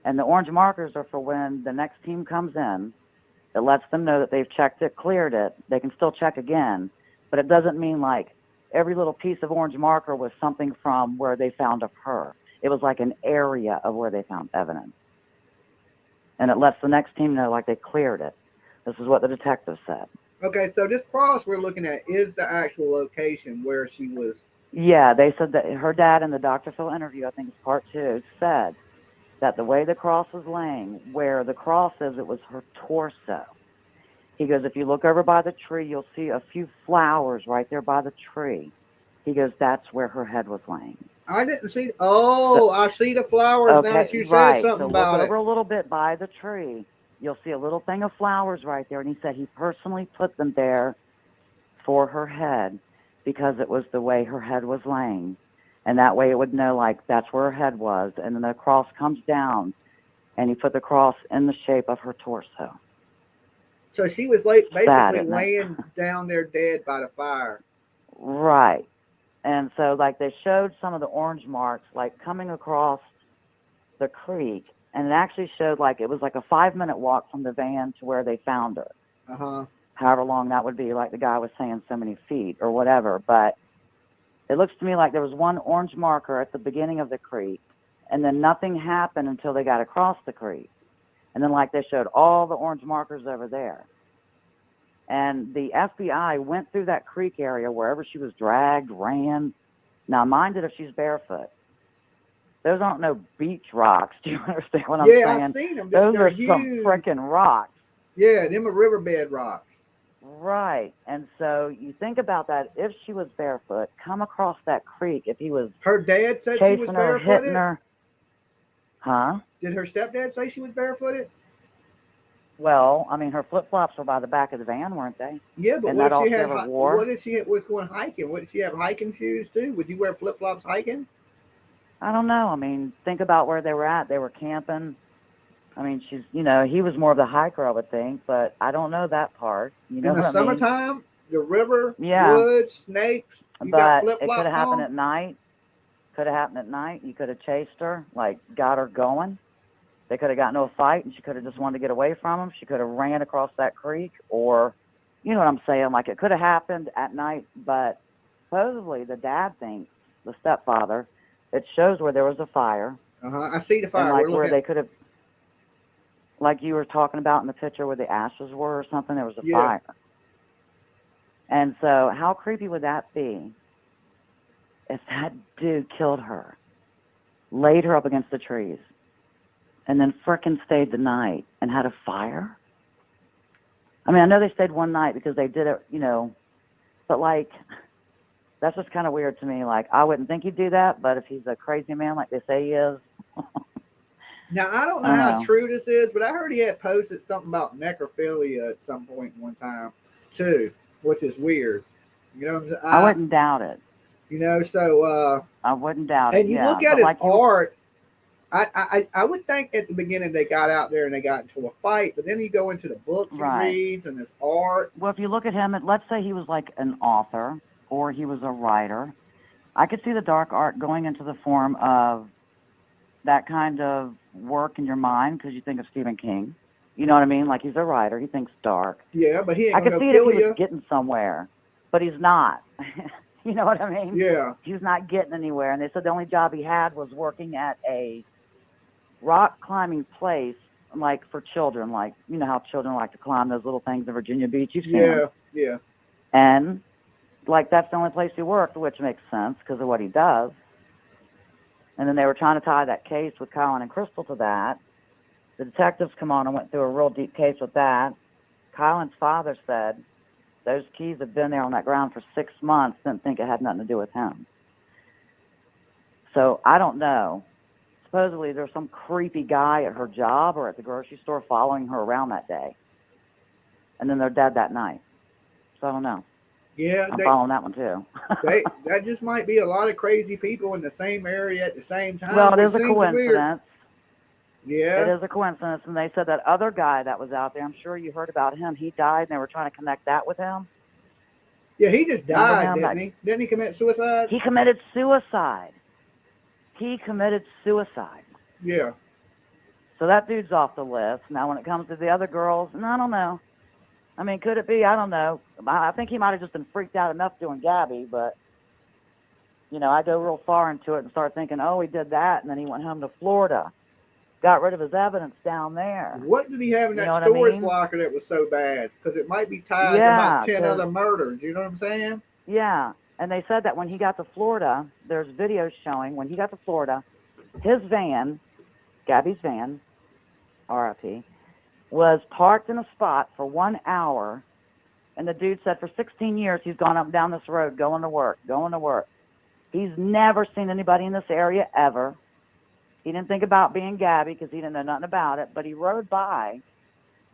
Speaker 16: And the orange markers are for when the next team comes in. It lets them know that they've checked it, cleared it. They can still check again, but it doesn't mean every little piece of orange marker was something from where they found of her. It was an area of where they found evidence. And it lets the next team know they cleared it. This is what the detective said.
Speaker 1: Okay, so this cross we're looking at is the actual location where she was.
Speaker 16: Yeah, they said that her dad in the Dr. Phil interview, I think it's part 2, said that the way the cross was laying, where the cross is, it was her torso. He goes, if you look over by the tree, you'll see a few flowers right there by the tree. He goes, that's where her head was laying.
Speaker 1: I didn't see. Oh, I see the flowers now that you said something about it.
Speaker 16: Look over a little bit by the tree. You'll see a little thing of flowers right there. And he said he personally put them there for her head because it was the way her head was laying. And that way it would know that's where her head was. And then the cross comes down, and he put the cross in the shape of her torso.
Speaker 1: So she was basically laying down there dead by the fire.
Speaker 16: Right. And so, they showed some of the orange marks, coming across the creek, and it actually showed, it was a 5-minute walk from the van to where they found her.
Speaker 1: Uh-huh.
Speaker 16: however long that would be, like the guy was saying, so many feet or whatever. But it looks to me like there was one orange marker at the beginning of the creek, and then nothing happened until they got across the creek. And then, like, they showed all the orange markers over there. And the FBI went through that creek area wherever she was dragged, ran. Now, mind it if she's barefoot. Those aren't no beach rocks. Do you understand what I'm saying?
Speaker 1: Yeah, I've seen them.
Speaker 16: Those
Speaker 1: They're
Speaker 16: are some
Speaker 1: huge.
Speaker 16: freaking rocks.
Speaker 1: Yeah, them are riverbed rocks.
Speaker 16: Right. And so you think about that. If she was barefoot, come across that creek, if he was
Speaker 1: Her dad said she was
Speaker 16: chasing her, hitting
Speaker 1: barefooted?
Speaker 16: her. Huh?
Speaker 1: Did her stepdad say she was barefooted?
Speaker 16: Well, I mean, her flip-flops were by the back of the van, weren't they?
Speaker 1: Yeah, but
Speaker 16: And
Speaker 1: what
Speaker 16: that
Speaker 1: if she
Speaker 16: all
Speaker 1: had?
Speaker 16: ever wore?
Speaker 1: What if she was going hiking? Would she have hiking shoes too? Would you wear flip flops hiking?
Speaker 16: I don't know. I mean, think about where they were at. They were camping. I mean, she's, you know, he was more of the hiker, I would think, but I don't know that part. You know
Speaker 1: In the
Speaker 16: what I mean?
Speaker 1: summertime, the river,
Speaker 16: Yeah.
Speaker 1: woods, snakes. You got
Speaker 16: But
Speaker 1: flip
Speaker 16: it could
Speaker 1: flops
Speaker 16: have happened
Speaker 1: on.
Speaker 16: at night. Could have happened at night. You could have chased her, like got her going. They could have gotten into a fight, and she could have just wanted to get away from him. She could have ran across that creek, or, you know what I'm saying? Like, it could have happened at night, but supposedly the dad thinks, the stepfather, it shows where there was a fire.
Speaker 1: I see the fire.
Speaker 16: And like
Speaker 1: We're
Speaker 16: where
Speaker 1: looking
Speaker 16: they
Speaker 1: at-
Speaker 16: could have, like you were talking about in the picture where the ashes were or something, there was a
Speaker 1: Yeah.
Speaker 16: fire. And so how creepy would that be if that dude killed her, laid her up against the trees, and then frickin' stayed the night and had a fire? I mean, I know they stayed one night because they did it, you know, but like, that's just kind of weird to me. Like, I wouldn't think he'd do that, but if he's a crazy man like they say he is.
Speaker 1: Now, I don't know
Speaker 16: I
Speaker 1: how
Speaker 16: know.
Speaker 1: true this is, but I heard he had posted something about necrophilia at some point one time, too, which is weird. You know what I'm saying?
Speaker 16: I wouldn't doubt it.
Speaker 1: You know, so.
Speaker 16: I wouldn't doubt it.
Speaker 1: And you
Speaker 16: yeah.
Speaker 1: look at
Speaker 16: But
Speaker 1: his
Speaker 16: like
Speaker 1: art. I would think at the beginning they got out there and they got into a fight, but then you go into the books
Speaker 16: Right.
Speaker 1: he reads and his art.
Speaker 16: Well, if you look at him, let's say he was like an author or he was a writer, I could see the dark art going into the form of that kind of work in your mind because you think of Stephen King. You know what I mean? Like, he's a writer. He thinks dark.
Speaker 1: Yeah, but he ain't
Speaker 16: I
Speaker 1: gonna
Speaker 16: could
Speaker 1: go
Speaker 16: see it if
Speaker 1: kill
Speaker 16: he
Speaker 1: you.
Speaker 16: was getting somewhere, but he's not. You know what I mean?
Speaker 1: Yeah.
Speaker 16: He's not getting anywhere. And they said the only job he had was working at a rock climbing place, like for children. Like, you know how children like to climb those little things in Virginia Beach? You've seen them.
Speaker 1: Yeah.
Speaker 16: And, like, that's the only place he worked, which makes sense because of what he does. And then they were trying to tie that case with Colin and Crystal to that. The detectives come on and went through a real deep case with that. Colin's father said those keys had been there on that ground for 6 months, didn't think it had nothing to do with him. So I don't know. Supposedly there's some creepy guy at her job or at the grocery store following her around that day. And then they're dead that night. So I don't know.
Speaker 1: Yeah,
Speaker 16: I'm following that one too.
Speaker 1: that just might be a lot of crazy people in the same area at the same time.
Speaker 16: Well, it
Speaker 1: which
Speaker 16: is a
Speaker 1: seems
Speaker 16: coincidence.
Speaker 1: weird. Yeah.
Speaker 16: It is a coincidence. And they said that other guy that was out there, I'm sure you heard about him, he died and they were trying to connect that with him.
Speaker 1: Yeah, he just
Speaker 16: Remember
Speaker 1: died,
Speaker 16: him?
Speaker 1: didn't he? Didn't he commit suicide?
Speaker 16: He committed suicide. He committed suicide.
Speaker 1: Yeah.
Speaker 16: So that dude's off the list. Now, when it comes to the other girls, I don't know. I mean, could it be? I don't know. I think he might have just been freaked out enough doing Gabby, but, you know, I go real far into it and start thinking, oh, he did that, and then he went home to Florida, got rid of his evidence down there.
Speaker 1: What did he have in
Speaker 16: You
Speaker 1: that
Speaker 16: know what I
Speaker 1: storage
Speaker 16: mean?
Speaker 1: locker that was so bad? Because it might be tied to
Speaker 16: Yeah,
Speaker 1: about 10
Speaker 16: 'cause-
Speaker 1: other murders. You know what I'm saying?
Speaker 16: Yeah, and they said that when he got to Florida, there's videos showing when he got to Florida, his van, Gabby's van, RIP, was parked in a spot for 1 hour, and the dude said for 16 years he's gone up and down this road going to work. He's never seen anybody in this area ever. He didn't think about being Gabby because he didn't know nothing about it, but he rode by.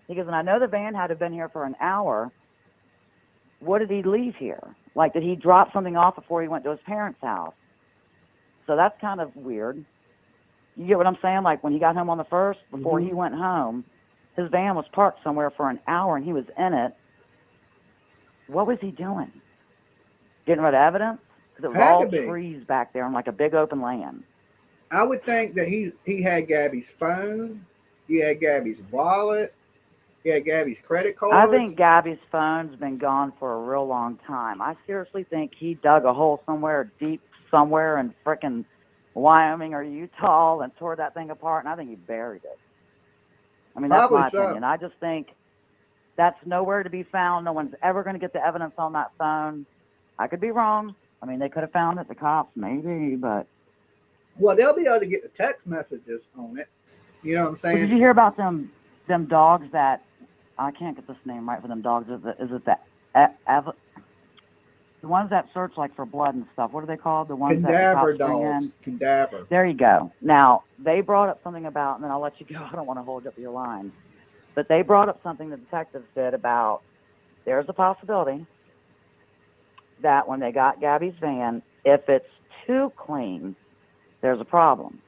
Speaker 16: He goes, and I know the van had to have been here for an hour. What did he leave here? Like, did he drop something off before he went to his parents' house? So that's kind of weird. You get what I'm saying? Like, when he got home on the 1st, before he went home, his van was parked somewhere for an hour and he was in it. What was he doing? Getting rid of evidence? Because it was
Speaker 1: Had
Speaker 16: all
Speaker 1: to be.
Speaker 16: trees back there on like a big open land.
Speaker 1: I would think that he had Gabby's phone. He had Gabby's wallet. He had Gabby's credit
Speaker 16: I
Speaker 1: cards.
Speaker 16: think Gabby's phone's been gone for a real long time. I seriously think he dug a hole somewhere deep somewhere in frickin' Wyoming or Utah and tore that thing apart, and I think he buried it. I mean, that's
Speaker 1: Probably
Speaker 16: my
Speaker 1: so.
Speaker 16: opinion. I just think that's nowhere to be found. No one's ever going to get the evidence on that phone. I could be wrong. I mean, they could have found it, the cops, maybe, but...
Speaker 1: Well, they'll be able to get the text messages on it. You know what I'm
Speaker 16: But did
Speaker 1: saying?
Speaker 16: you hear about them dogs that... I can't get this name right for them dogs. Is it the ones that search like for blood and stuff? What are they called? The ones that the
Speaker 1: Cadaver
Speaker 16: cops bring
Speaker 1: dogs.
Speaker 16: in?
Speaker 1: Cadaver.
Speaker 16: There you go. Now, they brought up something about, and then I'll let you go. I don't want to hold up your line. But they brought up something the detectives did about there's a possibility that when they got Gabby's van, if it's too clean, there's a problem.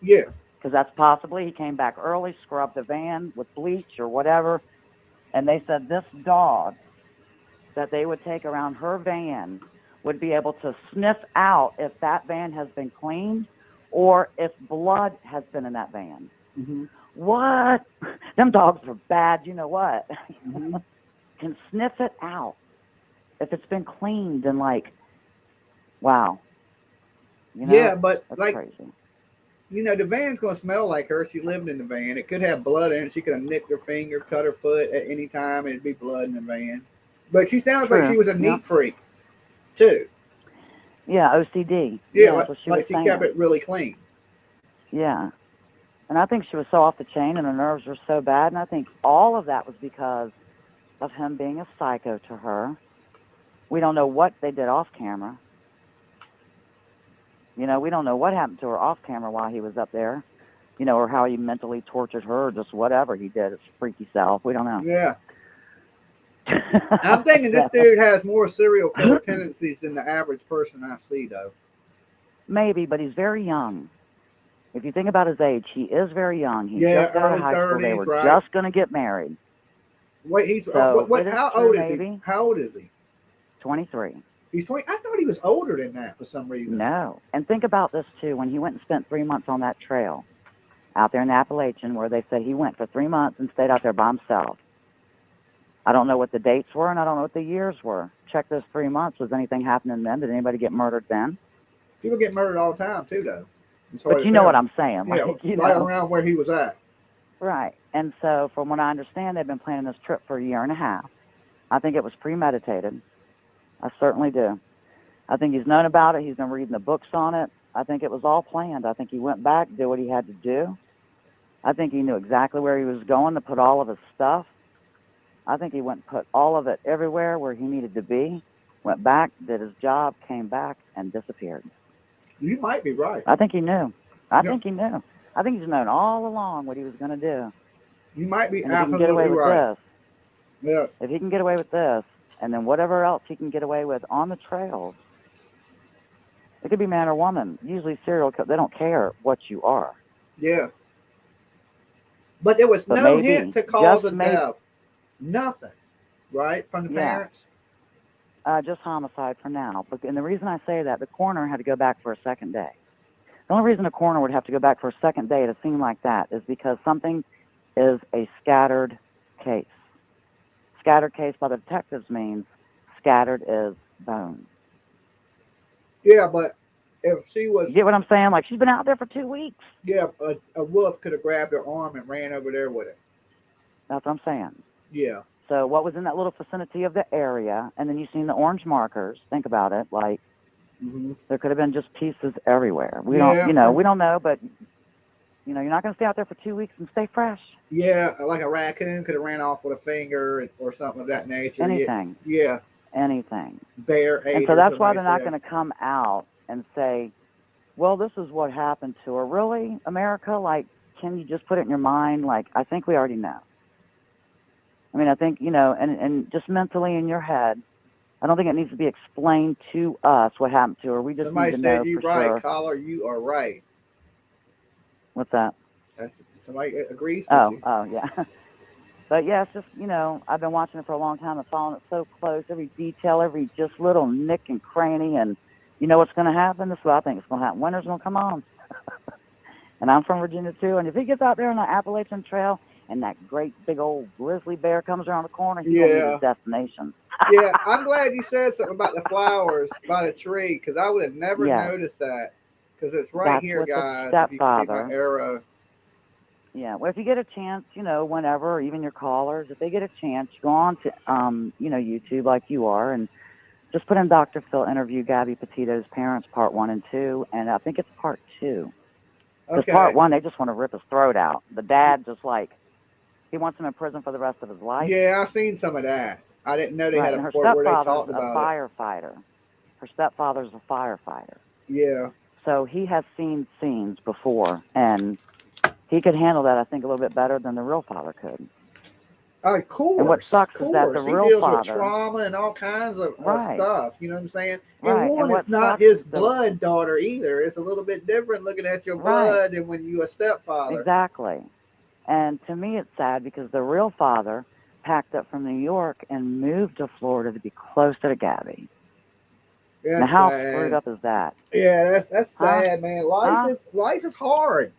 Speaker 1: Yeah.
Speaker 16: Because that's possibly he came back early, scrubbed the van with bleach or whatever, and they said this dog that they would take around her van would be able to sniff out if that van has been cleaned or if blood has been in that van.
Speaker 1: Mm-hmm.
Speaker 16: What? Them dogs are bad. You know what?
Speaker 1: Mm-hmm.
Speaker 16: Can sniff it out. If it's been cleaned, then like, wow. You know,
Speaker 1: Yeah, but
Speaker 16: that's
Speaker 1: like,
Speaker 16: crazy.
Speaker 1: you know, the van's going to smell like her. She lived in the van. It could have blood in it. She could have nicked her finger, cut her foot at any time, and it'd be blood in the van. But she sounds like she was a neat freak, too.
Speaker 16: Yeah, OCD.
Speaker 1: Yeah,
Speaker 16: that's what she
Speaker 1: like
Speaker 16: was
Speaker 1: she
Speaker 16: saying.
Speaker 1: kept it really clean.
Speaker 16: Yeah. And I think she was so off the chain and her nerves were so bad. And I think all of that was because of him being a psycho to her. We don't know what they did off camera. You know, we don't know what happened to her off camera while he was up there. You know, or how he mentally tortured her or just whatever he did, his freaky self. We don't know.
Speaker 1: Yeah. I'm thinking this dude has more serial killer tendencies than the average person I see, though.
Speaker 16: Maybe, but he's very young. If you think about his age, he is very young. He's
Speaker 1: Yeah,
Speaker 16: just out of
Speaker 1: early
Speaker 16: high school. They
Speaker 1: 30s,
Speaker 16: were
Speaker 1: right.
Speaker 16: just going to get married.
Speaker 1: Wait, he's
Speaker 16: So,
Speaker 1: what?
Speaker 16: it is
Speaker 1: How
Speaker 16: true,
Speaker 1: old is
Speaker 16: maybe.
Speaker 1: he? How old is he?
Speaker 16: 23.
Speaker 1: He's 20. I thought he was older than that for some reason.
Speaker 16: No. And think about this, too. When he went and spent 3 months on that trail out there in the Appalachian, where they say he went for 3 months and stayed out there by himself. I don't know what the dates were, and I don't know what the years were. Check those 3 months. Was anything happening then? Did anybody get murdered then?
Speaker 1: People get murdered all the time, too, though.
Speaker 16: But you know what I'm saying.
Speaker 1: Yeah,
Speaker 16: Like, you
Speaker 1: right
Speaker 16: know.
Speaker 1: around where he was at.
Speaker 16: Right. And so, from what I understand, they've been planning this trip for a year and a half. I think it was premeditated. I certainly do. I think he's known about it. He's been reading the books on it. I think it was all planned. I think he went back, did what he had to do. I think he knew exactly where he was going to put all of his stuff. I think he went and put all of it everywhere where he needed to be, went back, did his job, came back, and disappeared.
Speaker 1: You might be right.
Speaker 16: I think he knew. I think he knew. I think he's known all along what he was going to do.
Speaker 1: You might be
Speaker 16: And if he can get away
Speaker 1: absolutely
Speaker 16: with
Speaker 1: right.
Speaker 16: this,
Speaker 1: Yeah.
Speaker 16: if he can get away with this, and then whatever else he can get away with on the trails, it could be man or woman. Usually serial killers, they don't care what you are.
Speaker 1: Yeah. But there was
Speaker 16: But
Speaker 1: no
Speaker 16: maybe,
Speaker 1: hint to cause
Speaker 16: just
Speaker 1: of
Speaker 16: maybe.
Speaker 1: death. Nothing. Right? From the
Speaker 16: Yeah.
Speaker 1: parents?
Speaker 16: Just homicide for now. And the reason I say that, the coroner had to go back for a second day. The only reason a coroner would have to go back for a second day at a scene like that is because something is a scattered case. Scattered case by the detectives means scattered is bones.
Speaker 1: Yeah, but if she was...
Speaker 16: You get what I'm saying? Like, she's been out there for 2 weeks.
Speaker 1: Yeah, a wolf could have grabbed her arm and ran over there with it.
Speaker 16: That's what I'm saying.
Speaker 1: Yeah.
Speaker 16: So what was in that little vicinity of the area, and then you've seen the orange markers. Think about it. Like, there could have been just pieces everywhere. We don't, you know, we don't know, but, you know, you're not going to stay out there for 2 weeks and stay fresh.
Speaker 1: Yeah, like a raccoon could have ran off with a finger or something of that nature.
Speaker 16: Anything.
Speaker 1: Yeah.
Speaker 16: Anything.
Speaker 1: Bear ate
Speaker 16: And so
Speaker 1: her,
Speaker 16: that's why
Speaker 1: somebody
Speaker 16: they're not
Speaker 1: said.
Speaker 16: going to come out and say, well, this is what happened to her. Really, America? Like, can you just put it in your mind? Like, I think we already know. I mean, I think, you know, and just mentally in your head, I don't think it needs to be explained to us what happened to her. We just
Speaker 1: Somebody
Speaker 16: need to
Speaker 1: said
Speaker 16: know
Speaker 1: you
Speaker 16: for
Speaker 1: right,
Speaker 16: sure.
Speaker 1: caller. You are right.
Speaker 16: What's that?
Speaker 1: Somebody agrees with you.
Speaker 16: Oh, yeah. But yeah, it's just, you know, I've been watching it for a long time and following it so close, every detail, every just little nick and cranny, and you know what's going to happen? This is what I think is going to happen. Winter's going to come on. And I'm from Virginia too, and if he gets out there on the Appalachian Trail and that great big old grizzly bear comes around the corner, he's gonna meet
Speaker 1: Yeah.
Speaker 16: his destination.
Speaker 1: Yeah, I'm glad you said something about the flowers by the tree, because I would have never
Speaker 16: Yes.
Speaker 1: noticed that. Because it's right
Speaker 16: That's
Speaker 1: here,
Speaker 16: what the
Speaker 1: guys. If you can see my
Speaker 16: stepfather.
Speaker 1: arrow.
Speaker 16: Yeah, well, if you get a chance, whenever, or even your callers, if they get a chance, go on to, YouTube like you are, and just put in Dr. Phil interview Gabby Petito's parents, part 1 and 2, and I think it's part 2. Because
Speaker 1: Okay.
Speaker 16: part 1, they just want to rip his throat out. The dad just he wants him in prison for the rest of his life.
Speaker 1: Yeah, I've seen some of that. I didn't know they
Speaker 16: Right,
Speaker 1: had
Speaker 16: and
Speaker 1: a
Speaker 16: her
Speaker 1: part where they
Speaker 16: stepfather's
Speaker 1: talked
Speaker 16: a
Speaker 1: about
Speaker 16: firefighter. Her stepfather's a firefighter.
Speaker 1: it. Yeah.
Speaker 16: So he has seen scenes before, and he could handle that, I think, a little bit better than the real father could.
Speaker 1: Of course.
Speaker 16: And what sucks is that the
Speaker 1: He
Speaker 16: real
Speaker 1: deals with
Speaker 16: father,
Speaker 1: trauma and all kinds of
Speaker 16: Right.
Speaker 1: stuff. You know what I'm saying?
Speaker 16: Right,
Speaker 1: And
Speaker 16: and
Speaker 1: one,
Speaker 16: what
Speaker 1: it's not
Speaker 16: sucks
Speaker 1: his
Speaker 16: is
Speaker 1: blood daughter either. It's a little bit different looking at your
Speaker 16: Right.
Speaker 1: blood than when you a stepfather.
Speaker 16: Exactly. And to me, it's sad because the real father packed up from New York and moved to Florida to be closer to Gabby.
Speaker 1: That's
Speaker 16: Now, how
Speaker 1: sad.
Speaker 16: screwed up is that?
Speaker 1: Yeah, that's
Speaker 16: Huh?
Speaker 1: sad, man. Life
Speaker 16: Huh?
Speaker 1: is hard,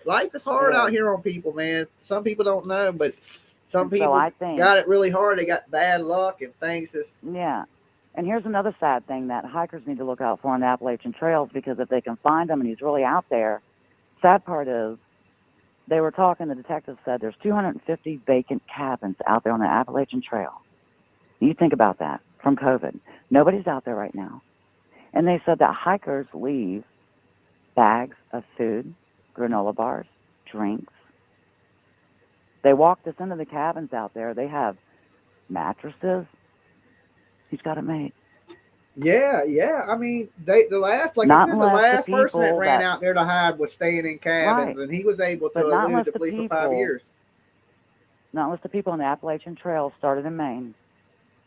Speaker 1: Life is hard
Speaker 16: It
Speaker 1: out
Speaker 16: is.
Speaker 1: here on people, man. Some people don't know, but some
Speaker 16: And so
Speaker 1: people
Speaker 16: I think-
Speaker 1: got it really hard. They got bad luck and things just
Speaker 16: Yeah. And here's another sad thing that hikers need to look out for on the Appalachian trails, because if they can find him and he's really out there, sad part is they were talking, the detective said there's 250 vacant cabins out there on the Appalachian Trail. You think about that from COVID. Nobody's out there right now. And they said that hikers leave bags of food, granola bars, drinks. They walked us into the cabins out there. They have mattresses. He's got it made.
Speaker 1: Yeah. I mean, the last, like
Speaker 16: Not
Speaker 1: I said, the
Speaker 16: unless the
Speaker 1: last person that
Speaker 16: people
Speaker 1: ran
Speaker 16: that-
Speaker 1: out there to hide was staying in cabins,
Speaker 16: Right.
Speaker 1: and he was able to
Speaker 16: But not
Speaker 1: elude
Speaker 16: unless
Speaker 1: the
Speaker 16: the
Speaker 1: police for 5
Speaker 16: people-
Speaker 1: years.
Speaker 16: Not unless the people on the Appalachian Trail started in Maine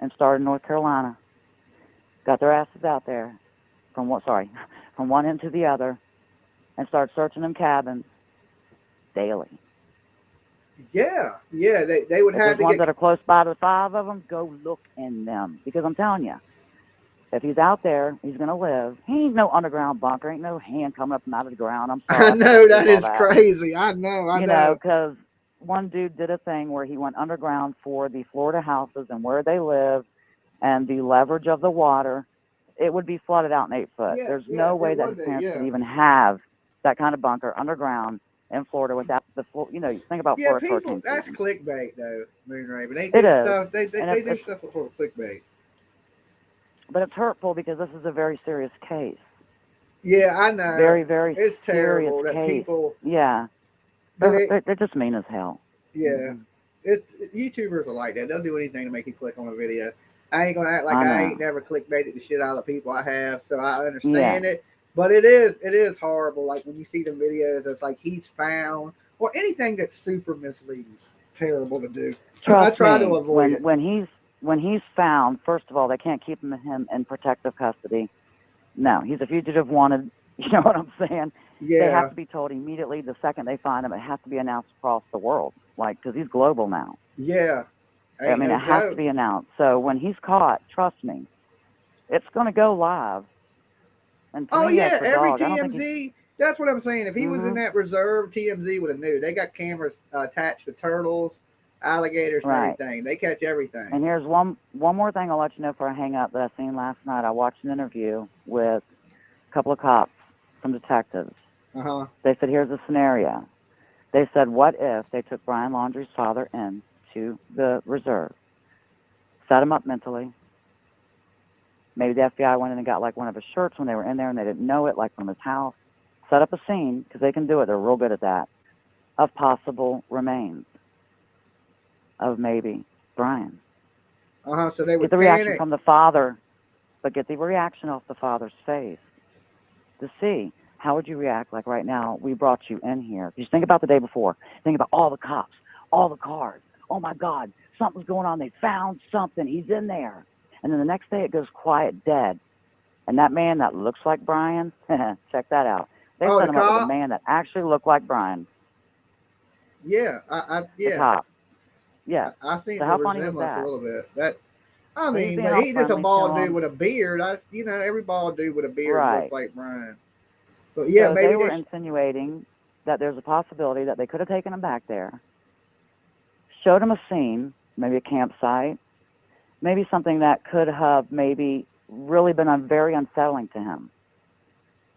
Speaker 16: and started in North Carolina, got their asses out there from one end to the other, and started searching them cabins daily.
Speaker 1: Yeah. They would
Speaker 16: If
Speaker 1: have
Speaker 16: there's
Speaker 1: to
Speaker 16: ones
Speaker 1: get.
Speaker 16: that are close by, the 5 of them, go look in them. Because I'm telling you, if he's out there, he's going to live. He ain't no underground bunker. Ain't no hand coming up and out of the ground. I'm sorry.
Speaker 1: I know that
Speaker 16: all
Speaker 1: is crazy. I know.
Speaker 16: You know, because one dude did a thing where he went underground for the Florida houses and where they live and the leverage of the water. It would be flooded out in 8 foot.
Speaker 1: Yeah,
Speaker 16: There's
Speaker 1: yeah,
Speaker 16: no way
Speaker 1: it
Speaker 16: that
Speaker 1: would
Speaker 16: his
Speaker 1: be,
Speaker 16: parents
Speaker 1: yeah.
Speaker 16: could even have that kind of bunker underground in Florida without you think about
Speaker 1: Yeah,
Speaker 16: Florida
Speaker 1: people.
Speaker 16: hurricane
Speaker 1: That's
Speaker 16: season.
Speaker 1: clickbait, though, Moonraven. They
Speaker 16: It
Speaker 1: do
Speaker 16: is.
Speaker 1: stuff. They
Speaker 16: And
Speaker 1: they do
Speaker 16: it's-
Speaker 1: stuff for clickbait.
Speaker 16: But it's hurtful because this is a very serious case.
Speaker 1: Yeah, I know.
Speaker 16: Very, very
Speaker 1: It's terrible
Speaker 16: serious
Speaker 1: that
Speaker 16: case.
Speaker 1: people.
Speaker 16: Yeah.
Speaker 1: But
Speaker 16: They're just mean as hell.
Speaker 1: Yeah, YouTubers are like that. They'll do anything to make you click on a video. I ain't gonna act like
Speaker 16: I
Speaker 1: I
Speaker 16: know.
Speaker 1: ain't never clickbaited the shit out of people I have, so I understand it. But it is horrible. Like when you see the videos, it's like he's found or anything that's super misleading. Is terrible to do.
Speaker 16: Trust
Speaker 1: I try
Speaker 16: me,
Speaker 1: to avoid it.
Speaker 16: when he's found, first of all, they can't keep him in protective custody. No, he's a fugitive wanted. You know what I'm saying? They
Speaker 1: Yeah.
Speaker 16: have to be told immediately the second they find him. It has to be announced across the world, because he's global now.
Speaker 1: Yeah.
Speaker 16: I mean, it has to be announced. So when he's caught, trust me, it's going to go live. And to
Speaker 1: Oh
Speaker 16: me,
Speaker 1: yeah,
Speaker 16: that's the
Speaker 1: every
Speaker 16: dog. I don't think
Speaker 1: TMZ. That's what I'm saying. If he was in that reserve, TMZ would have knew. They got cameras attached to turtles, alligators, and
Speaker 16: Right.
Speaker 1: everything. They catch everything.
Speaker 16: And here's one more thing I'll let you know before I hang up that I seen last night. I watched an interview with a couple of cops, some detectives. They said, here's the scenario. They said, what if they took Brian Laundrie's father in to the reserve, set him up mentally. Maybe the FBI went in and got like one of his shirts when they were in there and they didn't know it, like from his house. Set up a scene, because they can do it. They're real good at that, of possible remains of maybe Brian.
Speaker 1: So they would
Speaker 16: Get the reaction
Speaker 1: panic.
Speaker 16: from the father, but get the reaction off the father's face to see how would you react. Like right now, we brought you in here. Just think about the day before. Think about all the cops, all the cars. Oh my God, something's going on. They found something. He's in there. And then the next day it goes quiet, dead. And that man that looks like Brian, check that out. They
Speaker 1: Oh,
Speaker 16: set
Speaker 1: the
Speaker 16: him up with a
Speaker 1: cop?
Speaker 16: man that actually looked like Brian.
Speaker 1: Yeah,
Speaker 16: The cop. Yeah.
Speaker 1: I seen
Speaker 16: So
Speaker 1: the
Speaker 16: how funny was
Speaker 1: resemblance a
Speaker 16: that?
Speaker 1: little bit. I
Speaker 16: So he's
Speaker 1: mean,
Speaker 16: being
Speaker 1: but
Speaker 16: all
Speaker 1: he's just a
Speaker 16: friendly
Speaker 1: bald
Speaker 16: to
Speaker 1: dude
Speaker 16: him.
Speaker 1: with a beard. Every bald dude with a beard
Speaker 16: Right.
Speaker 1: looks like Brian. But yeah,
Speaker 16: So
Speaker 1: maybe
Speaker 16: they were insinuating that there's a possibility that they could have taken him back there, showed him a scene, maybe a campsite, maybe something that could have maybe really been very unsettling to him.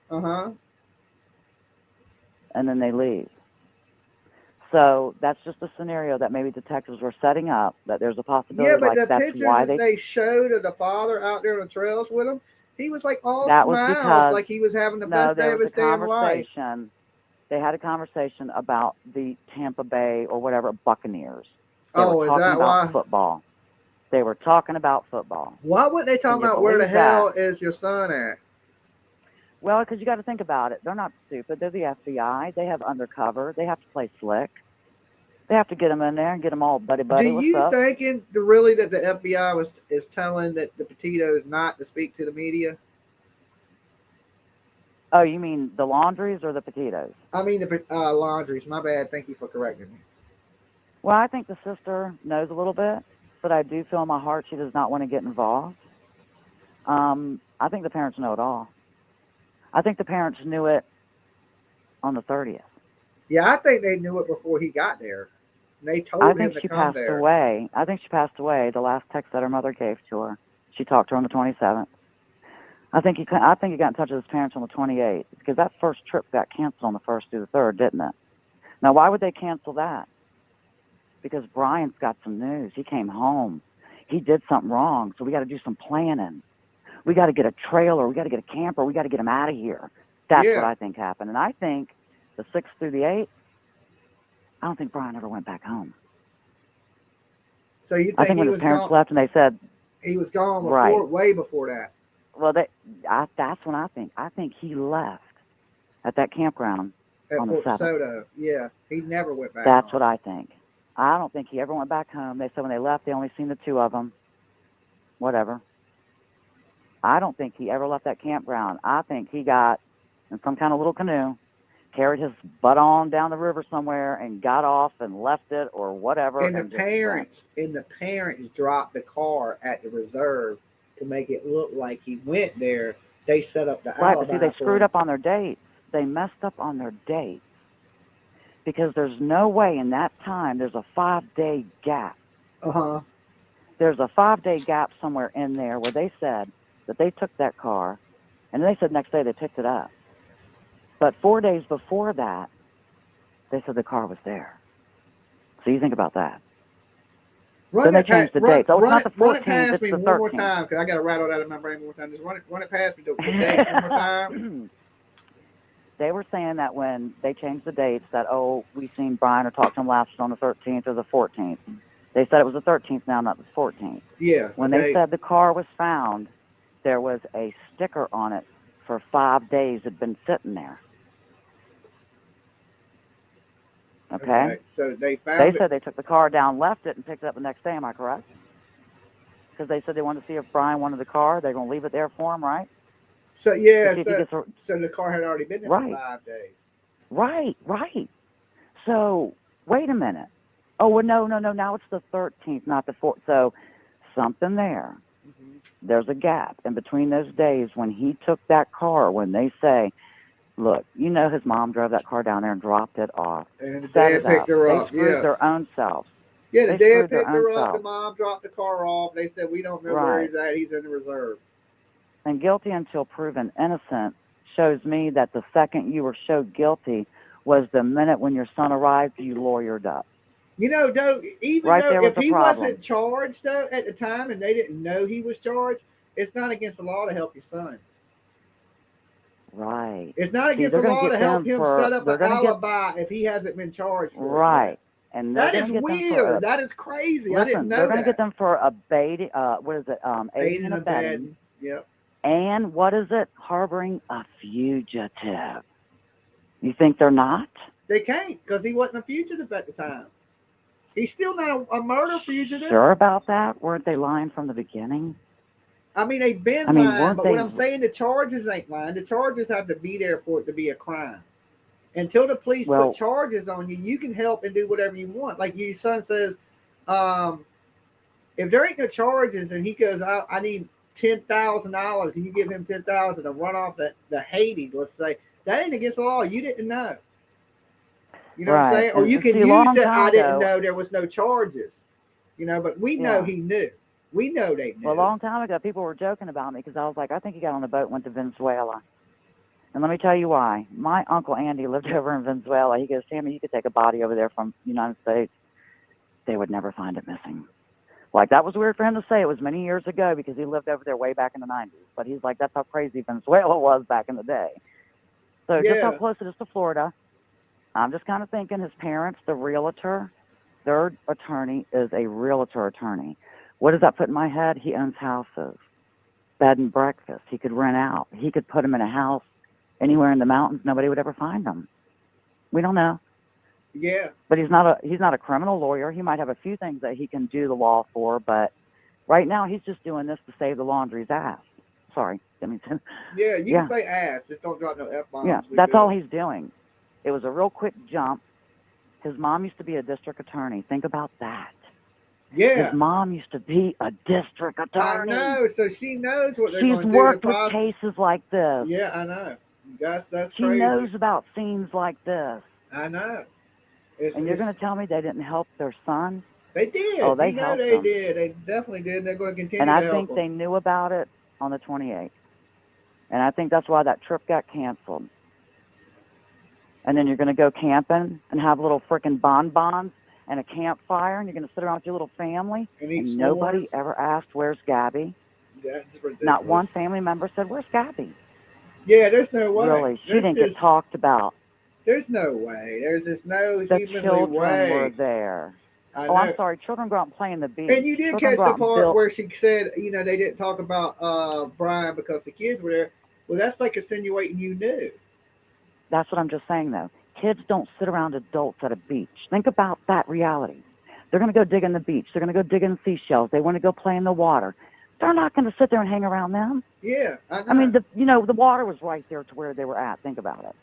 Speaker 1: Uh-huh.
Speaker 16: And then they leave. So that's just a scenario that maybe detectives were setting up, that there's a possibility.
Speaker 1: Yeah, but
Speaker 16: like
Speaker 1: the
Speaker 16: that's
Speaker 1: pictures
Speaker 16: why
Speaker 1: that they showed of the father out there on the trails with him, he was like all
Speaker 16: that was
Speaker 1: smiles,
Speaker 16: because
Speaker 1: like he was having the
Speaker 16: no,
Speaker 1: best day
Speaker 16: there
Speaker 1: of
Speaker 16: was
Speaker 1: his
Speaker 16: a
Speaker 1: damn life.
Speaker 16: conversation. They had a conversation about the Tampa Bay or whatever Buccaneers. They
Speaker 1: Oh,
Speaker 16: were
Speaker 1: is
Speaker 16: talking
Speaker 1: that
Speaker 16: about
Speaker 1: why?
Speaker 16: football. They were talking about football.
Speaker 1: Why wouldn't they talk
Speaker 16: Can you
Speaker 1: about where the
Speaker 16: believe that?
Speaker 1: hell is your son at?
Speaker 16: Well, because you got to think about it. They're not stupid. They're the FBI. They have undercover. They have to play slick. They have to get them in there and get them all buddy.
Speaker 1: Do
Speaker 16: What's
Speaker 1: you
Speaker 16: up?
Speaker 1: thinking really that the FBI is telling that the Petitos not to speak to the media?
Speaker 16: Oh, you mean the Laundries or the Petitos?
Speaker 1: I mean the Laundries. My bad. Thank you for correcting me.
Speaker 16: Well, I think the sister knows a little bit, but I do feel in my heart she does not want to get involved. I think the parents know it all. I think the parents knew it on the 30th.
Speaker 1: Yeah, I think they knew it before he got there. They told
Speaker 16: I
Speaker 1: him
Speaker 16: think
Speaker 1: to
Speaker 16: she
Speaker 1: come
Speaker 16: passed
Speaker 1: there.
Speaker 16: away. I think she passed away. The last text that her mother gave to her, she talked to her on the 27th. I think he got in touch with his parents on the 28th because that first trip got canceled on the 1st through the 3rd, didn't it? Now, why would they cancel that? Because Brian's got some news. He came home. He did something wrong, so we got to do some planning. We got to get a trailer. We got to get a camper. We got to get him out of here. That's what I think happened. And I think the 6th through the 8th, I don't think Brian ever went back home.
Speaker 1: So you think
Speaker 16: I think when
Speaker 1: he
Speaker 16: his
Speaker 1: was
Speaker 16: parents
Speaker 1: gone,
Speaker 16: left and they said
Speaker 1: he was gone before,
Speaker 16: right.
Speaker 1: way before that.
Speaker 16: Well, that's when I think. I think he left at that campground
Speaker 1: At
Speaker 16: on
Speaker 1: Fort
Speaker 16: the 7th.
Speaker 1: DeSoto. Yeah, he never went back
Speaker 16: That's
Speaker 1: home.
Speaker 16: what I think. I don't think he ever went back home. They said when they left, they only seen the two of them. Whatever. I don't think he ever left that campground. I think he got in some kind of little canoe, carried his butt on down the river somewhere, and got off and left it or whatever.
Speaker 1: And the parents dropped the car at the reserve to make it look like he went there. They set up the
Speaker 16: Right,
Speaker 1: alibi.
Speaker 16: but see, they
Speaker 1: for
Speaker 16: screwed
Speaker 1: him.
Speaker 16: up on their dates. They messed up on their dates. Because there's no way in that time, there's a 5-day gap.
Speaker 1: Uh-huh.
Speaker 16: There's a 5-day gap somewhere in there where they said that they took that car, and they said next day they picked it up. But 4 days before that, they said the car was there. So you think about that. Then they changed the dates. Oh, it's not the 14th,
Speaker 1: run it past
Speaker 16: it's
Speaker 1: me
Speaker 16: the
Speaker 1: one more
Speaker 16: 13th.
Speaker 1: time, because I got to rattle that in my brain one more time. Just run it past me, the dates one more time.
Speaker 16: They were saying that when they changed the dates that, oh, we seen Brian or talked to him last on the 13th or the 14th. They said it was the 13th now, not the 14th.
Speaker 1: Yeah.
Speaker 16: When they said the car was found, there was a sticker on it for 5 days. It had been sitting there. Okay?
Speaker 1: So they found
Speaker 16: They
Speaker 1: it.
Speaker 16: said they took the car down, left it, and picked it up the next day. Am I correct? Because they said they wanted to see if Brian wanted the car. They're going to leave it there for him, right?
Speaker 1: So, yeah,
Speaker 16: To see if he gets
Speaker 1: so the car had already been there
Speaker 16: Right.
Speaker 1: for 5 days.
Speaker 16: Right. So, wait a minute. Oh, well, no. Now it's the 13th, not the 4th. So, something there.
Speaker 1: Mm-hmm.
Speaker 16: There's a gap in between those days when he took that car, when they say, look, his mom drove that car down there and dropped it off.
Speaker 1: And the
Speaker 16: Set
Speaker 1: dad
Speaker 16: it
Speaker 1: picked
Speaker 16: up.
Speaker 1: her
Speaker 16: They
Speaker 1: up,
Speaker 16: screwed
Speaker 1: yeah.
Speaker 16: their own selves.
Speaker 1: Yeah, the
Speaker 16: They
Speaker 1: dad
Speaker 16: screwed their
Speaker 1: picked her
Speaker 16: own
Speaker 1: up. The
Speaker 16: self.
Speaker 1: mom dropped the car off. They said, we don't know where
Speaker 16: Right.
Speaker 1: he's at. He's in the reserve.
Speaker 16: And guilty until proven innocent shows me that the second you were showed guilty was the minute when your son arrived, you lawyered up.
Speaker 1: Though, even
Speaker 16: Right
Speaker 1: though
Speaker 16: there was
Speaker 1: if
Speaker 16: the
Speaker 1: he
Speaker 16: problem.
Speaker 1: wasn't charged, though, at the time, and they didn't know he was charged, it's not against the law to help your son.
Speaker 16: Right.
Speaker 1: It's not
Speaker 16: See,
Speaker 1: against
Speaker 16: they're
Speaker 1: the
Speaker 16: gonna
Speaker 1: law
Speaker 16: get
Speaker 1: to help
Speaker 16: them
Speaker 1: him
Speaker 16: for-
Speaker 1: set up
Speaker 16: they're
Speaker 1: an
Speaker 16: gonna get-
Speaker 1: alibi if he hasn't been charged for it.
Speaker 16: Right. And they're
Speaker 1: That
Speaker 16: gonna
Speaker 1: is
Speaker 16: get them for
Speaker 1: weird. That is crazy. I
Speaker 16: Listen,
Speaker 1: didn't know
Speaker 16: they're gonna
Speaker 1: that.
Speaker 16: get them for aiding, aiding and abetting.
Speaker 1: abetting. Yep.
Speaker 16: And what is it? Harboring a fugitive. You think they're not?
Speaker 1: They can't, because he wasn't a fugitive at the time. He's still not a murder fugitive.
Speaker 16: Sure about that? Weren't they lying from the beginning?
Speaker 1: I mean, they've been
Speaker 16: I mean,
Speaker 1: lying,
Speaker 16: weren't
Speaker 1: but
Speaker 16: they-
Speaker 1: what I'm saying, the charges ain't lying. The charges have to be there for it to be a crime. Until the police
Speaker 16: Well-
Speaker 1: put charges on you, you can help and do whatever you want. Like your son says, if there ain't no charges and he goes, I need $10,000, and you give him $10,000 to run off the Haiti, let's say, that ain't against the law. You didn't know. You know what I'm
Speaker 16: Right.
Speaker 1: saying? Or you
Speaker 16: And
Speaker 1: can
Speaker 16: see, a
Speaker 1: use
Speaker 16: long
Speaker 1: it.
Speaker 16: time
Speaker 1: I didn't
Speaker 16: ago,
Speaker 1: know there was no charges. You know, but we know
Speaker 16: yeah.
Speaker 1: he knew. We know they knew.
Speaker 16: Well, a long time ago, people were joking about me because I was like, I think he got on the boat and went to Venezuela. And let me tell you why. My Uncle Andy lived over in Venezuela. He goes, Sammy, you could take a body over there from the United States. They would never find it missing. Like, that was weird for him to say. It was many years ago because he lived over there way back in the 90s. But he's like, that's how crazy Venezuela was back in the day. So just how
Speaker 1: Yeah.
Speaker 16: close it is to Florida. I'm just kind of thinking his parents, the realtor, their attorney is a realtor attorney. What does that put in my head? He owns houses, bed and breakfast. He could rent out. He could put them in a house anywhere in the mountains. Nobody would ever find them. We don't know.
Speaker 1: Yeah.
Speaker 16: But he's not a criminal lawyer. He might have a few things that he can do the law for, but right now he's just doing this to save the laundry's ass. Sorry, didn't mean to.
Speaker 1: Yeah, you
Speaker 16: Yeah.
Speaker 1: can say ass. Just don't drop no F-bombs.
Speaker 16: Yeah,
Speaker 1: We
Speaker 16: that's
Speaker 1: good.
Speaker 16: all he's doing. It was a real quick jump. His mom used to be a district attorney. Think about that.
Speaker 1: Yeah.
Speaker 16: His mom used to be a district attorney.
Speaker 1: I know. So she knows what they're
Speaker 16: She's
Speaker 1: going to do.
Speaker 16: worked with cases like this.
Speaker 1: Yeah, I know. That's
Speaker 16: She
Speaker 1: crazy.
Speaker 16: knows about scenes like this.
Speaker 1: I know.
Speaker 16: And you're going to tell me they didn't help their son?
Speaker 1: They did.
Speaker 16: Oh, they
Speaker 1: you know
Speaker 16: helped
Speaker 1: they
Speaker 16: them.
Speaker 1: did. They definitely did. They're going to continue
Speaker 16: And
Speaker 1: to
Speaker 16: I
Speaker 1: help
Speaker 16: think
Speaker 1: them.
Speaker 16: they knew about it on the 28th. And I think that's why that trip got canceled. And then you're going to go camping and have little freaking bonbons and a campfire, and you're going to sit around with your little family,
Speaker 1: and
Speaker 16: nobody
Speaker 1: s'mores.
Speaker 16: ever asked, where's Gabby?
Speaker 1: That's ridiculous.
Speaker 16: Not one family member said, where's Gabby?
Speaker 1: Yeah, there's no way.
Speaker 16: Really, she
Speaker 1: There's
Speaker 16: didn't
Speaker 1: just,
Speaker 16: get talked about.
Speaker 1: There's no way. There's just no
Speaker 16: The
Speaker 1: humanly
Speaker 16: children were
Speaker 1: way.
Speaker 16: there.
Speaker 1: I
Speaker 16: Oh,
Speaker 1: know.
Speaker 16: I'm sorry. Children go out and play in the beach.
Speaker 1: And you did
Speaker 16: Children
Speaker 1: catch
Speaker 16: go
Speaker 1: the
Speaker 16: out and
Speaker 1: part
Speaker 16: build.
Speaker 1: where she said, you know, they didn't talk about Brian because the kids were there. Well, that's like insinuating you knew.
Speaker 16: That's what I'm just saying, though. Kids don't sit around adults at a beach. Think about that reality. They're going to go dig in the beach. They're going to go dig in seashells. They want to go play in the water. They're not going to sit there and hang around them.
Speaker 1: Yeah, I know.
Speaker 16: I mean, the water was right there to where they were at. Think about it.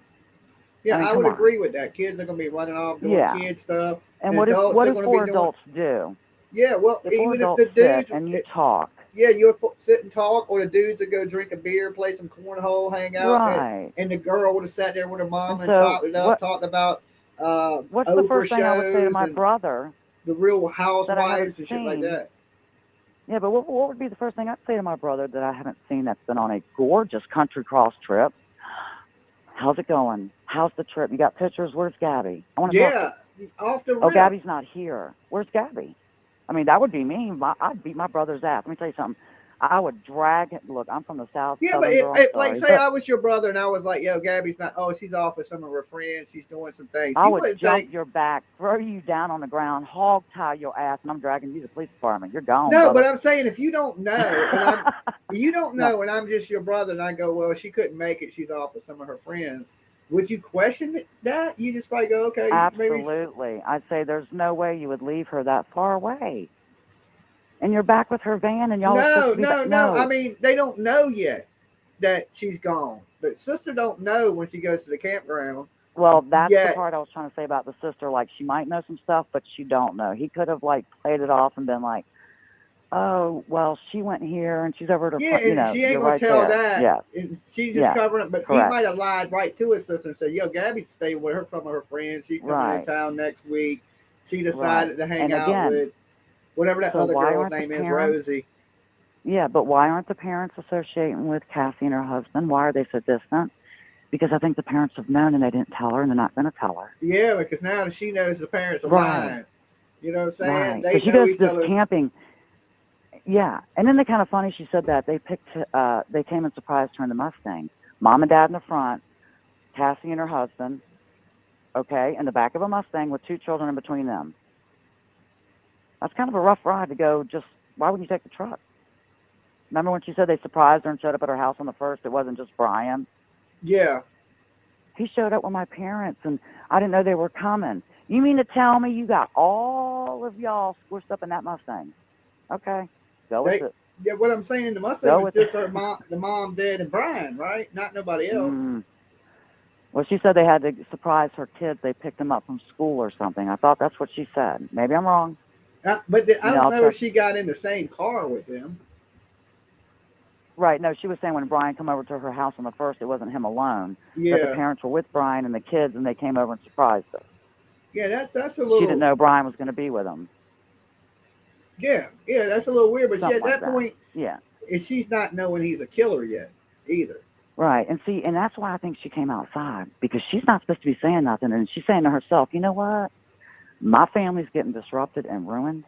Speaker 1: Yeah,
Speaker 16: I mean,
Speaker 1: I
Speaker 16: come
Speaker 1: would
Speaker 16: on.
Speaker 1: agree with that. Kids are going to be running off doing
Speaker 16: Yeah.
Speaker 1: kid stuff.
Speaker 16: And what do four adults do?
Speaker 1: Yeah, well,
Speaker 16: The four
Speaker 1: even if
Speaker 16: adults
Speaker 1: the dudes
Speaker 16: sit and you talk.
Speaker 1: Yeah, you'll sit and talk, or the dudes would go drink a beer, play some cornhole, hang out,
Speaker 16: Right.
Speaker 1: and the girl would have sat there with her mom and
Speaker 16: so
Speaker 1: talked it up, talked about
Speaker 16: what's
Speaker 1: Oprah
Speaker 16: the first thing I would say to
Speaker 1: shows
Speaker 16: my
Speaker 1: and
Speaker 16: brother
Speaker 1: the Real
Speaker 16: that I haven't
Speaker 1: Housewives and shit like
Speaker 16: seen?
Speaker 1: that.
Speaker 16: Yeah, but what would be the first thing I'd say to my brother that I haven't seen that's been on a gorgeous country cross trip? How's it going? How's the trip? You got pictures? Where's Gabby? I want to talk to
Speaker 1: off the
Speaker 16: Oh,
Speaker 1: rip.
Speaker 16: Gabby's not here. Where's Gabby? I mean, that would be me. I'd beat my brother's ass. Let me tell you something. I would drag it. Look, I'm from the South.
Speaker 1: Yeah, but
Speaker 16: Southern girl, I'm
Speaker 1: like,
Speaker 16: sorry,
Speaker 1: say
Speaker 16: but
Speaker 1: I was your brother and I was like, yo, Gabby's not, oh, she's off with some of her friends. She's doing some things.
Speaker 16: I
Speaker 1: You
Speaker 16: would
Speaker 1: wouldn't
Speaker 16: jump
Speaker 1: think,
Speaker 16: your back, throw you down on the ground, hog tie your ass, and I'm dragging you to the police department. You're gone.
Speaker 1: no,
Speaker 16: brother.
Speaker 1: but I'm saying if you don't know, and you don't know, and I'm just your brother, and I go, well, she couldn't make it. She's off with some of her friends. Would you question that? You just probably go, okay, maybe.
Speaker 16: Absolutely. I'd say there's no way you would leave her that far away. And you're back with her van, and y'all are supposed to be back.
Speaker 1: No. I mean, they don't know yet that she's gone. But sister don't know when she goes to the campground.
Speaker 16: Well, that's
Speaker 1: yet.
Speaker 16: the part I was trying to say about the sister. Like, she might know some stuff, but she don't know. He could have, like, played it off and been like, oh, well, she went here, and she's over at her
Speaker 1: Yeah,
Speaker 16: front.
Speaker 1: and she ain't
Speaker 16: you're
Speaker 1: gonna
Speaker 16: right
Speaker 1: tell
Speaker 16: there.
Speaker 1: that.
Speaker 16: Yeah.
Speaker 1: And she's just covering it. But
Speaker 16: Correct.
Speaker 1: he might have lied right to his sister and said, yo, Gabby's staying with her from her friends. She's coming to town next week. She decided to hang out with whatever that other girl's name is, Rosie.
Speaker 16: Yeah, but why aren't the parents associating with Cassie and her husband? Why are they so distant? Because I think the parents have known and they didn't tell her, and they're not going to tell her.
Speaker 1: Yeah, because now she knows the parents are lying. You know what I'm saying?
Speaker 16: Right.
Speaker 1: They
Speaker 16: she
Speaker 1: know
Speaker 16: goes
Speaker 1: each
Speaker 16: to this
Speaker 1: other's.
Speaker 16: camping. Yeah, and then they kind of funny. She said that they came and surprised her in the Mustang. Mom and Dad in the front, Cassie and her husband. Okay, in the back of a Mustang with two children in between them. That's kind of a rough ride to go. Just why wouldn't you take the truck? Remember when she said they surprised her and showed up at her house on the 1st? It wasn't just Brian.
Speaker 1: Yeah.
Speaker 16: He showed up with my parents, and I didn't know they were coming. You mean to tell me you got all of y'all squished up in that Mustang? Okay, go with it.
Speaker 1: Yeah, what I'm saying, the Mustang was just her mom, the mom, dad, and Brian, right? Not nobody else.
Speaker 16: Well, she said they had to surprise her kids. They picked them up from school or something. I thought that's what she said. Maybe I'm wrong.
Speaker 1: But I don't know if she got in the same car with them.
Speaker 16: Right. No, she was saying when Brian came over to her house on the 1st, it wasn't him alone.
Speaker 1: Yeah.
Speaker 16: But the parents were with Brian and the kids, and they came over and surprised her.
Speaker 1: Yeah, that's a
Speaker 16: She didn't
Speaker 1: little.
Speaker 16: know Brian was going to be with him.
Speaker 1: Yeah, that's a little weird. But see,
Speaker 16: Something
Speaker 1: at
Speaker 16: like
Speaker 1: that
Speaker 16: that.
Speaker 1: point,
Speaker 16: Yeah.
Speaker 1: she's not knowing he's a killer yet either.
Speaker 16: Right. And see, and that's why I think she came outside, because she's not supposed to be saying nothing. And she's saying to herself, you know what? My family's getting disrupted and ruined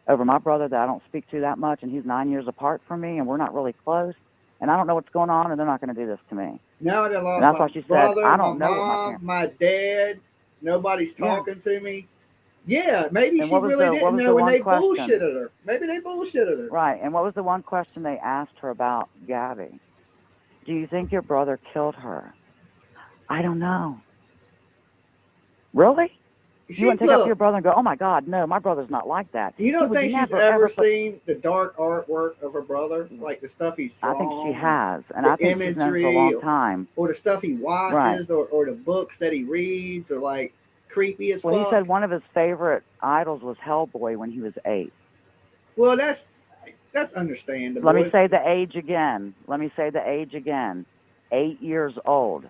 Speaker 16: over my brother that I don't speak to that much, and he's 9 years apart from me, and we're not really close. And I don't know what's going on, and they're not going to do this to me.
Speaker 1: Now that I
Speaker 16: And
Speaker 1: lost
Speaker 16: that's
Speaker 1: my
Speaker 16: why she said,
Speaker 1: brother,
Speaker 16: I
Speaker 1: my
Speaker 16: don't know what my
Speaker 1: mom,
Speaker 16: parents.
Speaker 1: my dad, nobody's
Speaker 16: Yeah.
Speaker 1: talking to me. Yeah, maybe
Speaker 16: And
Speaker 1: she
Speaker 16: what was
Speaker 1: really
Speaker 16: the
Speaker 1: didn't know, and
Speaker 16: one
Speaker 1: they
Speaker 16: question?
Speaker 1: bullshitted her. Maybe they bullshitted her.
Speaker 16: Right. And what was the one question they asked her about Gabby? Do you think your brother killed her? I don't know. Really? You wouldn't take up to your brother and go, oh my God, no, my brother's not like that.
Speaker 1: You
Speaker 16: He
Speaker 1: don't
Speaker 16: would
Speaker 1: think she's
Speaker 16: never,
Speaker 1: ever
Speaker 16: put...
Speaker 1: seen the dark artwork of her brother, like the stuff he's drawn?
Speaker 16: I think she has, and
Speaker 1: the
Speaker 16: I think she's known for a long time.
Speaker 1: or the stuff he watches, or the books that he reads, or like creepy as
Speaker 16: Well,
Speaker 1: fuck.
Speaker 16: he said one of his favorite idols was Hellboy when he was 8.
Speaker 1: Well, that's understandable.
Speaker 16: Let me say the age again. 8 years old.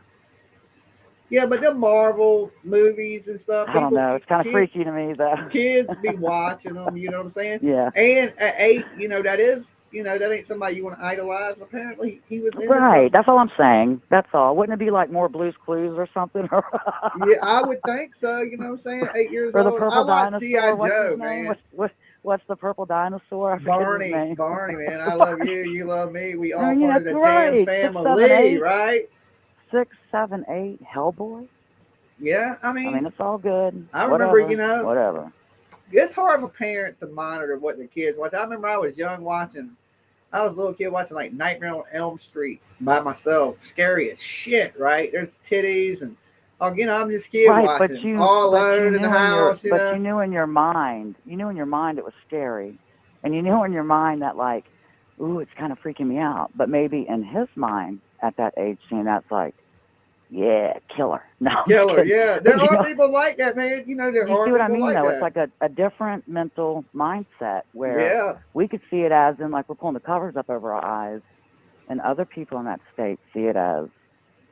Speaker 1: Yeah, but the Marvel movies and stuff.
Speaker 16: I don't know. It's kind of freaky to me, though.
Speaker 1: Kids be watching them. You know what I'm saying?
Speaker 16: Yeah.
Speaker 1: And at 8, that ain't somebody you want to idolize. Apparently, he was into
Speaker 16: Right. That's all I'm saying. That's all. Wouldn't it be like more Blue's Clues or something?
Speaker 1: Yeah, I would think so. You know what I'm saying? 8 years
Speaker 16: Or the
Speaker 1: old.
Speaker 16: purple
Speaker 1: I watched
Speaker 16: dinosaur.
Speaker 1: G.I.
Speaker 16: What's
Speaker 1: Joe,
Speaker 16: his name?
Speaker 1: man.
Speaker 16: What's the purple dinosaur? I forget his name.
Speaker 1: Barney, man. I love you. You love me. We all
Speaker 16: yeah,
Speaker 1: part of the
Speaker 16: that's right.
Speaker 1: Jamz
Speaker 16: 6, 7,
Speaker 1: family,
Speaker 16: 8.
Speaker 1: right?
Speaker 16: 6, 7, 8. Hellboy.
Speaker 1: Yeah, I mean,
Speaker 16: it's all good.
Speaker 1: I
Speaker 16: Whatever.
Speaker 1: remember,
Speaker 16: Whatever.
Speaker 1: It's hard for parents to monitor what the kids watch. I remember I was young watching. I was a little kid watching like Nightmare on Elm Street by myself. Scary as shit, right? There's titties and, I'm just a kid watching it. All alone in the house.
Speaker 16: But you knew in your mind, it was scary, and you knew in your mind that like, ooh, it's kind of freaking me out. But maybe in his mind at that age, seeing that's like, yeah, killer. No,
Speaker 1: killer. Yeah, there are people like that, man. There are people like that.
Speaker 16: You see what I mean, though? It's like a different mental mindset where we could see it as in like we're pulling the covers up over our eyes, and other people in that state see it as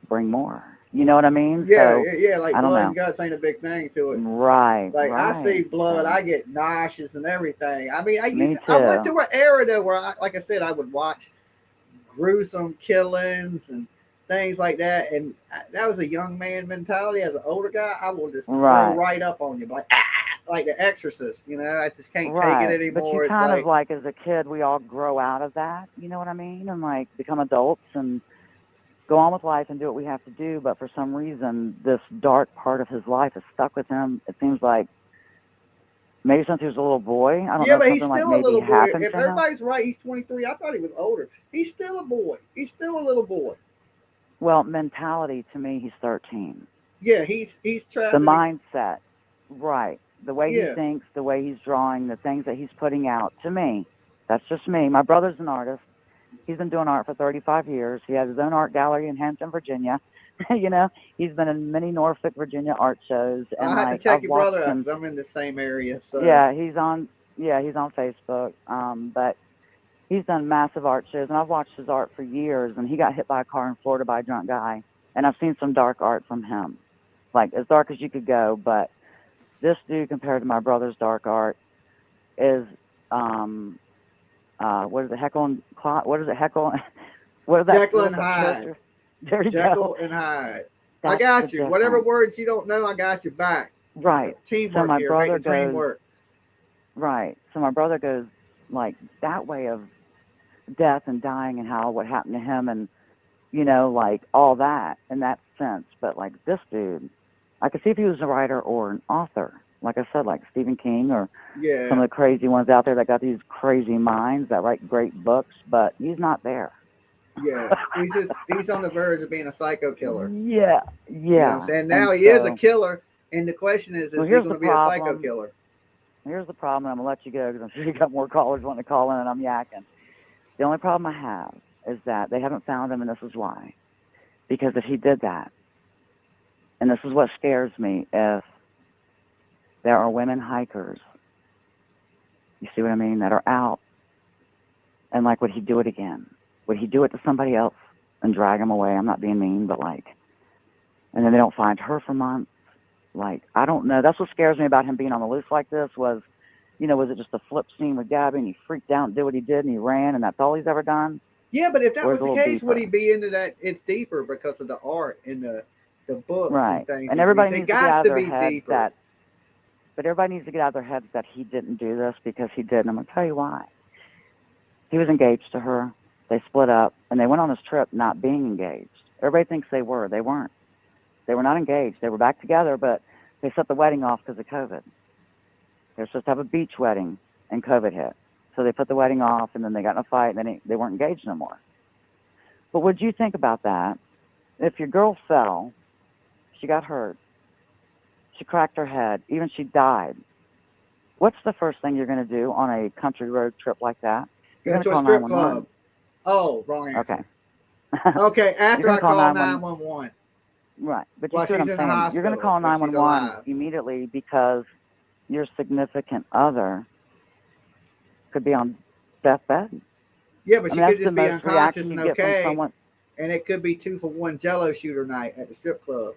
Speaker 16: bring more. You know what I mean?
Speaker 1: Yeah,
Speaker 16: so,
Speaker 1: like blood and guts ain't a big thing to it.
Speaker 16: Right.
Speaker 1: Like
Speaker 16: right.
Speaker 1: I see blood, I get nauseous and everything. I mean, I
Speaker 16: too.
Speaker 1: went through an era though where, like I said, I would watch gruesome killings and things like that, and that was a young man mentality. As an older guy, I will just throw right up on you, like The Exorcist. I just can't take it anymore.
Speaker 16: But you kind of like as a kid, we all grow out of that. You know what I mean? And like become adults and go on with life and do what we have to do. But for some reason, this dark part of his life is stuck with him. It seems like maybe since he was a little boy. I don't know.
Speaker 1: But he's still a little boy. If
Speaker 16: him.
Speaker 1: everybody's right, he's 23. I thought he was older. He's still a boy. He's still a little boy.
Speaker 16: Well, mentality to me, he's 13.
Speaker 1: Yeah, he's trapped.
Speaker 16: The mindset, right? The way he thinks, the way he's drawing, the things that he's putting out. To me, that's just me. My brother's an artist. He's been doing art for 35 years. He has his own art gallery in Hampton, Virginia. He's been in many Norfolk, Virginia art shows. And
Speaker 1: I have to check your brother out because I'm in the same area. So
Speaker 16: yeah, he's on Facebook. But he's done massive art shows, and I've watched his art for years. And he got hit by a car in Florida by a drunk guy, and I've seen some dark art from him, like as dark as you could go. But this dude, compared to my brother's dark art, is what is it? Heckle and what is it? Heckle. What is that?
Speaker 1: Jekyll and Hyde.
Speaker 16: There you
Speaker 1: Jekyll
Speaker 16: go.
Speaker 1: and Hyde.
Speaker 16: That's
Speaker 1: I got you.
Speaker 16: difference.
Speaker 1: Whatever words you don't know, I got your back.
Speaker 16: Right.
Speaker 1: Teamwork
Speaker 16: so my
Speaker 1: here.
Speaker 16: brother
Speaker 1: Make the dream work.
Speaker 16: Right. So my brother goes like that way of death and dying and how what happened to him and like all that in that sense. But like this dude, I could see if he was a writer or an author. Like I said, like Stephen King or some of the crazy ones out there that got these crazy minds that write great books, but he's not there.
Speaker 1: Yeah, he's on the verge of being a psycho killer.
Speaker 16: Yeah.
Speaker 1: You know what I'm saying? Now he is a killer, and the question is he going to be a psycho killer?
Speaker 16: Here's the problem. I'm going to let you go because I'm sure you got more callers wanting to call in, and I'm yakking. The only problem I have is that they haven't found him, and this is why. Because if he did that, and this is what scares me, if there are women hikers, you see what I mean, that are out, and like, would he do it again? Would he do it to somebody else and drag them away? I'm not being mean, but like, and then they don't find her for months, Like, I don't know. That's what scares me about him being on the loose like this was, was it just a flip scene with Gabby and he freaked out and did what he did and he ran and that's all he's ever done?
Speaker 1: Yeah, but if that
Speaker 16: Or
Speaker 1: was
Speaker 16: is it
Speaker 1: the
Speaker 16: a little
Speaker 1: case, would he
Speaker 16: deeper?
Speaker 1: be into that? It's deeper because of the art and the books
Speaker 16: Right.
Speaker 1: and things.
Speaker 16: And everybody
Speaker 1: It
Speaker 16: needs to get
Speaker 1: got
Speaker 16: out of
Speaker 1: to
Speaker 16: their
Speaker 1: be
Speaker 16: heads
Speaker 1: deeper.
Speaker 16: but everybody needs to get out of their heads that he didn't do this because he did. And I'm going to tell you why. He was engaged to her. They split up and they went on this trip not being engaged. Everybody thinks they were. They weren't. They were not engaged. They were back together, but they set the wedding off because of COVID. They were supposed to have a beach wedding and COVID hit. So they put the wedding off and then they got in a fight and then they weren't engaged no more. But would you think about that? If your girl fell, she got hurt, she cracked her head, even she died, what's the first thing you're going to do on a country road trip like that? You're
Speaker 1: Go
Speaker 16: going to
Speaker 1: to a
Speaker 16: call
Speaker 1: strip
Speaker 16: 911.
Speaker 1: club. Oh, wrong answer.
Speaker 16: Okay.
Speaker 1: Okay,
Speaker 16: You're
Speaker 1: after
Speaker 16: going
Speaker 1: I
Speaker 16: to call
Speaker 1: call
Speaker 16: 911.
Speaker 1: 911.
Speaker 16: Right. But you
Speaker 1: While
Speaker 16: see what
Speaker 1: she's
Speaker 16: I'm
Speaker 1: in the
Speaker 16: saying? You're going to
Speaker 1: hospital,
Speaker 16: call
Speaker 1: if she's
Speaker 16: 911
Speaker 1: alive.
Speaker 16: immediately because your significant other could be on deathbed.
Speaker 1: Yeah, but
Speaker 16: I
Speaker 1: she
Speaker 16: mean,
Speaker 1: could
Speaker 16: that's the
Speaker 1: just be
Speaker 16: most
Speaker 1: unconscious
Speaker 16: reaction
Speaker 1: and
Speaker 16: you get from
Speaker 1: okay,
Speaker 16: someone.
Speaker 1: and it could be 2-for-1 Jello shooter night at the strip club.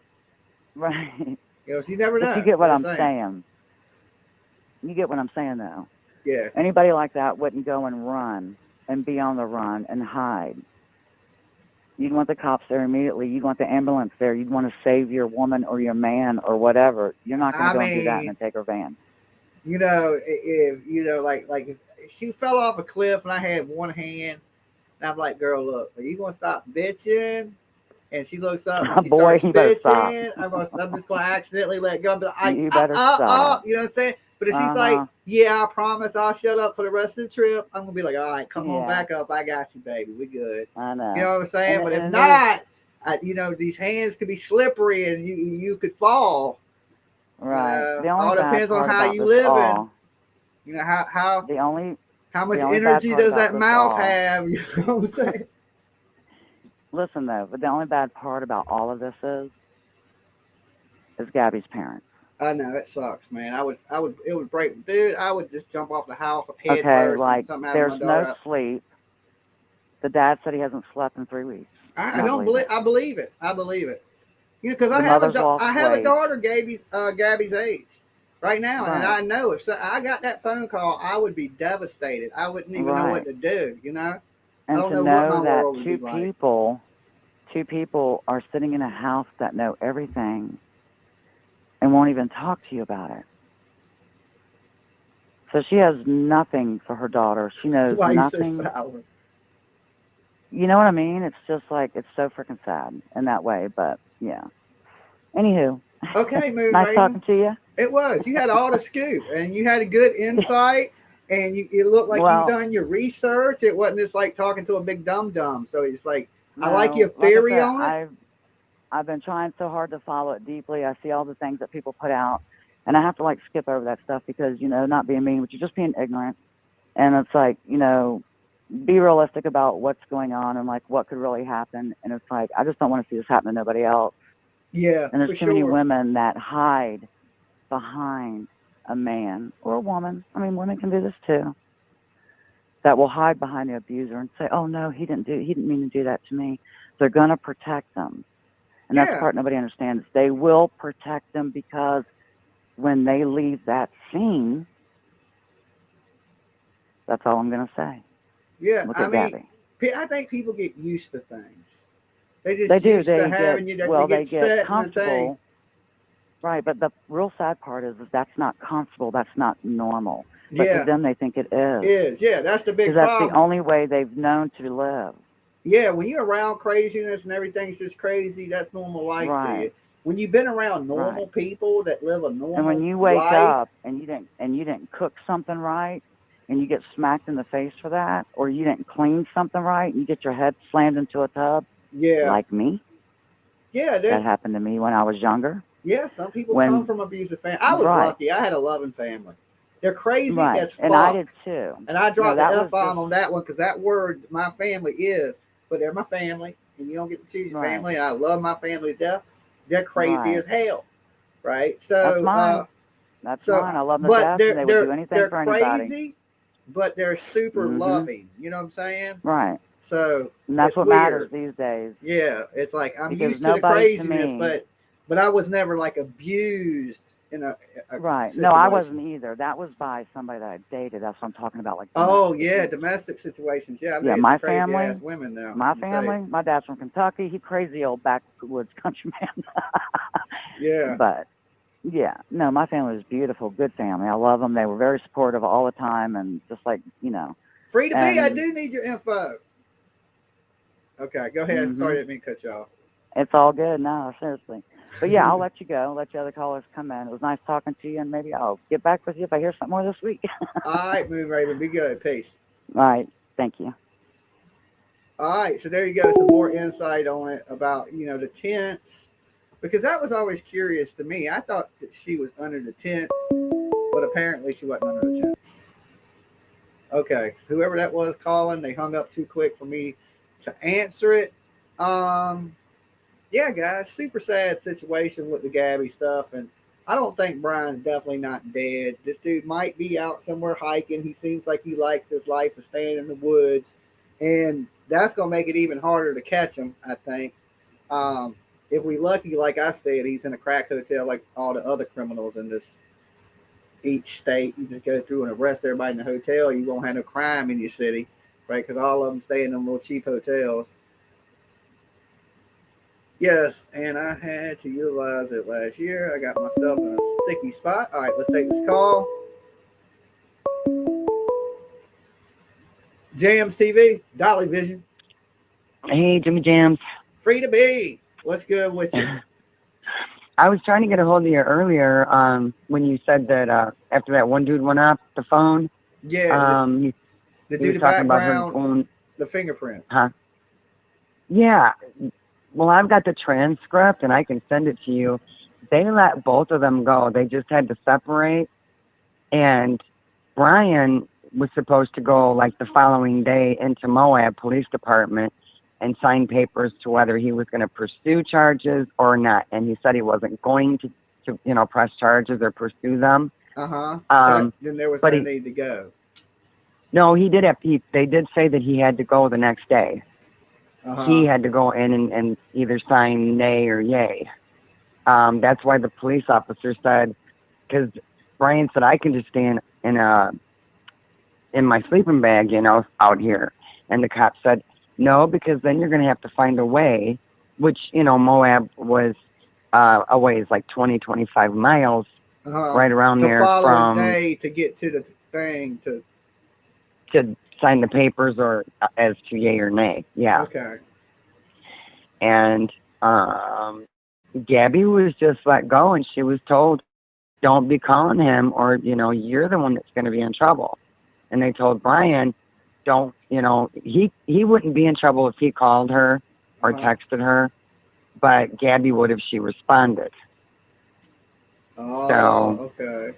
Speaker 16: Right.
Speaker 1: You never know.
Speaker 16: But you get what
Speaker 1: I'm
Speaker 16: I'm
Speaker 1: just
Speaker 16: saying. You get what I'm saying, though.
Speaker 1: Yeah.
Speaker 16: Anybody like that wouldn't go and run and be on the run and hide. You'd want the cops there immediately. You'd want the ambulance there. You'd want to save your woman or your man or whatever. You're not going to go and do that in a Taker van.
Speaker 1: If like if she fell off a cliff and I had one hand, and I'm like, girl, look, are you gonna stop bitching? And she looks up and she
Speaker 16: Boy,
Speaker 1: starts
Speaker 16: you better stop.
Speaker 1: bitching. I'm just gonna accidentally let go. But
Speaker 16: You better stop.
Speaker 1: you know what I'm saying? But if she's like, yeah, I promise I'll shut up for the rest of the trip, I'm gonna be like, all right, come on back up. I got you, baby. We good.
Speaker 16: I know.
Speaker 1: You know what I'm saying?
Speaker 16: And,
Speaker 1: but if
Speaker 16: and
Speaker 1: not, these hands could be slippery and you could fall.
Speaker 16: Right. The only
Speaker 1: all
Speaker 16: bad
Speaker 1: depends on
Speaker 16: part
Speaker 1: how
Speaker 16: about
Speaker 1: you
Speaker 16: this
Speaker 1: living.
Speaker 16: all,
Speaker 1: How much
Speaker 16: the only bad
Speaker 1: energy
Speaker 16: part
Speaker 1: does
Speaker 16: about
Speaker 1: that
Speaker 16: this
Speaker 1: mouth
Speaker 16: all-
Speaker 1: have? You know what I'm saying?
Speaker 16: Listen though, but the only bad part about all of this is Gabby's parents.
Speaker 1: I know it sucks, man. It would break, dude. I would just jump off the house head
Speaker 16: Okay,
Speaker 1: first.
Speaker 16: like
Speaker 1: and something happened to
Speaker 16: there's
Speaker 1: my daughter.
Speaker 16: no sleep. The dad said he hasn't slept in 3 weeks.
Speaker 1: I don't believe. I believe it. I believe it. Because
Speaker 16: The
Speaker 1: I have
Speaker 16: mother's lost
Speaker 1: a
Speaker 16: weight.
Speaker 1: daughter, Gabby's age, right now, and
Speaker 16: Right.
Speaker 1: I know if I got that phone call, I would be devastated. I wouldn't even know what to do. I
Speaker 16: And
Speaker 1: don't
Speaker 16: to
Speaker 1: know what my
Speaker 16: know that
Speaker 1: world would be like.
Speaker 16: two people are sitting in a house that know everything and won't even talk to you about it. So she has nothing for her daughter. She knows
Speaker 1: Why
Speaker 16: nothing.
Speaker 1: you so sour?
Speaker 16: You know what I mean? It's just like, it's so freaking sad in that way, but yeah. Anywho.
Speaker 1: Okay, Moon
Speaker 16: Nice
Speaker 1: Raven.
Speaker 16: talking to you.
Speaker 1: It was. You had all the scoop, and you had a good insight, and it looked like you've done your research. It wasn't just like talking to a big dum-dum. So it's like, I like your theory on it.
Speaker 16: I've been trying so hard to follow it deeply. I see all the things that people put out, and I have to skip over that stuff because, not being mean, but you're just being ignorant. And it's like, be realistic about what's going on and what could really happen. And it's like, I just don't want to see this happen to nobody else.
Speaker 1: Yeah,
Speaker 16: and there's too many women that hide behind a man or a woman. I mean, women can do this too. That will hide behind the abuser and say, "Oh no, he didn't mean to do that to me." They're gonna protect them, and that's the part nobody understands. They will protect them because when they leave that scene, that's all I'm gonna say.
Speaker 1: Yeah,
Speaker 16: Look at Gabby.
Speaker 1: I think people get used to things. They just
Speaker 16: They do.
Speaker 1: used
Speaker 16: They
Speaker 1: to
Speaker 16: get,
Speaker 1: having you.
Speaker 16: well,
Speaker 1: they
Speaker 16: they
Speaker 1: get
Speaker 16: get
Speaker 1: set in the
Speaker 16: comfortable.
Speaker 1: thing.
Speaker 16: Right, but the real sad part is that's not comfortable. That's not normal. But
Speaker 1: Yeah.
Speaker 16: to them, they think it is.
Speaker 1: Yeah, that's the big
Speaker 16: Because that's
Speaker 1: problem.
Speaker 16: the only way they've known to live.
Speaker 1: Yeah, when you're around craziness and everything's just crazy, that's normal life to you.
Speaker 16: Right.
Speaker 1: When you've been around normal people that live a normal
Speaker 16: And when you wake
Speaker 1: life,
Speaker 16: up and you didn't cook something right, and you get smacked in the face for that, or you didn't clean something right, and you get your head slammed into a tub,
Speaker 1: yeah,
Speaker 16: like me.
Speaker 1: Yeah,
Speaker 16: That happened to me when I was younger.
Speaker 1: Yeah, some people
Speaker 16: When-
Speaker 1: come from abusive families. I was
Speaker 16: Right.
Speaker 1: lucky. I had a loving family. They're crazy
Speaker 16: Right,
Speaker 1: as fuck.
Speaker 16: and I did too.
Speaker 1: And I dropped
Speaker 16: that
Speaker 1: the
Speaker 16: was
Speaker 1: F-bomb on that one because that word, my family is, but they're my family, and you don't get to choose your
Speaker 16: Right.
Speaker 1: family. And I love my family to death. They're crazy
Speaker 16: Right.
Speaker 1: as hell, right? So
Speaker 16: That's mine. That's mine. I love them to death, and they would do anything for anybody.
Speaker 1: They're crazy, but they're super
Speaker 16: Mhm.
Speaker 1: loving. You know what I'm saying?
Speaker 16: Right.
Speaker 1: So
Speaker 16: And that's
Speaker 1: it's
Speaker 16: what
Speaker 1: weird.
Speaker 16: matters these days.
Speaker 1: Yeah, it's like I'm
Speaker 16: Because
Speaker 1: used to the
Speaker 16: nobody to
Speaker 1: craziness,
Speaker 16: me-
Speaker 1: but but I was never like abused in a
Speaker 16: Right.
Speaker 1: situation.
Speaker 16: No, I wasn't either. That was by somebody that I dated. That's what I'm talking about. Like,
Speaker 1: Oh yeah, domestic situations. Yeah, I
Speaker 16: yeah,
Speaker 1: mean,
Speaker 16: my
Speaker 1: some crazy
Speaker 16: family.
Speaker 1: ass women now.
Speaker 16: My
Speaker 1: let me tell you.
Speaker 16: family. My dad's from Kentucky. He crazy old backwoods country man.
Speaker 1: Yeah.
Speaker 16: But yeah, no, my family was beautiful, good family. I love them. They were very supportive all the time, and just like
Speaker 1: Free to be. I
Speaker 16: and
Speaker 1: do need your info. Okay, go ahead.
Speaker 16: mhm.
Speaker 1: Sorry, I didn't mean to cut you off.
Speaker 16: It's all good. No, seriously. But yeah, I'll let you go. Let the other callers come in. It was nice talking to you, and maybe I'll get back with you if I hear something more this week.
Speaker 1: All right, Moon Raven, be good. Peace.
Speaker 16: All right. Thank you.
Speaker 1: All right, so there you go. Some more insight on it about the tents, because that was always curious to me. I thought that she was under the tents, but apparently she wasn't under the tents. Okay, so whoever that was calling, they hung up too quick for me to answer it. Yeah, guys, super sad situation with the Gabby stuff, and I don't think Brian's definitely not dead. This dude might be out somewhere hiking. He seems like he likes his life of staying in the woods, and that's gonna make it even harder to catch him, I think. If we lucky, like I said, he's in a crack hotel like all the other criminals in each state. You just go through and arrest everybody in the hotel. You won't have no crime in your city, right? Because all of them stay in them little cheap hotels. Yes, and I had to utilize it last year. I got myself in a sticky spot. All right, let's take this call. Jamz TV, Dolly Vision.
Speaker 17: Hey, Jimmy Jamz.
Speaker 1: Free to be. What's good with you?
Speaker 17: I was trying to get a hold of you earlier when you said that after that one dude went off the phone.
Speaker 1: Yeah.
Speaker 17: He
Speaker 1: the
Speaker 17: was
Speaker 1: dude
Speaker 17: talking about
Speaker 1: background,
Speaker 17: him going,
Speaker 1: the fingerprint.
Speaker 17: huh? Yeah. Well, I've got the transcript, and I can send it to you. They let both of them go. They just had to separate. And Brian was supposed to go, like, the following day into Moab Police Department and sign papers to whether he was going to pursue charges or not. And he said he wasn't going to press charges or pursue them.
Speaker 1: Uh-huh. So then there was no
Speaker 17: but
Speaker 1: need to go.
Speaker 17: No, he did they did say that he had to go the next day.
Speaker 1: Uh-huh.
Speaker 17: He had to go in and either sign nay or yay. That's why the police officer said, because Brian said, I can just stay in my sleeping bag, out here. And the cop said, no, because then you're going to have to find a way, which, Moab was a ways like 20, 25 miles right around there
Speaker 1: following day to get to the thing to
Speaker 17: sign the papers or as to yay or nay. Yeah.
Speaker 1: Okay.
Speaker 17: And Gabby was just let go, and she was told, don't be calling him or, you're the one that's going to be in trouble. And they told Brian, don't, he wouldn't be in trouble if he called her or texted her, but Gabby would if she responded.
Speaker 1: Oh, okay.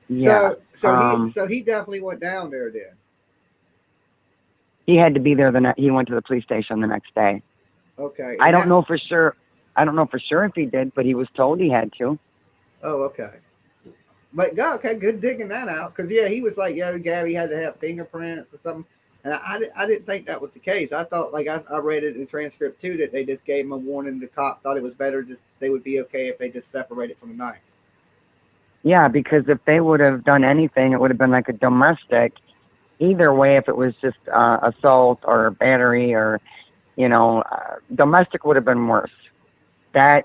Speaker 17: Yeah.
Speaker 1: So he definitely went down there then.
Speaker 17: He had to be there he went to the police station the next day.
Speaker 1: Okay.
Speaker 17: I don't know for sure if he did, but he was told he had to.
Speaker 1: Oh, okay. But okay, good digging that out. Because he was like, Gabby had to have fingerprints or something. And I didn't think that was the case. I thought, like I read it in the transcript too, that they just gave him a warning. The cop thought it was better they would be okay if they just separated from the night.
Speaker 17: Yeah, because if they would have done anything, it would have been like a domestic. Either way, if it was just assault or battery or, domestic would have been worse. That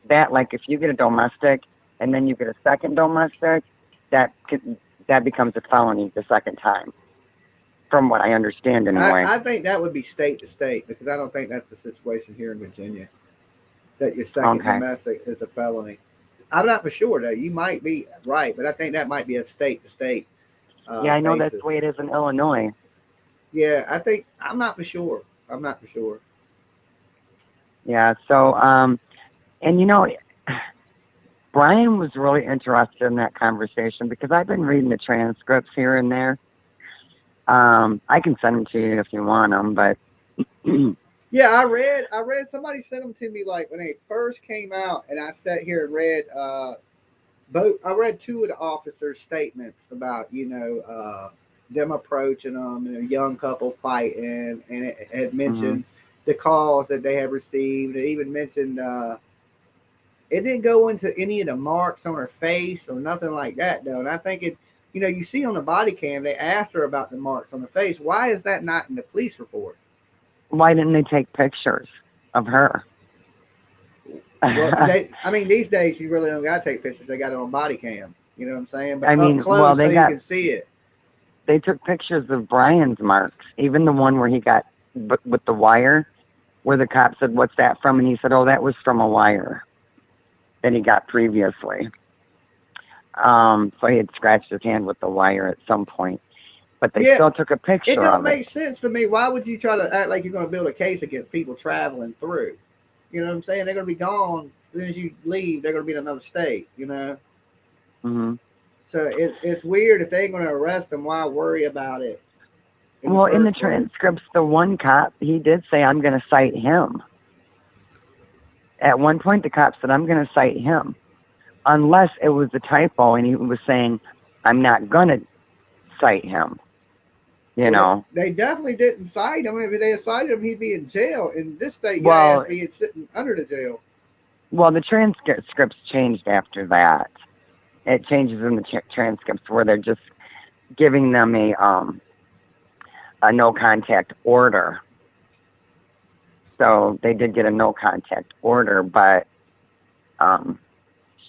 Speaker 17: like if you get a domestic and then you get a second domestic, that becomes a felony the second time. From what I understand, anyway.
Speaker 1: I think that would be state to state, because I don't think that's the situation here in Virginia. That your second domestic is a felony. I'm not for sure though. You might be right, but I think that might be a state to state.
Speaker 17: Yeah, I know that's the way it is in Illinois.
Speaker 1: Yeah, I'm not for sure.
Speaker 17: Yeah. So, and Brian was really interested in that conversation because I've been reading the transcripts here and there. I can send them to you if you want them, but
Speaker 1: yeah, I read somebody sent them to me like when they first came out, and I sat here and read I read two of the officers' statements about them approaching them and a young couple fighting, and it had mentioned the calls that they had received. It even mentioned It didn't go into any of the marks on her face or nothing like that, though. And I think it, you see on the body cam, they asked her about the marks on the face. Why is that not in the police report?
Speaker 17: Why didn't they take pictures of her?
Speaker 1: Well, these days you really don't got to take pictures. They got it on body cam. You know what I'm saying? But up close
Speaker 17: well,
Speaker 1: so you can see it.
Speaker 17: They took pictures of Brian's marks, even the one where he got with the wire, where the cop said, "What's that from?" And he said, "Oh, that was from a wire that he got previously." So he had scratched his hand with the wire at some point. But they still took a picture of it.
Speaker 1: It don't make sense to me. Why would you try to act like you're going to build a case against people traveling through? You know what I'm saying? They're going to be gone as soon as you leave. They're going to be in another state,
Speaker 17: Mm-hmm.
Speaker 1: So it's weird if they ain't going to arrest them. Why worry about it?
Speaker 17: Well, in the transcripts, the one cop, he did say, "I'm going to cite him." At one point, the cop said, "I'm going to cite him," unless it was a typo and he was saying, "I'm not going to cite him."
Speaker 1: They definitely didn't cite him. If they had cited him, he'd be in jail. In this state, he's sitting under the jail.
Speaker 17: Well, the transcripts changed after that. It changes in the transcripts where they're just giving them a no contact order. So they did get a no contact order, but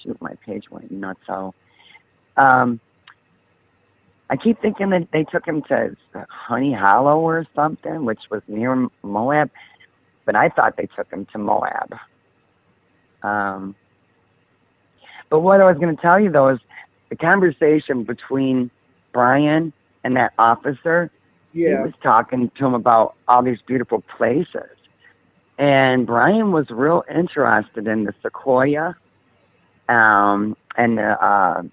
Speaker 17: shoot, my page went nuts. So I keep thinking that they took him to Honey Hollow or something, which was near Moab, but I thought they took him to Moab. But what I was going to tell you, though, is the conversation between Brian and that officer. He was talking to him about all these beautiful places. And Brian was real interested in the Sequoia and the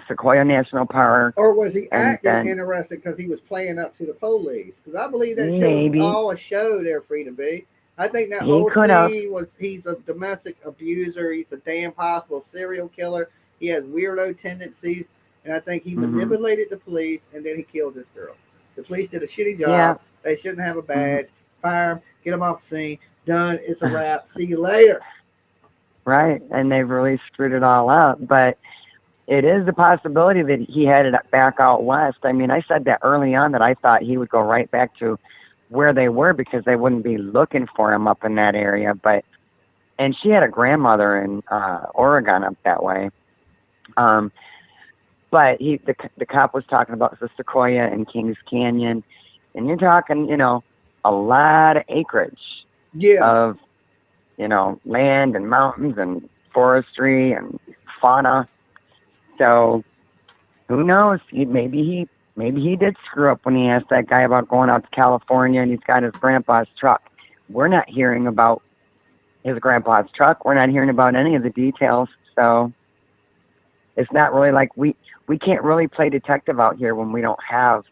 Speaker 17: Sequoia National Park.
Speaker 1: Or was he acting interested because he was playing up to the police? Because I believe that shit was all a show there, Freedom B. I think that whole scene was he's a domestic abuser. He's a damn possible serial killer. He has weirdo tendencies. And I think he manipulated the police and then he killed this girl. The police did a shitty job.
Speaker 17: Yeah.
Speaker 1: They shouldn't have a badge. Fire him. Get him off the scene. Done. It's a wrap. See you later.
Speaker 17: Right. And they've really screwed it all up. But it is a possibility that he headed back out west. I mean, I said that early on that I thought he would go right back to where they were because they wouldn't be looking for him up in that area. And she had a grandmother in Oregon up that way. But the cop was talking about the Sequoia and Kings Canyon, and you're talking, a lot of acreage of, land and mountains and forestry and fauna. So who knows? Maybe he did screw up when he asked that guy about going out to California and he's got his grandpa's truck. We're not hearing about his grandpa's truck. We're not hearing about any of the details. So it's not really like we can't really play detective out here when we don't have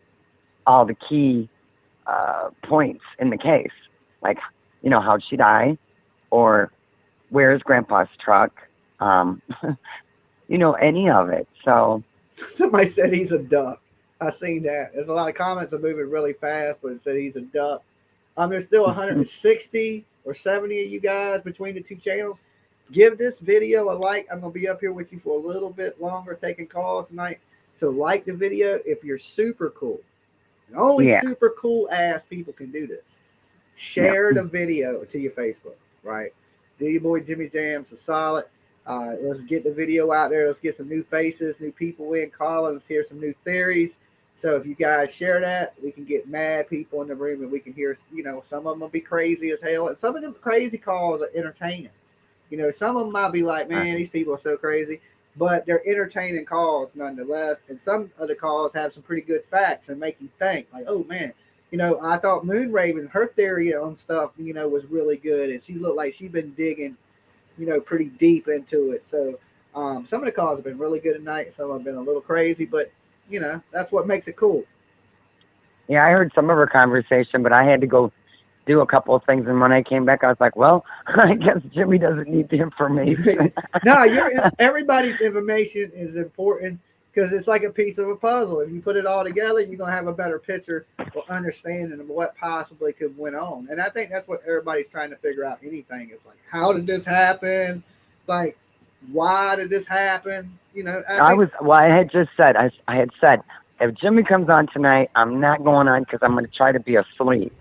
Speaker 17: all the key points in the case. Like, how'd she die? Or where's grandpa's truck? Any of it. So
Speaker 1: somebody said he's a duck. I seen that. There's a lot of comments are moving really fast, but it said he's a duck. There's still 160 or 70 of you guys between the two channels. Give this video a like. I'm gonna be up here with you for a little bit longer, taking calls tonight. So like the video if you're super cool. And only super cool ass people can do this. Share the video to your Facebook, right? Do your boy Jimmy Jamz a solid. Let's get the video out there. Let's get some new faces, new people in calling. Let's hear some new theories. So if you guys share that, we can get mad people in the room and we can hear, some of them will be crazy as hell. And some of them crazy calls are entertaining. Some of them might be like, man, these people are so crazy. But they're entertaining calls nonetheless. And some of the calls have some pretty good facts and make you think, like, oh, man. I thought Moonraven, her theory on stuff, was really good. And she looked like she'd been digging pretty deep into it. So some of the calls have been really good tonight. Some have been a little crazy, but that's what makes it cool.
Speaker 17: Yeah, I heard some of her conversation, but I had to go do a couple of things. And when I came back, I was like, well, I guess Jimmy doesn't need the information.
Speaker 1: No, everybody's information is important. because it's like a piece of a puzzle. If you put it all together, you're gonna have a better picture or understanding of what possibly could went on. And I think that's what everybody's trying to figure out. Anything, it's like, how did this happen? Like, why did this happen? You know,
Speaker 17: I had just said, I had said, if Jimmy comes on tonight, I'm not going on because I'm going to try to be asleep.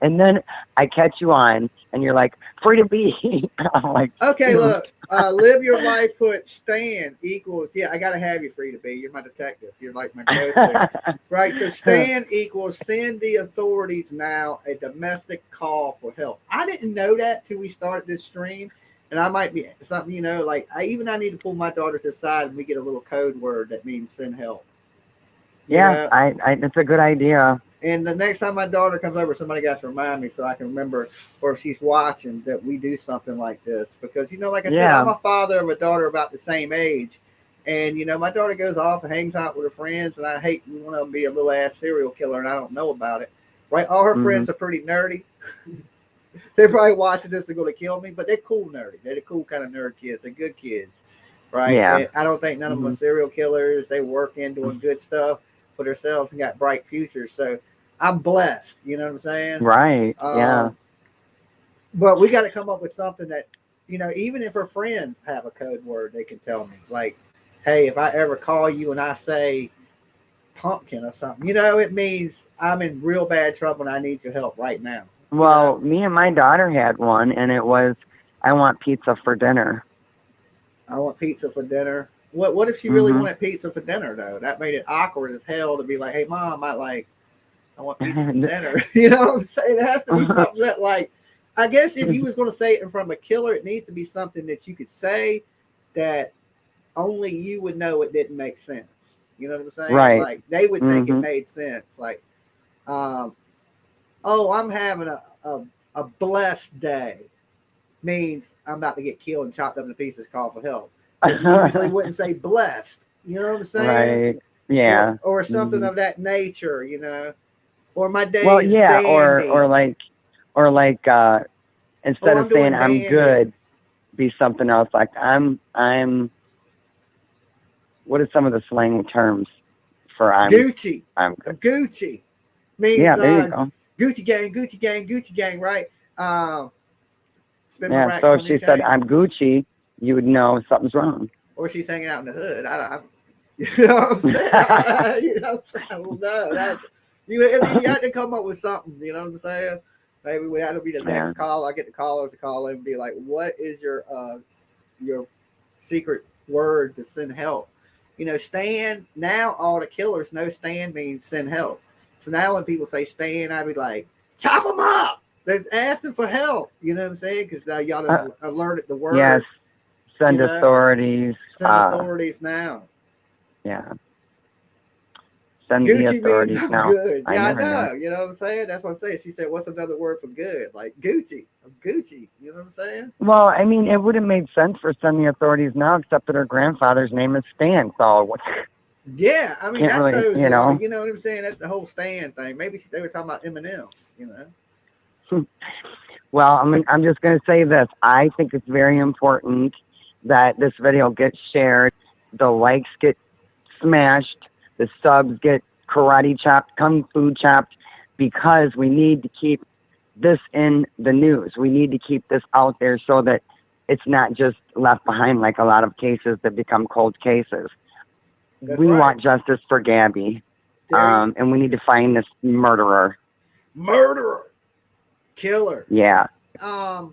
Speaker 17: And then I catch you on, and you're like, free to be. I'm like,
Speaker 1: okay, look, live your life, put Stan equals, I got to have you free to be. You're my detective. You're like my go-to. Right, so Stan equals send the authorities now a domestic call for help. I didn't know that till we started this stream. And I might be something, you know, like I need to pull my daughter to the side and we get a little code word that means send help.
Speaker 17: Yeah, I that's a good idea.
Speaker 1: And the next time my daughter comes over, somebody got to remind me so I can remember, or if she's watching, that we do something like this. Because, you know, like I said, I'm a father of a daughter about the same age. And, you know, my daughter goes off and hangs out with her friends, and I hate one of them be a little ass serial killer and I don't know about it. Right? All her friends are pretty nerdy. They're probably watching this and going to kill me, but they're cool nerdy. They're the cool kind of nerd kids. They're good kids. Right?
Speaker 17: Yeah.
Speaker 1: And I don't think none of them are serial killers. They work in doing good stuff for themselves and got bright futures. So I'm blessed. You know what I'm saying?
Speaker 17: Right. Yeah.
Speaker 1: But we got to come up with something that, you know, even if her friends have a code word, they can tell me. Like, hey, if I ever call you and I say pumpkin or something, you know, it means I'm in real bad trouble and I need your help right now.
Speaker 17: Well, me and my daughter had one, and it was, I want pizza for dinner.
Speaker 1: I want pizza for dinner. What if she really wanted pizza for dinner, though? That made it awkward as hell to be like, hey, Mom, I want pizza for dinner. You know what I'm saying? It has to be something that, like, I guess if you was going to say it in front of a killer, it needs to be something that you could say that only you would know it didn't make sense. You know what I'm saying?
Speaker 17: Right.
Speaker 1: Like, they would think it made sense. Like, oh, I'm having a blessed day means I'm about to get killed and chopped up into pieces, call for help. You usually wouldn't say blessed. You know what I'm saying?
Speaker 17: Right. Yeah.
Speaker 1: Or something of that nature, you know. Or my day is
Speaker 17: yeah,
Speaker 1: dandy.
Speaker 17: or like instead of saying I'm good, be something else like I'm what are some of the slang terms for
Speaker 1: Gucci.
Speaker 17: I'm good.
Speaker 1: Gucci means
Speaker 17: there you go.
Speaker 1: Gucci gang, Gucci gang, Gucci gang, right?
Speaker 17: So if she said I'm Gucci, you would know something's wrong.
Speaker 1: Or she's hanging out in the hood. You know what I'm saying? You know what I'm saying? Well, no, that's you have to come up with something. You know what I'm saying? Maybe we had to be the next call. I get the callers to call in and be like, "What is your secret word to send help?" You know, Stan. Now all the killers know Stan means send help. So now when people say Stan, I be like, chop them up. They're asking for help. You know what I'm saying? Because now y'all have alerted the word.
Speaker 17: Yes. Send authorities.
Speaker 1: Send authorities now.
Speaker 17: Yeah. Send the authorities
Speaker 1: means I'm
Speaker 17: now.
Speaker 1: good. Yeah, I know.
Speaker 17: Know.
Speaker 1: You know what I'm saying? That's what I'm saying. She said, what's another word for good? Like Gucci. I'm Gucci. You know what I'm saying?
Speaker 17: Well, I mean, it would have made sense for send the authorities now, except that her grandfather's name is Stan. So
Speaker 1: yeah, I mean,
Speaker 17: that
Speaker 1: knows,
Speaker 17: you know
Speaker 1: what I'm saying? That's the whole Stan thing. Maybe they were talking about Eminem, you know.
Speaker 17: Well, I'm just going to say this. I think it's very important that this video gets shared, the likes get smashed, the subs get karate chopped, kung fu chopped, because we need to keep this in the news. We need to keep this out there so that it's not just left behind like a lot of cases that become cold cases. We want justice for Gabby, and we need to find this murderer.
Speaker 1: Killer.
Speaker 17: Yeah.
Speaker 1: I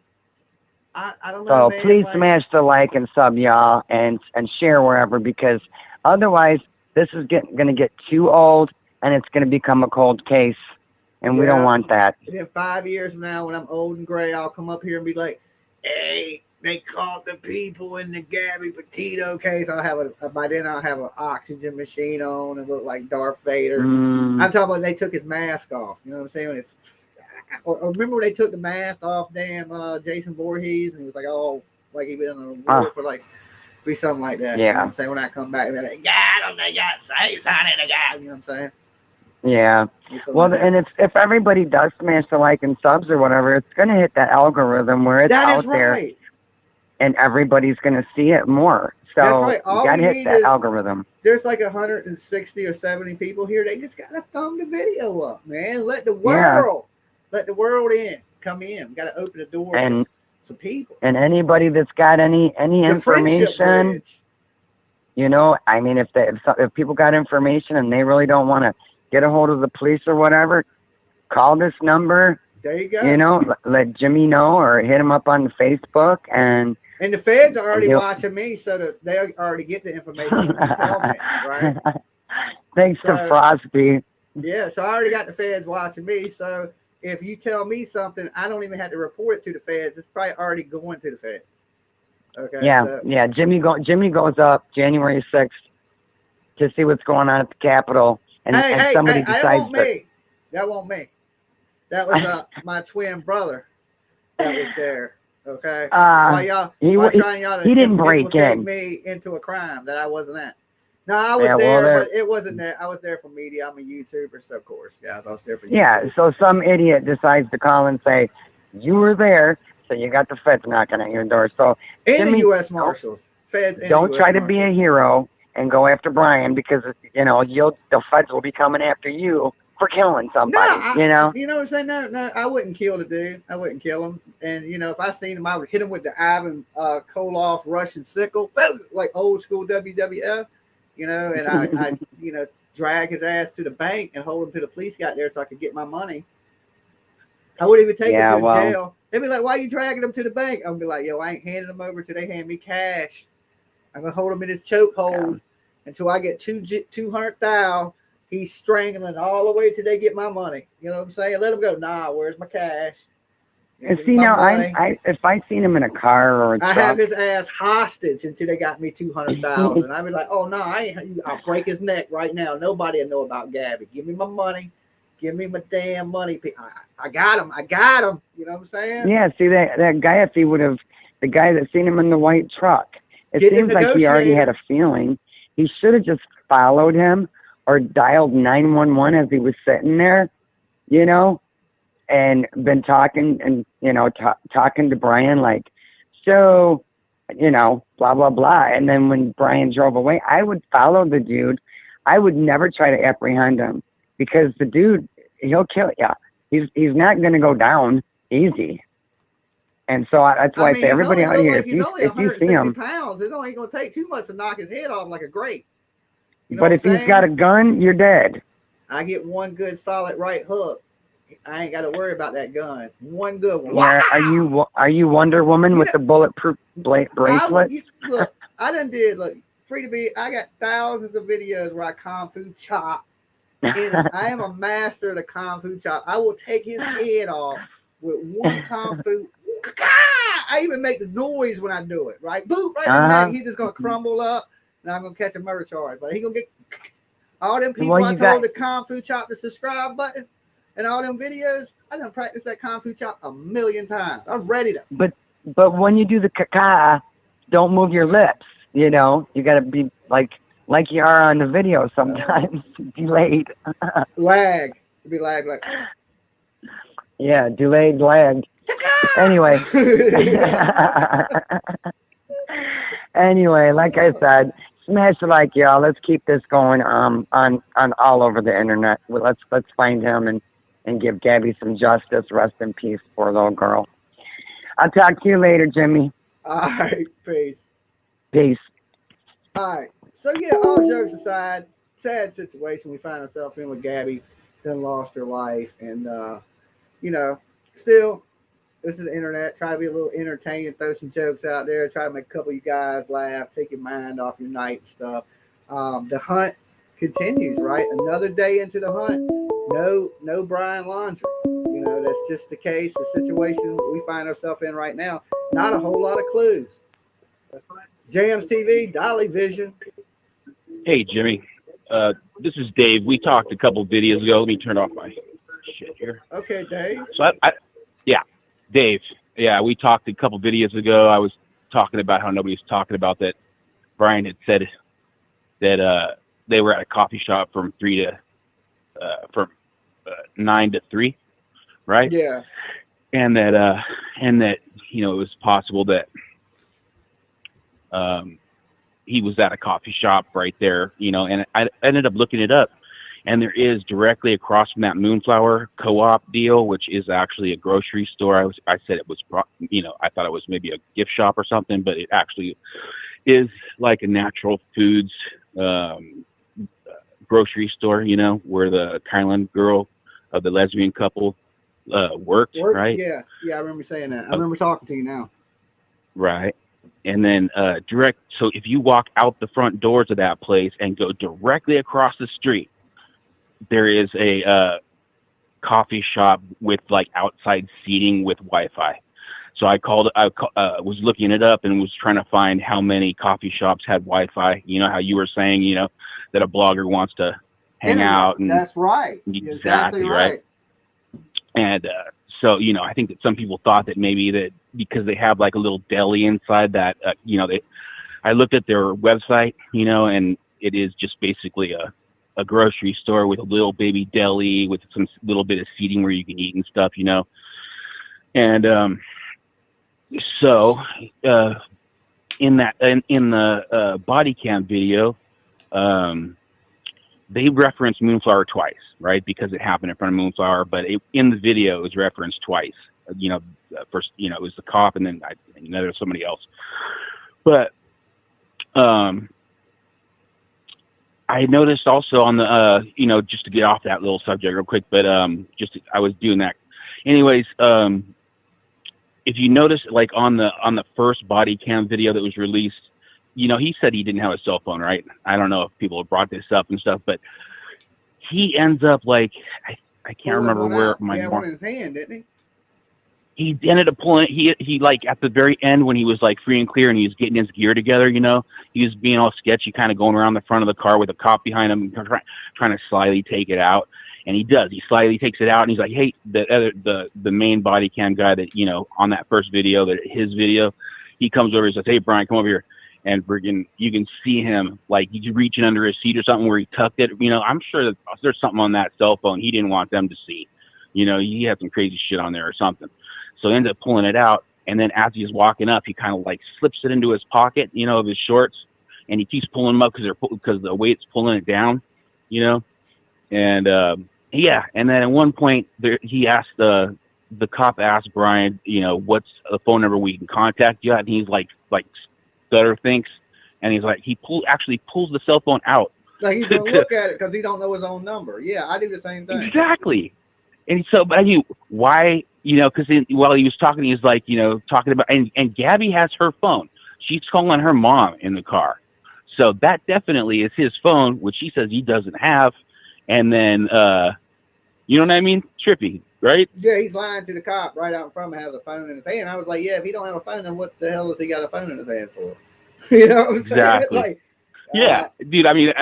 Speaker 1: don't know.
Speaker 17: So
Speaker 1: man,
Speaker 17: please smash the like and sub, y'all, and share wherever, because otherwise this is going to get too old and it's going to become a cold case, and we don't want that.
Speaker 1: And in 5 years from now, when I'm old and gray, I'll come up here and be like, hey, they caught the people in the Gabby Petito case. By then I'll have an oxygen machine on and look like Darth Vader. I'm talking about they took his mask off. You know what I'm saying? Or remember when they took the mask off Jason Voorhees, and he was like, oh, like he been on a war for like, be something like that.
Speaker 17: Yeah.
Speaker 1: You know what I'm saying? When I come back, like, yeah, they got say something to God. You know what I'm saying?
Speaker 17: Yeah. Well, and if everybody does smash the like and subs or whatever, it's going to hit that algorithm where it's out there, and everybody's going to see it more.
Speaker 1: That's right.
Speaker 17: you
Speaker 1: All
Speaker 17: got
Speaker 1: we
Speaker 17: to hit
Speaker 1: need
Speaker 17: that
Speaker 1: is
Speaker 17: algorithm.
Speaker 1: there's like 160 or 70 people here. They just gotta thumb the video up, man. Let the
Speaker 17: Yeah.
Speaker 1: world in. Come in. We gotta open the door
Speaker 17: And
Speaker 1: for some people.
Speaker 17: and anybody that's got any
Speaker 1: The friendship
Speaker 17: information,
Speaker 1: bridge.
Speaker 17: you know, I mean, if people got information and they really don't want to get a hold of the police or whatever, call this number.
Speaker 1: There you go.
Speaker 17: You know, let Jimmy know or hit him up on Facebook and
Speaker 1: the feds are already
Speaker 17: he'll-
Speaker 1: watching me, so that they already get the information when you tell me, right?
Speaker 17: Thanks to
Speaker 1: So-
Speaker 17: Frosty.
Speaker 1: Yeah, so I already got the feds watching me. So if you tell me something, I don't even have to report it to the feds. It's probably already going to the feds. Okay.
Speaker 17: Yeah,
Speaker 1: So,
Speaker 17: yeah. Jimmy goes up January 6th to see what's going on at the Capitol, and somebody
Speaker 1: that
Speaker 17: decides
Speaker 1: won't me. That won't me. That was my twin brother that was there. Okay. While y'all trying y'all to
Speaker 17: he didn't break
Speaker 1: implicate
Speaker 17: in.
Speaker 1: me into a crime that I wasn't at. No, I was
Speaker 17: Yeah, well,
Speaker 1: there,
Speaker 17: there-
Speaker 1: but it wasn't there. I was there for media. I'm a YouTuber, so of course, guys, I was there for
Speaker 17: Yeah,
Speaker 1: YouTube.
Speaker 17: so some idiot decides to call and say, you were there, so you got the feds knocking at your door. So
Speaker 1: And
Speaker 17: Jimmy,
Speaker 1: the U.S. Marshals, feds. And
Speaker 17: don't
Speaker 1: the US
Speaker 17: try to be a
Speaker 1: Marshals.
Speaker 17: hero and go after Brian because, you know, the feds will be coming after you for killing somebody, you know?
Speaker 1: You know what I'm saying? No, I wouldn't kill the dude. I wouldn't kill him. And you know, if I seen him, I would hit him with the Ivan Koloff Russian sickle, like old school WWF. You know, and I you know, drag his ass to the bank and hold him till the police got there so I could get my money. I wouldn't even take him to the jail. They'd be like, "Why are you dragging him to the bank?" I'm be like, "Yo, I ain't handing him over till they hand me cash. I'm gonna hold him in his chokehold until I get 200,000. He's strangling all the way till they get my money. You know what I'm saying? Let him go. Nah, where's my cash?
Speaker 17: And
Speaker 1: Give
Speaker 17: see,
Speaker 1: me my
Speaker 17: now,
Speaker 1: money.
Speaker 17: if I seen him in a car or a
Speaker 1: I
Speaker 17: truck,
Speaker 1: have his ass hostage until they got me 200,000. I'd be like, "Oh no, I'll break his neck right now. Nobody will know about Gabby. Give me my money. Give me my damn money. I got him. I got him. You know what I'm saying?"
Speaker 17: yeah, see, that guy, if he would have, the guy that seen him in the white truck, it
Speaker 1: Get the
Speaker 17: seems like he already had
Speaker 1: negotiator.
Speaker 17: a feeling. He should have just followed him or dialed 911 as he was sitting there, you know, and been talking and, you know, talking to Brian like, so, you know, blah, blah, blah. And then when Brian drove away, I would follow the dude. I would never try to apprehend him because the dude, he'll kill you. He's not going to go down easy. And so that's why I say everybody out here,
Speaker 1: he's only
Speaker 17: if you see
Speaker 1: 160
Speaker 17: him,
Speaker 1: pounds. It ain't gonna take too much to knock his head off like a grape. You know
Speaker 17: but
Speaker 1: what
Speaker 17: if
Speaker 1: I'm
Speaker 17: he's got a
Speaker 1: saying?
Speaker 17: gun, you're dead.
Speaker 1: I get one good solid right hook. I ain't got to worry about that gun. One good one.
Speaker 17: Yeah, are you Wonder Woman with the bulletproof bracelet?
Speaker 1: Look, I done did. Look, free to be. I got thousands of videos where I kung fu chop. And I am a master of the kung fu chop. I will take his head off with one kung fu. I even make the noise when I do it. Right, boot right in the neck. He's just gonna crumble up, and I'm gonna catch a murder charge. But he gonna get all them people I told the kung fu chop the subscribe button. And all them videos, I done practiced that kung fu chop 1,000,000 times. I'm ready to.
Speaker 17: But when you do the caca, don't move your lips. You know, you got to be like you are on the video sometimes, delayed.
Speaker 1: Lag. It'd be lag like.
Speaker 17: Yeah, delayed, lagged. Anyway. Anyway, like I said, smash the like, y'all. Let's keep this going on all over the internet. Well, let's find him and give Gabby some justice. Rest in peace, poor little girl. I'll talk to you later, Jimmy.
Speaker 1: All right, peace.
Speaker 17: Peace.
Speaker 1: All right. So yeah, all jokes aside, sad situation we find ourselves in with Gabby. Then lost her life, and you know, still, this is the internet. Try to be a little entertaining, throw some jokes out there, try to make a couple of you guys laugh, take your mind off your night and stuff. The hunt continues, right? Another day into the hunt. No Brian Laundrie. You know, that's just the case, the situation we find ourselves in right now. Not a whole lot of clues. Jamz TV, Dolly Vision.
Speaker 18: Hey, Jimmy. This is Dave. We talked a couple videos ago. Let me turn off my shit here.
Speaker 1: Okay, Dave.
Speaker 18: So, yeah, Dave. Yeah, we talked a couple videos ago. I was talking about how nobody's talking about that. Brian had said that they were at a coffee shop from 9 to 3, right?
Speaker 1: Yeah.
Speaker 18: And that you know, it was possible that he was at a coffee shop right there, you know, and I ended up looking it up. And there is directly across from that Moonflower co-op deal, which is actually a grocery store. I said it was, you know, I thought it was maybe a gift shop or something, but it actually is like a natural foods grocery store, you know, where the Kylan girl of the lesbian couple worked, right?
Speaker 1: Yeah, I remember saying that. I remember talking to you now.
Speaker 18: Right. And then direct, so if you walk out the front doors of that place and go directly across the street, there is a coffee shop with like outside seating with Wi-Fi. So I was looking it up and was trying to find how many coffee shops had Wi-Fi. You know how you were saying, you know, that a blogger wants to hang out. And
Speaker 1: that's right.
Speaker 18: Exactly right. And so, you know, I think that some people thought that maybe that because they have like a little deli inside that, you know, I looked at their website, you know, and it is just basically a grocery store with a little baby deli with some little bit of seating where you can eat and stuff, you know. And so in the body cam video, they referenced Moonflower twice, right? Because it happened in front of Moonflower, but in the video it was referenced twice. You know, first, you know, it was the cop, and then there was somebody else. But I noticed also on the, you know, just to get off that little subject real quick, but I was doing that. Anyways, if you notice, like on the first body cam video that was released, you know, he said he didn't have a cell phone, right? I don't know if people have brought this up and stuff, but he ends up like, I can't remember where
Speaker 1: He had one in his hand, didn't he?
Speaker 18: He ended up pulling he like at the very end when he was like free and clear and he was getting his gear together, you know, he was being all sketchy, kind of going around the front of the car with a cop behind him, trying to slyly take it out. And he does. He slyly takes it out, and he's like, "Hey, the main body cam guy that, you know, on that first video, his video, he comes over and says, 'Hey, Brian, come over here.' And friggin', you can see him like he's reaching under his seat or something where he tucked it. You know, I'm sure that there's something on that cell phone he didn't want them to see. You know, he had some crazy shit on there or something. So he ends up pulling it out, and then as he's walking up, he kind of like slips it into his pocket, you know, of his shorts, and he keeps pulling them up because the weight's pulling it down, you know. And yeah, and then at one point he asked the cop asked Brian, you know, what's a phone number we can contact you at, and he's like stutter thinks, and he's like actually pulls the cell phone out.
Speaker 1: Like he's gonna look at it because he don't know his own number. Yeah, I do the same thing.
Speaker 18: Exactly. And so, but I mean, why? You know, because while he was talking, he was like, you know, talking about, and Gabby has her phone. She's calling her mom in the car. So that definitely is his phone, which he says he doesn't have. And then, you know what I mean? Trippy, right?
Speaker 1: Yeah, he's lying to the cop right out in front of him, has a phone in his hand. I was like, yeah, if he don't have a phone, then what the hell has he got a phone in his hand for? You know what I'm saying?
Speaker 18: Exactly.
Speaker 1: Like,
Speaker 18: yeah, dude, I mean,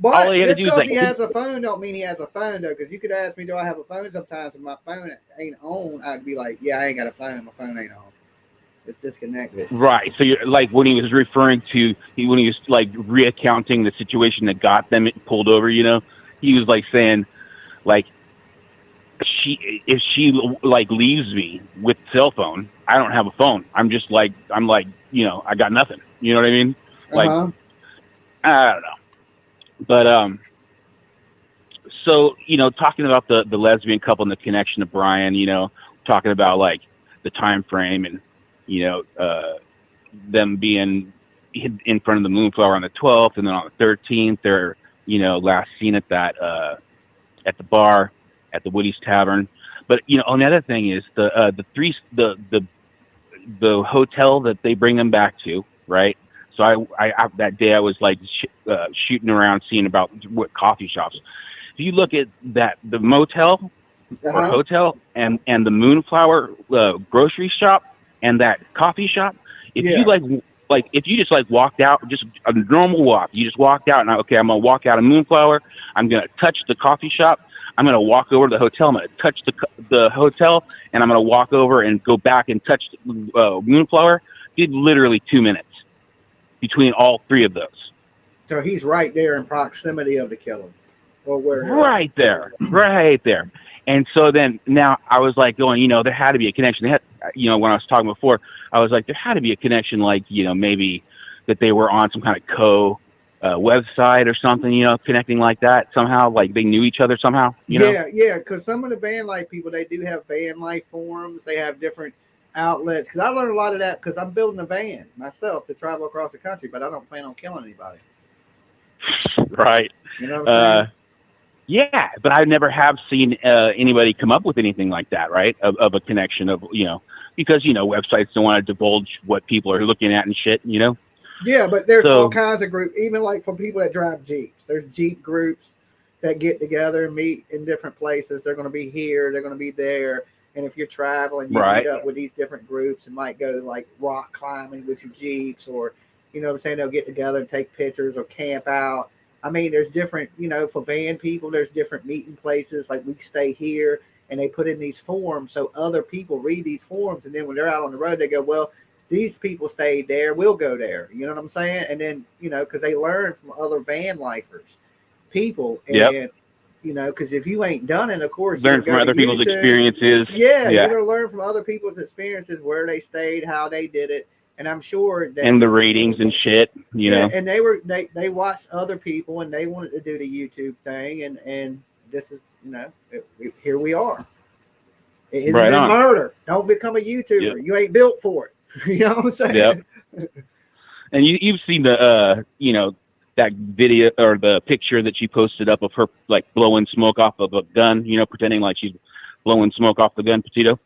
Speaker 1: but
Speaker 18: all he had to do is
Speaker 1: because
Speaker 18: like,
Speaker 1: he has a phone don't mean he has a phone, though. Because you could ask me, do I have a phone? Sometimes if my phone ain't on, I'd be like, yeah, I ain't got a phone. My phone ain't on. It's disconnected.
Speaker 18: Right. So you're like when he was referring to when he was like reaccounting the situation that got them pulled over, you know, he was like saying, like, if she like leaves me with cell phone, I don't have a phone. I'm like, you know, I got nothing. You know what I mean? Like, I don't know. But so, you know, talking about the lesbian couple and the connection to Brian, you know, talking about like the time frame and, you know, them being in front of the Moonflower on the 12th, and then on the 13th, they're, you know, last seen at that at the bar at the Woody's Tavern. But, you know, another thing is the hotel that they bring them back to, right? So I that day I was like shooting around, seeing about what coffee shops. If you look at the motel or hotel and the Moonflower grocery shop and that coffee shop, if you like if you just like walked out, just a normal walk, you just walked out and okay, I'm gonna walk out of Moonflower, I'm gonna touch the coffee shop, I'm gonna walk over to the hotel, I'm gonna touch the hotel, and I'm gonna walk over and go back and touch Moonflower. Did literally 2 minutes between all three of those.
Speaker 1: So he's right there in proximity of the killings, or where?
Speaker 18: Right there. And so then now I was like going, you know, there had to be a connection. They had, you know, when I was talking before, I was like, there had to be a connection, like, you know, maybe that they were on some kind of website or something, you know, connecting like that somehow, like they knew each other somehow, you know?
Speaker 1: Yeah, because some of the van life people, they do have van life forums. They have different outlets. Because I learned a lot of that because I'm building a van myself to travel across the country, but I don't plan on killing anybody.
Speaker 18: Right.
Speaker 1: You know what I'm saying?
Speaker 18: Yeah, but I never have seen anybody come up with anything like that, right? Of a connection of, you know, because, you know, websites don't want to divulge what people are looking at and shit, you know?
Speaker 1: Yeah, but there's
Speaker 18: So-
Speaker 1: all kinds of groups, even like for people that drive Jeeps. There's Jeep groups that get together and meet in different places. They're going to be here, they're going to be there. And if you're traveling, you
Speaker 18: Right.
Speaker 1: meet up with these different groups and might go like rock climbing with your Jeeps, or, you know what I'm saying, they'll get together and take pictures or camp out. I mean, there's different, you know, for van people, there's different meeting places. Like we stay here, and they put in these forms so other people read these forms. And then when they're out on the road, they go, well, these people stayed there, we'll go there. You know what I'm saying? And then, you know, because they learn from other van lifers, people. And,
Speaker 18: Yep.
Speaker 1: you know, because if you ain't done it, of course,
Speaker 18: Learn
Speaker 1: you go
Speaker 18: from
Speaker 1: to
Speaker 18: other people's
Speaker 1: YouTube.
Speaker 18: experiences.
Speaker 1: Yeah,
Speaker 18: Yeah.
Speaker 1: you're going to learn from other people's experiences, where they stayed, how they did it. And I'm sure that,
Speaker 18: And the ratings and shit, you know?
Speaker 1: and they watched other people, and they wanted to do the YouTube thing, and this is, you know, here we are. It's
Speaker 18: Right on.
Speaker 1: murder. Don't become a YouTuber.
Speaker 18: Yep.
Speaker 1: You ain't built for it. You know what I'm saying?
Speaker 18: Yep. And you've seen the you know, that video or the picture that she posted up of her like blowing smoke off of a gun, you know, pretending like she's blowing smoke off the gun, Petito.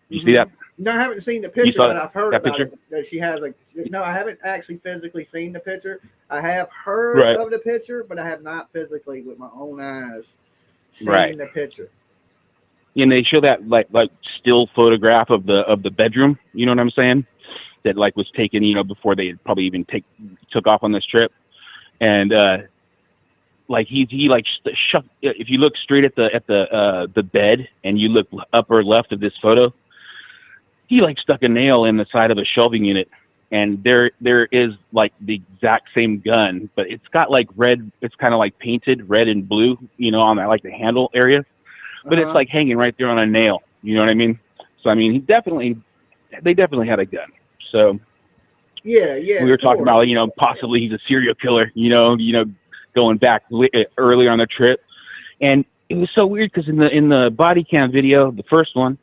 Speaker 18: You see that?
Speaker 1: No, I haven't seen the
Speaker 18: You
Speaker 1: picture,
Speaker 18: saw
Speaker 1: but I've heard
Speaker 18: that
Speaker 1: about
Speaker 18: picture?
Speaker 1: it. That she has no, I haven't actually physically seen the picture. I have heard
Speaker 18: Right.
Speaker 1: of the picture, but I have not physically with my own eyes seen
Speaker 18: Right.
Speaker 1: the picture.
Speaker 18: And they show that like still photograph of the bedroom, you know what I'm saying? That like was taken, you know, before they had probably even took off on this trip. And like he like if you look straight at the bed and you look upper left of this photo, he like stuck a nail in the side of a shelving unit, and there is like the exact same gun, but it's got like red, it's kind of like painted red and blue, you know, on that like the handle area, but it's like hanging right there on a nail, you know what I mean? So I mean, they definitely had a gun. So
Speaker 1: Yeah,
Speaker 18: we were talking about, you know, possibly he's a serial killer, you know, going back earlier on the trip. And it was so weird because in the body cam video, the first one,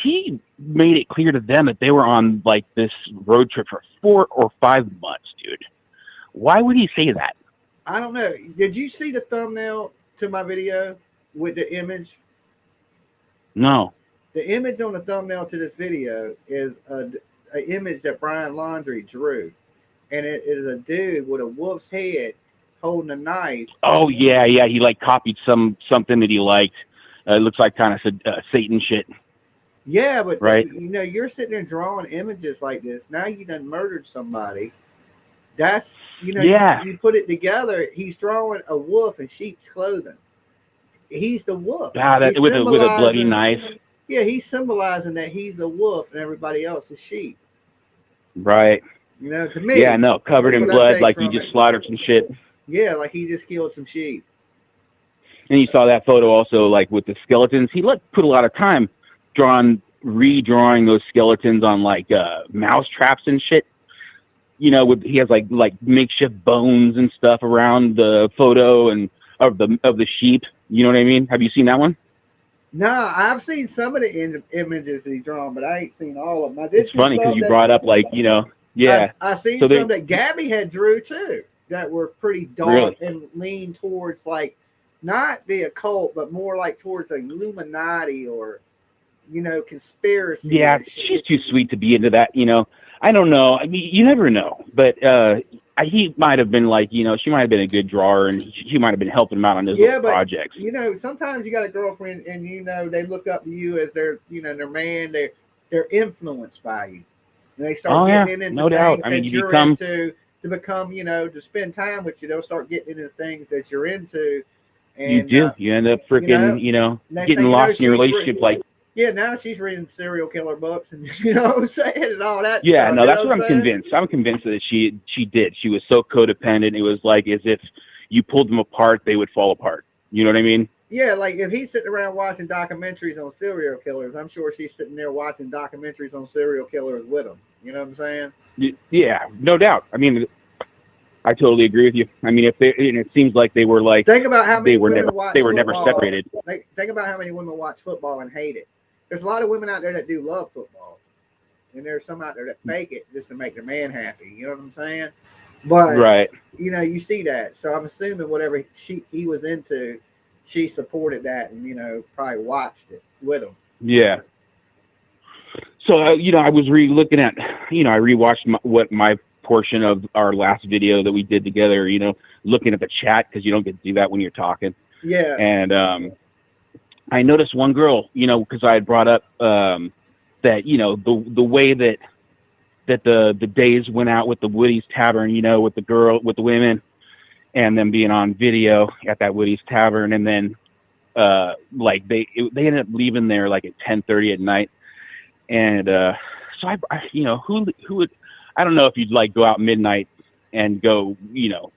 Speaker 18: he made it clear to them that they were on like this road trip for 4 or 5 months, dude. Why would he say that?
Speaker 1: I don't know. Did you see the thumbnail to my video with the image?
Speaker 18: No.
Speaker 1: The image on the thumbnail to this video is an image that Brian Laundrie drew, and it is a dude with a wolf's head holding a knife.
Speaker 18: Oh yeah. He like copied something that he liked. It looks like kind of Satan shit.
Speaker 1: Yeah, but
Speaker 18: right.
Speaker 1: You know, you're sitting there drawing images like this. Now you done murdered somebody. That's, you know,
Speaker 18: Yeah.
Speaker 1: you put it together. He's drawing a wolf in sheep's clothing. He's the wolf.
Speaker 18: That with a bloody knife.
Speaker 1: Yeah, he's symbolizing that he's a wolf and everybody else is sheep.
Speaker 18: Right.
Speaker 1: You know, to me.
Speaker 18: Yeah, no, covered
Speaker 1: that's
Speaker 18: in
Speaker 1: what I
Speaker 18: blood,
Speaker 1: take
Speaker 18: like
Speaker 1: from
Speaker 18: he just
Speaker 1: it.
Speaker 18: slaughtered some shit.
Speaker 1: Yeah, like he just killed some sheep.
Speaker 18: And you saw that photo also, like with the skeletons. He put a lot of time redrawing those skeletons on like mouse traps and shit. You know, he has like makeshift bones and stuff around the photo and of the sheep. You know what I mean? Have you seen that one?
Speaker 1: No, I've seen some of the images he's drawn, but I ain't seen all of them. I did
Speaker 18: It's
Speaker 1: see
Speaker 18: funny because
Speaker 1: some
Speaker 18: you
Speaker 1: that-
Speaker 18: brought up like, you know, yeah.
Speaker 1: I seen
Speaker 18: So
Speaker 1: some that Gabby had drew too that were pretty dark and lean towards like not the occult, but more like towards like Illuminati or, you know, conspiracy.
Speaker 18: Yeah, she's too sweet to be into that, you know. I don't know. I mean, you never know. But he might have been like, you know, she might have been a good drawer, and she might have been helping him out on his little projects.
Speaker 1: You know, sometimes you got a girlfriend, and you know they look up to you as their, you know, their man. They're influenced by you, and they start getting into
Speaker 18: no
Speaker 1: things
Speaker 18: doubt. I
Speaker 1: that
Speaker 18: mean, you
Speaker 1: you're
Speaker 18: become
Speaker 1: into to become, you know, to spend time with you. They'll start getting into things that you're into, and
Speaker 18: you do. You end up freaking, you know,
Speaker 1: next
Speaker 18: getting
Speaker 1: thing you know,
Speaker 18: lost in your
Speaker 1: she's
Speaker 18: relationship, like.
Speaker 1: Yeah, now she's reading serial killer books, and you know what I'm saying, and all that.
Speaker 18: Yeah,
Speaker 1: stuff,
Speaker 18: no,
Speaker 1: you
Speaker 18: that's
Speaker 1: know
Speaker 18: what I'm
Speaker 1: saying?
Speaker 18: convinced. I'm convinced that she did. She was so codependent. It was like as if you pulled them apart, they would fall apart. You know what I mean?
Speaker 1: Yeah, like if he's sitting around watching documentaries on serial killers, I'm sure she's sitting there watching documentaries on serial killers with him. You know what I'm saying?
Speaker 18: Yeah, no doubt. I mean, I totally agree with you. I mean, if they, and it seems like they were like,
Speaker 1: Think about how many
Speaker 18: they were
Speaker 1: women
Speaker 18: never,
Speaker 1: watch
Speaker 18: they were
Speaker 1: football.
Speaker 18: never separated.
Speaker 1: Like, think about how many women watch football and hate it. There's a lot of women out there that do love football, and there's some out there that fake it just to make their man happy. You know what I'm saying? But
Speaker 18: Right.
Speaker 1: you know, you see that. So I'm assuming whatever he was into, she supported that, and you know, probably watched it with him.
Speaker 18: Yeah. So you know, I was looking at, you know, I rewatched my portion of our last video that we did together. You know, looking at the chat because you don't get to do that when you're talking.
Speaker 1: Yeah.
Speaker 18: And I noticed one girl, you know, because I had brought up that, you know, the way that the days went out with the Woody's Tavern, you know, with the women, and them being on video at that Woody's Tavern, and then like they ended up leaving there like at 10:30 at night, and so I you know, who would, I don't know if you'd like go out midnight and go, you know,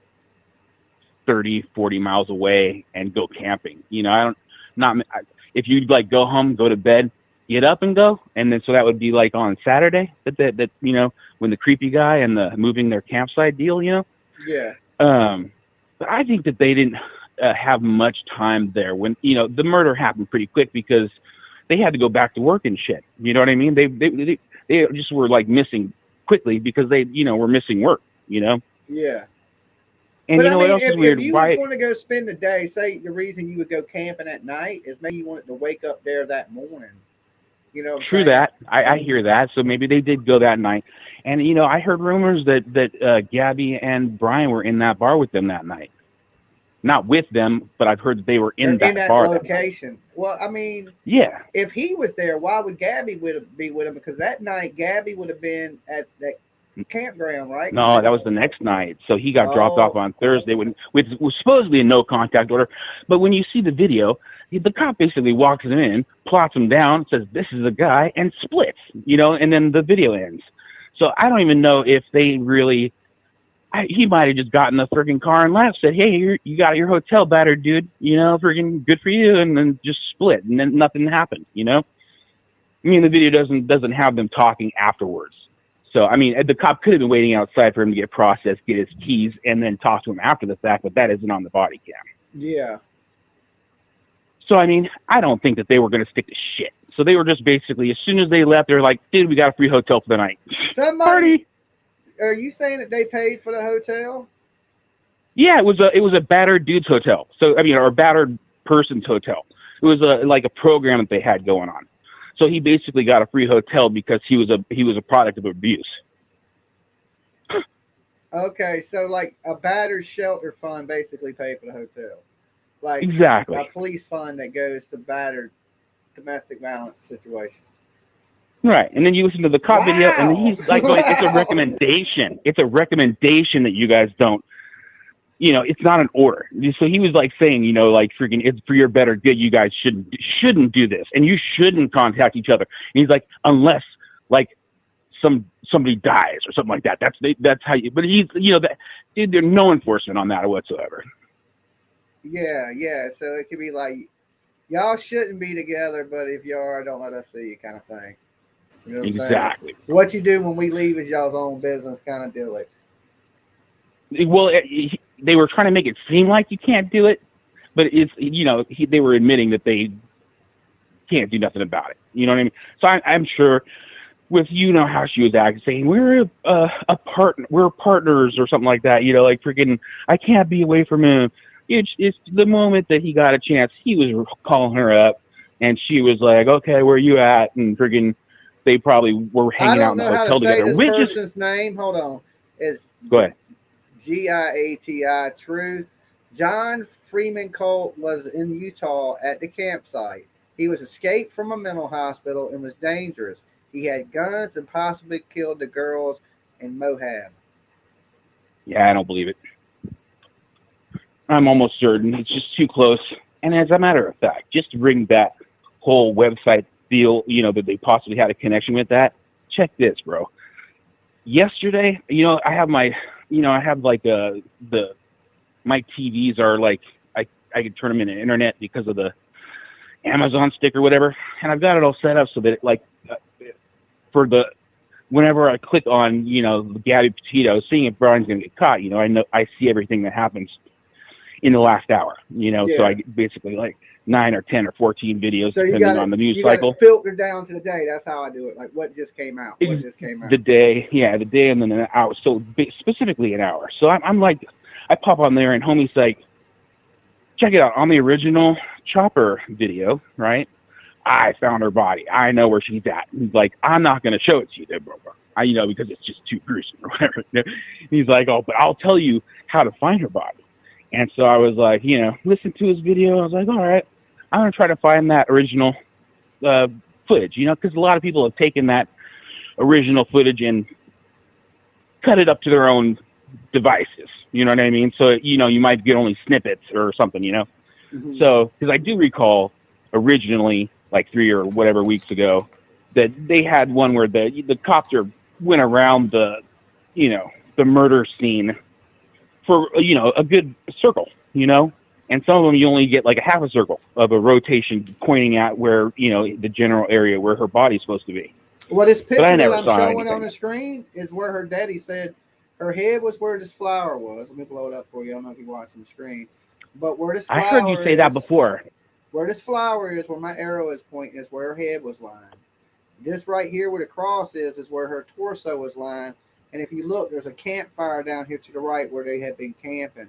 Speaker 18: 30-40 miles away and go camping. You know, if you'd like go home, go to bed, get up and go, and then so that would be like on Saturday that you know, when the creepy guy and the moving their campsite deal, you know.
Speaker 1: Yeah.
Speaker 18: But I think that they didn't have much time there when, you know, the murder happened pretty quick because they had to go back to work and shit. You know what I mean? They just were like missing quickly because they, you know, were missing work. You know.
Speaker 1: Yeah.
Speaker 18: And
Speaker 1: but
Speaker 18: you know what else
Speaker 1: if,
Speaker 18: is weird?
Speaker 1: if you was going to go spend the day, say the reason you would go camping at night is maybe you wanted to wake up there that morning. You know.
Speaker 18: True that. I hear that. So maybe they did go that night. And you know, I heard rumors that Gabby and Brian were in that bar with them that night. Not with them, but I've heard that they were in that bar.
Speaker 1: Location. Well, I mean,
Speaker 18: yeah.
Speaker 1: If he was there, why would Gabby be with him? Because that night Gabby would have been at that campground, right?
Speaker 18: No, that was the next night. So he got dropped off on Thursday with supposedly a no contact order. But when you see the video, the cop basically walks him in, plots him down, says this is the guy, and splits. You know, and then the video ends. So I don't even know if they really. He might have just gotten the freaking car and left. Said, "Hey, you got your hotel battered, dude. You know, freaking good for you," and then just split, and then nothing happened. You know, I mean, the video doesn't have them talking afterwards. So I mean, the cop could have been waiting outside for him to get processed, get his keys, and then talk to him after the fact. But that isn't on the body cam.
Speaker 1: Yeah.
Speaker 18: So I mean, I don't think that they were going to stick to shit. So they were just basically, as soon as they left, they're like, "Dude, we got a free hotel for the night."
Speaker 1: Party. Are you saying that they paid for the hotel?
Speaker 18: Yeah, it was a battered dude's hotel. So I mean, or a battered person's hotel. It was like a program that they had going on. So he basically got a free hotel because he was a product of abuse.
Speaker 1: Okay, so like a battered shelter fund basically paid for the hotel. Like
Speaker 18: exactly
Speaker 1: a police fund that goes to battered domestic violence situation.
Speaker 18: Right, and then you listen to the cop video, and he's like, going, "It's a recommendation. It's a recommendation that you guys don't, you know, it's not an order." So he was like saying, you know, like freaking, it's for your better good. You guys shouldn't do this, and you shouldn't contact each other. And he's like, unless like somebody dies or something like that. That's how you. But he's, you know, that dude, there's no enforcement on that whatsoever.
Speaker 1: Yeah. So it could be like, y'all shouldn't be together, but if you are, don't let us see you, kind of thing. You know what
Speaker 18: Exactly.
Speaker 1: I'm saying? What you do when we leave is y'all's own business, kind of deal it.
Speaker 18: Well, they were trying to make it seem like you can't do it, but it's, you know, they were admitting that they can't do nothing about it. You know what I mean? So I'm sure with, you know, how she was acting, saying we're we're partners or something like that. You know, like freaking, I can't be away from him. It's the moment that he got a chance, he was calling her up, and she was like, "Okay, where you at?" And freaking, they probably were hanging out in the hotel together.
Speaker 1: This person's name. Hold on. It's
Speaker 18: go ahead.
Speaker 1: Giati Truth. John Freeman Colt was in Utah at the campsite. He was escaped from a mental hospital and was dangerous. He had guns and possibly killed the girls in Moab.
Speaker 18: Yeah, I don't believe it. I'm almost certain it's just too close. And as a matter of fact, just to bring that whole website deal, you know, that they possibly had a connection with that, check this, bro. Yesterday, you know, I have my, you know, I have like my TVs are like, I could turn them into internet because of the Amazon stick or whatever. And I've got it all set up so that for the whenever I click on Gabby Petito, seeing if Brian's gonna get caught, I see everything that happens in the last hour. So I get basically like 9 or 10 or 14 videos depending on the news cycle.
Speaker 1: Filter down to the day. That's how I do it. Like what just came out. What just came out.
Speaker 18: The day, and then an hour. So specifically an hour. So I'm like, I pop on there, and homie's like, check it out on the original Chopper video, right? I found her body. I know where she's at. He's like, I'm not gonna show it to you, bro. Because it's just too gruesome or whatever. He's like, oh, but I'll tell you how to find her body. And so I was like, listen to his video. I was like, all right, I'm gonna try to find that original footage, because a lot of people have taken that original footage and cut it up to their own devices. You know what I mean? So you might get only snippets or something.
Speaker 1: Mm-hmm.
Speaker 18: So because I do recall originally, like 3 or whatever weeks ago, that they had one where the copter went around the murder scene for a good circle, and some of them you only get like a half a circle of a rotation pointing at where the general area where her body's supposed to be.
Speaker 1: Well, this picture that I'm showing
Speaker 18: anything
Speaker 1: on the screen is where her daddy said her head was where this flower was. Let me blow it up for you. I don't know if you're watching the screen, but where this flower
Speaker 18: I heard you say that before.
Speaker 1: Where this flower is, where my arrow is pointing, is where her head was lying. This right here where the cross is where her torso was lying. And if you look, there's a campfire down here to the right where they had been camping.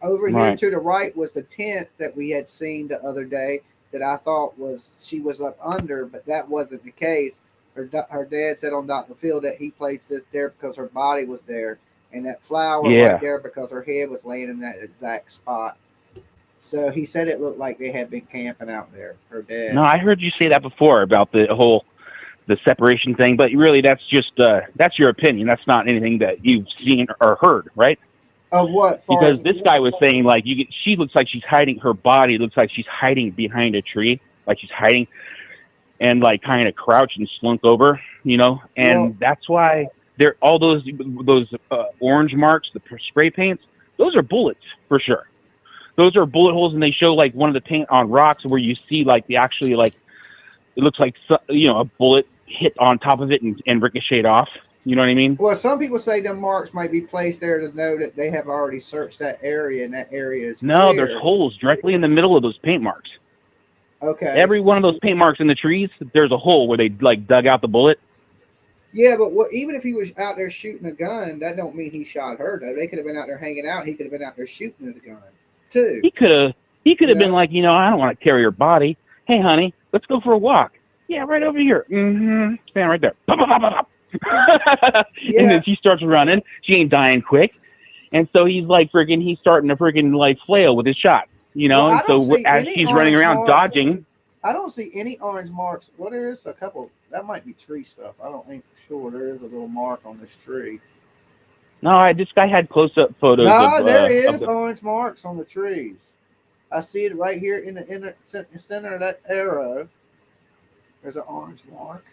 Speaker 1: Over here to the right was the tent that we had seen the other day that I thought she was up under, but that wasn't the case. Her dad said on Dr. Phil that he placed this there because her body was there, and that flower right there because her head was laying in that exact spot. So he said it looked like they had been camping out there, her dad.
Speaker 18: No, I heard you say that before about the separation thing, but really that's just that's your opinion. That's not anything that you've seen or heard, right?
Speaker 1: Of what?
Speaker 18: Because this guy was saying like she looks like she's hiding, her body looks like she's hiding behind a tree, like she's hiding and like kind of crouched and slunk over, and that's why all those orange marks, the spray paints, those are bullets for sure. Those are bullet holes, and they show like one of the paint on rocks where you see like it looks like a bullet hit on top of it and ricocheted off. You know what I mean?
Speaker 1: Well, some people say them marks might be placed there to know that they have already searched that area, and that area is
Speaker 18: no.
Speaker 1: clear.
Speaker 18: There's holes directly in the middle of those paint marks.
Speaker 1: Okay.
Speaker 18: Every one of those paint marks in the trees, there's a hole where they like dug out the bullet.
Speaker 1: Yeah, but even if he was out there shooting a gun, that don't mean he shot her though. They could have been out there hanging out. He could have been out there shooting his gun too.
Speaker 18: He could have been like, I don't want to carry her body. Hey, honey, let's go for a walk. Yeah, right over here. Stand right there. And then she starts running. She ain't dying quick. And so he's like he's starting to freaking like flail with his shot,
Speaker 1: Well,
Speaker 18: and so as she's running around dodging.
Speaker 1: I don't see any orange marks. Well, there is a couple. That might be tree stuff. I don't think for sure. There is a little mark on this tree.
Speaker 18: No, this guy had close-up photos.
Speaker 1: No, there is orange marks on the trees. I see it right here in the center of that arrow. There's an orange mark.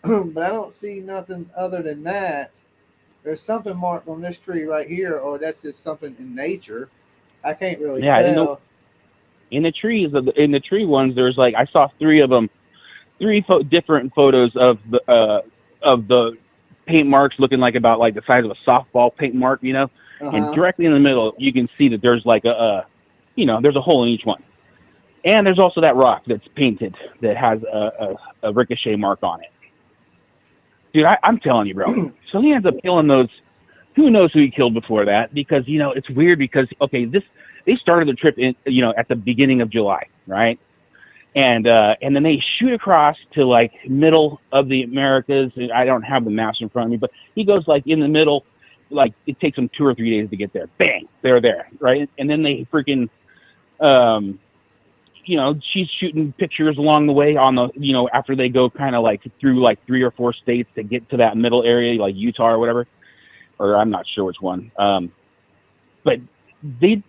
Speaker 1: But I don't see nothing other than that. There's something marked on this tree right here, or that's just something in nature. I can't really tell.
Speaker 18: I didn't know. In the trees, in the tree ones, there's like I saw 3 of them, 3 different photos of the paint marks looking like about like the size of a softball paint mark, and directly in the middle you can see that there's like there's a hole in each one, and there's also that rock that's painted that has a ricochet mark on it. Dude, I'm telling you, bro. So he ends up killing those. Who knows who he killed before that? Because it's weird because they started the trip in at the beginning of July, right? And then they shoot across to like middle of the Americas. I don't have the maps in front of me, but he goes like in the middle, like it takes them 2 or 3 days to get there. Bang, they're there, right? And then they freaking, she's shooting pictures along the way on the, after they go kind of like through like 3 or 4 states to get to that middle area, like Utah or whatever, or I'm not sure which one. But they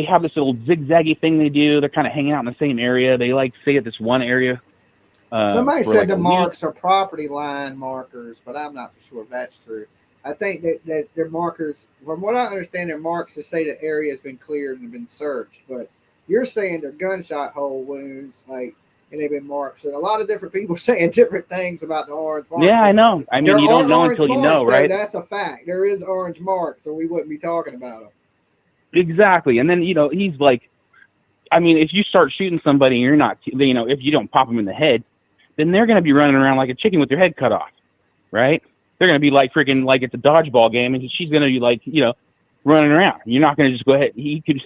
Speaker 18: have this little zigzaggy thing they do. They're kind of hanging out in the same area. They like stay at this one area.
Speaker 1: Somebody said
Speaker 18: like
Speaker 1: the marks are property line markers, but I'm not for sure if that's true. I think that their markers, from what I understand, their marks to say the area has been cleared and been searched. But you're saying they're gunshot hole wounds, like, and they've been marked. So a lot of different people saying different things about the orange marks.
Speaker 18: Yeah, I know. I mean,
Speaker 1: There
Speaker 18: you
Speaker 1: are
Speaker 18: don't know
Speaker 1: orange
Speaker 18: until you
Speaker 1: marks,
Speaker 18: know,
Speaker 1: though.
Speaker 18: right?
Speaker 1: That's a fact. There is orange marks, or we wouldn't be talking about them.
Speaker 18: Exactly. And then, he's like, I mean, if you start shooting somebody and you're not, if you don't pop them in the head, then they're going to be running around like a chicken with their head cut off, right? They're going to be like freaking like it's a dodgeball game, and she's going to be like, running around. You're not going to just go ahead. He could,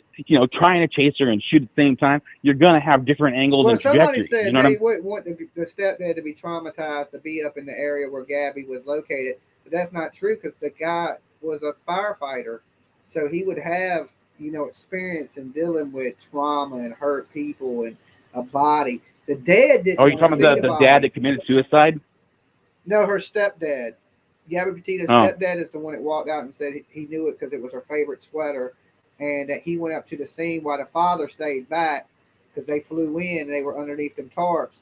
Speaker 18: trying to chase her and shoot at the same time. You're going to have different angles
Speaker 1: Well,
Speaker 18: and
Speaker 1: somebody
Speaker 18: trajectories.
Speaker 1: said
Speaker 18: You know
Speaker 1: they
Speaker 18: what
Speaker 1: wouldn't want the stepdad to be traumatized to be up in the area where Gabby was located. But that's not true because the guy was a firefighter. So he would have, experience in dealing with trauma and hurt people and a body. The dad didn't
Speaker 18: Oh, you're
Speaker 1: want
Speaker 18: talking
Speaker 1: to see
Speaker 18: about the
Speaker 1: body.
Speaker 18: dad that committed suicide?
Speaker 1: No, her stepdad. Gabby Petito's
Speaker 18: Oh.
Speaker 1: stepdad is the one that walked out and said he knew it because it was her favorite sweater, and that he went up to the scene while the father stayed back because they flew in and they were underneath them tarps.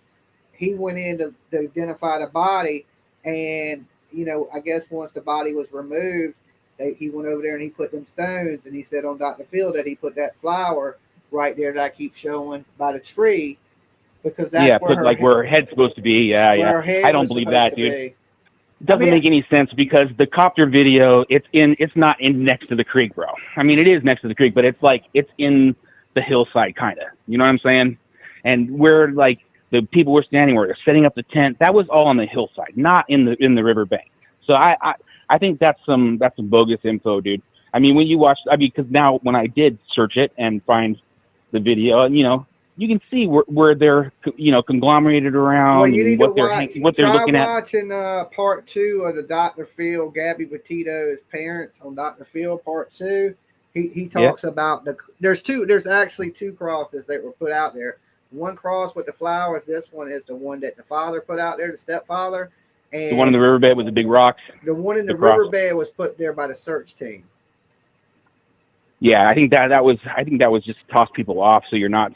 Speaker 1: He went in to identify the body, and I guess once the body was removed, he went over there and he put them stones, and he said on Dr. Phil that he put that flower right there that I keep showing by the tree because that's where
Speaker 18: where her head's supposed to be. Yeah,
Speaker 1: where
Speaker 18: yeah.
Speaker 1: her head
Speaker 18: I don't
Speaker 1: was
Speaker 18: believe
Speaker 1: supposed
Speaker 18: that,
Speaker 1: to
Speaker 18: dude.
Speaker 1: be.
Speaker 18: Doesn't make any sense because the copter video, it's not in next to the creek, bro. I mean, it is next to the creek, but it's in the hillside, kind of. You know what I'm saying? And where the people were standing, where they're setting up the tent, that was all on the hillside, not in the riverbank. So I think that's some bogus info, dude. I mean, when you watch, because now when I did search it and find the video, you can see where they're conglomerated around.
Speaker 1: Well, you need
Speaker 18: what
Speaker 1: to
Speaker 18: they're
Speaker 1: watch.
Speaker 18: what they're
Speaker 1: Try
Speaker 18: looking at.
Speaker 1: watching part 2 of the Dr. Phil, Gabby Petito's parents on Dr. Phil part 2. He talks about there's actually 2 crosses that were put out there. One cross with the flowers. This one is the one that the father put out there, the stepfather. And
Speaker 18: The one in the riverbed with the big rocks.
Speaker 1: the one in the
Speaker 18: cross.
Speaker 1: riverbed was put there by the search team.
Speaker 18: Yeah, I think that was just to toss people off, so you're not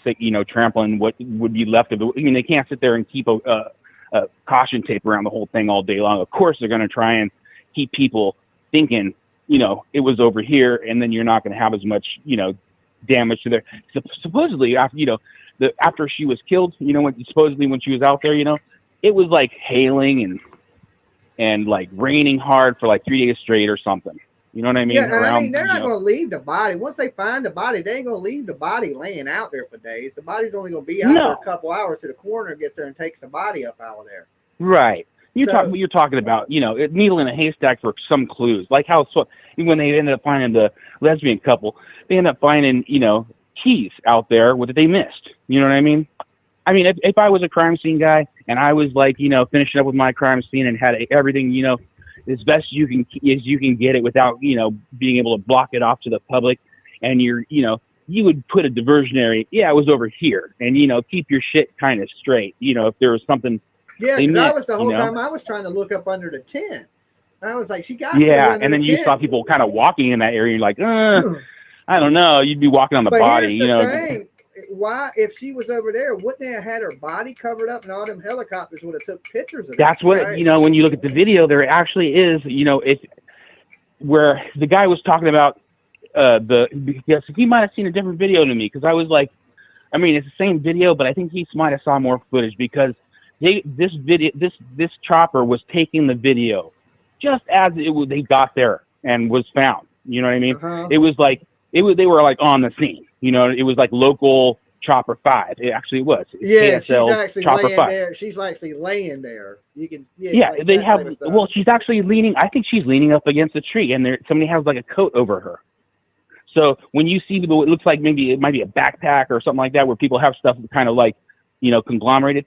Speaker 18: trampling what would be left of it. I mean, they can't sit there and keep a caution tape around the whole thing all day long. Of course, they're going to try and keep people thinking, it was over here, and then you're not going to have as much, damage to their. Supposedly, after she was killed, supposedly when she was out there, it was like hailing and like raining hard for like 3 days straight or something. You know what I mean?
Speaker 1: Yeah, and I mean, they're not going to leave the body. Once they find the body, they ain't going to leave the body laying out there for days. The body's only going to be out there a couple hours till the coroner gets there and takes the body up out of there.
Speaker 18: Right. You're talking about, needle in a haystack for some clues. Like how when they ended up finding the lesbian couple, they ended up finding, keys out there that they missed. You know what I mean? I mean, if I was a crime scene guy and I was finishing up with my crime scene and had everything, as best as you can get it without, being able to block it off to the public, and you would put a diversionary, it was over here, and, keep your shit kind of straight, if there was something.
Speaker 1: Yeah, because I was the whole time I was trying to look up under the tent. And I was like, she got to be under
Speaker 18: and then
Speaker 1: the
Speaker 18: you
Speaker 1: tent.
Speaker 18: saw people kind of walking in that area, you're like, I don't know, you'd be walking on the
Speaker 1: But
Speaker 18: body,
Speaker 1: here's the thing. Why, if she was over there, wouldn't they have had her body covered up and all them helicopters would have took pictures of
Speaker 18: That's
Speaker 1: it,
Speaker 18: what,
Speaker 1: right?
Speaker 18: when you look at the video, there actually is, where the guy was talking about because he might have seen a different video to me, because I was like, I mean, it's the same video, but I think he might have saw more footage, because this chopper was taking the video just as they got there and was found. You know what I mean? It was like they were like on the scene. It was like local chopper 5. It actually was.
Speaker 1: Yeah,
Speaker 18: KSL
Speaker 1: she's actually
Speaker 18: chopper
Speaker 1: laying
Speaker 18: 5.
Speaker 1: there. She's actually laying there. You can like
Speaker 18: they
Speaker 1: that
Speaker 18: have.
Speaker 1: type of stuff.
Speaker 18: Well, she's actually leaning. I think she's leaning up against a tree, and somebody has like a coat over her. So when you see it looks like maybe it might be a backpack or something like that, where people have stuff kind of like conglomerated.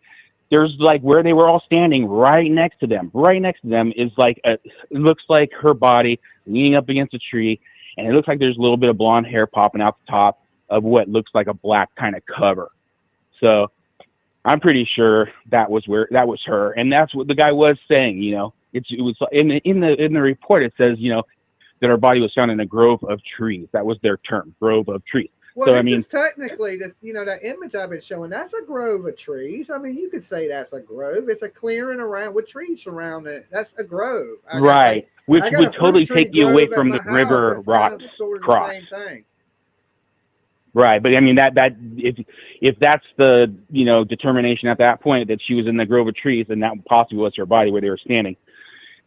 Speaker 18: There's like where they were all standing right next to them. Right next to them is like it looks like her body leaning up against a tree, and it looks like there's a little bit of blonde hair popping out the top of what looks like a black kind of cover. So I'm pretty sure that was her, and that's what the guy was saying. It was in the report. It says that her body was found in a grove of trees. That was their term, grove of trees.
Speaker 1: Well,
Speaker 18: So
Speaker 1: this
Speaker 18: I mean,
Speaker 1: is technically this. That image I've been showing. That's a grove of trees. I mean, you could say that's a grove. It's a clearing around with trees surrounding it. That's a grove.
Speaker 18: right, which
Speaker 1: I got
Speaker 18: would
Speaker 1: a fruit
Speaker 18: totally
Speaker 1: tree
Speaker 18: take you away
Speaker 1: grove at
Speaker 18: from
Speaker 1: my
Speaker 18: the
Speaker 1: house.
Speaker 18: river
Speaker 1: It's
Speaker 18: rock
Speaker 1: kind of sort of the
Speaker 18: cross.
Speaker 1: same thing.
Speaker 18: Right, but I mean that if that's the determination at that point that she was in the grove of trees and that possibly was her body where they were standing,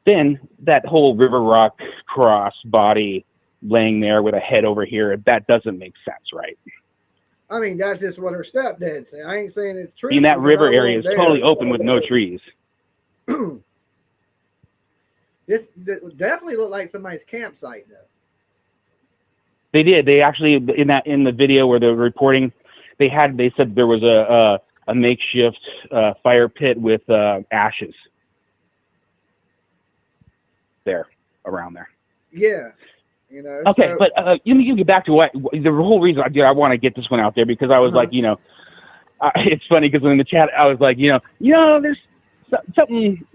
Speaker 18: then that whole river rock cross body laying there with a head over here, that doesn't make sense, right?
Speaker 1: I mean, that's just what her stepdad said. I ain't saying it's true.
Speaker 18: I mean, that river area is totally open with no trees.
Speaker 1: This definitely looked like somebody's campsite, though.
Speaker 18: They did. They actually in the video where they're reporting, they said there was a makeshift fire pit with ashes there around there.
Speaker 1: Yeah.
Speaker 18: Okay, but you get back to what the whole reason I want to get this one out there, because I was like, it's funny because in the chat I was like, there's something,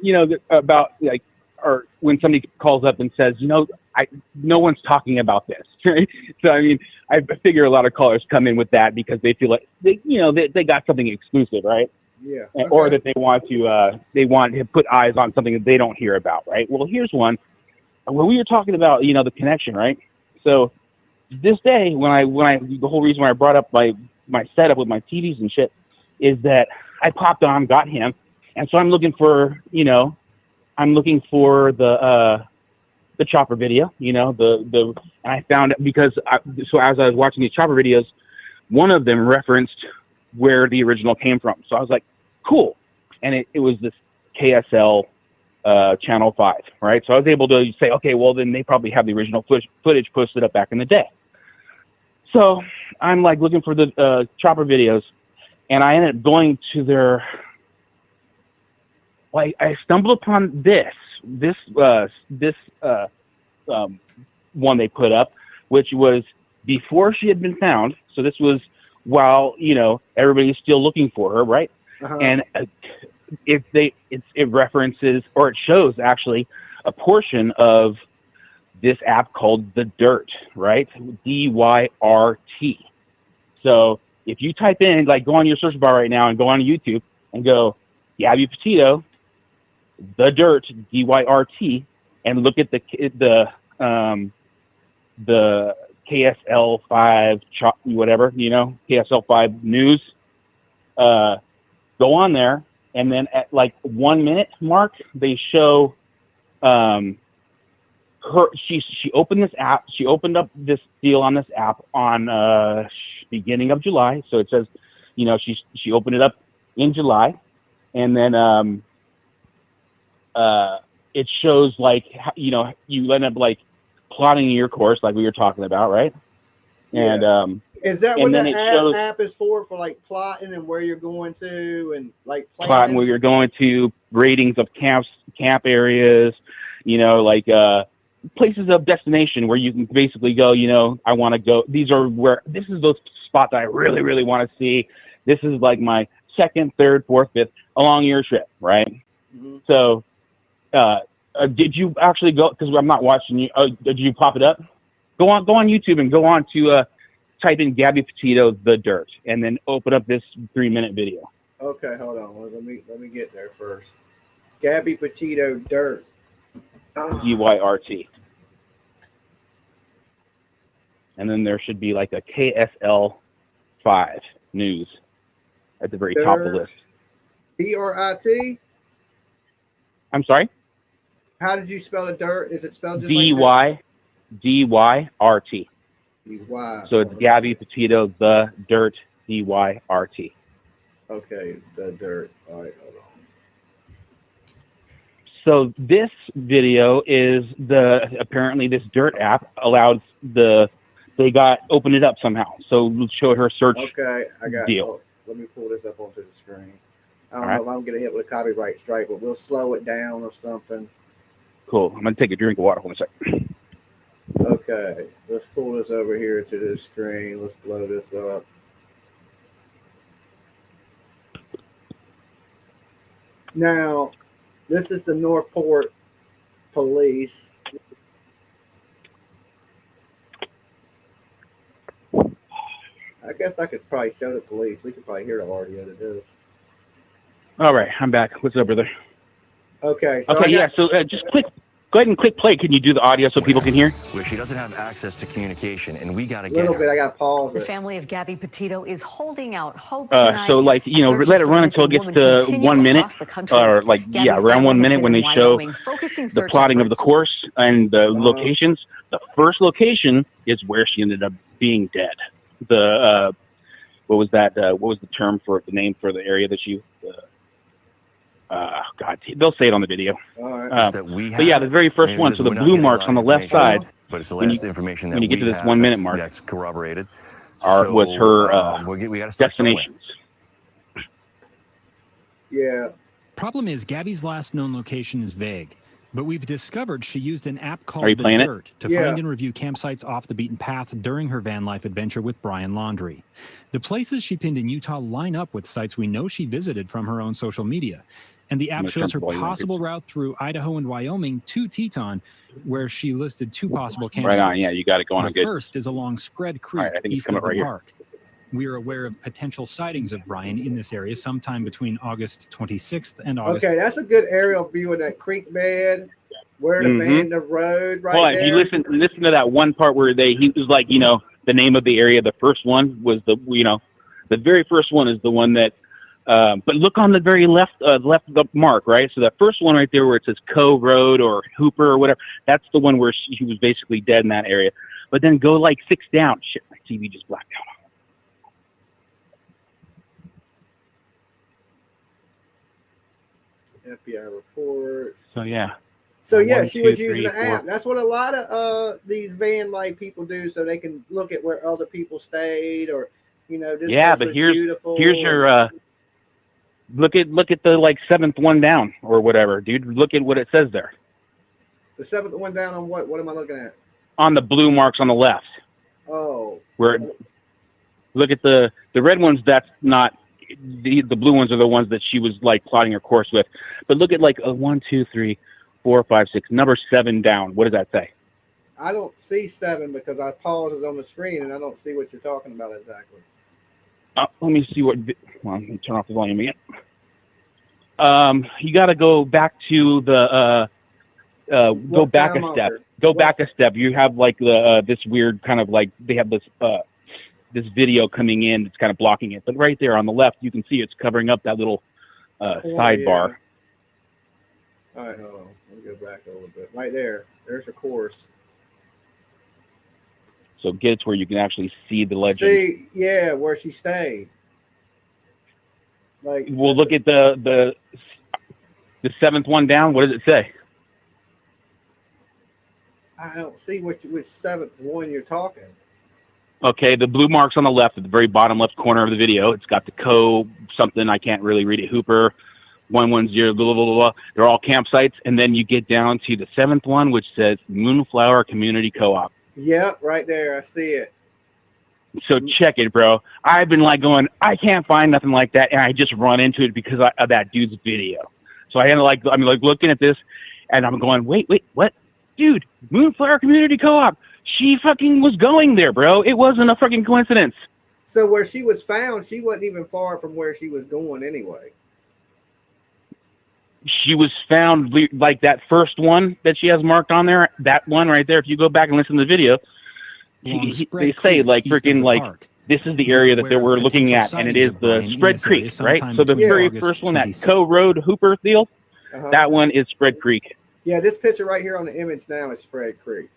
Speaker 18: about like, or when somebody calls up and says, no one's talking about this. So I mean, I figure a lot of callers come in with that because they feel like they got something exclusive, right?
Speaker 1: Yeah.
Speaker 18: Okay. Or that they want to put eyes on something that they don't hear about, right? Well, here's one. When we were talking about, the connection, right? So this day, the whole reason why I brought up my setup with my TVs and shit is that I popped on, got him, and so I'm looking for, the chopper video, and I found it because so as I was watching these chopper videos, one of them referenced where the original came from. So I was like, cool, and it was this KSL. Channel 5, right? So I was able to say, okay, well, then they probably have the original footage posted up back in the day. So I'm like looking for the chopper videos, and I ended up going to their, I stumbled upon this one they put up, which was before she had been found. So this was while, everybody's still looking for her, right?
Speaker 1: Uh-huh.
Speaker 18: And it references, or it shows actually a portion of this app called The Dirt, right? DYRT. So if you type in, like, go on your search bar right now and go on YouTube and go Gabby Petito, The Dirt, DYRT, and look at the KSL 5 whatever, KSL 5 news. Go on there. And then at like 1 minute mark, they show her. She opened this app. She opened up this deal on this app on beginning of July. So it says, she opened it up in July, and then it shows like you end up like plotting your course like we were talking about, right?
Speaker 1: Yeah.
Speaker 18: And
Speaker 1: is that
Speaker 18: and
Speaker 1: what
Speaker 18: then
Speaker 1: the app is for like plotting and where you're going to and like planning?
Speaker 18: Plotting where you're going to, ratings of camp areas, like places of destination where you can basically go, I want to go. This is those spots I really, really want to see. This is like my second, third, fourth, fifth along your trip, right?
Speaker 1: Mm-hmm.
Speaker 18: So, did you actually go? Because I'm not watching you. Did you pop it up? Go on YouTube and go on to type in Gabby Petito, The Dirt, and then open up this 3-minute video.
Speaker 1: Okay, hold on. Let me get there first. Gabby Petito, Dirt.
Speaker 18: DYRT. And then there should be like a KSL 5 news at the very top of the list.
Speaker 1: DRIT?
Speaker 18: I'm sorry?
Speaker 1: How did you spell it, Dirt? Is it spelled just
Speaker 18: DYRT.
Speaker 1: DY.
Speaker 18: So it's Gabby Petito, The Dirt, DYRT.
Speaker 1: Okay, The Dirt. All right, hold on.
Speaker 18: So this video is apparently this Dirt app allowed opened it up somehow. So it showed her search deal.
Speaker 1: Let me pull this up onto the screen. I don't know if I'm going to hit with a copyright strike, but we'll slow it down or something.
Speaker 18: Cool. I'm going to take a drink of water. Hold on a second.
Speaker 1: Okay, let's pull this over here to the screen. Let's blow this up. Now, this is the Northport Police. I guess I could probably show the police. We could probably hear the audio to this.
Speaker 18: All right, I'm back. What's up, brother?
Speaker 1: Okay. So
Speaker 18: Okay, yeah. So just go ahead and click play. Can you do the audio so people can hear?
Speaker 19: Where she doesn't have access to communication, and we got to
Speaker 1: A
Speaker 19: get
Speaker 1: little
Speaker 19: her.
Speaker 1: bit. I got to pause
Speaker 20: The
Speaker 1: it.
Speaker 20: family of Gabby Petito is holding out hope tonight.
Speaker 18: So like, you know,
Speaker 20: Searches
Speaker 18: let it
Speaker 20: for
Speaker 18: run
Speaker 20: the
Speaker 18: until it
Speaker 20: missing
Speaker 18: gets
Speaker 20: woman
Speaker 18: to
Speaker 20: continue
Speaker 18: 1 minute,
Speaker 20: across the country.
Speaker 18: or like yeah,
Speaker 20: Gabby's
Speaker 18: around 1
Speaker 20: family has
Speaker 18: minute
Speaker 20: been
Speaker 18: when
Speaker 20: in
Speaker 18: they show
Speaker 20: Wyoming, focusing
Speaker 18: the
Speaker 20: search
Speaker 18: plotting of the
Speaker 20: efforts.
Speaker 18: course and the locations. The first location is where she ended up being dead. The what was that? What was the term for the name for the area that you? God, they'll say it on the video.
Speaker 1: All right.
Speaker 18: But yeah, the very first one. So the blue marks on the left side.
Speaker 19: But it's the
Speaker 18: when
Speaker 19: last
Speaker 18: you,
Speaker 19: information that
Speaker 18: when you get
Speaker 19: we
Speaker 18: to this
Speaker 19: have
Speaker 18: 1 minute
Speaker 19: that's,
Speaker 18: mark,
Speaker 19: that's corroborated.
Speaker 18: was her
Speaker 19: we got to start somewhere.
Speaker 18: destinations.
Speaker 1: Yeah.
Speaker 21: Problem is, Gabby's last known location is vague, but we've discovered she used an app called
Speaker 18: Are you
Speaker 21: The
Speaker 18: playing it?
Speaker 21: Dirt to find and review campsites off the beaten path during her van life adventure with Brian Laundrie. The places she pinned in Utah line up with sites we know she visited from her own social media. And the app shows her possible route through Idaho and Wyoming to Teton, where she listed 2 possible campsites.
Speaker 18: Right on, yeah, you got it going
Speaker 21: The
Speaker 18: good.
Speaker 21: first is along Spread Creek,
Speaker 18: I think it's
Speaker 21: east
Speaker 18: coming
Speaker 21: of the
Speaker 18: right here.
Speaker 21: park. We are aware of potential sightings of Brian in this area sometime between August 26th and August.
Speaker 1: Okay, that's a good aerial view of that creek bed, where the van, the road, right
Speaker 18: Well,
Speaker 1: there.
Speaker 18: if you listen to that one part where he was like, you know, the name of the area. The first one was the very first one is the one that. But look on the very left the mark, right? So that first one right there where it says Co Road or Hooper or whatever, that's the one where she was basically dead in that area. But then go like 6 down. Shit, my TV just blacked out.
Speaker 1: FBI report.
Speaker 18: So yeah.
Speaker 1: So yeah,
Speaker 18: 1,
Speaker 1: she
Speaker 18: 2,
Speaker 1: was using
Speaker 18: 3,
Speaker 1: the
Speaker 18: 4.
Speaker 1: app. That's what a lot of these van life people do, so they can look at where other people stayed, or this
Speaker 18: Yeah,
Speaker 1: place
Speaker 18: but
Speaker 1: was
Speaker 18: here's
Speaker 1: beautiful.
Speaker 18: your look at the like 7th one down or whatever, dude. Look at what it says there.
Speaker 1: The 7th one down on what? What am I looking at?
Speaker 18: On the blue marks on the left.
Speaker 1: Oh.
Speaker 18: Where look at the red ones, that's not the blue ones are the ones that she was like plotting her course with. But look at like 1, 2, 3, 4, 5, 6, number 7 down. What does that say?
Speaker 1: I don't see 7 because I paused it on the screen and I don't see what you're talking about exactly.
Speaker 18: Let me see what. Well, let me turn off the volume again. You got to go back to the. Go back a step. Go back a step. You have like the this weird kind of like they have this this video coming in that's kind of blocking it. But right there on the left, you can see it's covering up that little sidebar.
Speaker 1: All right, hold on. Let me go back a little bit. Right there. There's a course.
Speaker 18: So get it to where you can actually see the legend.
Speaker 1: See, yeah, where she stayed. Like,
Speaker 18: we'll look at the 7th one down. What does it say?
Speaker 1: I don't see which 7th one you're talking.
Speaker 18: Okay, the blue marks on the left at the very bottom left corner of the video. It's got the Co something. I can't really read it. Hooper 110 blah, blah, blah, blah. They're all campsites, and then you get down to the 7th one, which says Moonflower Community Co-op.
Speaker 1: Yep, right there. I see it.
Speaker 18: So check it, bro. I've been like going, I can't find nothing like that, and I just run into it because of that dude's video. So I had to I'm looking at this, and I'm going, wait, what? Dude, Moonflower Community Co-op. She fucking was going there, bro. It wasn't a fucking coincidence.
Speaker 1: So where she was found, she wasn't even far from where she was going anyway.
Speaker 18: She was found like that first one that she has marked on there. That one right there. If you go back and listen to the video, they say like freaking like this is the area that they were looking at, and it is the Spread Creek, right? So the very first one, that Co Road Hooper deal, that one is Spread Creek.
Speaker 1: Yeah, this picture right here on the image now is Spread Creek.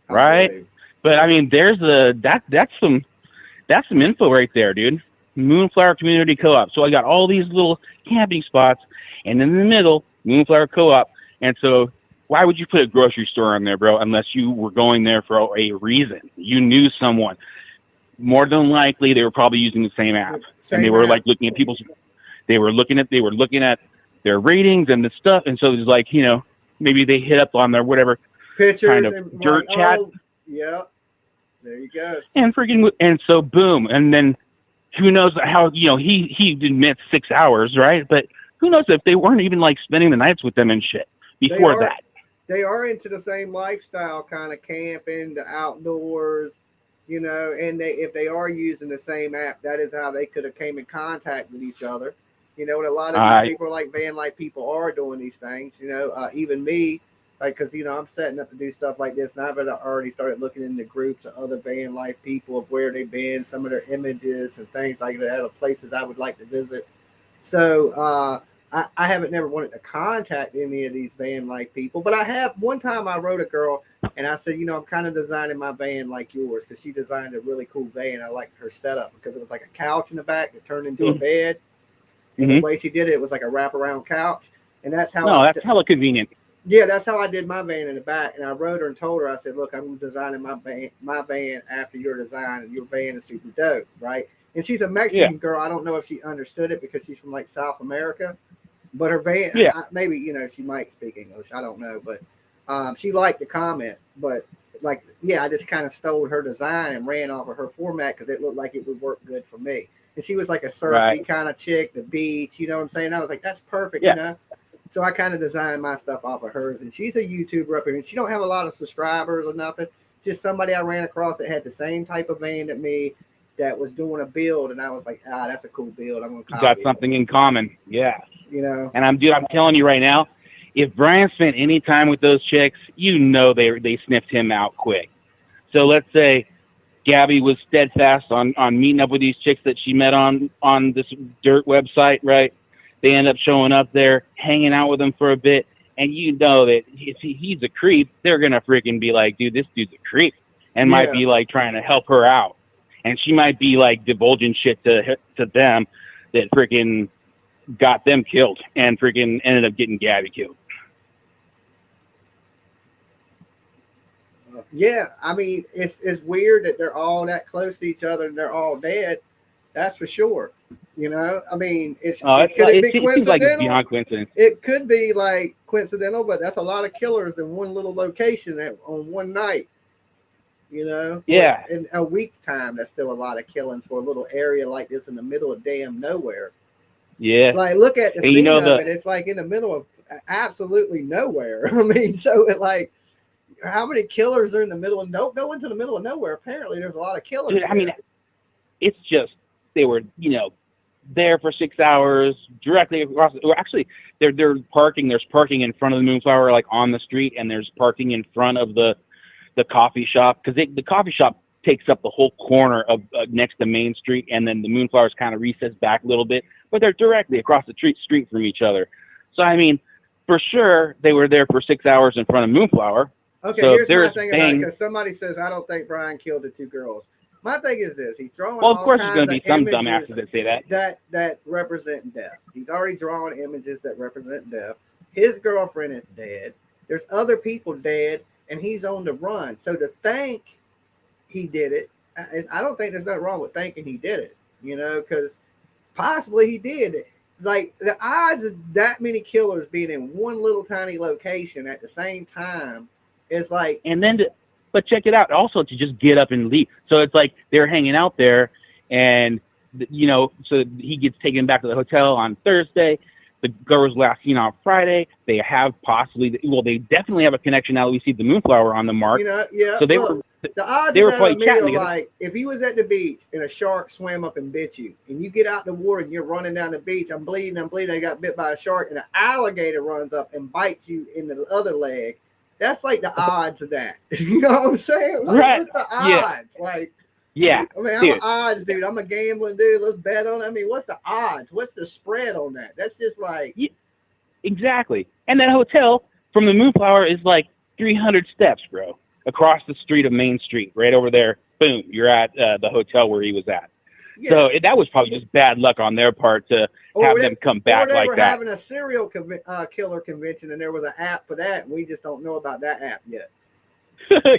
Speaker 18: Right, but I mean, there's that's some info right there, dude. Moonflower Community Co-op. So I got all these little camping spots, and in the middle, Moonflower Co-op. And so, why would you put a grocery store on there, bro? Unless you were going there for a reason. You knew someone. More than likely, they were probably using the same app, and they were like looking at people's. They were looking at their ratings and the stuff, and so it was like maybe they hit up on their whatever
Speaker 1: pictures
Speaker 18: kind of
Speaker 1: and
Speaker 18: dirt
Speaker 1: like,
Speaker 18: chat.
Speaker 1: Oh, yeah, there you go.
Speaker 18: And so boom, and then who knows how he admits 6 hours, right? But who knows if they weren't even like spending the nights with them and shit before that.
Speaker 1: They are into the same lifestyle, kind of camping, the outdoors, you know, and if they are using the same app, that is how they could have came in contact with each other. You know, and a lot of these people, like van life people, are doing these things. You know, even me, like, because you know, I'm setting up to do stuff like this, and I've already started looking into groups of other van life people of where they've been, some of their images and things like that, of places I would like to visit. So I haven't never wanted to contact any of these van life people, but I have. One time I wrote a girl and I said, you know, I'm kind of designing my van like yours, because she designed a really cool van. I liked her setup because it was like a couch in the back that turned into a bed. And the way she did it, it was like a wraparound couch. And that's how.
Speaker 18: No, that's hella convenient.
Speaker 1: Yeah, that's how I did my van in the back. And I wrote her and told her, I said, look, I'm designing my van after your design, and your van is super dope, right? And she's a Mexican girl. I don't know if she understood it because she's from like South America. But her van, maybe, you know, she might speak English. I don't know. But she liked the comment. But like, I just kind of stole her design and ran off of her format because it looked like it would work good for me. And she was like a surfy kind of chick, the beach, you know what I'm saying? I was like, that's perfect, you know? So I kind of designed my stuff off of hers. And she's a YouTuber up here. And she don't have a lot of subscribers or nothing. Just somebody I ran across that had the same type of van that me, that was doing a build. And I was like, that's a cool build. I'm going to copy
Speaker 18: Got something in common. Yeah.
Speaker 1: You know?
Speaker 18: And I'm telling you right now, if Brian spent any time with those chicks, you know they sniffed him out quick. So let's say Gabby was steadfast on meeting up with these chicks that she met on this dirt website, right? They end up showing up there, hanging out with them for a bit, and you know that if he's a creep, they're gonna freaking be like, dude, this dude's a creep, and might be like trying to help her out, and she might be like divulging shit to them that freaking got them killed, and freaking ended up getting Gabby killed.
Speaker 1: Yeah, I mean, it's weird that they're all that close to each other and they're all dead. That's for sure. You know, I mean, it could be coincidental.
Speaker 18: Seems like it's beyond coincidence.
Speaker 1: It could be like coincidental, but that's a lot of killers in one little location on one night. You know, in a week's time, that's still a lot of killings for a little area like this in the middle of damn nowhere.
Speaker 18: Yeah,
Speaker 1: like look at the scene of it. It's like in the middle of absolutely nowhere. I mean, so it like. How many killers are in the middle of don't go into the middle of nowhere? Apparently, there's a lot of killers.
Speaker 18: Dude, I mean, it's just they were, you know, there for 6 hours directly across. Or actually, they're parking. There's parking in front of the Moonflower, like on the street, and there's parking in front of the coffee shop because the coffee shop takes up the whole corner of next to Main Street, and then the Moonflower's kind of recessed back a little bit, but they're directly across the street from each other. So I mean, for sure, they were there for 6 hours in front of Moonflower.
Speaker 1: Okay,
Speaker 18: so
Speaker 1: here's my thing about it, because somebody says, I don't think Brian killed the two girls. My thing is this. He's drawing
Speaker 18: well, of course
Speaker 1: all
Speaker 18: there's
Speaker 1: kinds
Speaker 18: going to be
Speaker 1: of
Speaker 18: some
Speaker 1: images
Speaker 18: dumbasses that say
Speaker 1: that represent death. He's already drawn images that represent death. His girlfriend is dead. There's other people dead, and he's on the run. So to think he did it, I don't think there's nothing wrong with thinking he did it, you know, because possibly he did it. Like the odds of that many killers being in one little tiny location at the same time is like.
Speaker 18: And then, but check it out. Also, to just get up and leave. So it's like they're hanging out there, and you know, so he gets taken back to the hotel on Thursday. The girl was last seen on Friday. They have possibly, well, they definitely have a connection now that we see the Moonflower on the mark.
Speaker 1: You know, yeah.
Speaker 18: So they
Speaker 1: look, the odds
Speaker 18: they
Speaker 1: of
Speaker 18: were
Speaker 1: that
Speaker 18: probably
Speaker 1: to me
Speaker 18: chatting
Speaker 1: are
Speaker 18: together.
Speaker 1: like if you was at the beach and a shark swam up and bit you, and you get out the water and you're running down the beach, I'm bleeding. I got bit by a shark, and an alligator runs up and bites you in the other leg. That's like the odds of that. You know what I'm saying? Like,
Speaker 18: Right.
Speaker 1: what's the
Speaker 18: Yeah.
Speaker 1: odds? Like,
Speaker 18: Yeah.
Speaker 1: I mean, I'm
Speaker 18: Dude.
Speaker 1: an odds dude. I'm a gambling dude. Let's bet on it. I mean, what's the odds? What's the spread on that? That's just like.
Speaker 18: Exactly. And that hotel from the Moonflower is like 300 steps, bro, across the street of Main Street, right over there. Boom, you're at the hotel where he was at.
Speaker 1: Yeah.
Speaker 18: So that was probably just bad luck on their part to have them come back
Speaker 1: or they
Speaker 18: like
Speaker 1: were
Speaker 18: that.
Speaker 1: having a serial killer convention, and there was an app for that, and we just don't know about that app yet.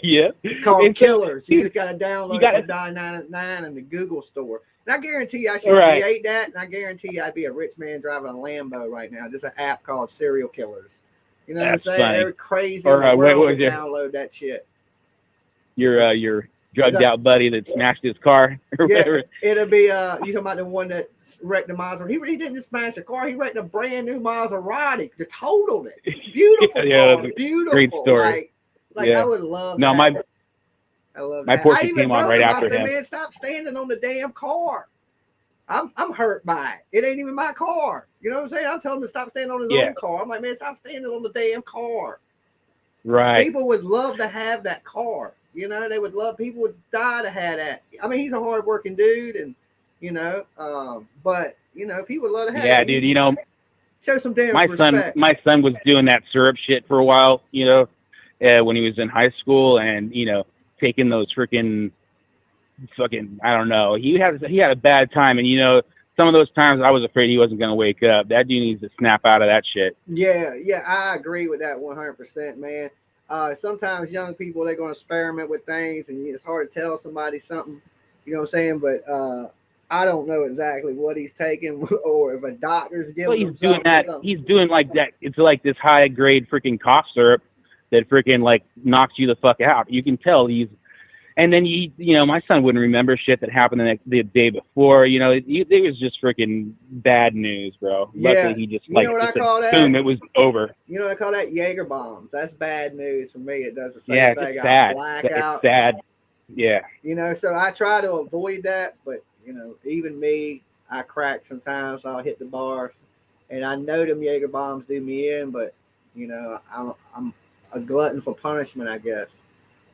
Speaker 18: Yeah.
Speaker 1: It's called
Speaker 18: And so,
Speaker 1: Killers. You
Speaker 18: dude,
Speaker 1: just got to download
Speaker 18: you gotta-
Speaker 1: it for $9.99 in the Google store. And I guarantee you I should
Speaker 18: Right.
Speaker 1: create that, and I guarantee you I'd be a rich man driving a Lambo right now. Just an app called Serial Killers. You know
Speaker 18: That's
Speaker 1: what I'm saying?
Speaker 18: funny.
Speaker 1: They're crazy
Speaker 18: Or,
Speaker 1: in the
Speaker 18: what
Speaker 1: world
Speaker 18: was
Speaker 1: to
Speaker 18: it?
Speaker 1: download that shit.
Speaker 18: Your drugged out buddy that smashed his car or
Speaker 1: Yeah,
Speaker 18: whatever.
Speaker 1: it'll be you talking about the one that wrecked the Maserati. He didn't just smash a car, he wrecked a brand new Maserati. They totaled it. Beautiful
Speaker 18: Yeah,
Speaker 1: car,
Speaker 18: that's a
Speaker 1: beautiful.
Speaker 18: great story.
Speaker 1: Like
Speaker 18: Yeah.
Speaker 1: I would love
Speaker 18: No,
Speaker 1: that. I love
Speaker 18: My
Speaker 1: that.
Speaker 18: Porsche
Speaker 1: I even
Speaker 18: came on
Speaker 1: wrote
Speaker 18: right
Speaker 1: him.
Speaker 18: after
Speaker 1: I said,
Speaker 18: him.
Speaker 1: man, stop standing on the damn car. I'm hurt by it. It ain't even my car. You know what I'm saying? I'm telling him to stop standing on his own car. I'm like, man, stop standing on the damn car.
Speaker 18: Right.
Speaker 1: People would love to have that car. You know, they would love, people would die to have that. I mean, he's a hardworking dude, and, you know, but, you know, people would love to have
Speaker 18: Yeah,
Speaker 1: that.
Speaker 18: dude, you know,
Speaker 1: Show some damn
Speaker 18: my
Speaker 1: respect.
Speaker 18: son was doing that syrup shit for a while, you know, when he was in high school, and, you know, taking those fucking, I don't know. He had a bad time, and, you know, some of those times I was afraid he wasn't going to wake up. That dude needs to snap out of that shit.
Speaker 1: Yeah, I agree with that 100%, man. Sometimes young people, they're going to experiment with things, and it's hard to tell somebody something, you know what I'm saying? But I don't know exactly what he's taking, or if a doctor's giving him something.
Speaker 18: He's doing like that. It's like this high grade freaking cough syrup that freaking like knocks you the fuck out. You can tell he's, and then you know, my son wouldn't remember shit that happened the day before. You know, it was just freaking bad news, bro.
Speaker 1: Yeah.
Speaker 18: Luckily, he just like,
Speaker 1: you know what I call that?
Speaker 18: boom, it was over.
Speaker 1: You know what I call that? Jaeger bombs. That's bad news for me. It does the same
Speaker 18: Yeah,
Speaker 1: thing.
Speaker 18: it's sad.
Speaker 1: Blackout.
Speaker 18: It's sad. Yeah.
Speaker 1: You know, so I try to avoid that, but you know, even me, I crack sometimes. I'll hit the bars, and I know them Jaeger bombs do me in, but you know, I'm a glutton for punishment, I guess.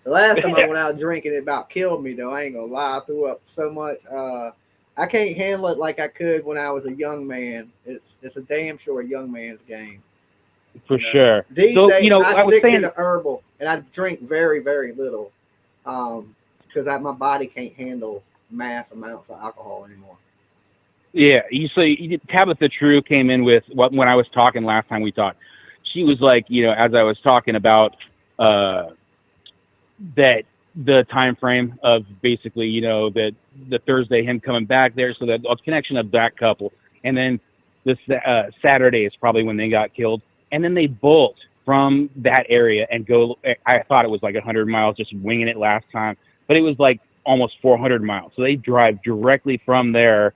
Speaker 1: The last time I went out drinking, it about killed me, though. I ain't gonna lie. I threw up so much. I can't handle it like I could when I was a young man. It's a damn sure young man's game.
Speaker 18: For sure.
Speaker 1: These days,
Speaker 18: you know,
Speaker 1: I
Speaker 18: was
Speaker 1: stick
Speaker 18: saying,
Speaker 1: to the herbal, and I drink very, very little, because my body can't handle mass amounts of alcohol anymore.
Speaker 18: Yeah, Tabitha True came in with when I was talking last time we talked. She was like, you know, as I was talking about that the time frame of basically, you know, that the Thursday him coming back there, so that a connection of that couple, and then this Saturday is probably when they got killed, and then they bolt from that area and go. I thought it was like 100 miles, just winging it last time, but it was like almost 400 miles. So they drive directly from there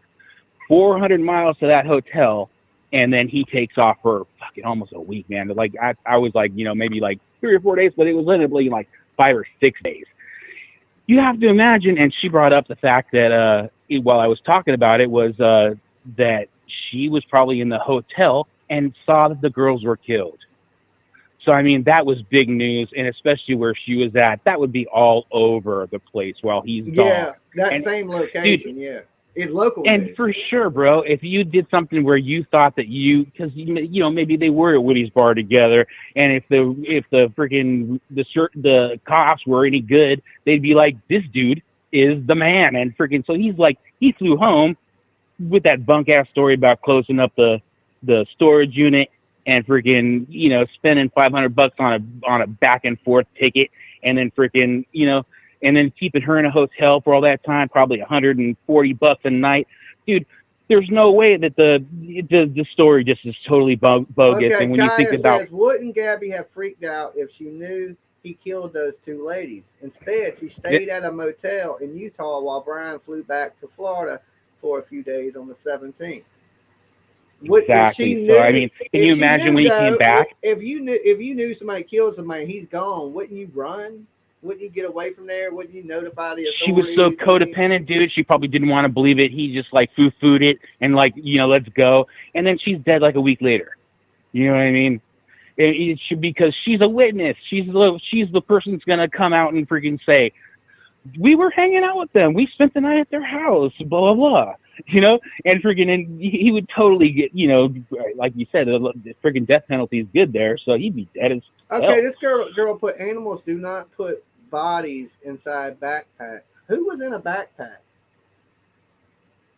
Speaker 18: 400 miles to that hotel, and then he takes off for fucking almost a week, man. Like I was like, you know, maybe like 3 or 4 days, but it was literally like 5 or 6 days. You have to imagine, and she brought up the fact that while I was talking about it, was that she was probably in the hotel and saw that the girls were killed. So, I mean, that was big news, and especially where she was at, that would be all over the place while he's gone.
Speaker 1: Yeah, that same location,
Speaker 18: dude,
Speaker 1: yeah. In local
Speaker 18: and
Speaker 1: news.
Speaker 18: for sure, bro, if you did something where you thought that because you know, maybe they were at Woody's bar together, and if the freaking the cops were any good, they'd be like, this dude is the man, and freaking so he's like, he flew home with that bunk ass story about closing up the storage unit and freaking, you know, spending $500 on a back and forth ticket, and then freaking, you know, and then keeping her in a hotel for all that time, probably $140 a night. Dude, there's no way that the story just is totally bogus.
Speaker 1: Okay,
Speaker 18: and when
Speaker 1: Kaya
Speaker 18: you think about,
Speaker 1: says, wouldn't Gabby have freaked out if she knew he killed those 2 ladies? Instead, she stayed at a motel in Utah while Brian flew back to Florida for a few days on the 17th.
Speaker 18: exactly. So I mean, can you imagine when he came back?
Speaker 1: If you knew somebody killed somebody and he's gone, wouldn't you run? Wouldn't you get away from there? Wouldn't you notify the authorities?
Speaker 18: She was so codependent, dude. She probably didn't want to believe it. He just like foo-fooed it and like, you know, let's go. And then she's dead like a week later. You know what I mean? It should, because she's a witness. She's the person that's gonna come out and freaking say, we were hanging out with them. We spent the night at their house. Blah blah blah. You know, and freaking, and he would totally get, you know, like you said, the freaking death penalty is good there, so he'd be dead as hell.
Speaker 1: Okay, this girl put animals do not put bodies inside backpacks. Who was in a backpack?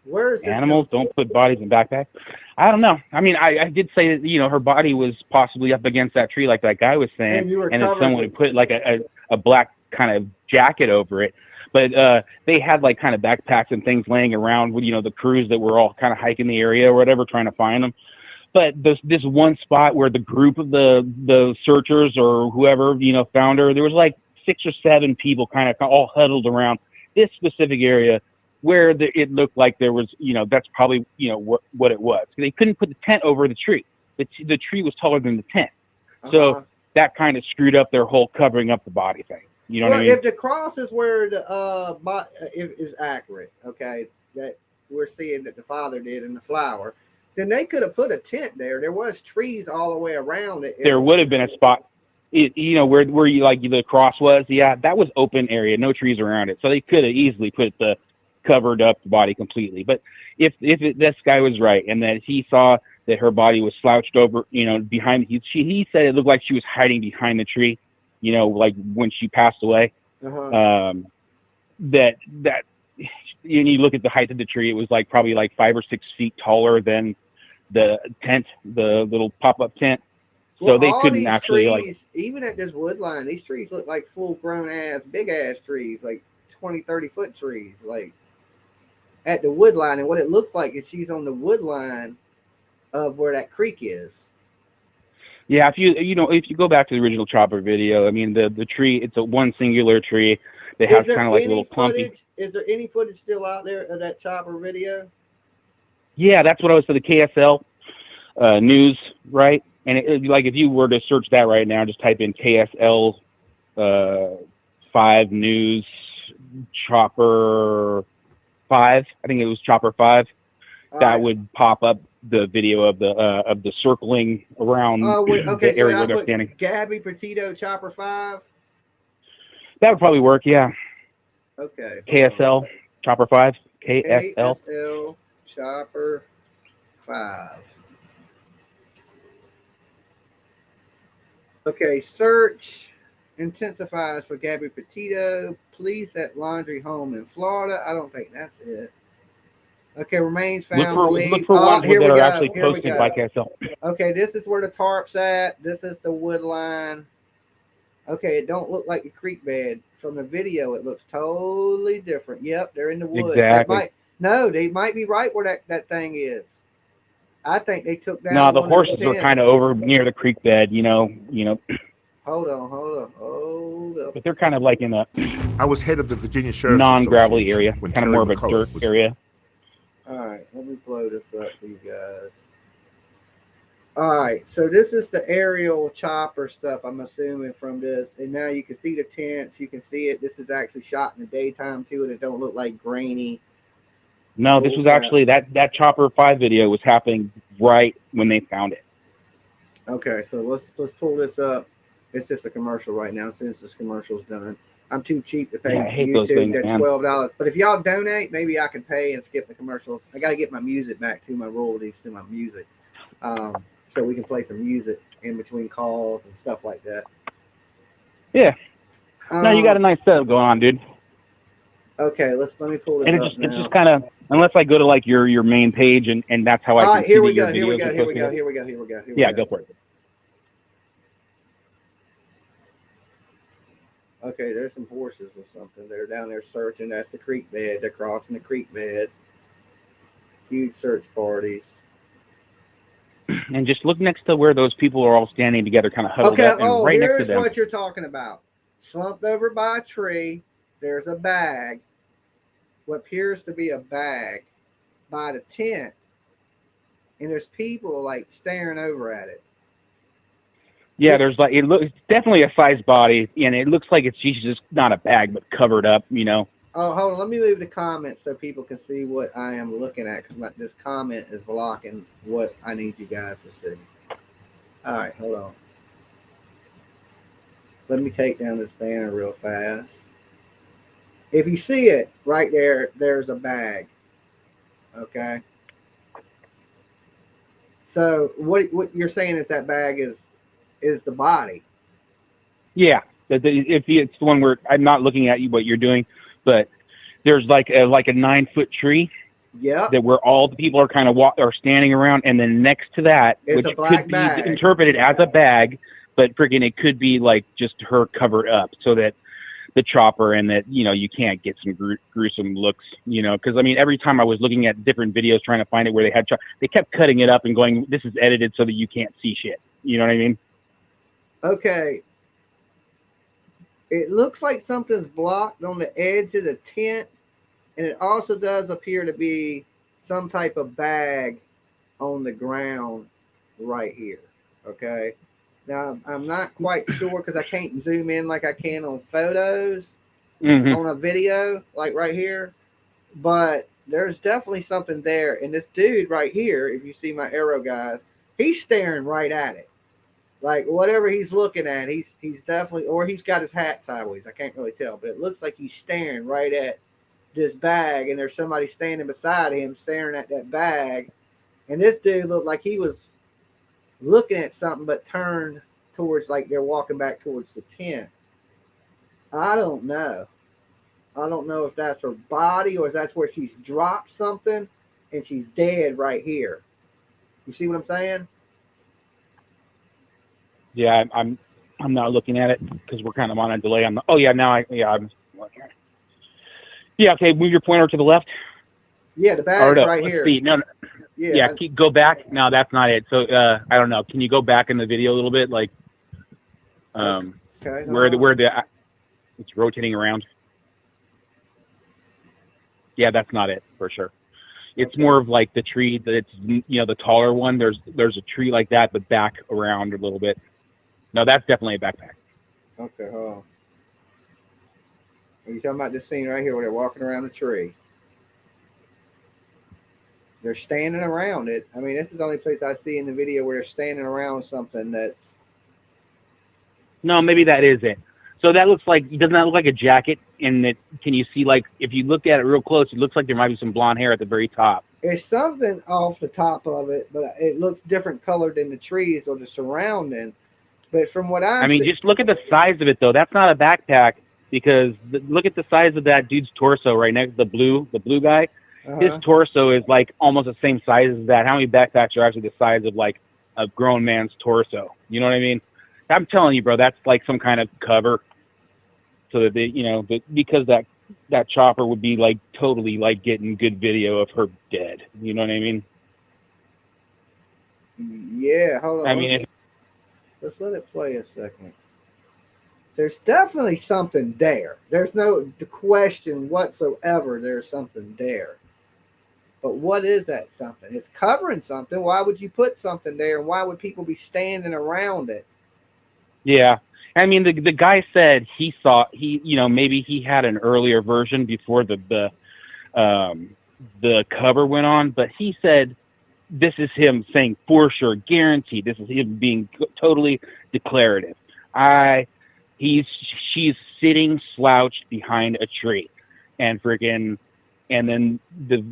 Speaker 1: Where is this
Speaker 18: animals don't put bodies in backpacks? I don't know. I mean, I did say that, you know, her body was possibly up against that tree, like that guy was saying, and that someone would put like a black kind of jacket over it. But they had like kind of backpacks and things laying around with, you know, the crews that were all kind of hiking the area or whatever, trying to find them. But this one spot where the group of the searchers or whoever, you know, found her, there was like 6 or 7 people kind of all huddled around this specific area where it looked like there was, you know, that's probably, you know, what it was. They couldn't put the tent over the tree. The tree was taller than the tent. So that kind of screwed up their whole covering up the body thing. You know
Speaker 1: well,
Speaker 18: what I mean?
Speaker 1: if the cross is where the is accurate, okay, that we're seeing that the father did in the flower, then they could have put a tent there. There was trees all the way around it.
Speaker 18: There would have been a spot, you know, where you like the cross was. Yeah, that was open area, no trees around it, so they could have easily covered up the body completely. But if this guy was right and that he saw that her body was slouched over, you know, behind, he said it looked like she was hiding behind the tree, you know, like when she passed away. That you look at the height of the tree, it was like probably like 5 or 6 feet taller than the tent, the little pop-up tent. So
Speaker 1: well,
Speaker 18: they
Speaker 1: all
Speaker 18: couldn't
Speaker 1: these
Speaker 18: actually
Speaker 1: trees, even at this wood line, these trees look like full grown ass, big ass trees, like 20, 30 foot trees, like at the wood line. And what it looks like is she's on the wood line of where that creek is.
Speaker 18: Yeah, if you go back to the original Chopper video, I mean the tree, it's a one singular tree that has kind of like a little clumpy.
Speaker 1: Is there any footage still out there of that Chopper video?
Speaker 18: Yeah, that's what I was to the KSL news, right? And like if you were to search that right now, just type in KSL 5 news Chopper 5. I think it was Chopper 5. That would pop up the video of the circling around the area where they're standing.
Speaker 1: Gabby Petito Chopper 5.
Speaker 18: That would probably work, yeah.
Speaker 1: Okay.
Speaker 18: KSL Chopper 5.
Speaker 1: KSL Chopper 5. Okay, search intensifies for Gabby Petito. Police at laundry home in Florida. I don't think that's it. Okay, remains found.
Speaker 18: Look for ones that are actually posted by KSL.
Speaker 1: Okay, this is where the tarp's at. This is the wood line. Okay, it don't look like a creek bed. From the video, it looks totally different. Yep, they're in the woods.
Speaker 18: Exactly.
Speaker 1: They might be right where that thing is. I think they took down.
Speaker 18: No, the horses are kind of over near the creek bed, you know.
Speaker 1: Hold on.
Speaker 18: But they're kind of like in a
Speaker 3: I was head of the Virginia Sheriff's
Speaker 18: non-gravelly area,
Speaker 3: Association when
Speaker 18: kind of more of a dirt area.
Speaker 1: All right, let me blow this up for you guys. All right, so this is the aerial chopper stuff, I'm assuming, from this. And now you can see the tents. You can see it. This is actually shot in the daytime, too, and it don't look like grainy.
Speaker 18: No, this was actually, that Chopper 5 video was happening right when they found it.
Speaker 1: Okay, so let's pull this up. It's just a commercial right now. As soon as this commercial's done, I'm too cheap to pay YouTube that $12. But if y'all donate, maybe I can pay and skip the commercials. I got to get my music back to my royalties to my music, so we can play some music in between calls and stuff like that. Yeah.
Speaker 18: No, you got a nice setup going on, dude.
Speaker 1: Okay, let me pull this
Speaker 18: and
Speaker 1: up now.
Speaker 18: It's just kind of, unless I go to like your main page and that's how I can see
Speaker 1: here we
Speaker 18: your
Speaker 1: go.
Speaker 18: videos. Yeah, go for it.
Speaker 1: Okay, there's some horses or something. They're down there searching. That's the creek bed. They're crossing the creek bed. Huge search parties.
Speaker 18: And just look next to where those people are all standing together, kind of huddled up, and right next to
Speaker 1: here's
Speaker 18: them.
Speaker 1: what you're talking about. Slumped over by a tree. There's a bag, what appears to be a bag, by the tent, and there's people like staring over at it.
Speaker 18: Yeah, there's like, it looks definitely a sized body, and it looks like she's just not a bag, but covered up, you know.
Speaker 1: Oh, hold on. Let me move the comments so people can see what I am looking at, because this comment is blocking what I need you guys to see. All right, hold on. Let me take down this banner real fast. If you see it right there, there's a bag. Okay. So what you're saying is that bag is the body.
Speaker 18: Yeah, if it's the one where I'm not looking at you what you're doing, but there's like a 9-foot tree.
Speaker 1: Yeah.
Speaker 18: That where all the people are kind of are standing around, and then next to that,
Speaker 1: it's
Speaker 18: which
Speaker 1: a black
Speaker 18: could be
Speaker 1: bag.
Speaker 18: interpreted as a bag, but freaking it could be like just her covered up so that the chopper and that, you know, you can't get some gruesome looks, you know, because I mean, every time I was looking at different videos trying to find it where they kept cutting it up and going, this is edited so that you can't see shit. You know what I mean?
Speaker 1: Okay. It looks like something's blocked on the edge of the tent, and it also does appear to be some type of bag on the ground right here. Okay. Now, I'm not quite sure because I can't zoom in like I can on photos,
Speaker 18: Mhm.
Speaker 1: on a video, like right here. But there's definitely something there. And this dude right here, if you see my arrow, guys, he's staring right at it. Like whatever he's looking at, he's definitely, or he's got his hat sideways. I can't really tell, but it looks like he's staring right at this bag, and there's somebody standing beside him staring at that bag. And this dude looked like he was looking at something, but turned towards, like they're walking back towards the tent. I don't know. I don't know if that's her body or if that's where she's dropped something and she's dead right here. You see what I'm saying?
Speaker 18: Yeah, I'm not looking at it because we're kind of on a delay on the. Oh yeah, now I'm looking at it. Yeah, okay, move your pointer to the left.
Speaker 1: Yeah, the bag's
Speaker 18: no,
Speaker 1: right
Speaker 18: let's
Speaker 1: here.
Speaker 18: see. No,
Speaker 1: Yeah.
Speaker 18: go back. No, that's not it. So I don't know. Can you go back in the video a little bit, like
Speaker 1: Okay.
Speaker 18: where the it's rotating around? Yeah, that's not it for sure. It's more of like the tree that it's, the taller one. There's a tree like that, but back around a little bit. No, that's definitely a backpack.
Speaker 1: Okay, hold on. Are you talking about this scene right here where they're walking around the tree? They're standing around it. I mean, this is the only place I see in the video where they're standing around something that's...
Speaker 18: No, maybe that is it. So that looks like, doesn't that look like a jacket? And it, can you see, like, if you look at it real close, it looks like there might be some blonde hair at the very top.
Speaker 1: It's something off the top of it, but it looks different colored than the trees or the surrounding. But from what
Speaker 18: I mean, just look at the size of it, though. That's not a backpack because look at the size of that dude's torso right next to the blue guy. His torso is like almost the same size as that. How many backpacks are actually the size of like a grown man's torso? You know what I mean? I'm telling you, bro, that's like some kind of cover so that they, because that chopper would be like totally like getting good video of her dead. You know what I mean?
Speaker 1: Yeah, hold on.
Speaker 18: I mean,
Speaker 1: let's let it play a second. There's definitely something there. There's no question whatsoever there's something there. But what is that something? It's covering something. Why would you put something there? And why would people be standing around it?
Speaker 18: yeah. I mean, the guy said he saw, maybe he had an earlier version before the cover went on, but he said this is him saying for sure, guaranteed. This is him being totally declarative. She's sitting slouched behind a tree, and then the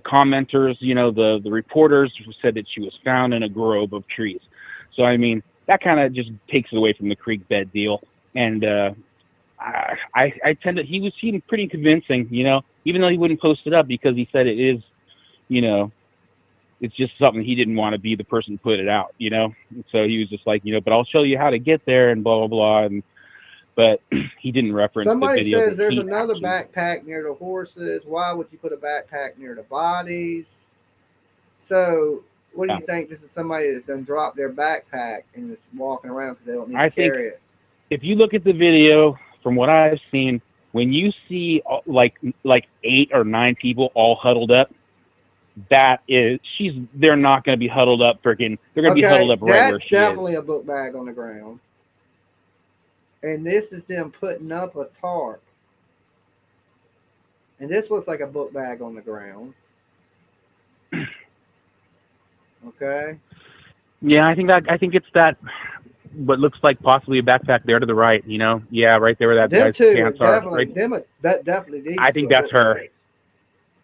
Speaker 18: commenters, the reporters said that she was found in a grove of trees. So I mean, that kind of just takes it away from the creek bed deal. And I tend to, he was seeming pretty convincing, even though he wouldn't post it up because he said it is, it's just something he didn't want to be the person who put it out, So he was just like, but I'll show you how to get there and blah, blah, blah. But he didn't reference
Speaker 1: Somebody
Speaker 18: the video.
Speaker 1: says there's another backpack near the horses. Why would you put a backpack near the bodies? So what do you think? This is somebody that's done dropped their backpack and is walking around because they don't need to carry it.
Speaker 18: If you look at the video, from what I've seen, when you see like 8 or 9 people all huddled up, they're not going to be huddled up freaking. They're going to be huddled up right where she is.
Speaker 1: That's definitely a book bag on the ground. And this is them putting up a tarp. And this looks like a book bag on the ground. Okay.
Speaker 18: Yeah, I think it's that what looks like possibly a backpack there to the right, Yeah, right there where that guy's pants are. Right.
Speaker 1: That definitely
Speaker 18: I think that's her.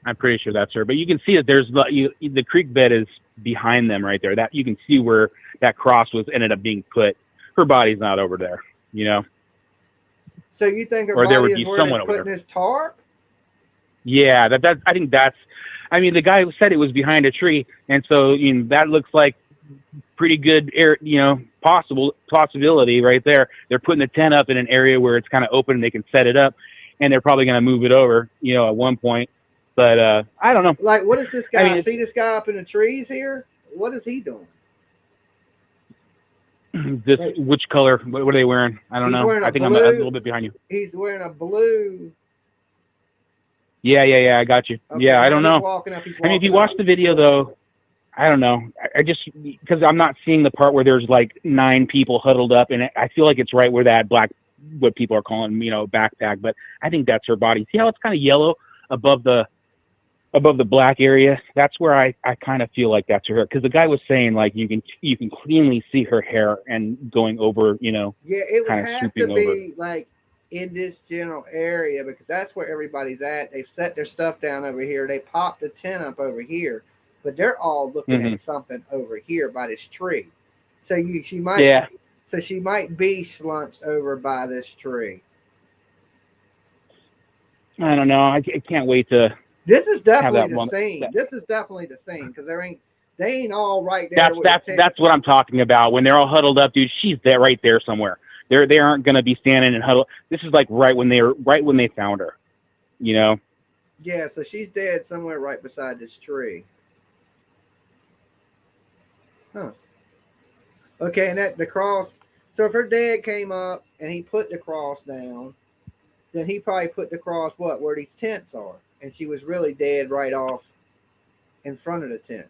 Speaker 18: I'm pretty sure that's her. But you can see that there's the creek bed is behind them right there. That you can see where that cross ended up being put. Her body's not over there,
Speaker 1: So you think her body is where they're putting this tarp?
Speaker 18: Yeah, I think that's. I mean, the guy said it was behind a tree, and so that looks like pretty good possibility right there. They're putting the tent up in an area where it's kind of open and they can set it up, and they're probably going to move it over, at one point. But I don't know.
Speaker 1: Like, what is this guy? See this guy up in the trees here? What is he doing?
Speaker 18: Which color? What are they wearing? I don't know. I think I'm a little bit behind you.
Speaker 1: He's wearing a blue.
Speaker 18: Yeah. I got you.
Speaker 1: Okay,
Speaker 18: yeah, I don't know.
Speaker 1: Walking up,
Speaker 18: I mean, if you watch the video though, I don't know. I just, because I'm not seeing the part where there's like 9 people huddled up, and I feel like it's right where that black, what people are calling, backpack, but I think that's her body. See how it's kind of yellow above the black area? That's where I kind of feel like that's her, because the guy was saying like you can cleanly see her hair and going over,
Speaker 1: Yeah, it would
Speaker 18: kind of
Speaker 1: have to
Speaker 18: swooping
Speaker 1: be like in this general area, because that's where everybody's at. They've set their stuff down over here. They popped the tent up over here, but they're all looking
Speaker 18: Mhm.
Speaker 1: at something over here by this tree. So she might be slunched over by this tree.
Speaker 18: I don't know. I can't wait to.
Speaker 1: This is definitely
Speaker 18: that
Speaker 1: the
Speaker 18: one-
Speaker 1: scene. This is definitely the scene, because they ain't all right there.
Speaker 18: That's what I'm talking about. When they're all huddled up, dude, she's there, right there somewhere. They aren't gonna be standing and huddled. This is like right when they found her.
Speaker 1: Yeah, so she's dead somewhere right beside this tree. Huh. Okay, and the cross. So if her dad came up and he put the cross down, then he probably put the cross where these tents are, and she was really dead right off in front of the tent.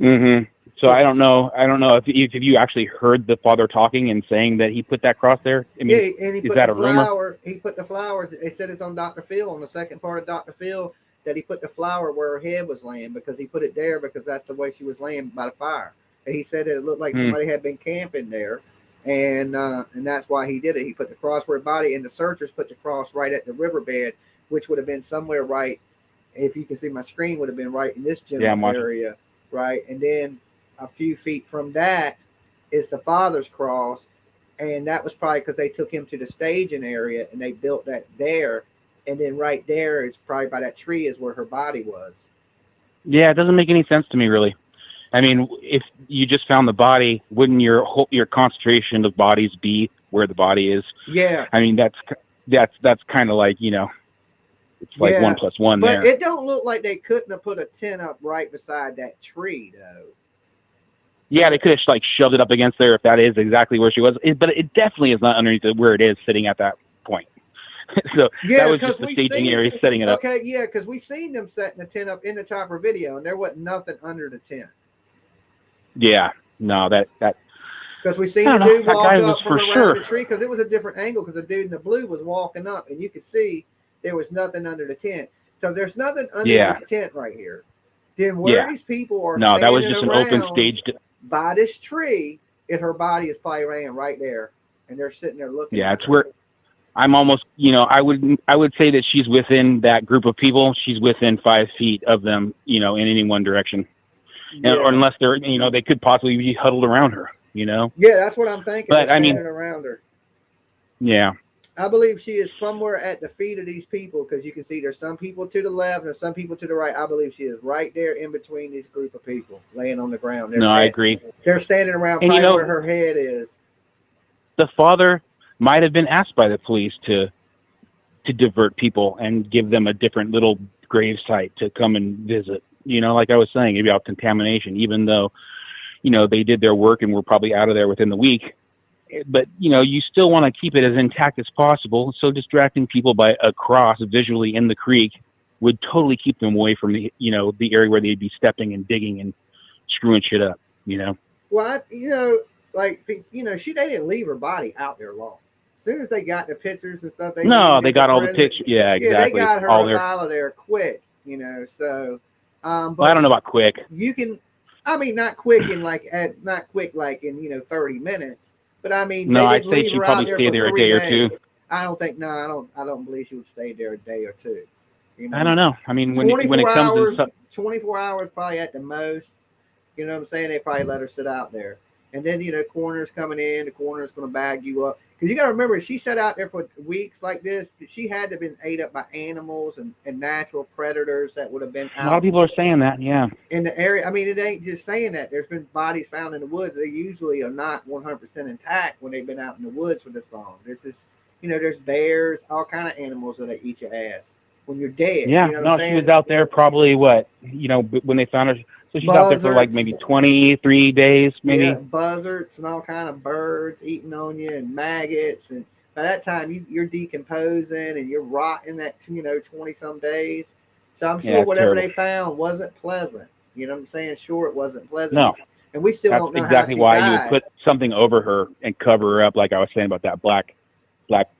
Speaker 18: Mm-hmm. So I don't know if you actually heard the father talking and saying that he put that cross there. I mean,
Speaker 1: Yeah, and he
Speaker 18: is
Speaker 1: put
Speaker 18: that
Speaker 1: the
Speaker 18: a rumor?
Speaker 1: flower. He put the flowers. They said it's on Dr. Phil, on the second part of Dr. Phil, that he put the flower where her head was laying, because he put it there because that's the way she was laying by the fire. And he said that it looked like somebody had been camping there, and that's why he did it. He put the cross where her body, and the searchers put the cross right at the riverbed, which would have been somewhere right, if you can see my screen, would have been right in this general area, right? And then a few feet from that is the father's cross, and that was probably because they took him to the staging area and they built that there, and then right there is probably by that tree is where her body was.
Speaker 18: Yeah, it doesn't make any sense to me, really. I mean, if you just found the body, wouldn't your concentration of bodies be where the body is?
Speaker 1: Yeah.
Speaker 18: I mean, that's kind of like, it's like 1 + 1
Speaker 1: but
Speaker 18: there.
Speaker 1: it don't look like they couldn't have put a tent up right beside that tree, though.
Speaker 18: Yeah, they could have like shoved it up against there if that is exactly where she was. But it definitely is not underneath where it is sitting at that point. So that was just the staging area setting it up.
Speaker 1: Okay, yeah, because we seen them setting the tent up in the Chopper video, and there wasn't nothing under the tent.
Speaker 18: Yeah, no, that
Speaker 1: because we seen the dude walk up from around the tree, because it was a different angle, because the dude in the blue was walking up, and you could see there was nothing under the tent. So there's nothing under this tent right here. Then where these people are standing
Speaker 18: that was just an open stage
Speaker 1: by this tree, if her body is probably laying right there, and they're sitting there looking.
Speaker 18: Yeah, it's where I'm almost, I would say that she's within that group of people. She's within 5 feet of them, in any one direction. Or unless they're, they could possibly be huddled around her, Yeah,
Speaker 1: that's what I'm thinking.
Speaker 18: But
Speaker 1: I mean, around her.
Speaker 18: Yeah.
Speaker 1: I believe she is somewhere at the feet of these people, because you can see there's some people to the left and there's some people to the right. I believe she is right there in between this group of people laying on the ground.
Speaker 18: I agree.
Speaker 1: They're standing around probably where her head is.
Speaker 18: The father might have been asked by the police to divert people and give them a different little grave site to come and visit. Like I was saying about contamination, even though, they did their work and were probably out of there within the week. But, you still want to keep it as intact as possible. So distracting people by a cross visually in the creek would totally keep them away from the, the area where they'd be stepping and digging and screwing shit up,
Speaker 1: Well, they didn't leave her body out there long. As soon as they got the pictures and stuff, they
Speaker 18: got all the pictures. Yeah, exactly.
Speaker 1: They got her out of there quick, so. But
Speaker 18: I don't know about quick.
Speaker 1: You can, not quick in not quick like in 30 minutes. But I mean,
Speaker 18: no,
Speaker 1: I'd
Speaker 18: say she'd probably stay there a day or two.
Speaker 1: I don't think. No, I don't believe she would stay there a day or two.
Speaker 18: I don't know. I mean, when it comes to
Speaker 1: 24 hours probably at the most. You know what I'm saying? They probably let her sit out there, and then coroner's coming in. The coroner's going to bag you up, because you got to remember, she sat out there for weeks like this. She had to have been ate up by animals and natural predators that would have been out.
Speaker 18: A lot of people are saying that, yeah.
Speaker 1: In the area, I mean, it ain't just saying that. There's been bodies found in the woods. They usually are not 100% intact when they've been out in the woods for this long. There's this, there's bears, all kind of animals that eat your ass when you're dead.
Speaker 18: Yeah, she was out there probably when they found her. So she's out there for like maybe 23 days, maybe.
Speaker 1: Yeah, buzzards and all kind of birds eating on you, and maggots, and by that time you're decomposing and you're rotting at 20 some days. So I'm sure whatever they found wasn't pleasant. You know what I'm saying? Sure, it wasn't pleasant.
Speaker 18: No.
Speaker 1: And we still
Speaker 18: That's
Speaker 1: don't know
Speaker 18: exactly
Speaker 1: how she
Speaker 18: why
Speaker 1: died.
Speaker 18: you would put something over her and cover her up, like I was saying about that black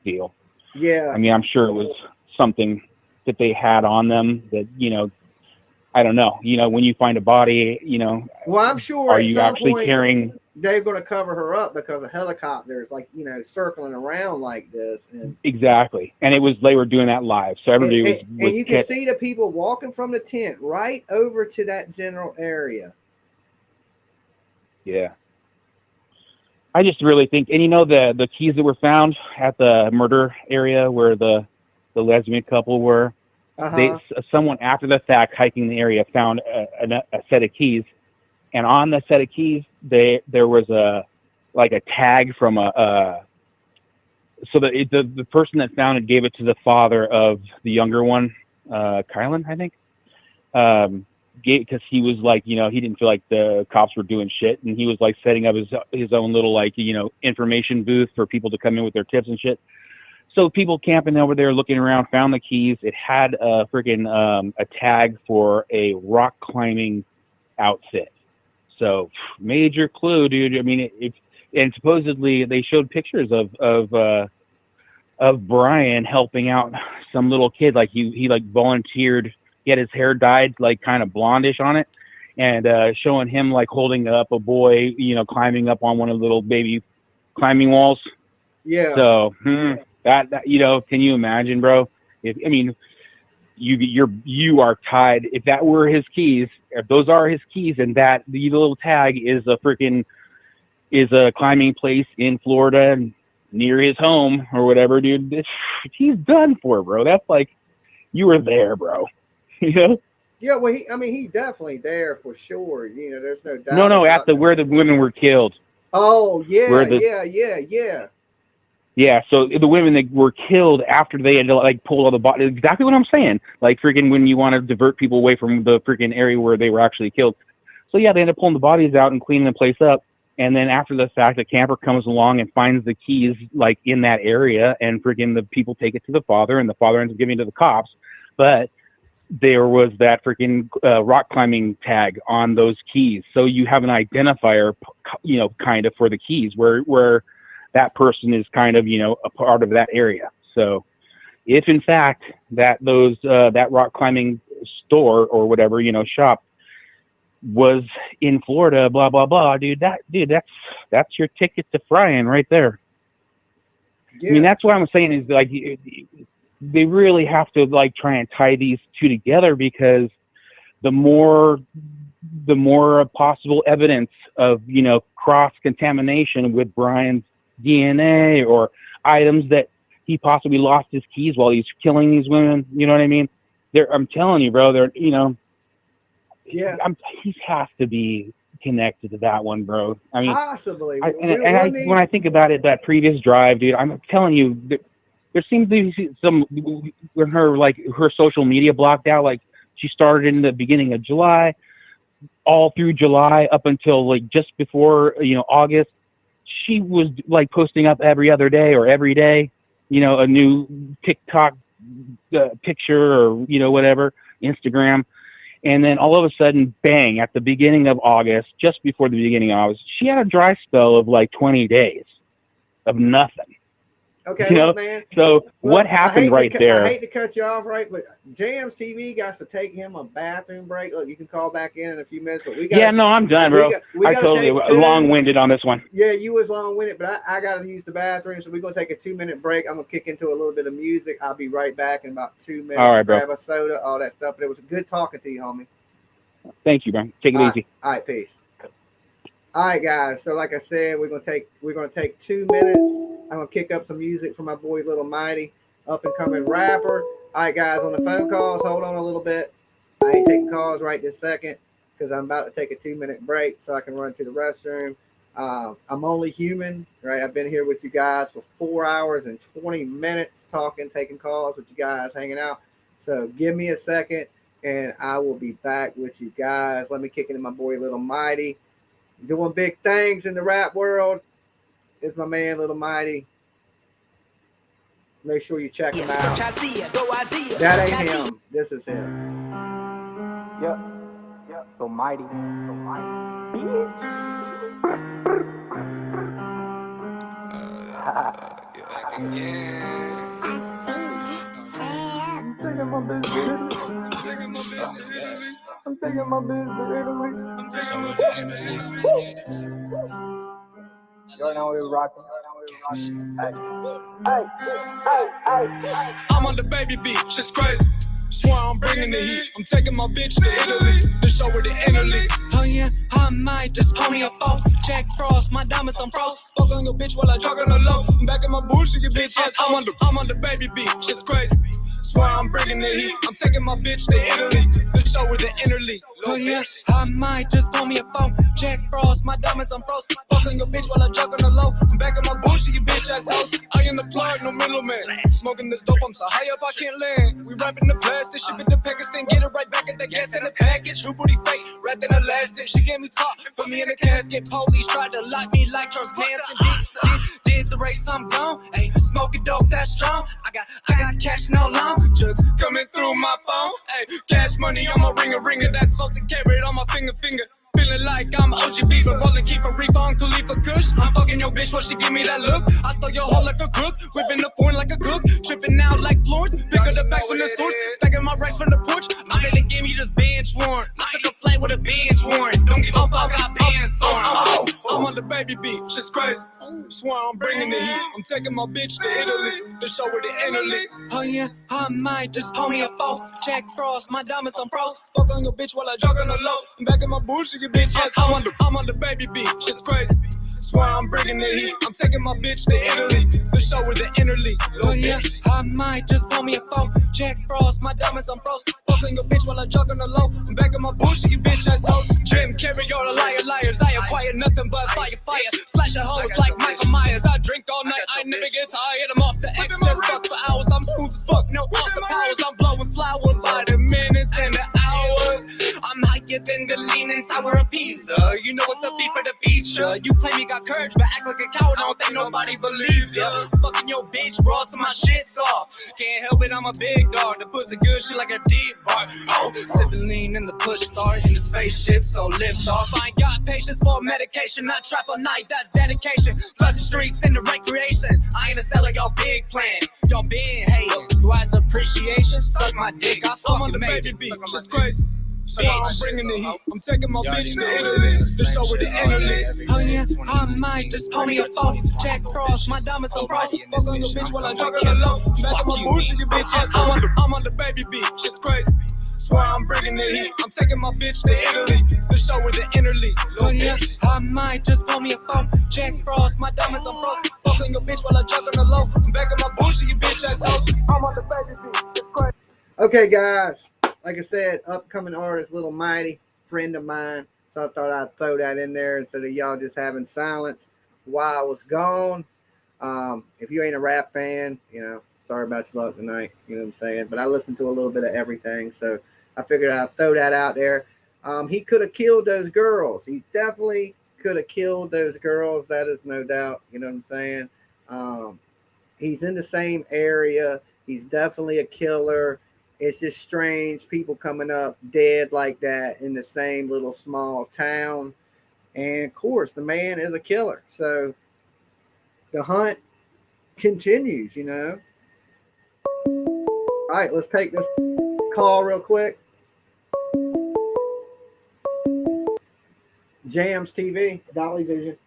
Speaker 18: deal.
Speaker 1: Yeah.
Speaker 18: I mean, I'm sure it was something that they had on them that, you know, I don't know. You know, when you find a body, you know,
Speaker 1: Well, I'm sure
Speaker 18: are
Speaker 1: at
Speaker 18: you
Speaker 1: some
Speaker 18: actually
Speaker 1: point
Speaker 18: carrying?
Speaker 1: they're going to cover her up because of helicopters, like, you know, circling around like this. And
Speaker 18: Exactly. And they were doing that live. So everybody was
Speaker 1: and you can see the people walking from the tent right over to that general area.
Speaker 18: Yeah. I just really think, and you know, the keys that were found at the murder area where the lesbian couple were, someone after the fact hiking the area found a set of keys, and on the set of keys there was a tag from so the person that found it gave it to the father of the younger one, Kylan, I think, because he was like, you know, he didn't feel like the cops were doing shit, and he was like setting up his own little, like, you know, information booth for people to come in with their tips and shit. So people camping over there looking around found the keys. It had a freaking a tag for a rock climbing outfit. So major clue, dude. I mean, and supposedly they showed pictures of Brian helping out some little kid. Like he like volunteered. He had his hair dyed like kind of blondish on it, and showing him like holding up a boy, you know, climbing up on one of the little baby climbing walls.
Speaker 1: Yeah.
Speaker 18: So that you know, can you imagine, bro? I mean, you are tied. If that were his keys, if those are his keys, and that the little tag is a climbing place in Florida near his home or whatever, dude, he's done for, bro. That's like, you were there, bro. You know?
Speaker 1: Yeah, well, he's definitely there for sure. You know, there's no doubt.
Speaker 18: No, at where the women were killed.
Speaker 1: Oh yeah, yeah.
Speaker 18: Yeah, so the women that were killed after they had like pulled all the bodies. Exactly what I'm saying. Like freaking when you want to divert people away from the freaking area where they were actually killed. So yeah, they end up pulling the bodies out and cleaning the place up. And then after the fact, a camper comes along and finds the keys like in that area, and freaking the people take it to the father, and the father ends up giving it to the cops. But there was that freaking rock climbing tag on those keys. So you have an identifier, you know, kind of for the keys where that person is kind of, you know, a part of that area. So if in fact that that rock climbing store or whatever, you know, shop was in Florida, blah, blah, blah, that's your ticket to frying right there. Yeah. I mean, that's what I'm saying is like, they really have to like try and tie these two together, because the more possible evidence of, you know, cross contamination with Brian's DNA or items that he possibly lost his keys while he's killing these women, you know what I mean? I'm telling you, bro, they're, you know,
Speaker 1: yeah,
Speaker 18: he has to be connected to that one, bro. I mean,
Speaker 1: possibly.
Speaker 18: When I think about it, that previous drive, dude, I'm telling you, there seems to be some, when her social media blocked out, like she started in the beginning of July, all through July up until like just before, you know, August, she was like posting up every other day or every day, you know, a new TikTok picture or, you know, whatever, Instagram. And then all of a sudden, bang, at the beginning of August, just before the beginning of August, she had a dry spell of like 20 days of nothing.
Speaker 1: Okay,
Speaker 18: you know?
Speaker 1: look, man.
Speaker 18: So what happened right there?
Speaker 1: I hate to cut you off, right? But Jamz TV got to take him a bathroom break. Look, you can call back in a few minutes, but we got.
Speaker 18: Yeah, no, I'm done, bro. I totally long-winded on this one.
Speaker 1: Yeah, you was long-winded, but I got to use the bathroom, so we're gonna take a 2-minute break. I'm gonna kick into a little bit of music. I'll be right back in about 2 minutes.
Speaker 18: All right, bro.
Speaker 1: Grab a soda, all that stuff. But it was good talking to you, homie.
Speaker 18: Thank you, bro. Take it easy.
Speaker 1: All right, peace. All right, guys. So like I said, we're gonna take 2 minutes. I'm gonna kick up some music for my boy Little Mighty, up and coming rapper. All right, guys, on the phone calls, hold on a little bit. I ain't taking calls right this second because I'm about to take a 2-minute break so I can run to the restroom. I'm only human, right? I've been here with you guys for 4 hours and 20 minutes talking, taking calls with you guys, hanging out. So give me a second and I will be back with you guys. Let me kick into my boy Little Mighty. Doing big things in the rap world. It's my man Little Mighty. Make sure you check him out. That ain't him. This is him.
Speaker 4: Yep.
Speaker 10: So mighty.
Speaker 4: I'm taking my bitch to Italy. I'm taking my bitch to Italy. You already know we're rocking. Hey.
Speaker 22: I'm on the baby beat, shit's crazy. Swear I'm bringing the heat. I'm taking my bitch to Italy to show her the Italy. Oh yeah, I might just call me a foe. Jack Frost, my diamonds I'm froze. Fuck on your bitch while I jog on the low. I'm back in my bullshit, you bitch. I'm on the baby beat, shit's crazy. Swear I'm bringing the heat. I'm taking my bitch to Italy to show her the Italy. Oh yeah, I might just call me a phone. Jack Frost, my diamonds I'm froze. Fuck on your bitch while I jog on the low. I'm back in my bullshit, you bitch ass hoes. I am the plug, no middleman. Smoking this dope, I'm so high up I can't land. We rapping the plastic, ship it to Pakistan, get it right back at the gas in the package. Who booty fake, wrapped in elastic. She gave me top, put me in a casket. Police tried to lock me like Charles Manson. Did the race, I'm gone. Hey, smoking dope, that's strong. I got cash, no long. Jugs coming through my phone. Hey, cash money on my ringer. That's salted carrot on my finger. Feeling like I'm OGB, but rolling keep a reef on Khalifa Kush. I'm fucking your bitch while she give me that look. I stole your hoe like a crook, whipping the phone like a cook, tripping out like Florence. Pick up the facts from the source, stacking my racks from the porch. I bet they gave me this bench warrant. I took a flight with a bench warrant. Don't give a fuck, I been sworn. I'm on the baby beat, shit's crazy. Swear I'm bringing the heat. I'm taking my bitch to Italy to show her the Italy. Oh yeah, I might just call me a foe. Jack Frost, my diamonds I'm froze. Fuck on your bitch while I jog on the low. I'm back in my bullshit, you bitch. I'm on the baby beat, shit's crazy. Swear I'm bringing the heat. I'm taking my bitch to Italy to show her the Italy. Oh yeah, I might just call me a phone. Jack Frost, my diamonds I'm froze. Fuck on your bitch while I jog on the low. I'm back in my bullshit, you bitch ass hoes. Jim Carrey, you're a liars. I acquire nothing but fire. Slash a hoes like Michael Myers. I drink all night, I never get tired. I'm off the X, just fuck for hours. I'm smooth as fuck, no Austin Powers. I'm blowing flower by the minutes and the hours. I'm higher than the Leaning Tower of Pisa. You know it's a beat for the feature. You claim you got courage, but act like a coward. I don't think nobody believes ya. Fucking your bitch, bro, till my shit's off. Can't help it, I'm a big dog. The pussy good shit like a deep bar. Oh, sipping lean in the push start in the spaceship, so lift off. I ain't got patience for medication. I trap all night, that's dedication. Flood the streets and the recreation. I ain't a seller, y'all big plan. Y'all been hating, so as appreciation, suck my dick. I fucking the baby beat, shit's crazy. So I'm bringing the heat. I'm taking my bitch to Italy to show her the Italy. Oh yeah, I might just call me a phone. Jack Frost, my diamonds I'm frost. Fuck on your bitch while I drop on the low. Back in my bullshit, you bitch ass. I'm on the baby beat, shit's crazy. Swear I'm bringing the heat. I'm taking my bitch to Italy to show her the Italy. Oh yeah, I might just call me a phone. Jack Frost, my diamonds I'm frost. Fuck on your bitch while I drop on the low. I'm back in my bullshit, you bitch ass hoes. I'm on the baby beat, shit's crazy.
Speaker 1: Okay, guys. Like I said, upcoming artist, Little Mighty, friend of mine. So I thought I'd throw that in there instead of y'all just having silence while I was gone. If you ain't a rap fan, sorry about your luck tonight. You know what I'm saying? But I listened to a little bit of everything. So I figured I'd throw that out there. He could have killed those girls. He definitely could have killed those girls. That is no doubt. You know what I'm saying? He's in the same area. He's definitely a killer. It's just strange people coming up dead like that in the same little small town. And of course, the man is a killer. So the hunt continues, All right, let's take this call real quick. Jamz TV, Dolly Vision.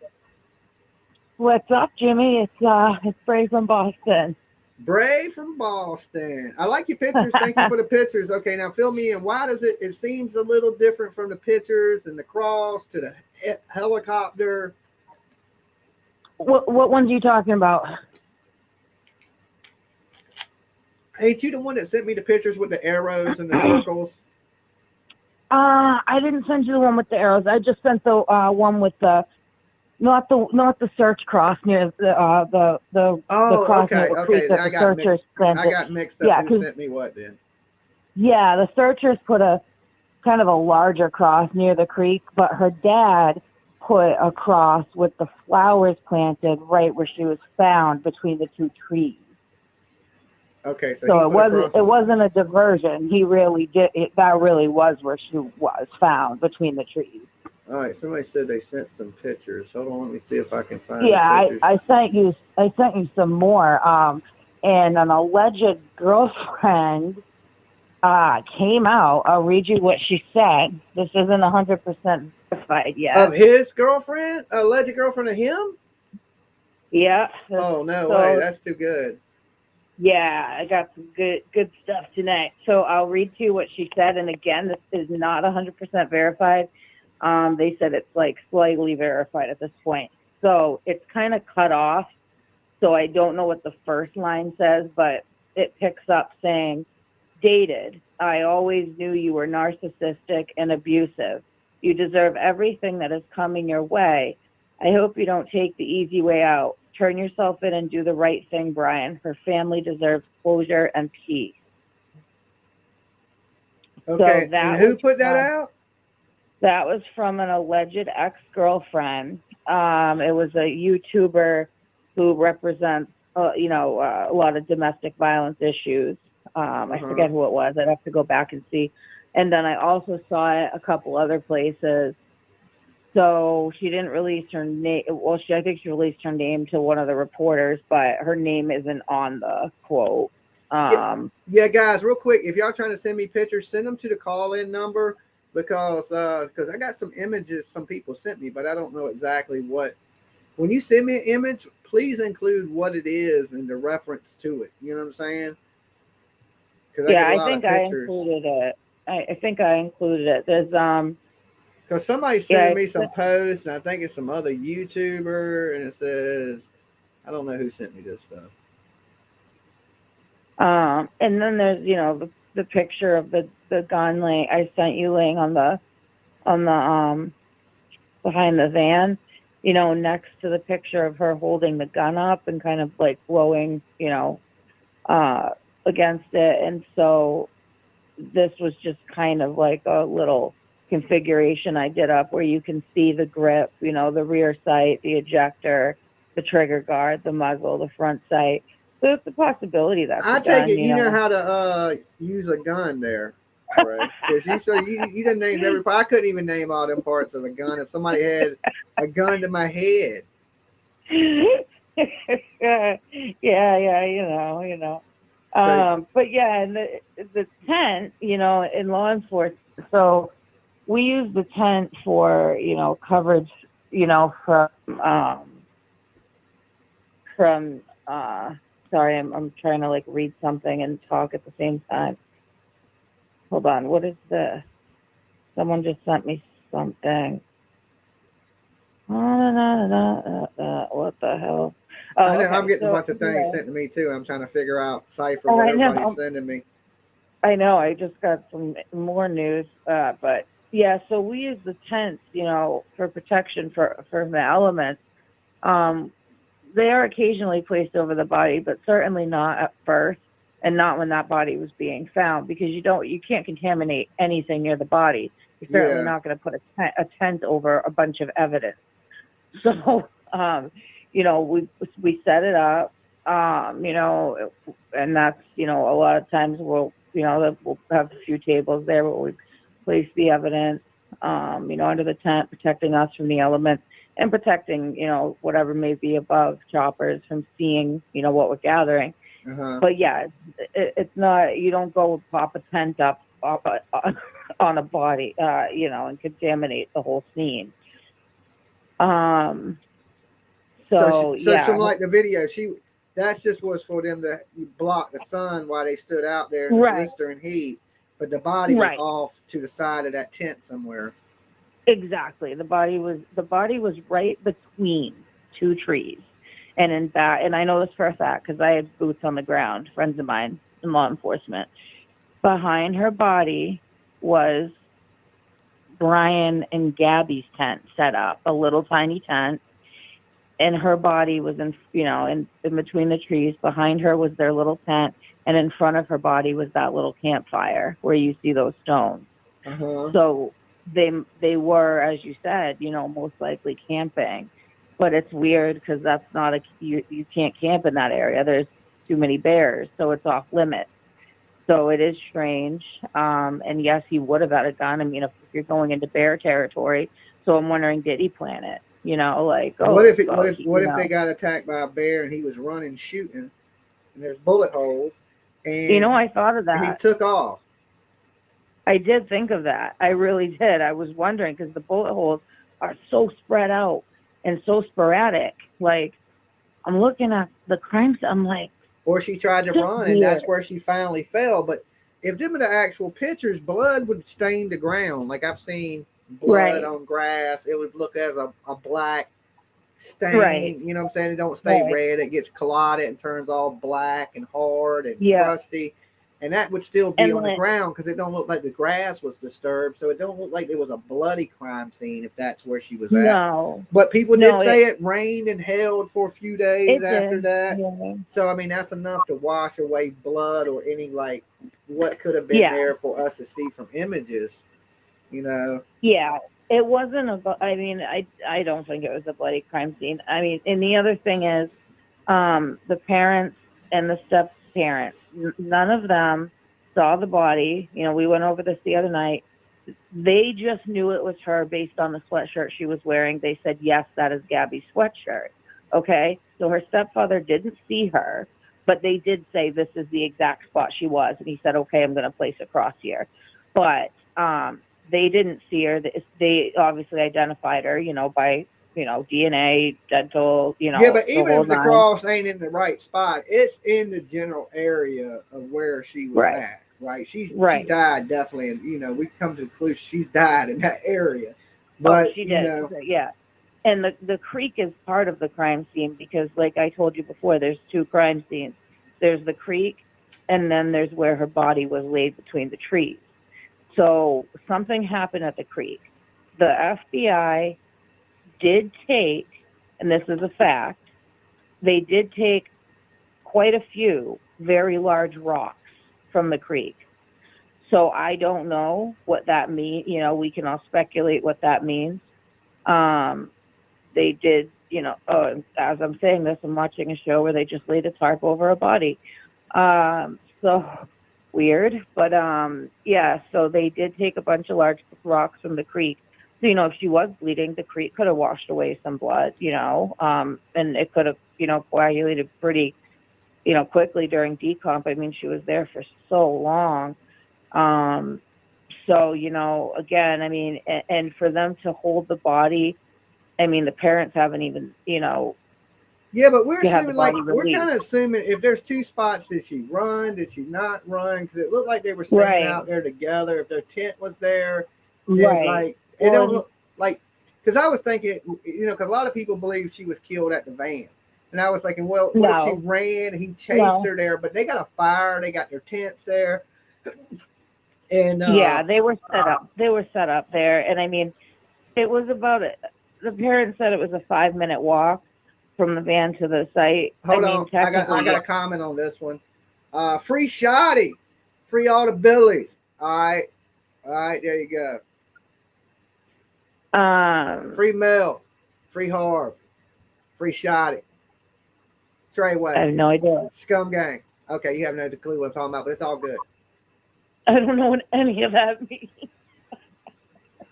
Speaker 5: What's up, Jimmy? It's Bray from Boston.
Speaker 1: Bray from Boston. I like your pictures. Thank you for the pictures. Okay, now fill me in. Why does it seems a little different from the pictures and the cross to the helicopter?
Speaker 5: What ones are you talking about?
Speaker 1: Ain't you the one that sent me the pictures with the arrows and the circles?
Speaker 5: I didn't send you the one with the arrows. I just sent the one with the not the search cross near the cross near the creek that the searchers planted.
Speaker 1: I got mixed up. Who sent me what then?
Speaker 5: Yeah, the searchers put a kind of a larger cross near the creek, but her dad put a cross with the flowers planted right where she was found between the two trees.
Speaker 1: Okay, so
Speaker 2: So
Speaker 1: he
Speaker 2: it
Speaker 1: put across.
Speaker 2: wasn't a diversion. He really did it. That really was where she was found, between the trees.
Speaker 1: All right, somebody said they sent some pictures. Hold on, let me see if I can find
Speaker 2: Yeah,
Speaker 1: the pictures.
Speaker 2: I sent you some more. And an alleged girlfriend came out. I'll read you what she said. This isn't 100% verified yet.
Speaker 1: Of his girlfriend, alleged girlfriend of him.
Speaker 2: Yeah.
Speaker 1: Oh no
Speaker 2: So,
Speaker 1: way, that's too good.
Speaker 2: Yeah, I got some good stuff tonight. So I'll read to you what she said. And again, this is not 100% verified. They said it's like slightly verified at this point. So it's kind of cut off. So I don't know what the first line says, but it picks up saying, dated. I always knew you were narcissistic and abusive. You deserve everything that is coming your way. I hope you don't take the easy way out. Turn yourself in and do the right thing, Brian. Her family deserves closure and peace.
Speaker 1: Okay,
Speaker 2: So that
Speaker 1: and who
Speaker 2: was
Speaker 1: put that
Speaker 2: from-
Speaker 1: out?
Speaker 2: That was from an alleged ex-girlfriend. It was a YouTuber who represents, a lot of domestic violence issues. I forget who it was. I'd have to go back and see. And then I also saw it a couple other places. So she didn't release her name. Well, I think she released her name to one of the reporters, but her name isn't on the quote.
Speaker 1: Yeah, guys, real quick, if y'all trying to send me pictures, send them to the call-in number because I got some images some people sent me, but I don't know exactly what. When you send me an image, please include what it is and the reference to it. You know what I'm saying?
Speaker 2: Yeah, I think I included it. I think I included it. There's
Speaker 1: because somebody's sending me some posts, and I think it's some other YouTuber, and it says, I don't know who sent me this stuff.
Speaker 2: And then there's, the picture of the gun I sent you laying on the behind the van, next to the picture of her holding the gun up and kind of like blowing, against it. And so this was just kind of like a little configuration I did up where you can see the grip, the rear sight, the ejector, the trigger guard, the muzzle, the front sight. So it's a possibility that
Speaker 1: I take it you know how to use a gun there, right? Because you didn't name every part. I couldn't even name all them parts of a gun if somebody had a gun to my head.
Speaker 2: yeah. But yeah, and the tent, in law enforcement. So we use the tent for coverage, from sorry, I'm trying to like read something and talk at the same time. Hold on, what is this? Someone just sent me something. What the hell? Oh,
Speaker 1: I know,
Speaker 2: okay.
Speaker 1: I'm getting a
Speaker 2: So,
Speaker 1: bunch of things
Speaker 2: yeah.
Speaker 1: sent to me too. I'm trying to figure out cipher what everybody's sending me.
Speaker 2: I know. I just got some more news, but yeah. So we use the tents, for protection from the elements. They are occasionally placed over the body, but certainly not at first, and not when that body was being found, because you can't contaminate anything near the body. You're certainly not going to put a tent over a bunch of evidence. So, we set it up, and that's, a lot of times we'll have a few tables there where we place the evidence, under the tent, protecting us from the elements and protecting, whatever may be above choppers from seeing, what we're gathering. But yeah, it's not, you don't go pop a tent up on a body, and contaminate the whole scene.
Speaker 1: So from like the video, that's just was for them to block the sun while they stood out there in the blistering heat, but the body was off to the side of that tent somewhere.
Speaker 2: Exactly. The body was right between two trees, and in that, and I know this for a fact because I had boots on the ground, friends of mine in law enforcement. Behind her body was Brian and Gabby's tent set up, a little tiny tent, and her body was in between the trees. Behind her was their little tent, and in front of her body was that little campfire where you see those stones. So they were, as you said, most likely camping, but it's weird because that's not you can't camp in that area. There's too many bears, so it's off limits. So it is strange. And yes, he would have had a gun. I mean, if you're going into bear territory, so I'm wondering, did he plan it? You know, like, oh,
Speaker 1: What if
Speaker 2: you know.
Speaker 1: they got attacked by a bear and he was running, shooting, and there's bullet holes, and
Speaker 2: You know, I thought of that.
Speaker 1: he took off.
Speaker 2: I did think of that. I really did. I was wondering because the bullet holes are so spread out and so sporadic. Like, I'm looking at the crimes. I'm like,
Speaker 1: Or she tried to
Speaker 2: Just
Speaker 1: run, and that's
Speaker 2: weird.
Speaker 1: where she finally fell. But if them are the actual pictures, blood would stain the ground. Like I've seen blood
Speaker 2: Right.
Speaker 1: on grass. It would look as a black stain.
Speaker 2: Right.
Speaker 1: You know what I'm saying? It don't stay
Speaker 2: Right.
Speaker 1: red. It gets clotted and turns all black and hard and
Speaker 2: Yeah.
Speaker 1: crusty. And that would still be
Speaker 2: And
Speaker 1: on the
Speaker 2: then-
Speaker 1: ground because it don't look like the grass was disturbed. So it don't look like it was a bloody crime scene if that's where she was at.
Speaker 2: No.
Speaker 1: But people
Speaker 2: No,
Speaker 1: did say it rained and held for a few days
Speaker 2: It
Speaker 1: after
Speaker 2: did,
Speaker 1: that.
Speaker 2: yeah.
Speaker 1: So I mean that's enough to wash away blood or any like what could have been
Speaker 2: Yeah.
Speaker 1: there for us to see from images. You know.
Speaker 2: Yeah, it wasn't a. I mean, I don't think it was a bloody crime scene. I mean, and the other thing is, the parents and the step parents, none of them saw the body. You know, we went over this the other night. They just knew it was her based on the sweatshirt she was wearing. They said, yes, that is Gabby's sweatshirt. Okay, so her stepfather didn't see her, but they did say this is the exact spot she was, and he said, okay, I'm going to place a cross here. But they didn't see her. They obviously identified her, you know, by, you know, DNA, dental, you know.
Speaker 1: Yeah, but
Speaker 2: the
Speaker 1: even
Speaker 2: whole
Speaker 1: if the
Speaker 2: nine.
Speaker 1: cross ain't in the right spot, it's in the general area of where she was
Speaker 2: Right.
Speaker 1: at. Right. She
Speaker 2: Right.
Speaker 1: died definitely, and you know we come to the conclusion she's died in that area.
Speaker 2: Oh,
Speaker 1: But
Speaker 2: she
Speaker 1: you
Speaker 2: did.
Speaker 1: know,
Speaker 2: Yeah. And the creek is part of the crime scene because, like I told you before, there's two crime scenes. There's the creek, and then there's where her body was laid between the trees. So something happened at the creek. The FBI did take, and this is a fact, they did take quite a few very large rocks from the creek. So I don't know what that means. You know, we can all speculate what that means. They did, you know, as I'm saying this, I'm watching a show where they just laid a tarp over a body. So weird, but yeah, so they did take a bunch of large rocks from the creek. So, you know, if she was bleeding, the creek could have washed away some blood, you know, and it could have, you know, coagulated pretty, you know, quickly during decomp. I mean, she was there for so long. So, you know, again, I mean, and for them to hold the body, I mean, the parents haven't even, you know.
Speaker 1: yeah, but we're
Speaker 2: to have the
Speaker 1: assuming like
Speaker 2: body
Speaker 1: we're
Speaker 2: released.
Speaker 1: kind of assuming if there's two spots, did she run? Did she not run? Because it looked like they were staying
Speaker 2: Right.
Speaker 1: out there together. If their tent was there, then,
Speaker 2: Right.
Speaker 1: like it
Speaker 2: Well,
Speaker 1: don't look like. Because I was thinking, you know, because a lot of people believe she was killed at the van. And I was thinking, well, what if she
Speaker 2: No.
Speaker 1: ran? He chased
Speaker 2: No.
Speaker 1: her there, but they got a fire. They got their tents there. And
Speaker 2: yeah, they were set up. They were set up there, and I mean, it was about the parents said it was a 5-minute walk from the van to the site.
Speaker 1: hold
Speaker 2: I mean,
Speaker 1: on, I got
Speaker 2: technically,
Speaker 1: a comment on this one. Free Shoddy, free all the Billies. All right, there you go. Free Mel, free Harv, free Shoddy, Treyway.
Speaker 2: I have no idea.
Speaker 1: Scum Gang. Okay, you have no clue what I'm talking about, but it's all good.
Speaker 2: I don't know what any of that means.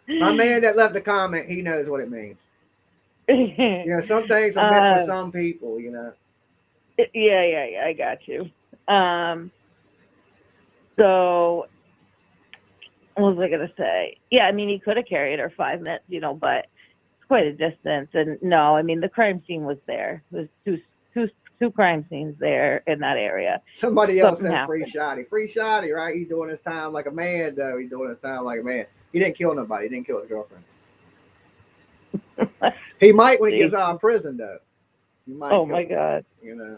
Speaker 1: My man that left the comment, he knows what it means. You know, some things are meant for some people, you know.
Speaker 2: Yeah, I got you. So, what was I gonna say? Yeah, I mean, he could have carried her 5 minutes, you know, but it's quite a distance. And no, I mean, the crime scene was there. There's two crime scenes there in that area.
Speaker 1: Somebody else
Speaker 2: Something
Speaker 1: said free
Speaker 2: happened.
Speaker 1: Shoddy. Free Shoddy, right? He's doing his time like a man, though. He's doing his time like a man. He didn't kill nobody. He didn't kill his girlfriend. He might when he gets out of prison, though. He might.
Speaker 2: Oh my God.
Speaker 1: You know.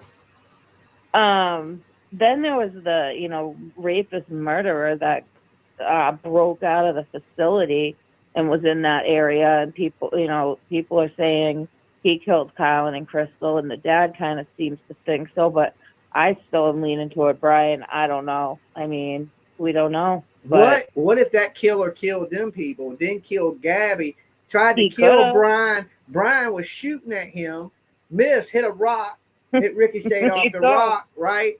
Speaker 2: Then there was the, you know, rapist murderer that broke out of the facility and was in that area, and people are saying he killed Kylan and Crystal, and the dad kind of seems to think so, but I still am leaning toward Brian. I don't know. I mean, we don't know. But
Speaker 1: What if that killer killed them people, then killed Gabby, tried to
Speaker 2: He
Speaker 1: kill
Speaker 2: could've.
Speaker 1: Brian? Brian was shooting at him, missed, hit a rock, It ricocheted off the
Speaker 2: So-
Speaker 1: rock, right?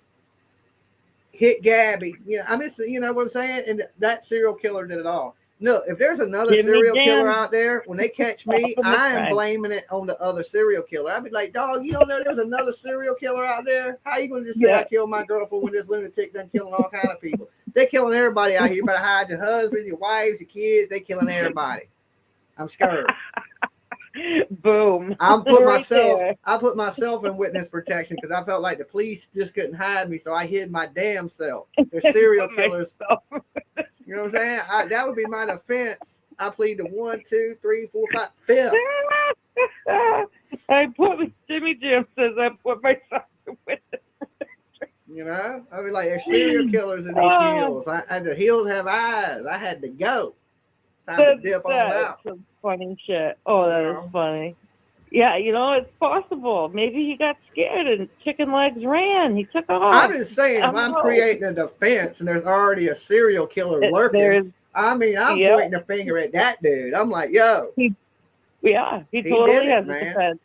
Speaker 1: Hit Gabby. You know, I mean, you know what I'm saying? And that serial killer did it all. No, if there's another
Speaker 2: Jimmy
Speaker 1: serial killer
Speaker 2: Jamz.
Speaker 1: out there, when they catch me,
Speaker 2: Up in the
Speaker 1: I am
Speaker 2: crime.
Speaker 1: blaming it on the other serial killer. I'd be like, dog, you don't know there's another serial killer out there? How you gonna just say I killed my girlfriend when this lunatic done killing all kind of people? They killing everybody out here. You better hide your husband, your wives, your kids. They killing everybody. I'm scared.
Speaker 2: Boom.
Speaker 1: I put
Speaker 2: Right
Speaker 1: myself.
Speaker 2: there.
Speaker 1: I put myself in witness protection because I felt like the police just couldn't hide me, so I hid my damn self. They're serial killers. You know what I'm saying? That would be my defense. I plead the 1, 2, 3, 4, 5, 5th.
Speaker 2: I put Jimmy Jamz says I put myself in witness.
Speaker 1: You know, I mean, like there's serial killers in these hills. The hills have eyes. I had to go. Time to dip on out.
Speaker 2: Some funny shit. Oh, that is funny. Yeah, you know, it's possible. Maybe he got scared and chicken legs ran. He took off.
Speaker 1: I'm just saying, if I'm creating a defense and there's already a serial killer lurking, I'm pointing a finger at that dude. I'm like, yo.
Speaker 2: He totally
Speaker 1: did it,
Speaker 2: has a
Speaker 1: man.
Speaker 2: defense.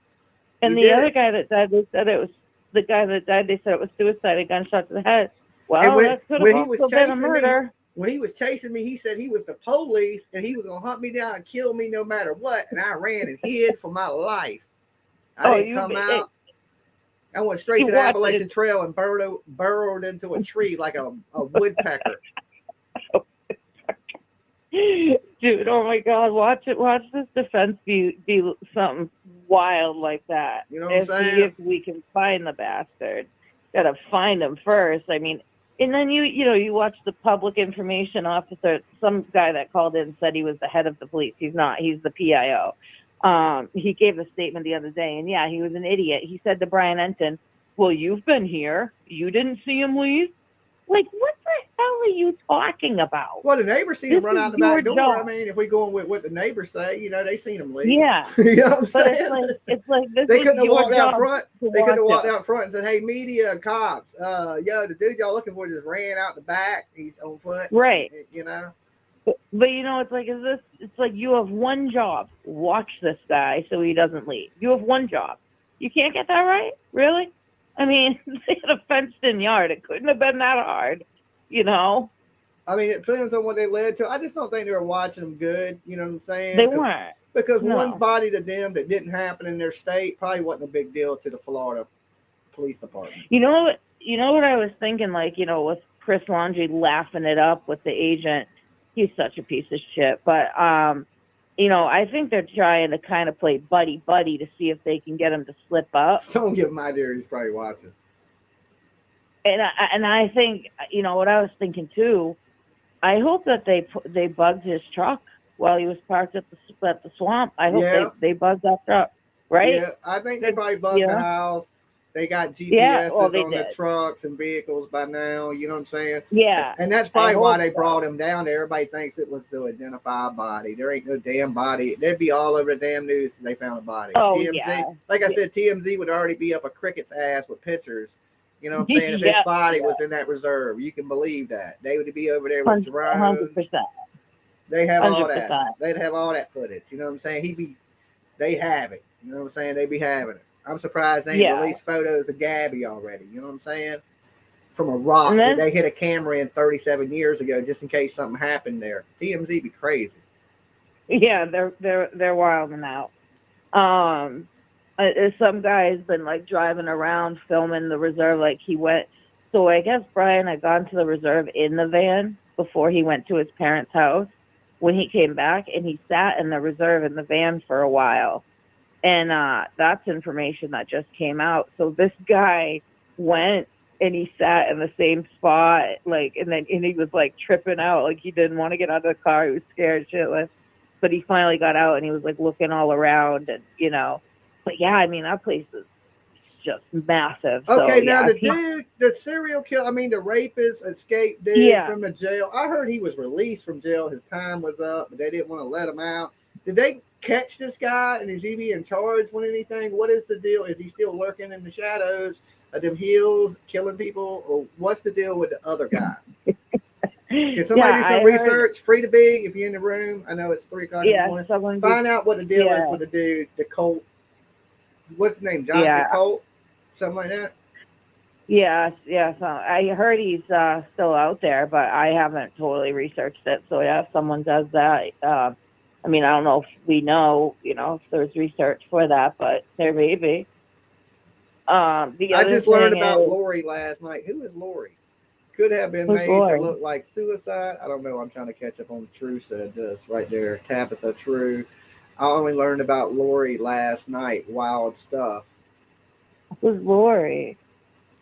Speaker 2: And
Speaker 1: He
Speaker 2: the
Speaker 1: did
Speaker 2: other
Speaker 1: it.
Speaker 2: guy that died, they said it was the guy that died. They said it was suicide, a gunshot to the head. Well,
Speaker 1: And
Speaker 2: that could
Speaker 1: when
Speaker 2: have
Speaker 1: he was
Speaker 2: also been a
Speaker 1: chasing me,
Speaker 2: murder.
Speaker 1: when he was chasing me, he said he was the police and he was gonna hunt me down and kill me no matter what. And I ran and hid for my life. I didn't come out. I went straight
Speaker 2: you
Speaker 1: to the
Speaker 2: watched
Speaker 1: Appalachian
Speaker 2: it.
Speaker 1: Trail and burrowed into a tree like a woodpecker.
Speaker 2: Dude, oh my God, watch this defense be something wild like that.
Speaker 1: You know what I'm
Speaker 2: and
Speaker 1: saying?
Speaker 2: See if we can find the bastard. Gotta find him first. I mean, and then you watch the public information officer, some guy that called in said he was the head of the police. He's not, he's the PIO. He gave a statement the other day, and yeah, he was an idiot. He said to Brian Enton, well, you've been here. You didn't see him leave? Like, what the hell are you talking about?
Speaker 1: Well, the neighbors seen him
Speaker 2: This
Speaker 1: run
Speaker 2: is
Speaker 1: out the back
Speaker 2: your
Speaker 1: door. I
Speaker 2: job.
Speaker 1: mean, if we going with what the neighbors say, you know, they seen him leave.
Speaker 2: Yeah.
Speaker 1: You know what I'm
Speaker 2: But
Speaker 1: saying?
Speaker 2: it's like this
Speaker 1: They
Speaker 2: was
Speaker 1: couldn't have
Speaker 2: your
Speaker 1: walked out
Speaker 2: job
Speaker 1: front.
Speaker 2: to
Speaker 1: They couldn't have
Speaker 2: watch
Speaker 1: walked
Speaker 2: it.
Speaker 1: out front and said, hey, media, cops, yo, the dude y'all looking for just ran out the back. He's on foot.
Speaker 2: Right.
Speaker 1: You know?
Speaker 2: But you know, it's like you have one job. Watch this guy so he doesn't leave. You have one job. You can't get that right? Really? I mean, they had a fenced-in yard. It couldn't have been that hard, you know?
Speaker 1: I mean, it depends on what they led to. I just don't think they were watching them good. You know what I'm saying?
Speaker 2: They weren't.
Speaker 1: Because
Speaker 2: No.
Speaker 1: one body to them that didn't happen in their state probably wasn't a big deal to the Florida Police Department.
Speaker 2: You know what I was thinking, like, you know, with Chris Laundrie laughing it up with the agent. He's such a piece of shit. But you know, I think they're trying to kind of play buddy to see if they can get him to slip up.
Speaker 1: Don't give him idea he's probably watching.
Speaker 2: And I think, you know, what I was thinking too, I hope that they bugged his truck while he was parked at the swamp. I hope they bugged that truck, right?
Speaker 1: Yeah, I think they probably bugged the house. They got GPSs on the trucks and vehicles by now. You know what I'm saying?
Speaker 2: Yeah.
Speaker 1: And that's probably why they
Speaker 2: so.
Speaker 1: brought him down there. Everybody thinks it was to identify a body. There ain't no damn body. They'd be all over the damn news if they found a body.
Speaker 2: Oh,
Speaker 1: TMZ,
Speaker 2: yeah.
Speaker 1: like I said, TMZ would already be up a cricket's ass with pictures. You know what I'm saying? If his body was in that reserve, you can believe that. They would be over there with drones.
Speaker 2: 100%.
Speaker 1: They have all
Speaker 2: 100%.
Speaker 1: that. They'd have all that footage. You know what I'm saying? They have it. You know what I'm saying? They be having it. I'm surprised they ain't released photos of Gabby already. You know what I'm saying? From a rock that they hit a camera in 37 years ago, just in case something happened there. TMZ be crazy.
Speaker 2: Yeah, they're wilding out. Some guy's been like driving around filming the reserve, like he went. So I guess Brian had gone to the reserve in the van before he went to his parents' house. When he came back, and he sat in the reserve in the van for a while. And that's information that just came out. So this guy went and he sat in the same spot, like, and he was like tripping out, like he didn't want to get out of the car. He was scared shitless. But he finally got out and he was like looking all around, and you know. But yeah, I mean, that place is just massive.
Speaker 1: Okay,
Speaker 2: so,
Speaker 1: now
Speaker 2: yeah,
Speaker 1: the serial killer, I mean, the rapist escaped dude from the jail. I heard he was released from jail. His time was up, but they didn't want to let him out. Did they catch this guy, and is he being charged with anything? What is the deal? Is he still lurking in the shadows of them hills, killing people, or what's the deal with the other guy? Can somebody do some research? Free to be if you're in the room. I know it's 3 o'clock in the morning. Find out what the deal is with the dude, the Colt. What's his name? Jonathan Colt? something like that.
Speaker 2: Yes. I heard he's still out there, but I haven't totally researched it. So yeah, if someone does that, I mean, I don't know if we know, if there's research for that, but there may be. The
Speaker 1: I
Speaker 2: other
Speaker 1: just learned
Speaker 2: thing
Speaker 1: about
Speaker 2: is,
Speaker 1: Lori last night. Who is Lori? Could have been
Speaker 2: who's
Speaker 1: made to
Speaker 2: Lori?
Speaker 1: look like suicide. I don't know. I'm trying to catch up on True said this right there. Tabitha True. I only learned about Lori last night. Wild stuff.
Speaker 2: Who's Lori?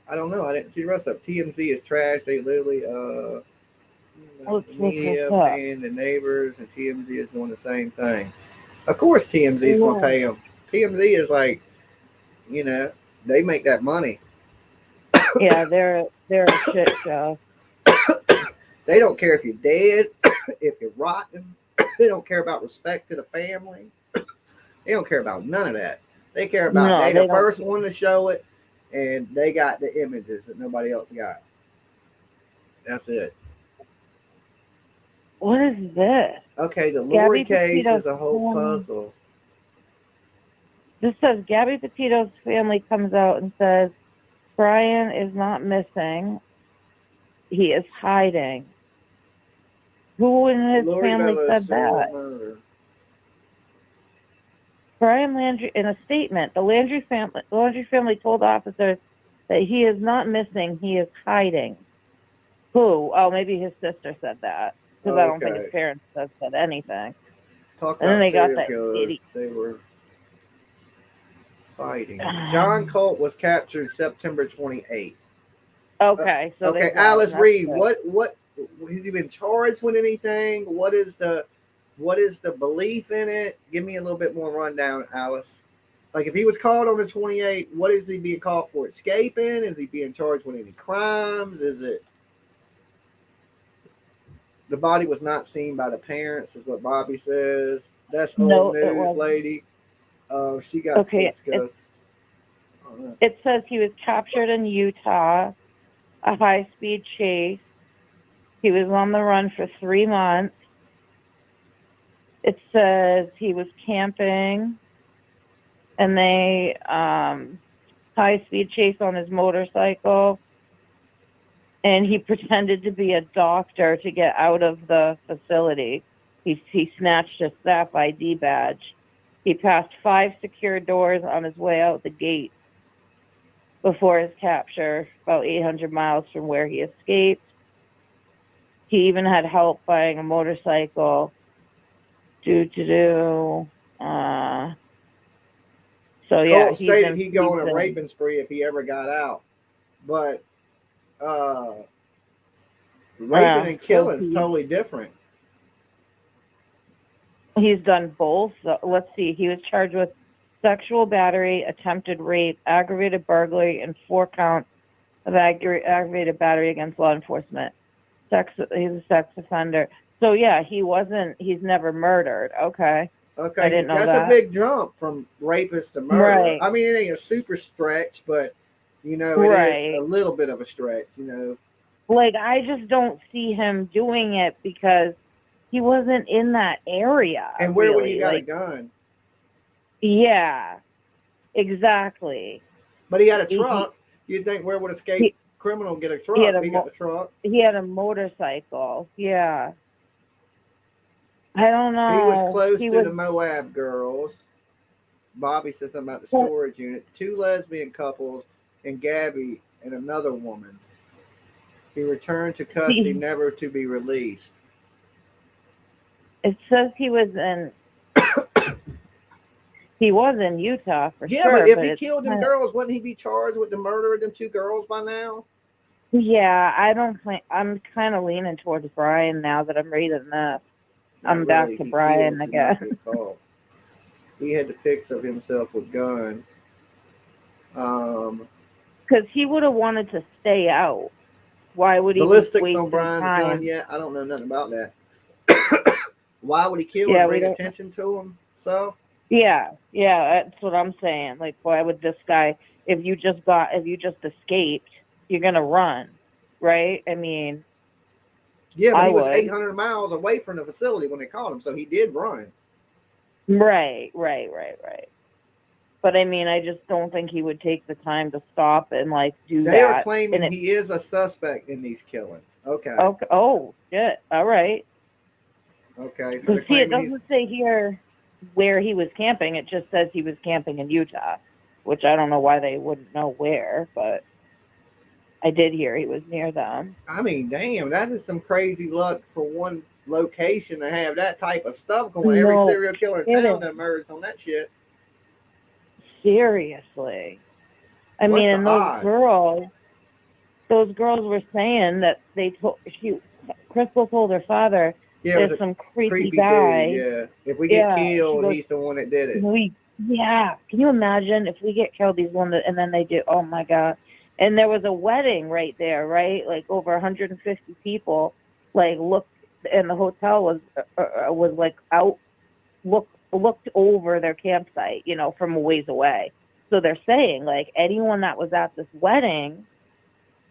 Speaker 1: I don't know. I didn't see the rest of it. TMZ is trash. They literally
Speaker 2: Let's
Speaker 1: the
Speaker 2: look
Speaker 1: media
Speaker 2: this up.
Speaker 1: paying the neighbors, and TMZ is doing the same thing. Of course, TMZ is going to pay them. TMZ is like, they make that money.
Speaker 2: Yeah, they're a shit show.
Speaker 1: They don't care if you're dead, if you're rotten. They don't care about respect to the family. They don't care about none of that. They care about they the first one to show it, and they got the images that nobody else got. That's it.
Speaker 2: What is this?
Speaker 1: Okay, the Lori
Speaker 2: Gabby
Speaker 1: case
Speaker 2: Petito's
Speaker 1: is a whole
Speaker 2: family.
Speaker 1: puzzle.
Speaker 2: This says Gabby Petito's family comes out and says Brian is not missing. He is hiding. Who in his
Speaker 1: Lori
Speaker 2: family
Speaker 1: Vallow
Speaker 2: said
Speaker 1: serial
Speaker 2: that?
Speaker 1: murder.
Speaker 2: Brian Landry, in a statement, the Landry family told officers that he is not missing. He is hiding. Who? Oh, maybe his sister said that, because I don't think his parents have said anything.
Speaker 1: Talk
Speaker 2: And then
Speaker 1: about
Speaker 2: they got
Speaker 1: serial
Speaker 2: that
Speaker 1: killers.
Speaker 2: idiot.
Speaker 1: They were fighting. John Colt was captured September 28th.
Speaker 2: Okay, so they
Speaker 1: okay,
Speaker 2: got
Speaker 1: Alice
Speaker 2: him.
Speaker 1: Reed.
Speaker 2: That's
Speaker 1: What has he been charged with anything? What is the belief in it? Give me a little bit more rundown, Alice. Like if he was caught on the 28th, what is he being caught for? Escaping? Is he being charged with any crimes? Is it the body was not seen by the parents? Is what Bobby says. That's old
Speaker 2: No, it
Speaker 1: news,
Speaker 2: wasn't.
Speaker 1: lady. She got to discuss.
Speaker 2: It says he was captured in Utah, a high-speed chase. He was on the run for 3 months. It says he was camping, and they high-speed chase on his motorcycle, and he pretended to be a doctor to get out of the facility. He snatched his staff ID badge. He passed 5 secure doors on his way out the gate before his capture, about 800 miles from where he escaped. He even had help buying a motorcycle. So yeah,
Speaker 1: Colt stated he'd go on a raping spree if he ever got out, but raping and killing is totally different.
Speaker 2: He's done both. So, let's see. He was charged with sexual battery, attempted rape, aggravated burglary, and 4 counts of aggravated battery against law enforcement. He's a sex offender. So yeah, he's never murdered. Okay.
Speaker 1: Okay,
Speaker 2: I didn't know
Speaker 1: that's
Speaker 2: that.
Speaker 1: a big jump from rapist to murder.
Speaker 2: Right.
Speaker 1: I mean, it ain't a super stretch, but it is a little bit of a stretch.
Speaker 2: Like I just don't see him doing it because he wasn't in that area.
Speaker 1: And where would
Speaker 2: really.
Speaker 1: he got a gun?
Speaker 2: Yeah, exactly.
Speaker 1: But he had a truck. You'd think where would escape criminal get a truck? He got the truck.
Speaker 2: He had a motorcycle. Yeah. I don't know.
Speaker 1: He was close to the Moab girls. Bobby said something about the storage unit. 2 lesbian couples and Gabby and another woman. He returned to custody, never to be released.
Speaker 2: It says he was in Utah for sure.
Speaker 1: Yeah, but if he killed them girls, wouldn't he be charged with the murder of them 2 girls by now?
Speaker 2: Yeah, I don't think I'm kind of leaning towards Brian now that I'm reading this. I'm back to Brian, I guess.
Speaker 1: He had the pics of himself with gun.
Speaker 2: Because he would have wanted to stay out. Why would he?
Speaker 1: Ballistics on Brian's gun? Yeah, I don't know nothing about that. Why would he kill and bring attention to him? So.
Speaker 2: Yeah, that's what I'm saying. Like, why would this guy? If you just escaped, you're gonna run, right? I mean.
Speaker 1: Yeah, but he was 800 miles away from the facility when they caught him, so he did run.
Speaker 2: Right. But I mean, I just don't think he would take the time to stop and like do that.
Speaker 1: They are claiming
Speaker 2: And
Speaker 1: he is a suspect in these killings. Okay.
Speaker 2: okay. Oh shit! All right.
Speaker 1: Okay. So they're
Speaker 2: See, it
Speaker 1: claiming he's.
Speaker 2: doesn't say here where he was camping. It just says he was camping in Utah, which I don't know why they wouldn't know where, but I did hear he was near them.
Speaker 1: I mean, damn, that is some crazy luck for one location to have that type of stuff going. Every
Speaker 2: No
Speaker 1: serial killer in town
Speaker 2: kidding.
Speaker 1: that murders on that shit.
Speaker 2: Seriously. I
Speaker 1: What's
Speaker 2: mean,
Speaker 1: the
Speaker 2: and
Speaker 1: odds?
Speaker 2: those girls were saying that Crystal told her father,
Speaker 1: Yeah, it was
Speaker 2: there's
Speaker 1: a
Speaker 2: some creepy
Speaker 1: creepy
Speaker 2: guy.
Speaker 1: dude. Yeah, if we get
Speaker 2: Yeah, she
Speaker 1: killed,
Speaker 2: goes,
Speaker 1: he's the one that did it.
Speaker 2: Can you imagine if we get killed, he's one that, and then they do, oh my God. And there was a wedding right there, right? Like over 150 people, like looked, and the hotel was like looked over their campsite, you know, from a ways away. So they're saying like anyone that was at this wedding,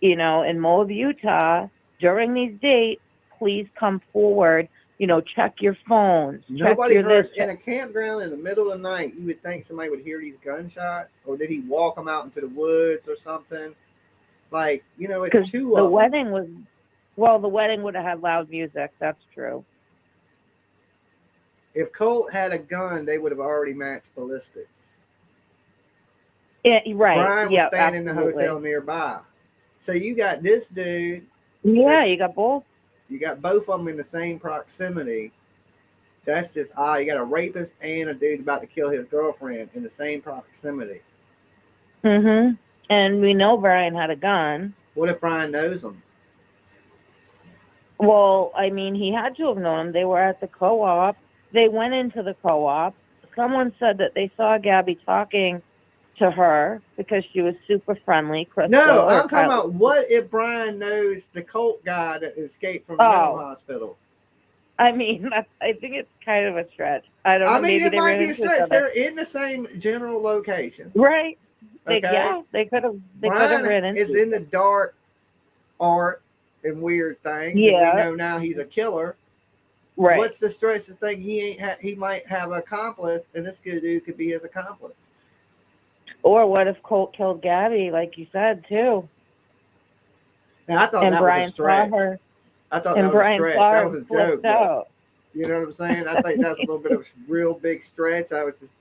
Speaker 2: you know, in Moab, Utah, during these dates, please come forward. You know, check your phones.
Speaker 1: Nobody
Speaker 2: check your
Speaker 1: heard
Speaker 2: this.
Speaker 1: in a campground in the middle of the night. You would think somebody would hear these gunshots, or did he walk them out into the woods or something? Like, you know, it's two
Speaker 2: The
Speaker 1: of them.
Speaker 2: wedding was, well, the wedding would have had loud music. That's true.
Speaker 1: If Colt had a gun, they would have already matched ballistics.
Speaker 2: Yeah, right.
Speaker 1: Brian was
Speaker 2: Yeah,
Speaker 1: staying in the
Speaker 2: absolutely.
Speaker 1: hotel nearby. So you got this dude.
Speaker 2: Yeah, you got both.
Speaker 1: You got both of them in the same proximity. That's just odd. You got a rapist and a dude about to kill his girlfriend in the same proximity.
Speaker 2: Mm-hmm. And we know Brian had a gun.
Speaker 1: What if Brian knows him?
Speaker 2: Well, I mean, he had to have known him. They were at the co-op. They went into the co-op. Someone said that they saw Gabby talking to her because she was super friendly. Crystal.
Speaker 1: No, I'm talking about what if Brian knows the Colt guy that escaped from the mental hospital?
Speaker 2: I mean, I think it's kind of a stretch. I don't know.
Speaker 1: I mean,
Speaker 2: maybe
Speaker 1: it
Speaker 2: they
Speaker 1: might
Speaker 2: ran
Speaker 1: be a
Speaker 2: into each
Speaker 1: stretch.
Speaker 2: other.
Speaker 1: They're in the same general location.
Speaker 2: Right.
Speaker 1: Okay.
Speaker 2: Yeah, they could have. They could have
Speaker 1: Brian
Speaker 2: ran into.
Speaker 1: is in the dark art and weird things.
Speaker 2: Yeah.
Speaker 1: And we know now he's a killer.
Speaker 2: Right.
Speaker 1: What's the stretch to think he might have an accomplice, and this good dude could be his accomplice?
Speaker 2: Or what if Colt killed Gabby, like you said too?
Speaker 1: Now I thought
Speaker 2: and
Speaker 1: that
Speaker 2: Brian
Speaker 1: was a stretch.
Speaker 2: Saw her,
Speaker 1: I thought
Speaker 2: and
Speaker 1: that was
Speaker 2: Brian
Speaker 1: a stretch.
Speaker 2: saw
Speaker 1: That
Speaker 2: her
Speaker 1: was a
Speaker 2: flipped
Speaker 1: joke. But,
Speaker 2: out.
Speaker 1: you know what I'm saying? I think that's a little bit of a real big stretch. I was just,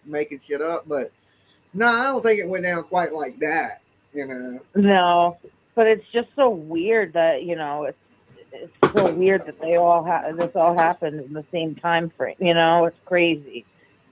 Speaker 1: making shit up. But no, I don't think it went down quite like that.
Speaker 2: No, but it's just so weird that it's so weird that they all this all happened in the same time frame. It's crazy.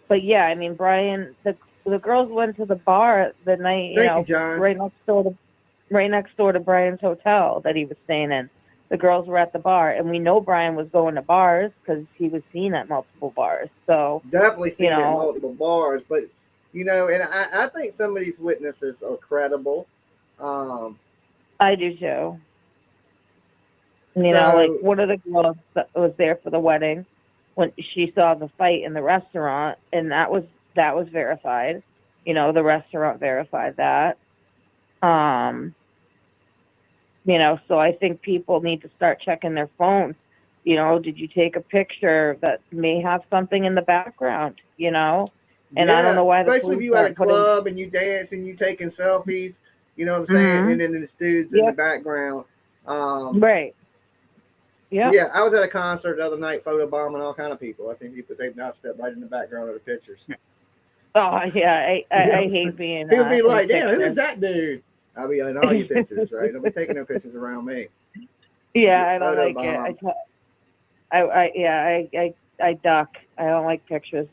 Speaker 2: But yeah, I mean, Brian, the girls went to the bar the night,
Speaker 1: Thank you, John.
Speaker 2: right next door to Brian's hotel that he was staying in. The girls were at the bar, and we know Brian was going to bars because he was seen at multiple bars. So
Speaker 1: definitely seen at multiple bars, but and I think some of these witnesses are credible.
Speaker 2: I do too. Like one of the girls that was there for the wedding, when she saw the fight in the restaurant, and that was verified. The restaurant verified that. So I think people need to start checking their phones. Did you take a picture that may have something in the background? And I don't know why.
Speaker 1: Especially if you at a club and you dance and you taking selfies. You know what I'm saying?
Speaker 2: Mm-hmm.
Speaker 1: And then there's dudes in the background.
Speaker 2: Right. Yeah.
Speaker 1: Yeah, I was at a concert the other night, photobombing all kind of people. I seen people take now step right in the background of the pictures.
Speaker 2: Oh yeah, I hate being.
Speaker 1: He'll be like, "Damn, who is that dude?" I'll be in all your pictures, right? Don't be taking no pictures around me.
Speaker 2: Yeah, I don't like it. I duck. I don't like pictures.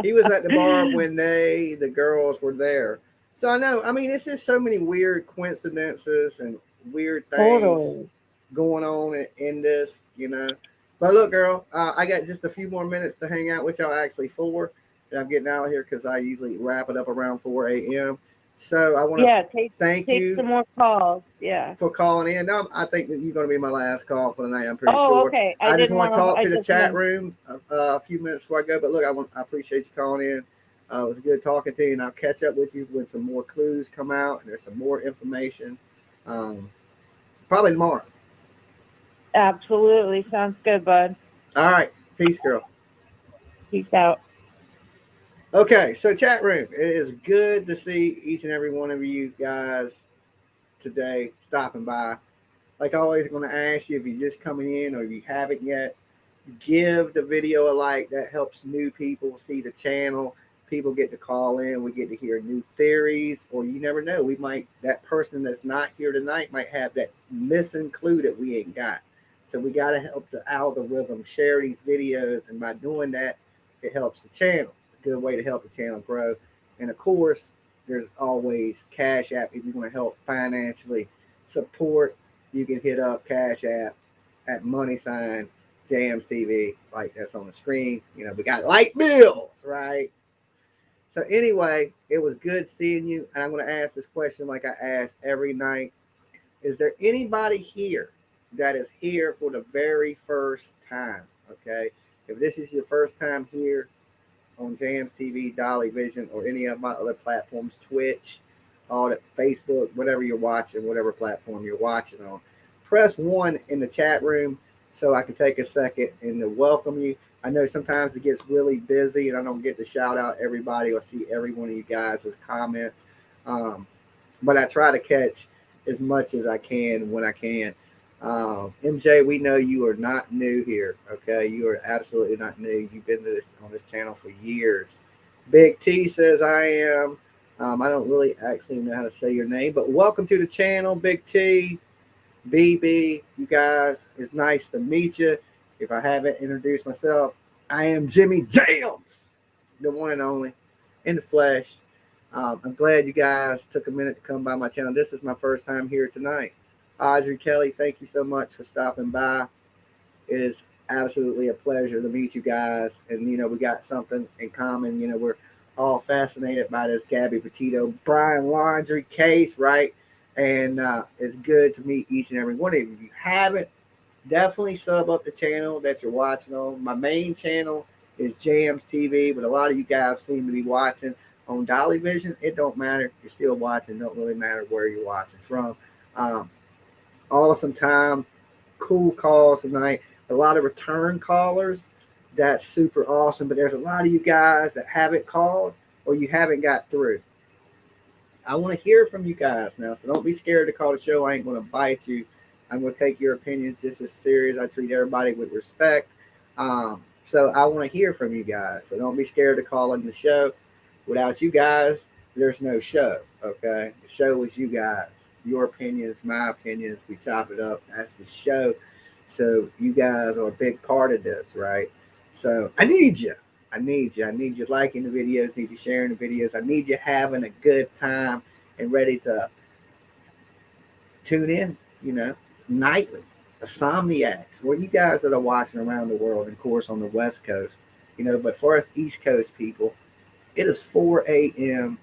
Speaker 1: He was at the bar when the girls were there. So I know. I mean, it's just so many weird coincidences and weird things going on in this, But look, girl, I got just a few more minutes to hang out with y'all. Actually, 4, and I'm getting out of here because I usually wrap it up around 4 a.m. So I want to thank you.
Speaker 2: Some more calls. Yeah.
Speaker 1: For calling in. No, I think that you're going to be my last call for the night. I'm pretty sure.
Speaker 2: Oh, okay.
Speaker 1: I just want to talk to the chat room a few minutes before I go. But look, I appreciate you calling in. It was good talking to you, and I'll catch up with you when some more clues come out and there's some more information. Probably tomorrow.
Speaker 2: Absolutely. Sounds good, bud.
Speaker 1: All right. Peace, girl.
Speaker 2: Peace out.
Speaker 1: Okay, so chat room. It is good to see each and every one of you guys today stopping by. Like always, I'm going to ask you if you're just coming in or if you haven't yet, give the video a like. That helps new people see the channel. People get to call in. We get to hear new theories, or you never know. We might, that person that's not here tonight might have that missing clue that we ain't got. So we got to help the algorithm share these videos. And by doing that, it helps the channel. A good way to help the channel grow. And of course, there's always Cash App. If you want to help financially support, you can hit up Cash App at # Jamz TV, like that's on the screen. You know, we got light bills, right? So anyway, it was good seeing you. And I'm going to ask this question like I ask every night. Is there anybody here that is here for the very first time? Okay. If this is your first time here on Jamz TV, Dolly Vision, or any of my other platforms, Twitch, all that, Facebook, whatever you're watching, whatever platform you're watching on, press 1 in the chat room so I can take a second and to welcome you. I know sometimes it gets really busy and I don't get to shout out everybody or see every one of you guys' comments. But I try to catch as much as I can when I can. MJ, we know you are not new here. Okay. You are absolutely not new. You've been on this channel for years. Big T says I am. I don't really actually know how to say your name, but welcome to the channel, Big T. BB, you guys, it's nice to meet you. If I haven't introduced myself, I am Jimmy Jamz, the one and only, in the flesh. I'm glad you guys took a minute to come by my channel. This is my first time here tonight. Audrey Kelly, thank you so much for stopping by. It is absolutely a pleasure to meet you guys. And, you know, we got something in common. You know, we're all fascinated by this Gabby Petito Brian Laundrie case, right? And it's good to meet each and every one of you. If you haven't, definitely sub up the channel that you're watching on. My main channel is Jamz TV, but a lot of you guys seem to be watching on Dolly Vision. It don't matter. You're still watching. Don't really matter where you're watching from. Awesome time. Cool calls tonight. A lot of return callers. That's super awesome. But there's a lot of you guys that haven't called or you haven't got through. I want to hear from you guys now, so don't be scared to call the show. I ain't going to bite you. I'm going to take your opinions just as serious. I treat everybody with respect. So I want to hear from you guys. So don't be scared to call in the show. Without you guys, there's no show, okay? The show is you guys. Your opinions, my opinions. We chop it up. That's the show. So you guys are a big part of this, right? So I need you. I need you. I need you liking the videos, need you sharing the videos. I need you having a good time and ready to tune in, you know, nightly. Insomniacs, or you guys that are watching around the world, of course, on the West Coast, you know, but for us East Coast people, it is 4 a.m.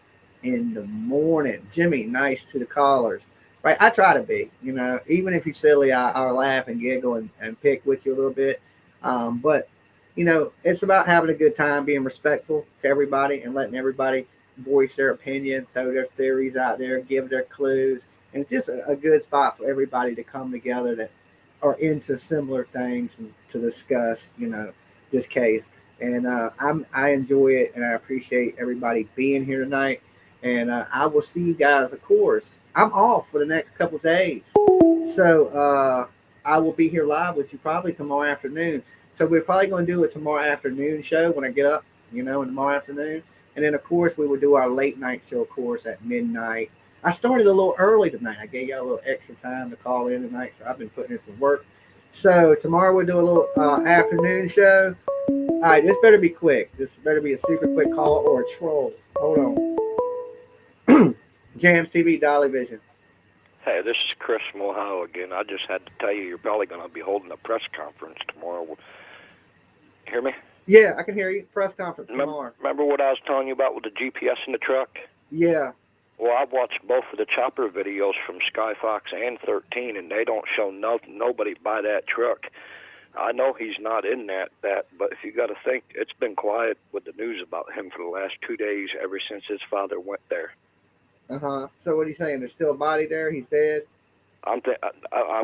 Speaker 1: in the morning. Jimmy, nice to the callers, right? I try to be, you know, even if you're silly, I'll laugh and giggle and pick with you a little bit. But you know, it's about having a good time, being respectful to everybody and letting everybody voice their opinion, throw their theories out there, give their clues. And it's just a good spot for everybody to come together that are into similar things and to discuss, you know, this case. And I enjoy it and I appreciate everybody being here tonight. And I will see you guys, of course. I'm off for the next couple of days. So I will be here live with you probably tomorrow afternoon. So we're probably going to do a tomorrow afternoon show when I get up, you know, in tomorrow afternoon. And then, of course, we will do our late night show, of course, at midnight. I started a little early tonight. I gave y'all a little extra time to call in tonight, so I've been putting in some work. So tomorrow we'll do a little afternoon show. All right, this better be quick. This better be a super quick call or a troll. Hold on. Jamz TV, Dolly Vision.
Speaker 6: Hey, this is Chris from Ohio again. I just had to tell you, you're probably going to be holding a press conference tomorrow. Hear me?
Speaker 1: Yeah, I can hear you. Press conference tomorrow.
Speaker 6: Remember what I was telling you about with the GPS in the truck?
Speaker 1: Yeah.
Speaker 6: Well, I've watched both of the chopper videos from Skyfox and 13, and they don't show nobody by that truck. I know he's not in that, but if you got to think, it's been quiet with the news about him for the last 2 days, ever since his father went there.
Speaker 1: So what are you saying? There's still a body there? He's dead?
Speaker 6: I'm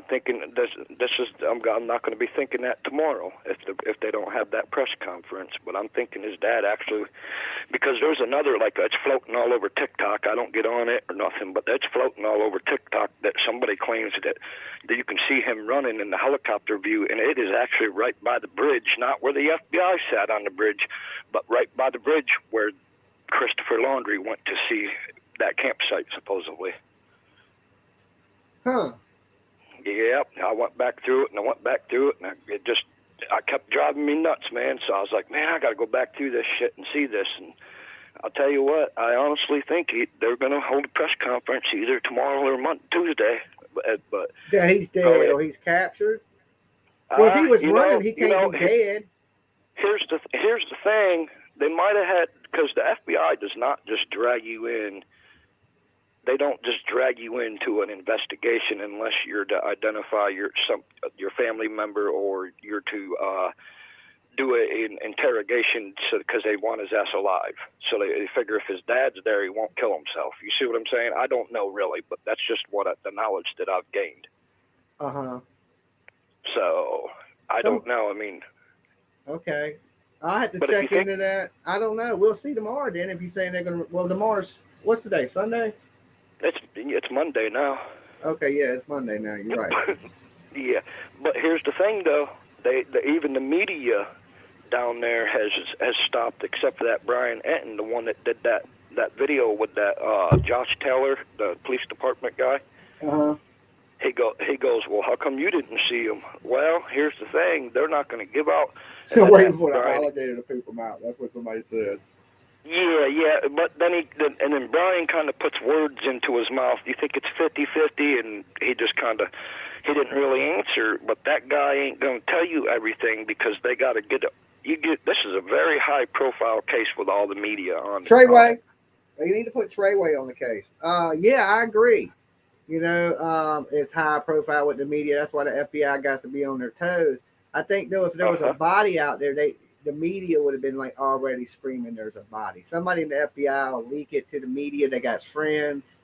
Speaker 6: thinking I'm not going to be thinking that tomorrow if they don't have that press conference. But I'm thinking his dad actually, because there's another, like, it's floating all over TikTok. I don't get on it or nothing, but it's floating all over TikTok that somebody claims that you can see him running in the helicopter view, and it is actually right by the bridge, not where the FBI sat on the bridge, but right by the bridge where Christopher Laundrie went to see that campsite supposedly.
Speaker 1: Huh.
Speaker 6: Yep, I went back through it, and I kept driving me nuts, man. So I was like, man, I got to go back through this shit and see this. And I'll tell you what, I honestly think they're going to hold a press conference either tomorrow or Tuesday. But
Speaker 1: that he's dead or he's captured. Well, if he was running, he can't be dead.
Speaker 6: Here's the thing: they might have had, because the FBI does not just drag you in. They don't just drag you into an investigation unless you're to identify your family member or you're to do an interrogation because they want his ass alive. So they figure if his dad's there, he won't kill himself. You see what I'm saying? I don't know really, but that's just the knowledge that I've gained.
Speaker 1: Uh-huh.
Speaker 6: So I don't know. I mean,
Speaker 1: okay. I'll have to check into that. I don't know. We'll see tomorrow then if you're saying they're going to. Well, tomorrow's, what's the day? Sunday?
Speaker 6: It's Monday now.
Speaker 1: Okay, yeah, it's Monday now. You're right.
Speaker 6: Yeah, but here's the thing, though. Even the media down there has stopped, except for that Brian Enton, the one that did that video with that Josh Taylor, the police department guy.
Speaker 1: Uh-huh.
Speaker 6: He goes, well, how come you didn't see him? Well, here's the thing. They're not going to give out.
Speaker 1: Still waiting for the alligator to poop him out. That's what somebody said.
Speaker 6: Yeah, but then then Brian kind of puts words into his mouth. You think it's 50-50, and he just he didn't really answer. But that guy ain't going to tell you everything because they got to this is a very high-profile case with all the media on it.
Speaker 1: Treyway. You need to put Treyway on the case. Yeah, I agree. It's high profile with the media. That's why the FBI got to be on their toes. I think, though, if there was a body out there, the media would have been like already screaming there's a body. Somebody in the FBI will leak it to the media. They got friends,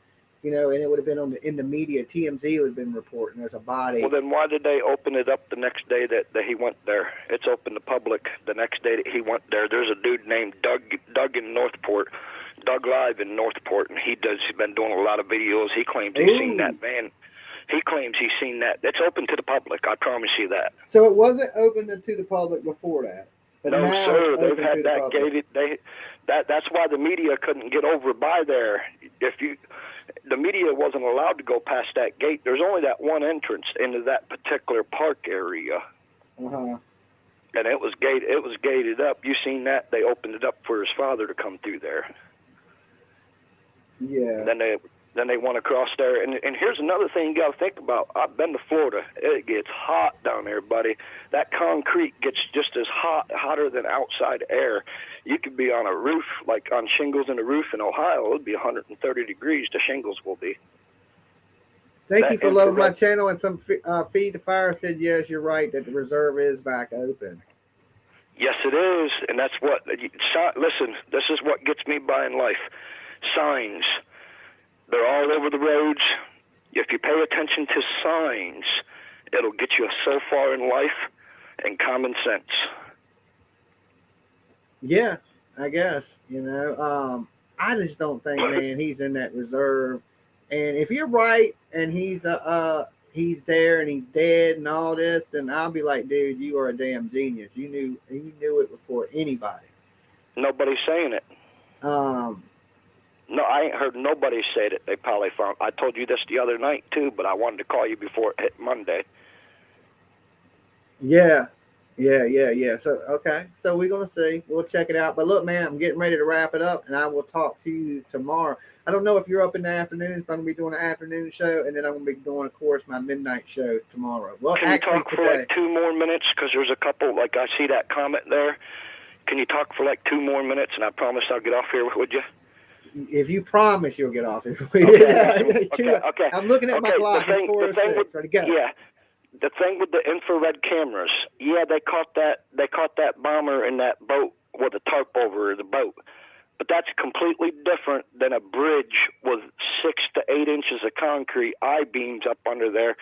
Speaker 1: and it would have been in the media. TMZ would have been reporting there's a body.
Speaker 6: Well, then why did they open it up the next day that he went there? It's open to public the next day that he went there. There's a dude named Doug in Northport, Doug Live in Northport, and he's been doing a lot of videos. He claims he's seen that van. He claims he's seen that. It's open to the public. I promise you that.
Speaker 1: So it wasn't open to the public before that. But
Speaker 6: no,
Speaker 1: now
Speaker 6: sir.
Speaker 1: it's
Speaker 6: They've
Speaker 1: open
Speaker 6: had
Speaker 1: to
Speaker 6: that
Speaker 1: the public.
Speaker 6: That's why the media couldn't get over by there. The media wasn't allowed to go past that gate. There's only that one entrance into that particular park area.
Speaker 1: Uh-huh.
Speaker 6: And it was gated up. You seen that? They opened it up for his father to come through there.
Speaker 1: Yeah.
Speaker 6: Then they went across there. And here's another thing you got to think about. I've been to Florida. It gets hot down there, buddy. That concrete gets just as hotter than outside air. You could be on a roof, like on shingles in a roof in Ohio. It would be 130 degrees. The shingles will be.
Speaker 1: Thank you for loving my channel. And some Feed the Fire said, yes, you're right, that the reserve is back open.
Speaker 6: Yes, it is. And that's what, listen, this is what gets me by in life. Signs. They're all over the roads. If you pay attention to signs, it'll get you so far in life and common sense.
Speaker 1: Yeah, I guess, I just don't think, man, he's in that reserve. And if you're right and he's there and he's dead and all this, then I'll be like, dude, you are a damn genius. You knew it before anybody.
Speaker 6: Nobody's saying it. No, I ain't heard nobody say that they probably found. I told you this the other night too, but I wanted to call you before it hit Monday.
Speaker 1: Yeah. So, okay. So we're going to see. We'll check it out. But look, man, I'm getting ready to wrap it up, and I will talk to you tomorrow. I don't know if you're up in the afternoons, but I'm going to be doing an afternoon show, and then I'm going to be doing, of course, my midnight show tomorrow. Well,
Speaker 6: Can
Speaker 1: actually,
Speaker 6: you talk for like 2 more minutes? Because there's a couple, like I see that comment there. Can you talk for like 2 more minutes, and I promise I'll get off here, would you?
Speaker 1: If you promise you'll get off it.
Speaker 6: Okay.
Speaker 1: I'm looking at my clock. It's 4:06. Ready to go.
Speaker 6: Yeah. The thing with the infrared cameras, yeah, they caught that bomber in that boat with a tarp over the boat. But that's completely different than a bridge with 6 to 8 inches of concrete I-beams up under there.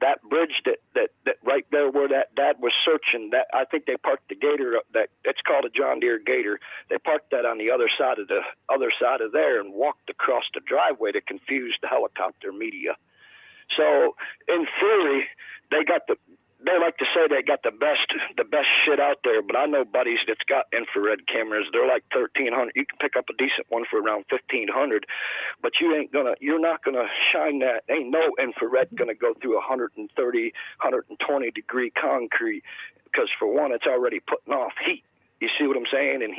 Speaker 6: That bridge that right there where that dad was searching, that I think they parked the Gator up, that it's called a John Deere Gator. They parked that on the other side of there and walked across the driveway to confuse the helicopter media. So in theory, they like to say they got the best shit out there, but I know buddies that's got infrared cameras. They're like $1,300. You can pick up a decent one for around $1,500, but you're not gonna shine that. Ain't no infrared gonna go through 130, 120 degree concrete, because for one, it's already putting off heat. You see what I'm saying? And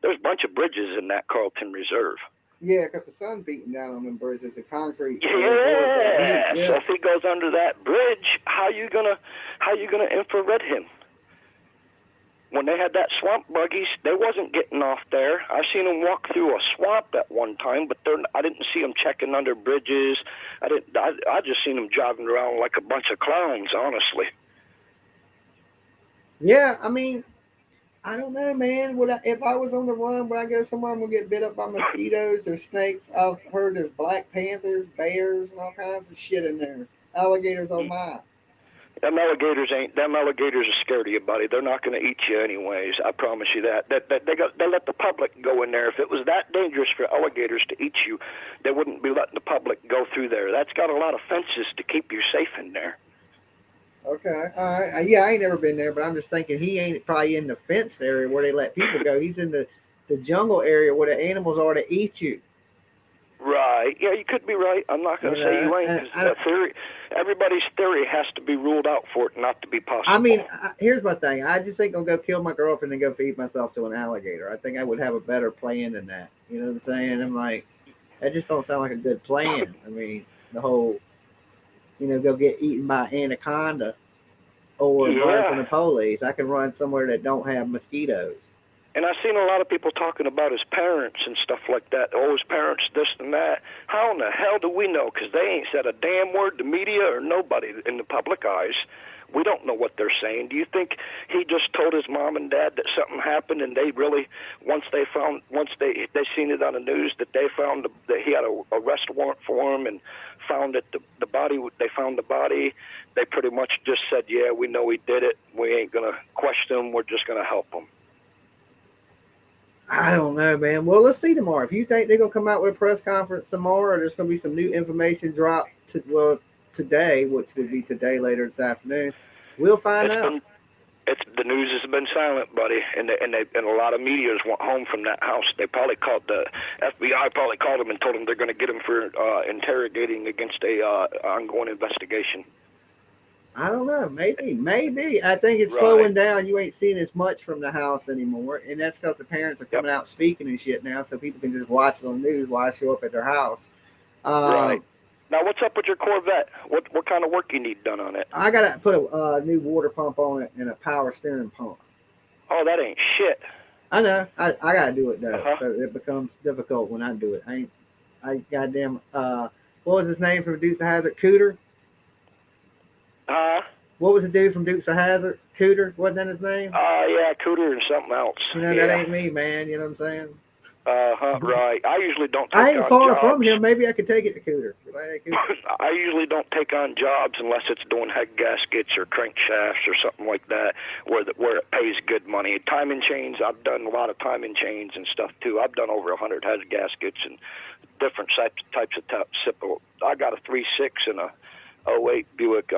Speaker 6: there's a bunch of bridges in that Carlton Reserve.
Speaker 1: Yeah, because the sun's beating down on them bridges. The concrete.
Speaker 6: Yeah. So if he goes under that bridge, how you gonna infrared him? When they had that swamp buggies, they wasn't getting off there. I seen them walk through a swamp at one time, but I didn't see them checking under bridges. I just seen them driving around like a bunch of clowns, honestly.
Speaker 1: Yeah, I mean, I don't know, man. If I was on the run, would I go somewhere I'm gonna get bit up by mosquitoes or snakes? I've heard there's black panthers, bears, and all kinds of shit in there. Alligators, oh my.
Speaker 6: Them alligators are scared of you, buddy. They're not going to eat you anyways. I promise you that. They let the public go in there. If it was that dangerous for alligators to eat you, they wouldn't be letting the public go through there. That's got a lot of fences to keep you safe in there.
Speaker 1: Okay, all right. Yeah, I ain't never been there, but I'm just thinking he ain't probably in the fenced area where they let people go. He's in the jungle area where the animals are to eat you.
Speaker 6: Right. Yeah, you could be right. I'm not going to say you ain't. Everybody's theory has to be ruled out for it not to be possible.
Speaker 1: I mean, here's my thing. I just ain't going to go kill my girlfriend and go feed myself to an alligator. I think I would have a better plan than that. You know what I'm saying? I'm like, that just don't sound like a good plan. I mean, the whole, go get eaten by an anaconda or run from the police. I can run somewhere that don't have mosquitoes.
Speaker 6: And I've seen a lot of people talking about his parents and stuff like that. Oh, his parents, this and that. How in the hell do we know? Because they ain't said a damn word to media or nobody in the public eyes. We don't know what they're saying. Do you think he just told his mom and dad that something happened, and they really, once they seen it on the news, that they found that he had a arrest warrant for him and found that the body, they found the body, they pretty much just said, yeah, we know he did it. We ain't going to question him. We're just going to help him.
Speaker 1: I don't know, man. Well, let's see tomorrow. If you think they're going to come out with a press conference tomorrow, or there's going to be some new information dropped today, which would be today later this afternoon, we'll find out.
Speaker 6: The news has been silent, buddy, and a lot of media's went home from that house. They probably called the FBI. Probably called him and told him they're going to get him for interrogating against a ongoing investigation.
Speaker 1: I don't know. Maybe. I think it's slowing down. You ain't seeing as much from the house anymore, and that's because the parents are coming out speaking and shit now, so people can just watch it on the news while I show up at their house.
Speaker 6: Right. Now, what's up with your Corvette? What kind of work you need done on it?
Speaker 1: I gotta put a new water pump on it and a power steering pump.
Speaker 6: Oh, that ain't shit.
Speaker 1: I know. I gotta do it though, so it becomes difficult when I do it. I goddamn. What was his name from Dukes of Hazzard? Cooter. What was the dude from Dukes of Hazzard? Cooter, wasn't that his name?
Speaker 6: Yeah, Cooter and something else.
Speaker 1: That ain't me, man. You know what I'm saying?
Speaker 6: Right. I usually don't take
Speaker 1: I ain't
Speaker 6: on
Speaker 1: far
Speaker 6: jobs.
Speaker 1: from him. Maybe I could take it to Cooter.
Speaker 6: I usually don't take on jobs unless it's doing head gaskets or crankshafts or something like that, where it pays good money. Timing chains, I've done a lot of timing chains and stuff too. I've done over 100 head gaskets and different types of simple. I got a 3.6 and a 08 Buick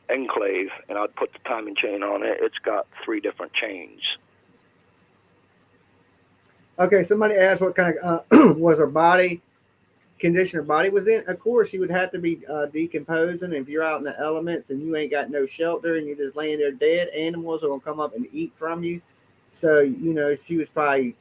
Speaker 6: Enclave, and I'd put the timing chain on it. It's got 3 different chains.
Speaker 1: Okay, somebody asked what kind of was her body condition her body was in. Of course, she would have to be decomposing. If you're out in the elements and you ain't got no shelter and you're just laying there dead, animals are going to come up and eat from you. So, she was probably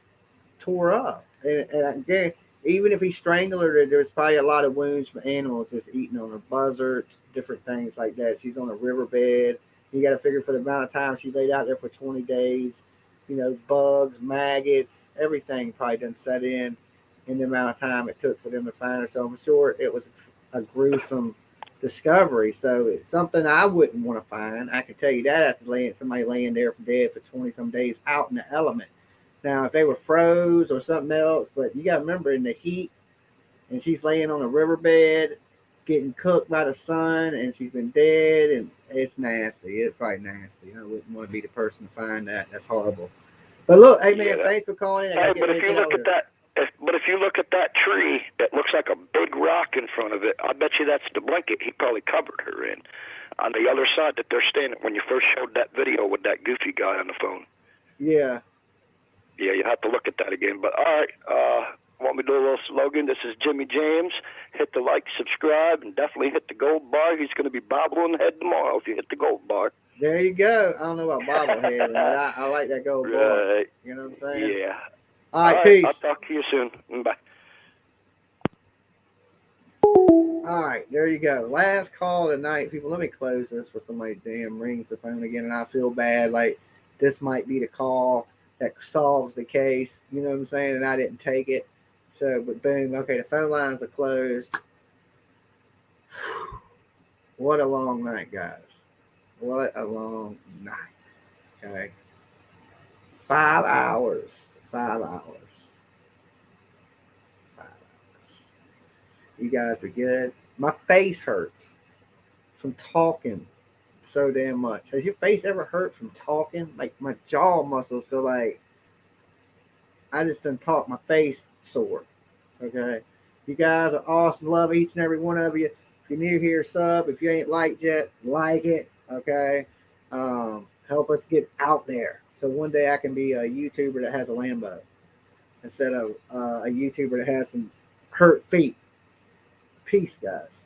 Speaker 1: tore up. And again, even if he strangled her, there's probably a lot of wounds from animals just eating on her, buzzards, different things like that. She's on a riverbed. You got to figure for the amount of time she laid out there for 20 days. Bugs, maggots, everything probably done set in the amount of time it took for them to find her. So I'm sure it was a gruesome discovery. So it's something I wouldn't want to find. I can tell you that after somebody laying there dead for 20 some days out in the element. Now, if they were froze or something else, but you got to remember in the heat, and she's laying on a riverbed, getting cooked by the sun, and she's been dead, and it's nasty. It's probably nasty. I wouldn't want to be the person to find that. That's horrible. But look, hey man, thanks for calling in.
Speaker 6: Hey, but if you look at that, if you look at that tree, it looks like a big rock in front of it. I bet you that's the blanket he probably covered her in. On the other side that they're standing, when you first showed that video with that goofy guy on the phone.
Speaker 1: Yeah.
Speaker 6: Yeah, you have to look at that again. But all right, want me to do a little slogan? This is Jimmy Jamz. Hit the like, subscribe, and definitely hit the gold bar. He's going to be bobbling the head tomorrow if you hit the gold bar.
Speaker 1: There you go. I don't know about bobblehead, but I like that gold bar. You know what I'm saying?
Speaker 6: Yeah.
Speaker 1: All right, peace.
Speaker 6: I'll talk to you soon. Bye.
Speaker 1: All right, there you go. Last call tonight, people. Let me close this for somebody damn rings the phone again, and I feel bad. Like this might be the call that solves the case. You know what I'm saying? And I didn't take it. So, but boom. Okay, the phone lines are closed. What a long night, guys. What a long night. Okay. 5 hours. 5 hours. 5 hours. You guys were good. My face hurts from talking so damn much. Has your face ever hurt from talking? Like my jaw muscles feel like I just didn't talk. My face sore. Okay. You guys are awesome. Love each and every one of you. If you're new here, sub. If you ain't liked yet, like it. Okay. Help us get out there. So one day I can be a YouTuber that has a Lambo instead of a YouTuber that has some hurt feet. Peace, guys.